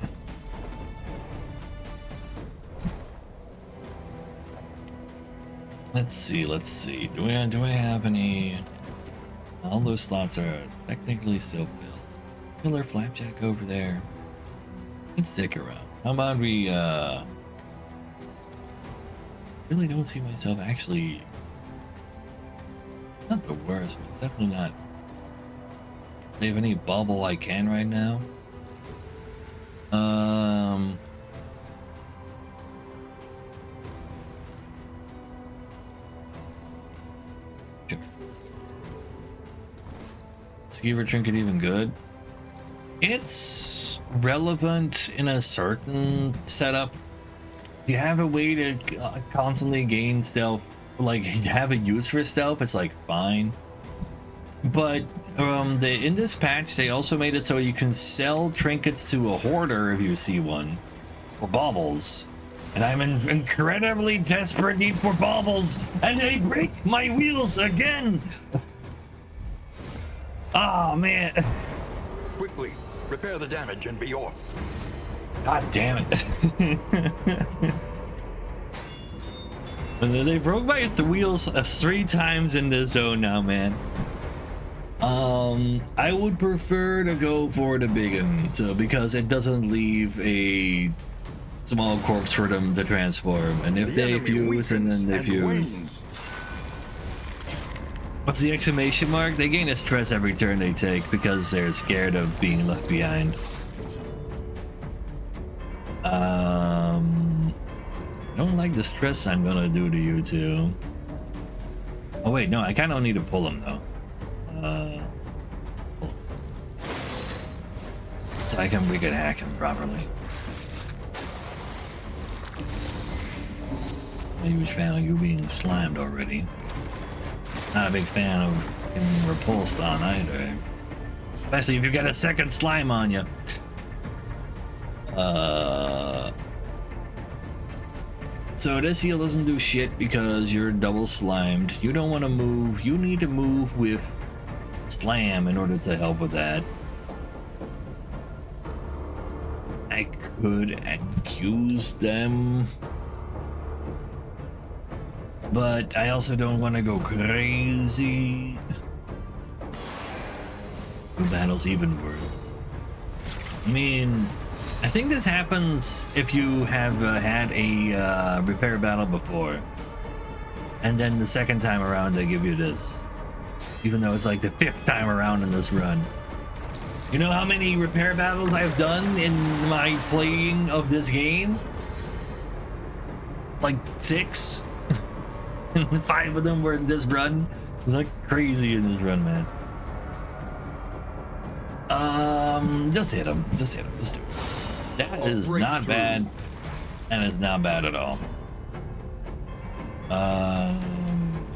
Let's see. Do I have any? All those slots are technically still filled. Killer Flapjack over there. Let's stick around. How about we really don't see myself actually, not the worst, but it's definitely not. Save any bubble I can right now. Sure. Skeever Trinket even good? It's relevant in a certain setup. You have a way to constantly gain stealth, like have a use for stealth, it's like fine. But in this patch, they also made it so you can sell trinkets to a hoarder if you see one, or baubles. And I'm in incredibly desperate need for baubles, and they break my wheels again. Oh man. Quickly, repair the damage and be off. God damn it. They broke my wheels 3 times in this zone now, man. I would prefer to go for the big one, so because it doesn't leave a small corpse for them to transform, and if The they enemy fuse and then they weakens and fuse. wanes. What's the exclamation mark? They gain a stress every turn they take because they're scared of being left behind. I don't like the stress I'm gonna do to you two. Oh wait, no, I kind of need to pull him though. So we can hack him properly. I'm a huge fan of you being slimed already. Not a big fan of getting repulsed on either. Especially if you got a second slime on you. So this heal doesn't do shit because you're double slimed. You don't want to move. You need to move with slam in order to help with that. I could accuse them, but I also don't want to go crazy. The battle's even worse. I mean, I think this happens if you have had a repair battle before, and then the second time around they give you this, even though it's like the 5th time around in this run. You know how many repair battles I've done in my playing of this game? Like 6? And 5 of them were in this run. It's like crazy in this run, man. Just hit him. Just hit him. Just do it. That is not bad. That is not bad at all.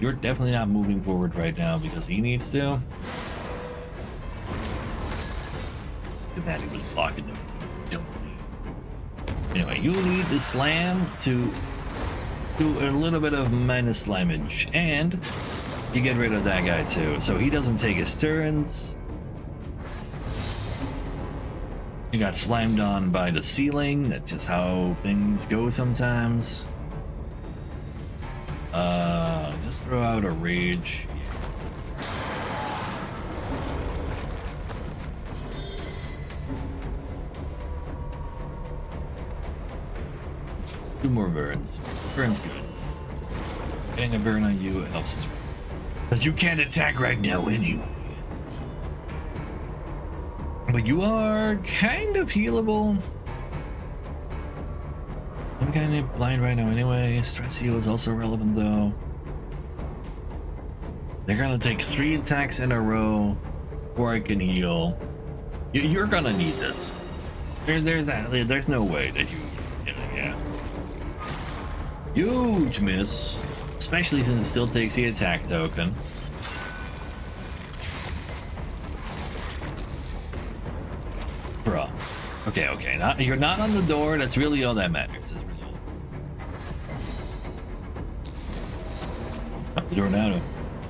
You're definitely not moving forward right now because he needs to. Too bad he was blocking them. Anyway, you need the slam to do a little bit of minus slimage, and you get rid of that guy too, so he doesn't take his turns. You got slimed on by the ceiling. That's just how things go sometimes. Just throw out a rage. Two more burns. Burn's good. Getting a burn on you helps us. Because you can't attack right now anyway. But you are kind of healable. I'm kind of blind right now anyway. Stress heal is also relevant though. They're gonna take 3 attacks in a row before I can heal. You're gonna need this. There's no way that you. Yeah. Huge miss, especially since it still takes the attack token. Bruh. Okay. You're not on the door. That's really all that matters. That's really all. Tornado.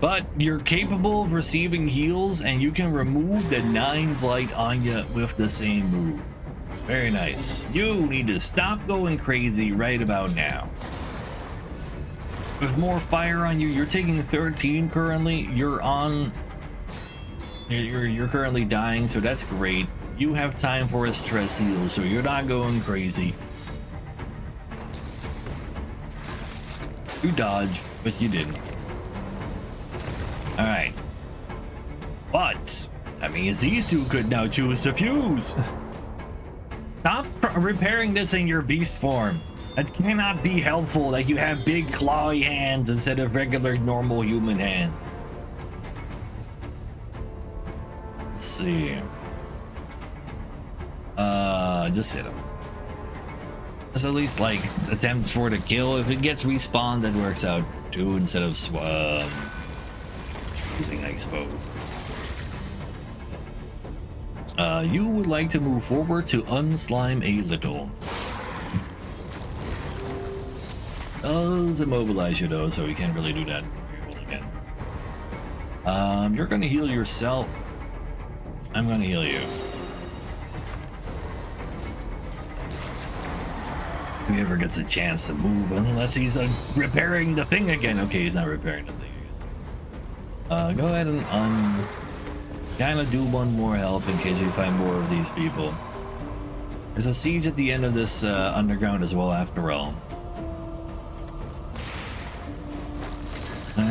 But you're capable of receiving heals, and you can remove the 9 blight on you with the same move. Very nice. You need to stop going crazy right about now. With more fire on you, you're taking 13 currently. You're currently dying, so that's great. You have time for a stress heal, so you're not going crazy. You dodge, but you didn't. Alright. But that means these two could now choose to fuse. Stop repairing this in your beast form. That cannot be helpful that you have big clawy hands instead of regular normal human hands. Let's see. Just hit him. Just at least like attempt for the kill. If it gets respawned, that works out too instead of using, I suppose. You would like to move forward to unslime a little. Does immobilize you though, so you can't really do that again. You're gonna heal yourself. I'm gonna heal you. If he ever gets a chance to move, unless he's repairing the thing again. Okay, he's not repairing the thing again. Go ahead and kind of do 1 more health in case we find more of these people. There's a siege at the end of this underground as well, after all.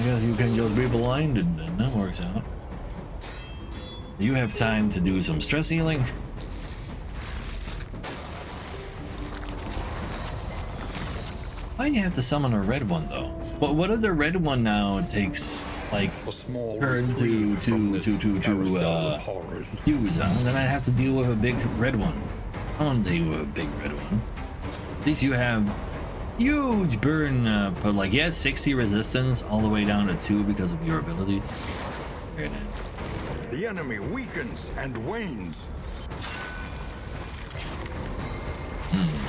Go guess you can just be blinded, and that works out. You have time to do some stress healing. Why'd you have to summon a red one though? What if the red one now takes like A small turn reprieve from this carousel of horrors. Hughes, huh? Then I have to deal with a big red one. I don't want to deal with a big red one. At least you have huge burn, but like, yeah, 60 resistance all the way down to 2 because of your abilities. Very nice. The enemy weakens and wanes.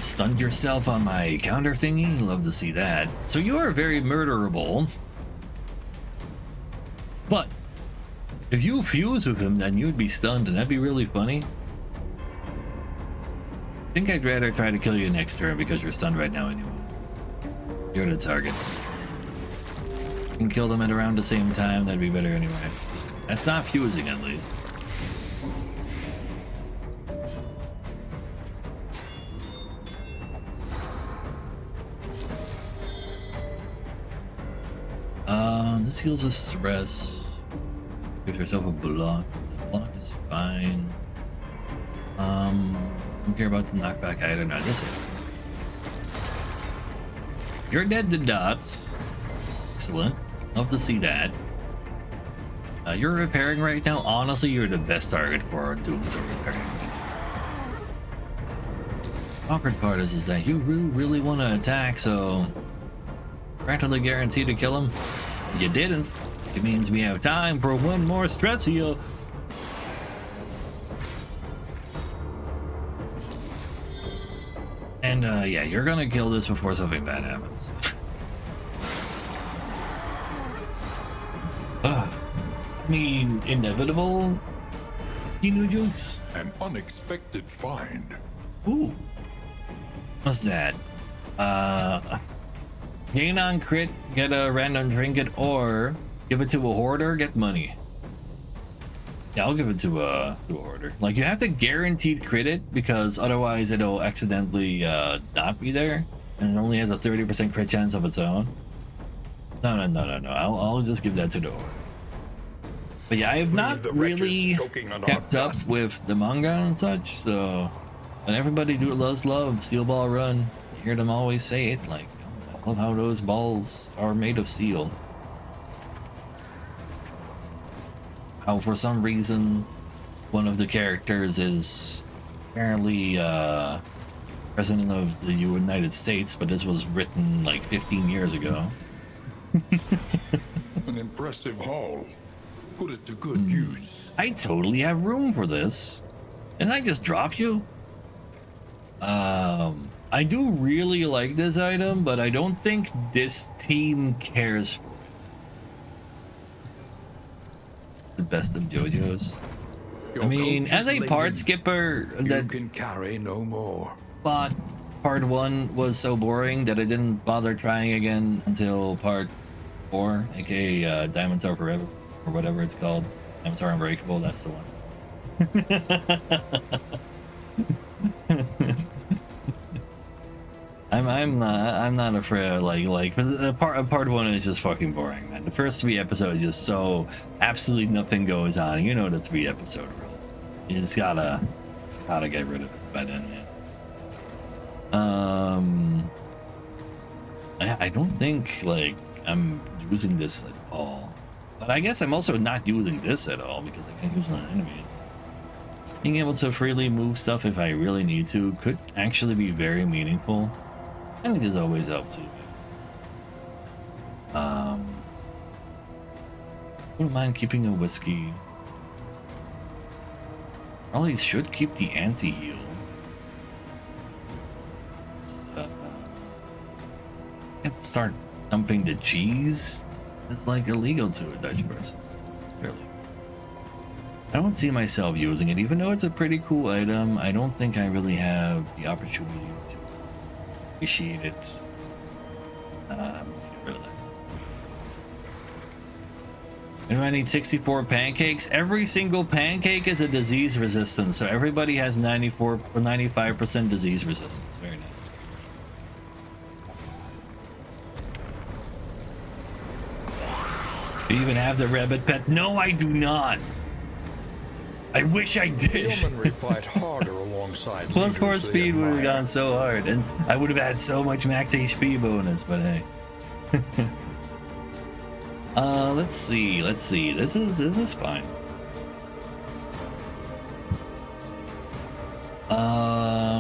Stunned yourself on my counter thingy? Love to see that. So you are very murderable. But if you fuse with him, then you'd be stunned, and that'd be really funny. I think I'd rather try to kill you next turn because you're stunned right now anyway. You're the target. You can kill them at around the same time, that'd be better anyway. That's not fusing at least. This heals us stress. Give yourself a block. The block is fine. Don't care about the knockback either. No, this is. You're dead to dots. Excellent. Love to see that. You're repairing right now. Honestly, you're the best target for Doomsday repairing. Awkward part is that you really want to attack, so practically guaranteed to kill him. You didn't. It means we have time for one more stress heal. And yeah, you're gonna kill this before something bad happens. I mean, inevitable. Kinu juice. An unexpected find. Ooh. What's that? Gain on crit, get a random trinket, or give it to a hoarder, get money. Yeah, I'll give it to a hoarder. Like, you have to guaranteed crit it, because otherwise it'll accidentally not be there, and it only has a 30% crit chance of its own. No. I'll just give that to the hoarder. But yeah, I have not really kept up with the manga and such, so. And everybody does love Steel Ball Run. You hear them always say it, like, I love how those balls are made of steel. How for some reason one of the characters is apparently president of the United States, but this was written like 15 years ago. An impressive haul. Put it to good use. I totally have room for this. Didn't I just drop you? I do really like this item, but I don't think this team cares for it. The best of JoJo's. I mean, as a part skipper, that can carry no more. thought part 1 was so boring that I didn't bother trying again until part 4, aka Diamonds Are Forever, or whatever it's called. Diamonds Are Unbreakable, that's the one. I'm not afraid. Like part 1 is just fucking boring, man. The first 3 episodes just so absolutely nothing goes on. You know the 3 episode rule. You just gotta get rid of it by then, man. I don't think like I'm using this at all, but I guess I'm also not using this at all because I can't use it on enemies. Being able to freely move stuff if I really need to could actually be very meaningful. And it is always up to. Wouldn't mind keeping a whiskey. Probably should keep the anti-heal. Can't start dumping the cheese. It's like illegal to a Dutch person. Really. I don't see myself using it, even though it's a pretty cool item. I don't think I really have the opportunity to appreciate it. Let's get rid of that. And I need 64 pancakes. Every single pancake is a disease resistance, so everybody has 94 or 95% disease resistance. Very nice. Do you even have the rabbit pet? No, I do not. I wish I did. Yeomanry fight harder alongside. Plus 4 leaders they speed would have admire. gone so hard, and I would have had so much max HP bonus, but hey. Let's see. This is fine.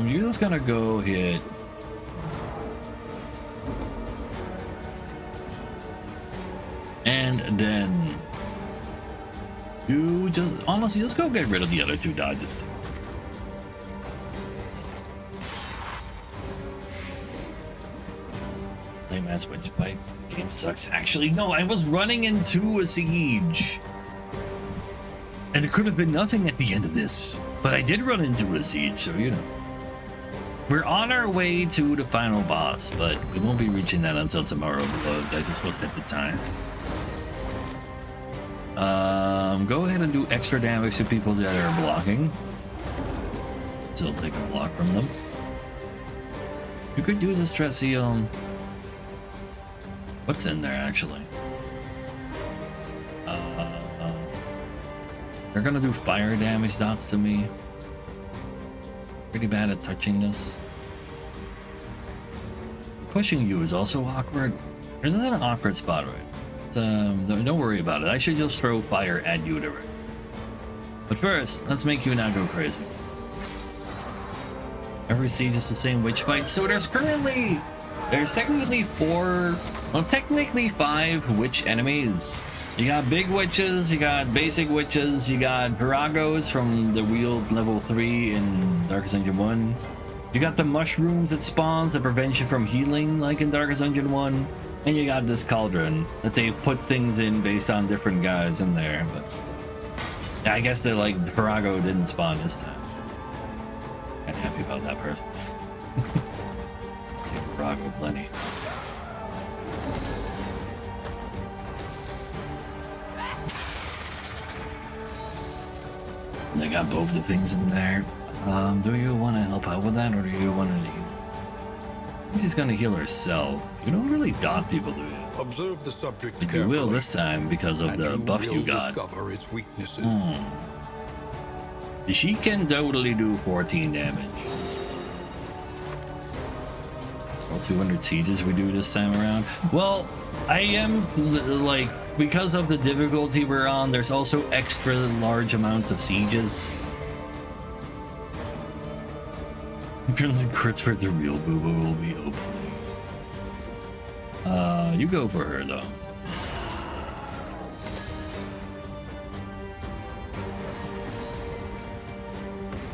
You're just gonna go hit. And then you just honestly just go get rid of the other 2 dodges. Lame ass witch fight. Game sucks. Actually, no, I was running into a siege. And there could have been nothing at the end of this. But I did run into a siege, so you know. We're on our way to the final boss, but we won't be reaching that until tomorrow because I just looked at the time. Go ahead and do extra damage to people that are blocking. Still take a block from them. You could use a stress heal. What's in there actually? They're gonna do fire damage dots to me. Pretty bad at touching this. Pushing you is also awkward. There's not an awkward spot, right? Don't worry about it. I should just throw fire at you directly. But first, let's make you not go crazy. Every siege is the same witch fight, so there's technically 5 witch enemies. You got big witches, you got basic witches, you got viragos from the wield level 3 in Darkest Dungeon 1. You got the mushrooms that spawns that prevent you from healing like in Darkest Dungeon 1. And you got this cauldron that they put things in based on different guys in there. But yeah, I guess they're like, Virago didn't spawn this time. Kinda happy about that person. See Virago plenty. They got both the things in there. Do you want to help out with that, or do you want to heal? She's gonna heal herself. You don't really dot people, do you? Observe the subject You carefully. will this time because of and the buff will you got. Discover its weaknesses. She can totally do 14 damage. Well, 200 sieges we do this time around. Well, I am like, because of the difficulty we're on, there's also extra large amounts of sieges. Crimson crits for the real booba will be OP. You go for her though.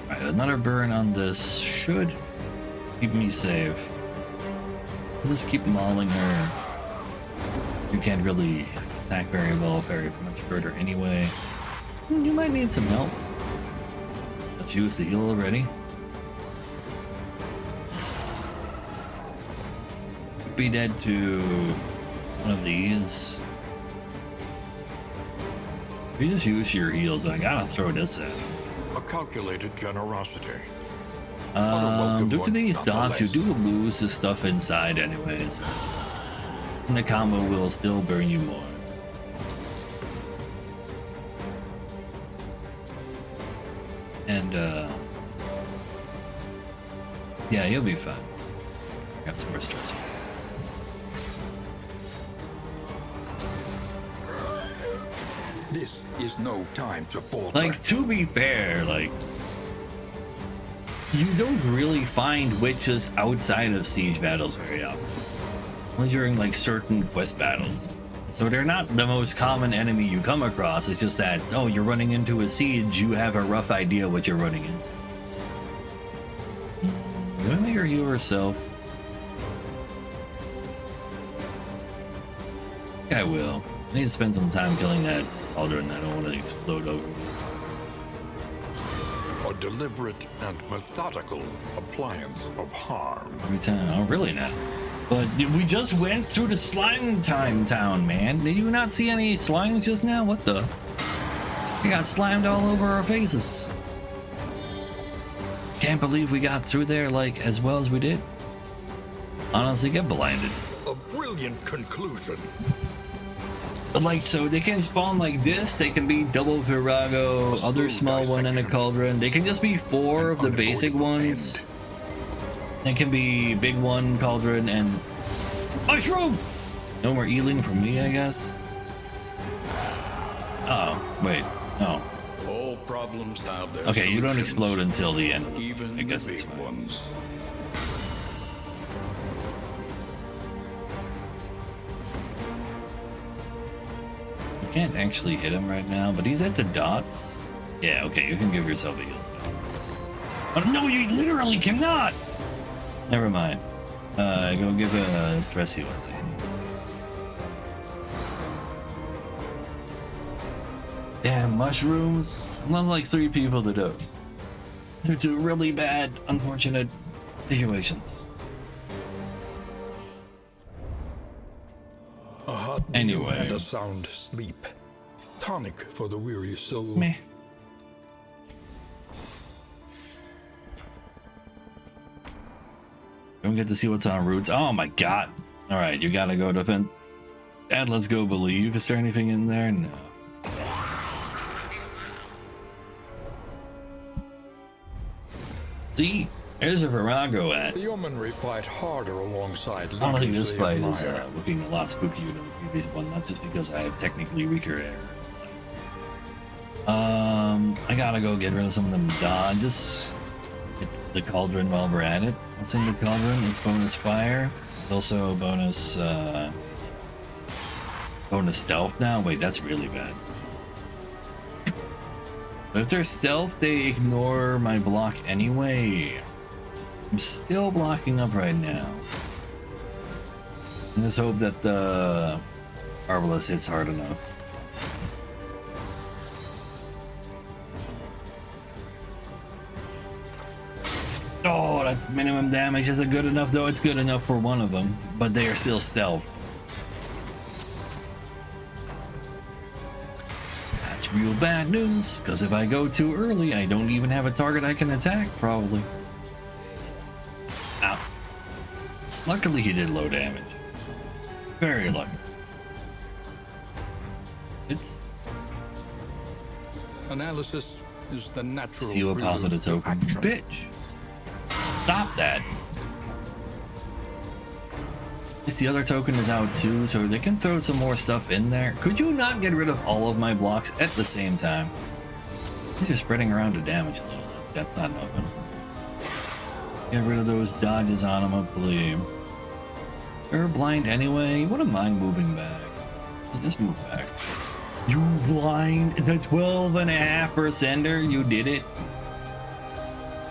Alright, another burn on this should keep me safe. I'll just keep mauling her. You can't really attack very well, very much further anyway. You might need some help. Let's use the heal already. Be dead to one of these. You just use your heals. I gotta throw this in. A calculated generosity. Due to these dots, you do lose the stuff inside anyways. And the combo will still burn you more. And yeah, you'll be fine. Got some more stress. This is no time to fall Like, back. to be fair, like, you don't really find witches outside of siege battles very often. Unless you're in, like, certain quest battles. So they're not the most common enemy you come across. It's just that, oh, you're running into a siege, you have a rough idea what you're running into. Gonna make her heal herself. I will. I need to spend some time killing that cauldron. I don't want to explode over. A deliberate and methodical appliance of harm. Every time. Oh, really now? But we just went through the slime time town, man. Did you not see any slimes just now? What the? We got slimed all over our faces. Can't believe we got through there like as well as we did. Honestly, get blinded. A brilliant conclusion. But like, so they can spawn like this. They can be double Virago, other small one, and a cauldron. They can just be 4 of the basic ones. It can be big one, cauldron, and mushroom. No more ealing from me, I guess. Oh, wait, no. All problems have their Okay, you don't solutions, explode until the end. even I guess the that's big fine. ones. You can't actually hit him right now, but he's at the dots. Yeah, okay, you can give yourself a heal spell. Oh no, you literally cannot! Never mind. Go give a stress heal. Damn, mushrooms. Not like 3 people to dose. Due to really bad, unfortunate situations. A hot meal Anyway. and a sound sleep. Tonic for the weary soul. Meh. Don't get to see what's on routes. Oh my god. Alright, you gotta go defend. And let's go believe. Is there anything in there? No. See? There's a Virago at. The yeomanry fight harder alongside I don't think this leaders fight they is admire. looking a lot spookier than the previous one, not just because I have technically weaker air. I gotta go get rid of some of them dodges. Get the cauldron while we're at it. What's in the cauldron? It's bonus fire. Also bonus bonus stealth now. Wait, that's really bad. But if they're stealth, they ignore my block anyway. I'm still blocking up right now. I just hope that the Arbalest hits hard enough. Oh, that minimum damage isn't good enough, though. It's good enough for one of them, but they are still stealthed. That's real bad news, because if I go too early, I don't even have a target I can attack, probably. Ow. Luckily, he did low damage. Very lucky. It's Analysis is the natural. seal a positive prelude to token. action. Bitch. Stop that. Yes, the other token is out too, so they can throw some more stuff in there. Could you not get rid of all of my blocks at the same time? You're spreading around the damage a little bit. That's not nothing. Get rid of those dodges on them, I believe. They're blind anyway. You wouldn't mind moving back. Just move back. You blind? The 12.5%er? You did it?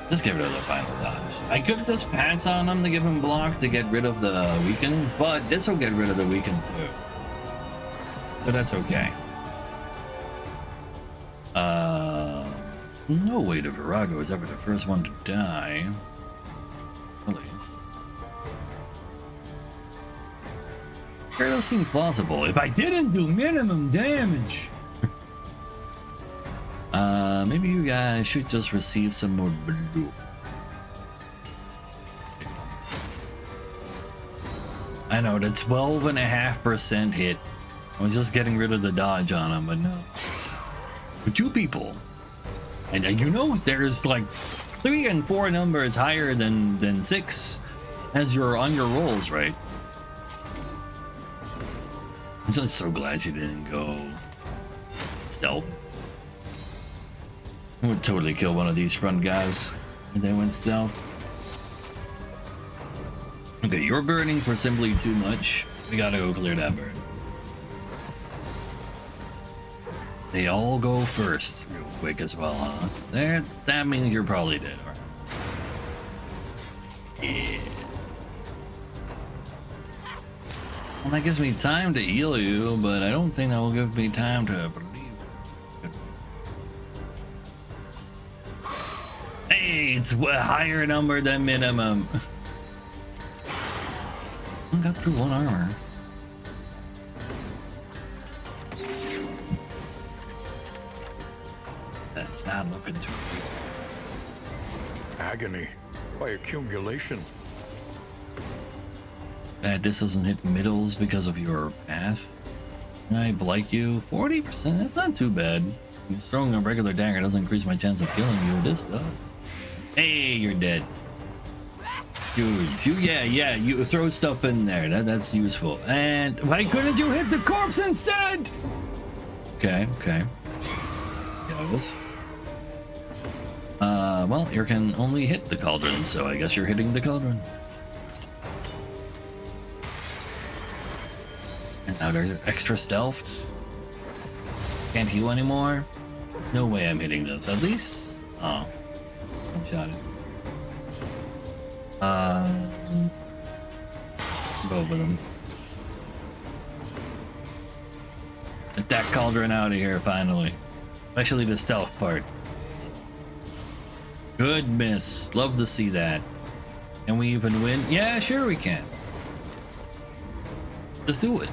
Just get rid of the final dodge. I could just pass on him to give him block to get rid of the weaken, but this will get rid of the weaken too. So that's okay. There's no way the Virago is ever the first one to die. Really? It does seem plausible. If I didn't do minimum damage. Maybe you guys should just receive some more blue. I know, the 12.5% hit. I was just getting rid of the dodge on him, but no. But you people, and you know there's like 3 and 4 numbers higher than 6 as you're on your rolls, right? I'm just so glad you didn't go stealth. I would totally kill one of these front guys if they went stealth. Okay, you're burning for simply too much. We gotta go clear that burn. They all go first real quick as well, huh? That means you're probably dead, alright. Yeah. Well, that gives me time to heal you, but I don't think that will give me time to believe. Hey, it's a higher number than minimum. I got through 1 armor. That's not looking too good. Agony by accumulation. This doesn't hit middles because of your path. I blight you 40%. That's not too bad. Just throwing a regular dagger doesn't increase my chance of killing you. This does. Hey, you're dead. Dude, you throw stuff in there. That's useful. And why couldn't you hit the corpse instead? Okay. Yes. Well, you can only hit the cauldron, so I guess you're hitting the cauldron. And now there's extra stealth. Can't heal anymore. No way I'm hitting this. At least, oh, one shot it. Both of them. Get that cauldron out of here finally. Especially the stealth part. Good miss. Love to see that. Can we even win? Yeah, sure we can. Just do it.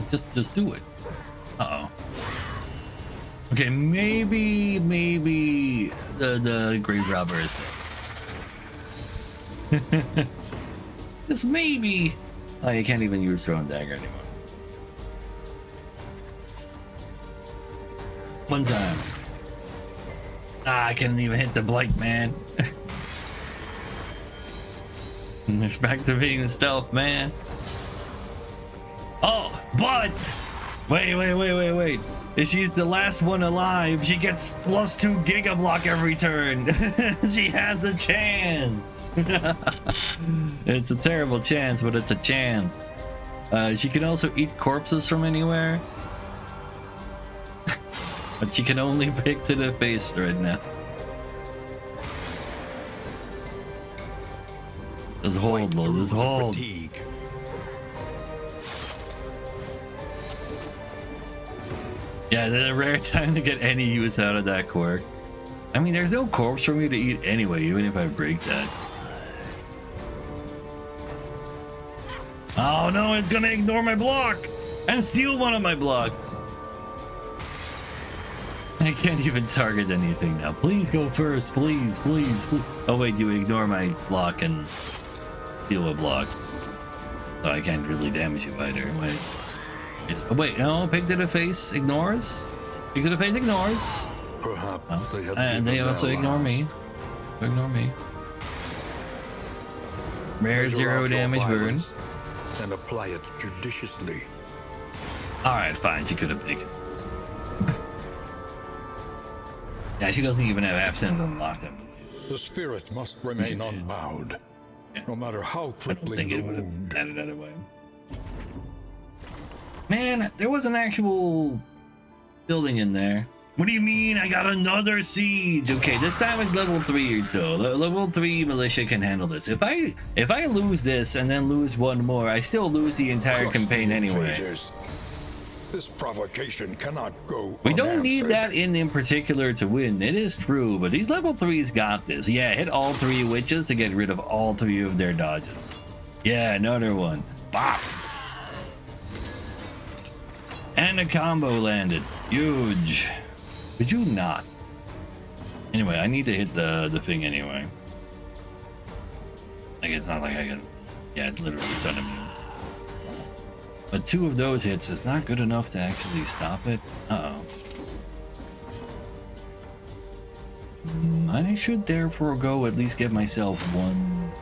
Just do it. Uh-oh. Okay, maybe the grave robber is there. Just maybe. Oh, you can't even use throwing dagger anymore. One time. I couldn't even hit the blight, man. It's back to being stealth, man. Oh, but wait. If she's the last one alive, she gets +2 Giga Block every turn. She has a chance. It's a terrible chance, but it's a chance. She can also eat corpses from anywhere. But she can only pick to the face right now. Just hold, Lo, just hold. Fatigue. Yeah, there's a rare time to get any use out of that quirk. I mean, there's no corpse for me to eat anyway, even if I break that. Oh no, it's gonna ignore my block and steal one of my blocks. I can't even target anything now. Please go first, please. Oh wait, do you ignore my block and steal a block? So I can't really damage you either. Wait. Oh wait, no, pig to the face ignores. Pig to the face ignores. Perhaps Oh. they have And they given also their ignore me. lives. Ignore me. Rare Measure 0 out your damage burn. violence and apply it judiciously. Alright, fine, she could have taken. Yeah, she doesn't even have absence unlocked. The spirit must remain unbowed, Yeah. no matter how I don't crippling think the it would have wound. added that away. Man, there was an actual building in there. What do you mean? I got another siege. Okay, this time it's level 3 or so. Level 3 militia can handle this. If I lose this and then lose one more, I still lose the entire Crush campaign the anyway. invaders. This provocation cannot go We don't need unanswered. that in particular to win. It is true, but these level 3s got this. Yeah, hit all 3 witches to get rid of all 3 of their dodges. Yeah, another one. Bop. And a combo landed. Huge. Could you not? Anyway, I need to hit the thing anyway. Like, it's not like I can... Yeah, it literally stun him. But 2 of those hits is not good enough to actually stop it. Uh-oh. I should therefore go at least get myself 1.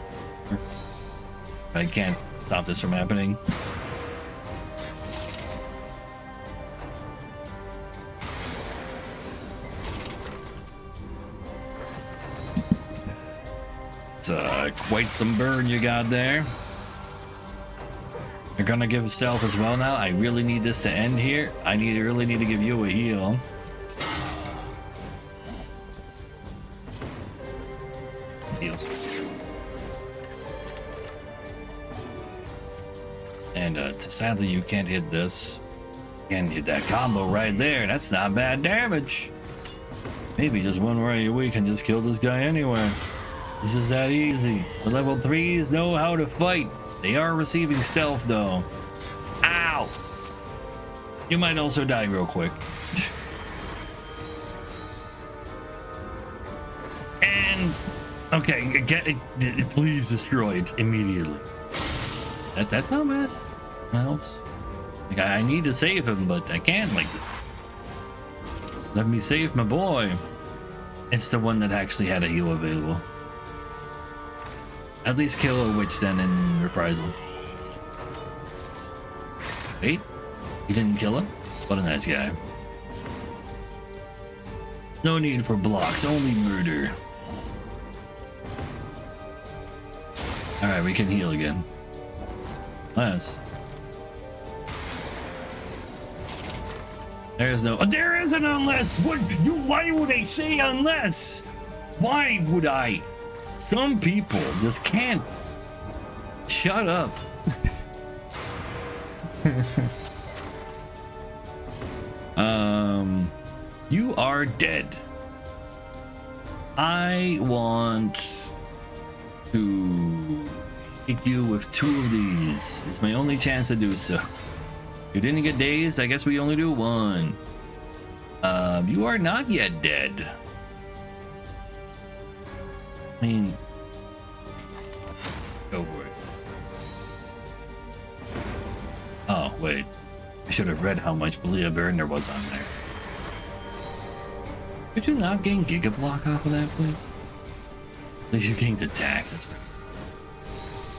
I can't stop this from happening. It's quite some burn you got there. You're gonna give stealth as well now. I really need this to end here. I really need to give you a heal. Heal. And sadly, you can't hit this. Can't hit that combo right there. That's not bad damage. Maybe just one right away can just kill this guy anywhere. This is that easy. The level 3s know how to fight. They are receiving stealth though. Ow! You might also die real quick. And okay, please destroy it immediately. That's not bad. That helps. Like, I need to save him, but I can't like this. Let me save my boy. It's the one that actually had a heal available. At least kill a witch then in reprisal. Wait, he didn't kill him? What a nice guy. No need for blocks, only murder. Alright, we can heal again. Nice. There's no. There is an unless. What? Why would I say unless? Why would I? Some people just can't. Shut up. You are dead. I want to hit you with 2 of these. It's my only chance to do so. You didn't get dazed, I guess we only do 1. You are not yet dead. I mean, go for it. Oh, wait. I should have read how much Belia burn there was on there. Could you not gain Giga Block off of that, please? At least you gained attack, that's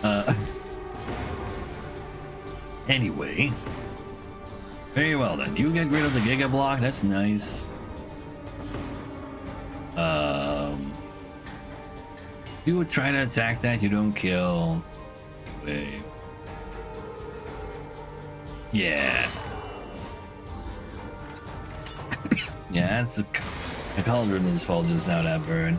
right. Anyway. Very well then. You get rid of the Giga Block, that's nice. You would try to attack that, you don't kill. Wait. Yeah. Yeah, that's a Cauldron's fault just now, that burn.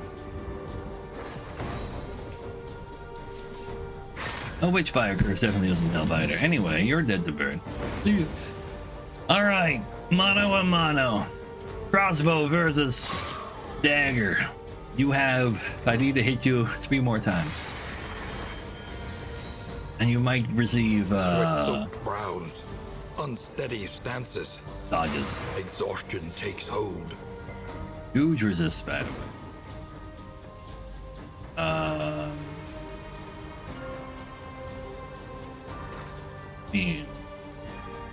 Oh, Witch Fire Curse definitely doesn't help either. Anyway, you're dead to burn. Alright, mano a mano. Crossbow versus dagger. You have, I need to hit you 3 more times. And you might receive Sweat-soaked brows, unsteady stances. dodges. Exhaustion takes hold. Huge resist, by the way.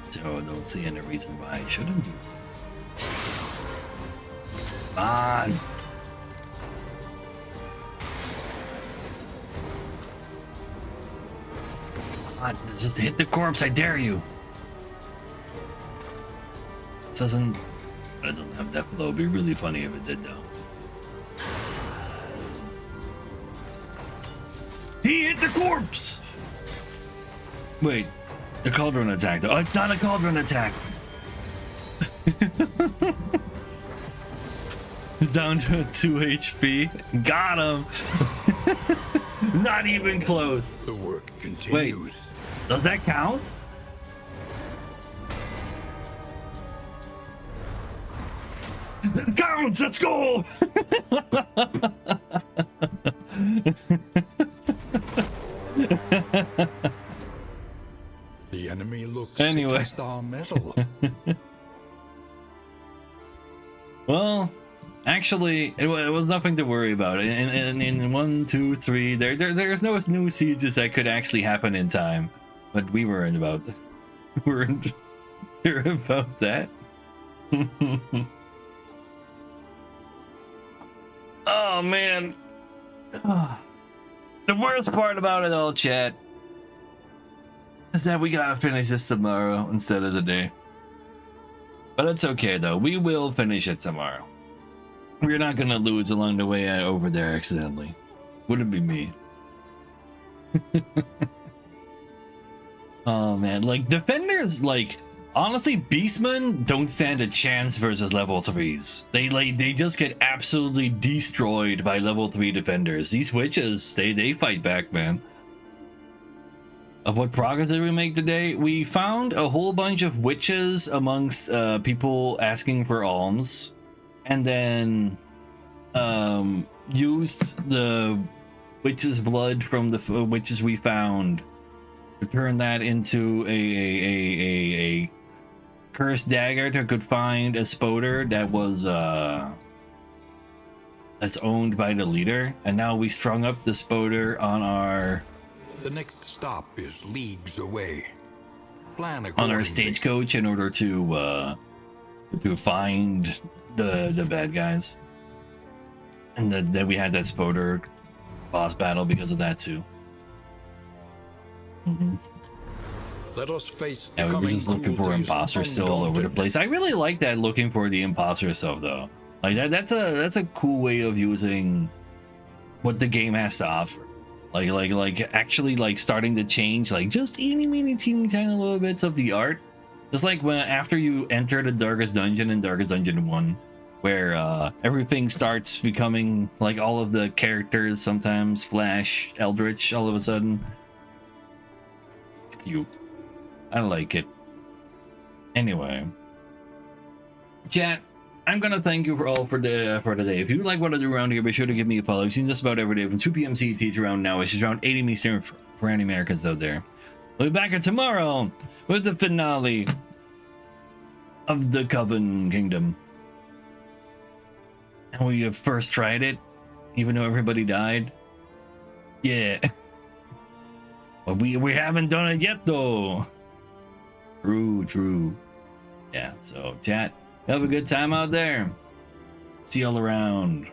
So I don't see any reason why I shouldn't use this. Come on. Come on, just hit the corpse, I dare you. It doesn't have death blow. It'd be really funny if it did though. He hit the corpse! Wait, the cauldron attack. Oh, it's not a cauldron attack. Down to 2 HP. Got him. Not even close. The work continues. Wait, does that count? That counts. Let's go. The enemy looks Anyway. to test our metal. Well, actually, it was nothing to worry about. In 1, 2, 3, there's no new sieges that could actually happen in time, but we weren't sure about that. Oh man, the worst part about it all, chat, is that we gotta finish this tomorrow instead of today. But it's okay though, we will finish it tomorrow. We're not gonna lose along the way over there accidentally. Wouldn't be me. Oh man, like defenders, like honestly, Beastmen don't stand a chance versus level 3s. They just get absolutely destroyed by level 3 defenders. These witches, they fight back, man. Of what progress did we make today? We found a whole bunch of witches amongst people asking for alms, and then used the witch's blood from the witches we found to turn that into a cursed dagger that could find a spoder that was that's owned by the leader, and now we strung up the spoder on our. The next stop is leagues away. Plan on our accordingly. stagecoach in order to find the bad guys, and then we had that Spoder boss battle because of that too. Let us face the Yeah, we were coming just looking for cruelties imposters still all over the undaunted. place. I really like that, looking for the imposter stuff though. Like that's a cool way of using what the game has to offer. Like actually like starting to change like just teeny tiny little bits of the art. Just like when after you enter the Darkest Dungeon in Darkest Dungeon 1, where everything starts becoming like all of the characters, sometimes Flash, Eldritch, all of a sudden. It's cute. I like it. Anyway, chat, I'm gonna thank you for all for today. If you like what I do around here, be sure to give me a follow. I've seen just about every day from 2 p.m. CET to around now, which is around 8 a.m. Eastern for any Americans out there. We'll be back here tomorrow with the finale of the Coven Kingdom. And we have first tried it, even though everybody died. Yeah. But we haven't done it yet though. True. Yeah, so chat, have a good time out there. See y'all around.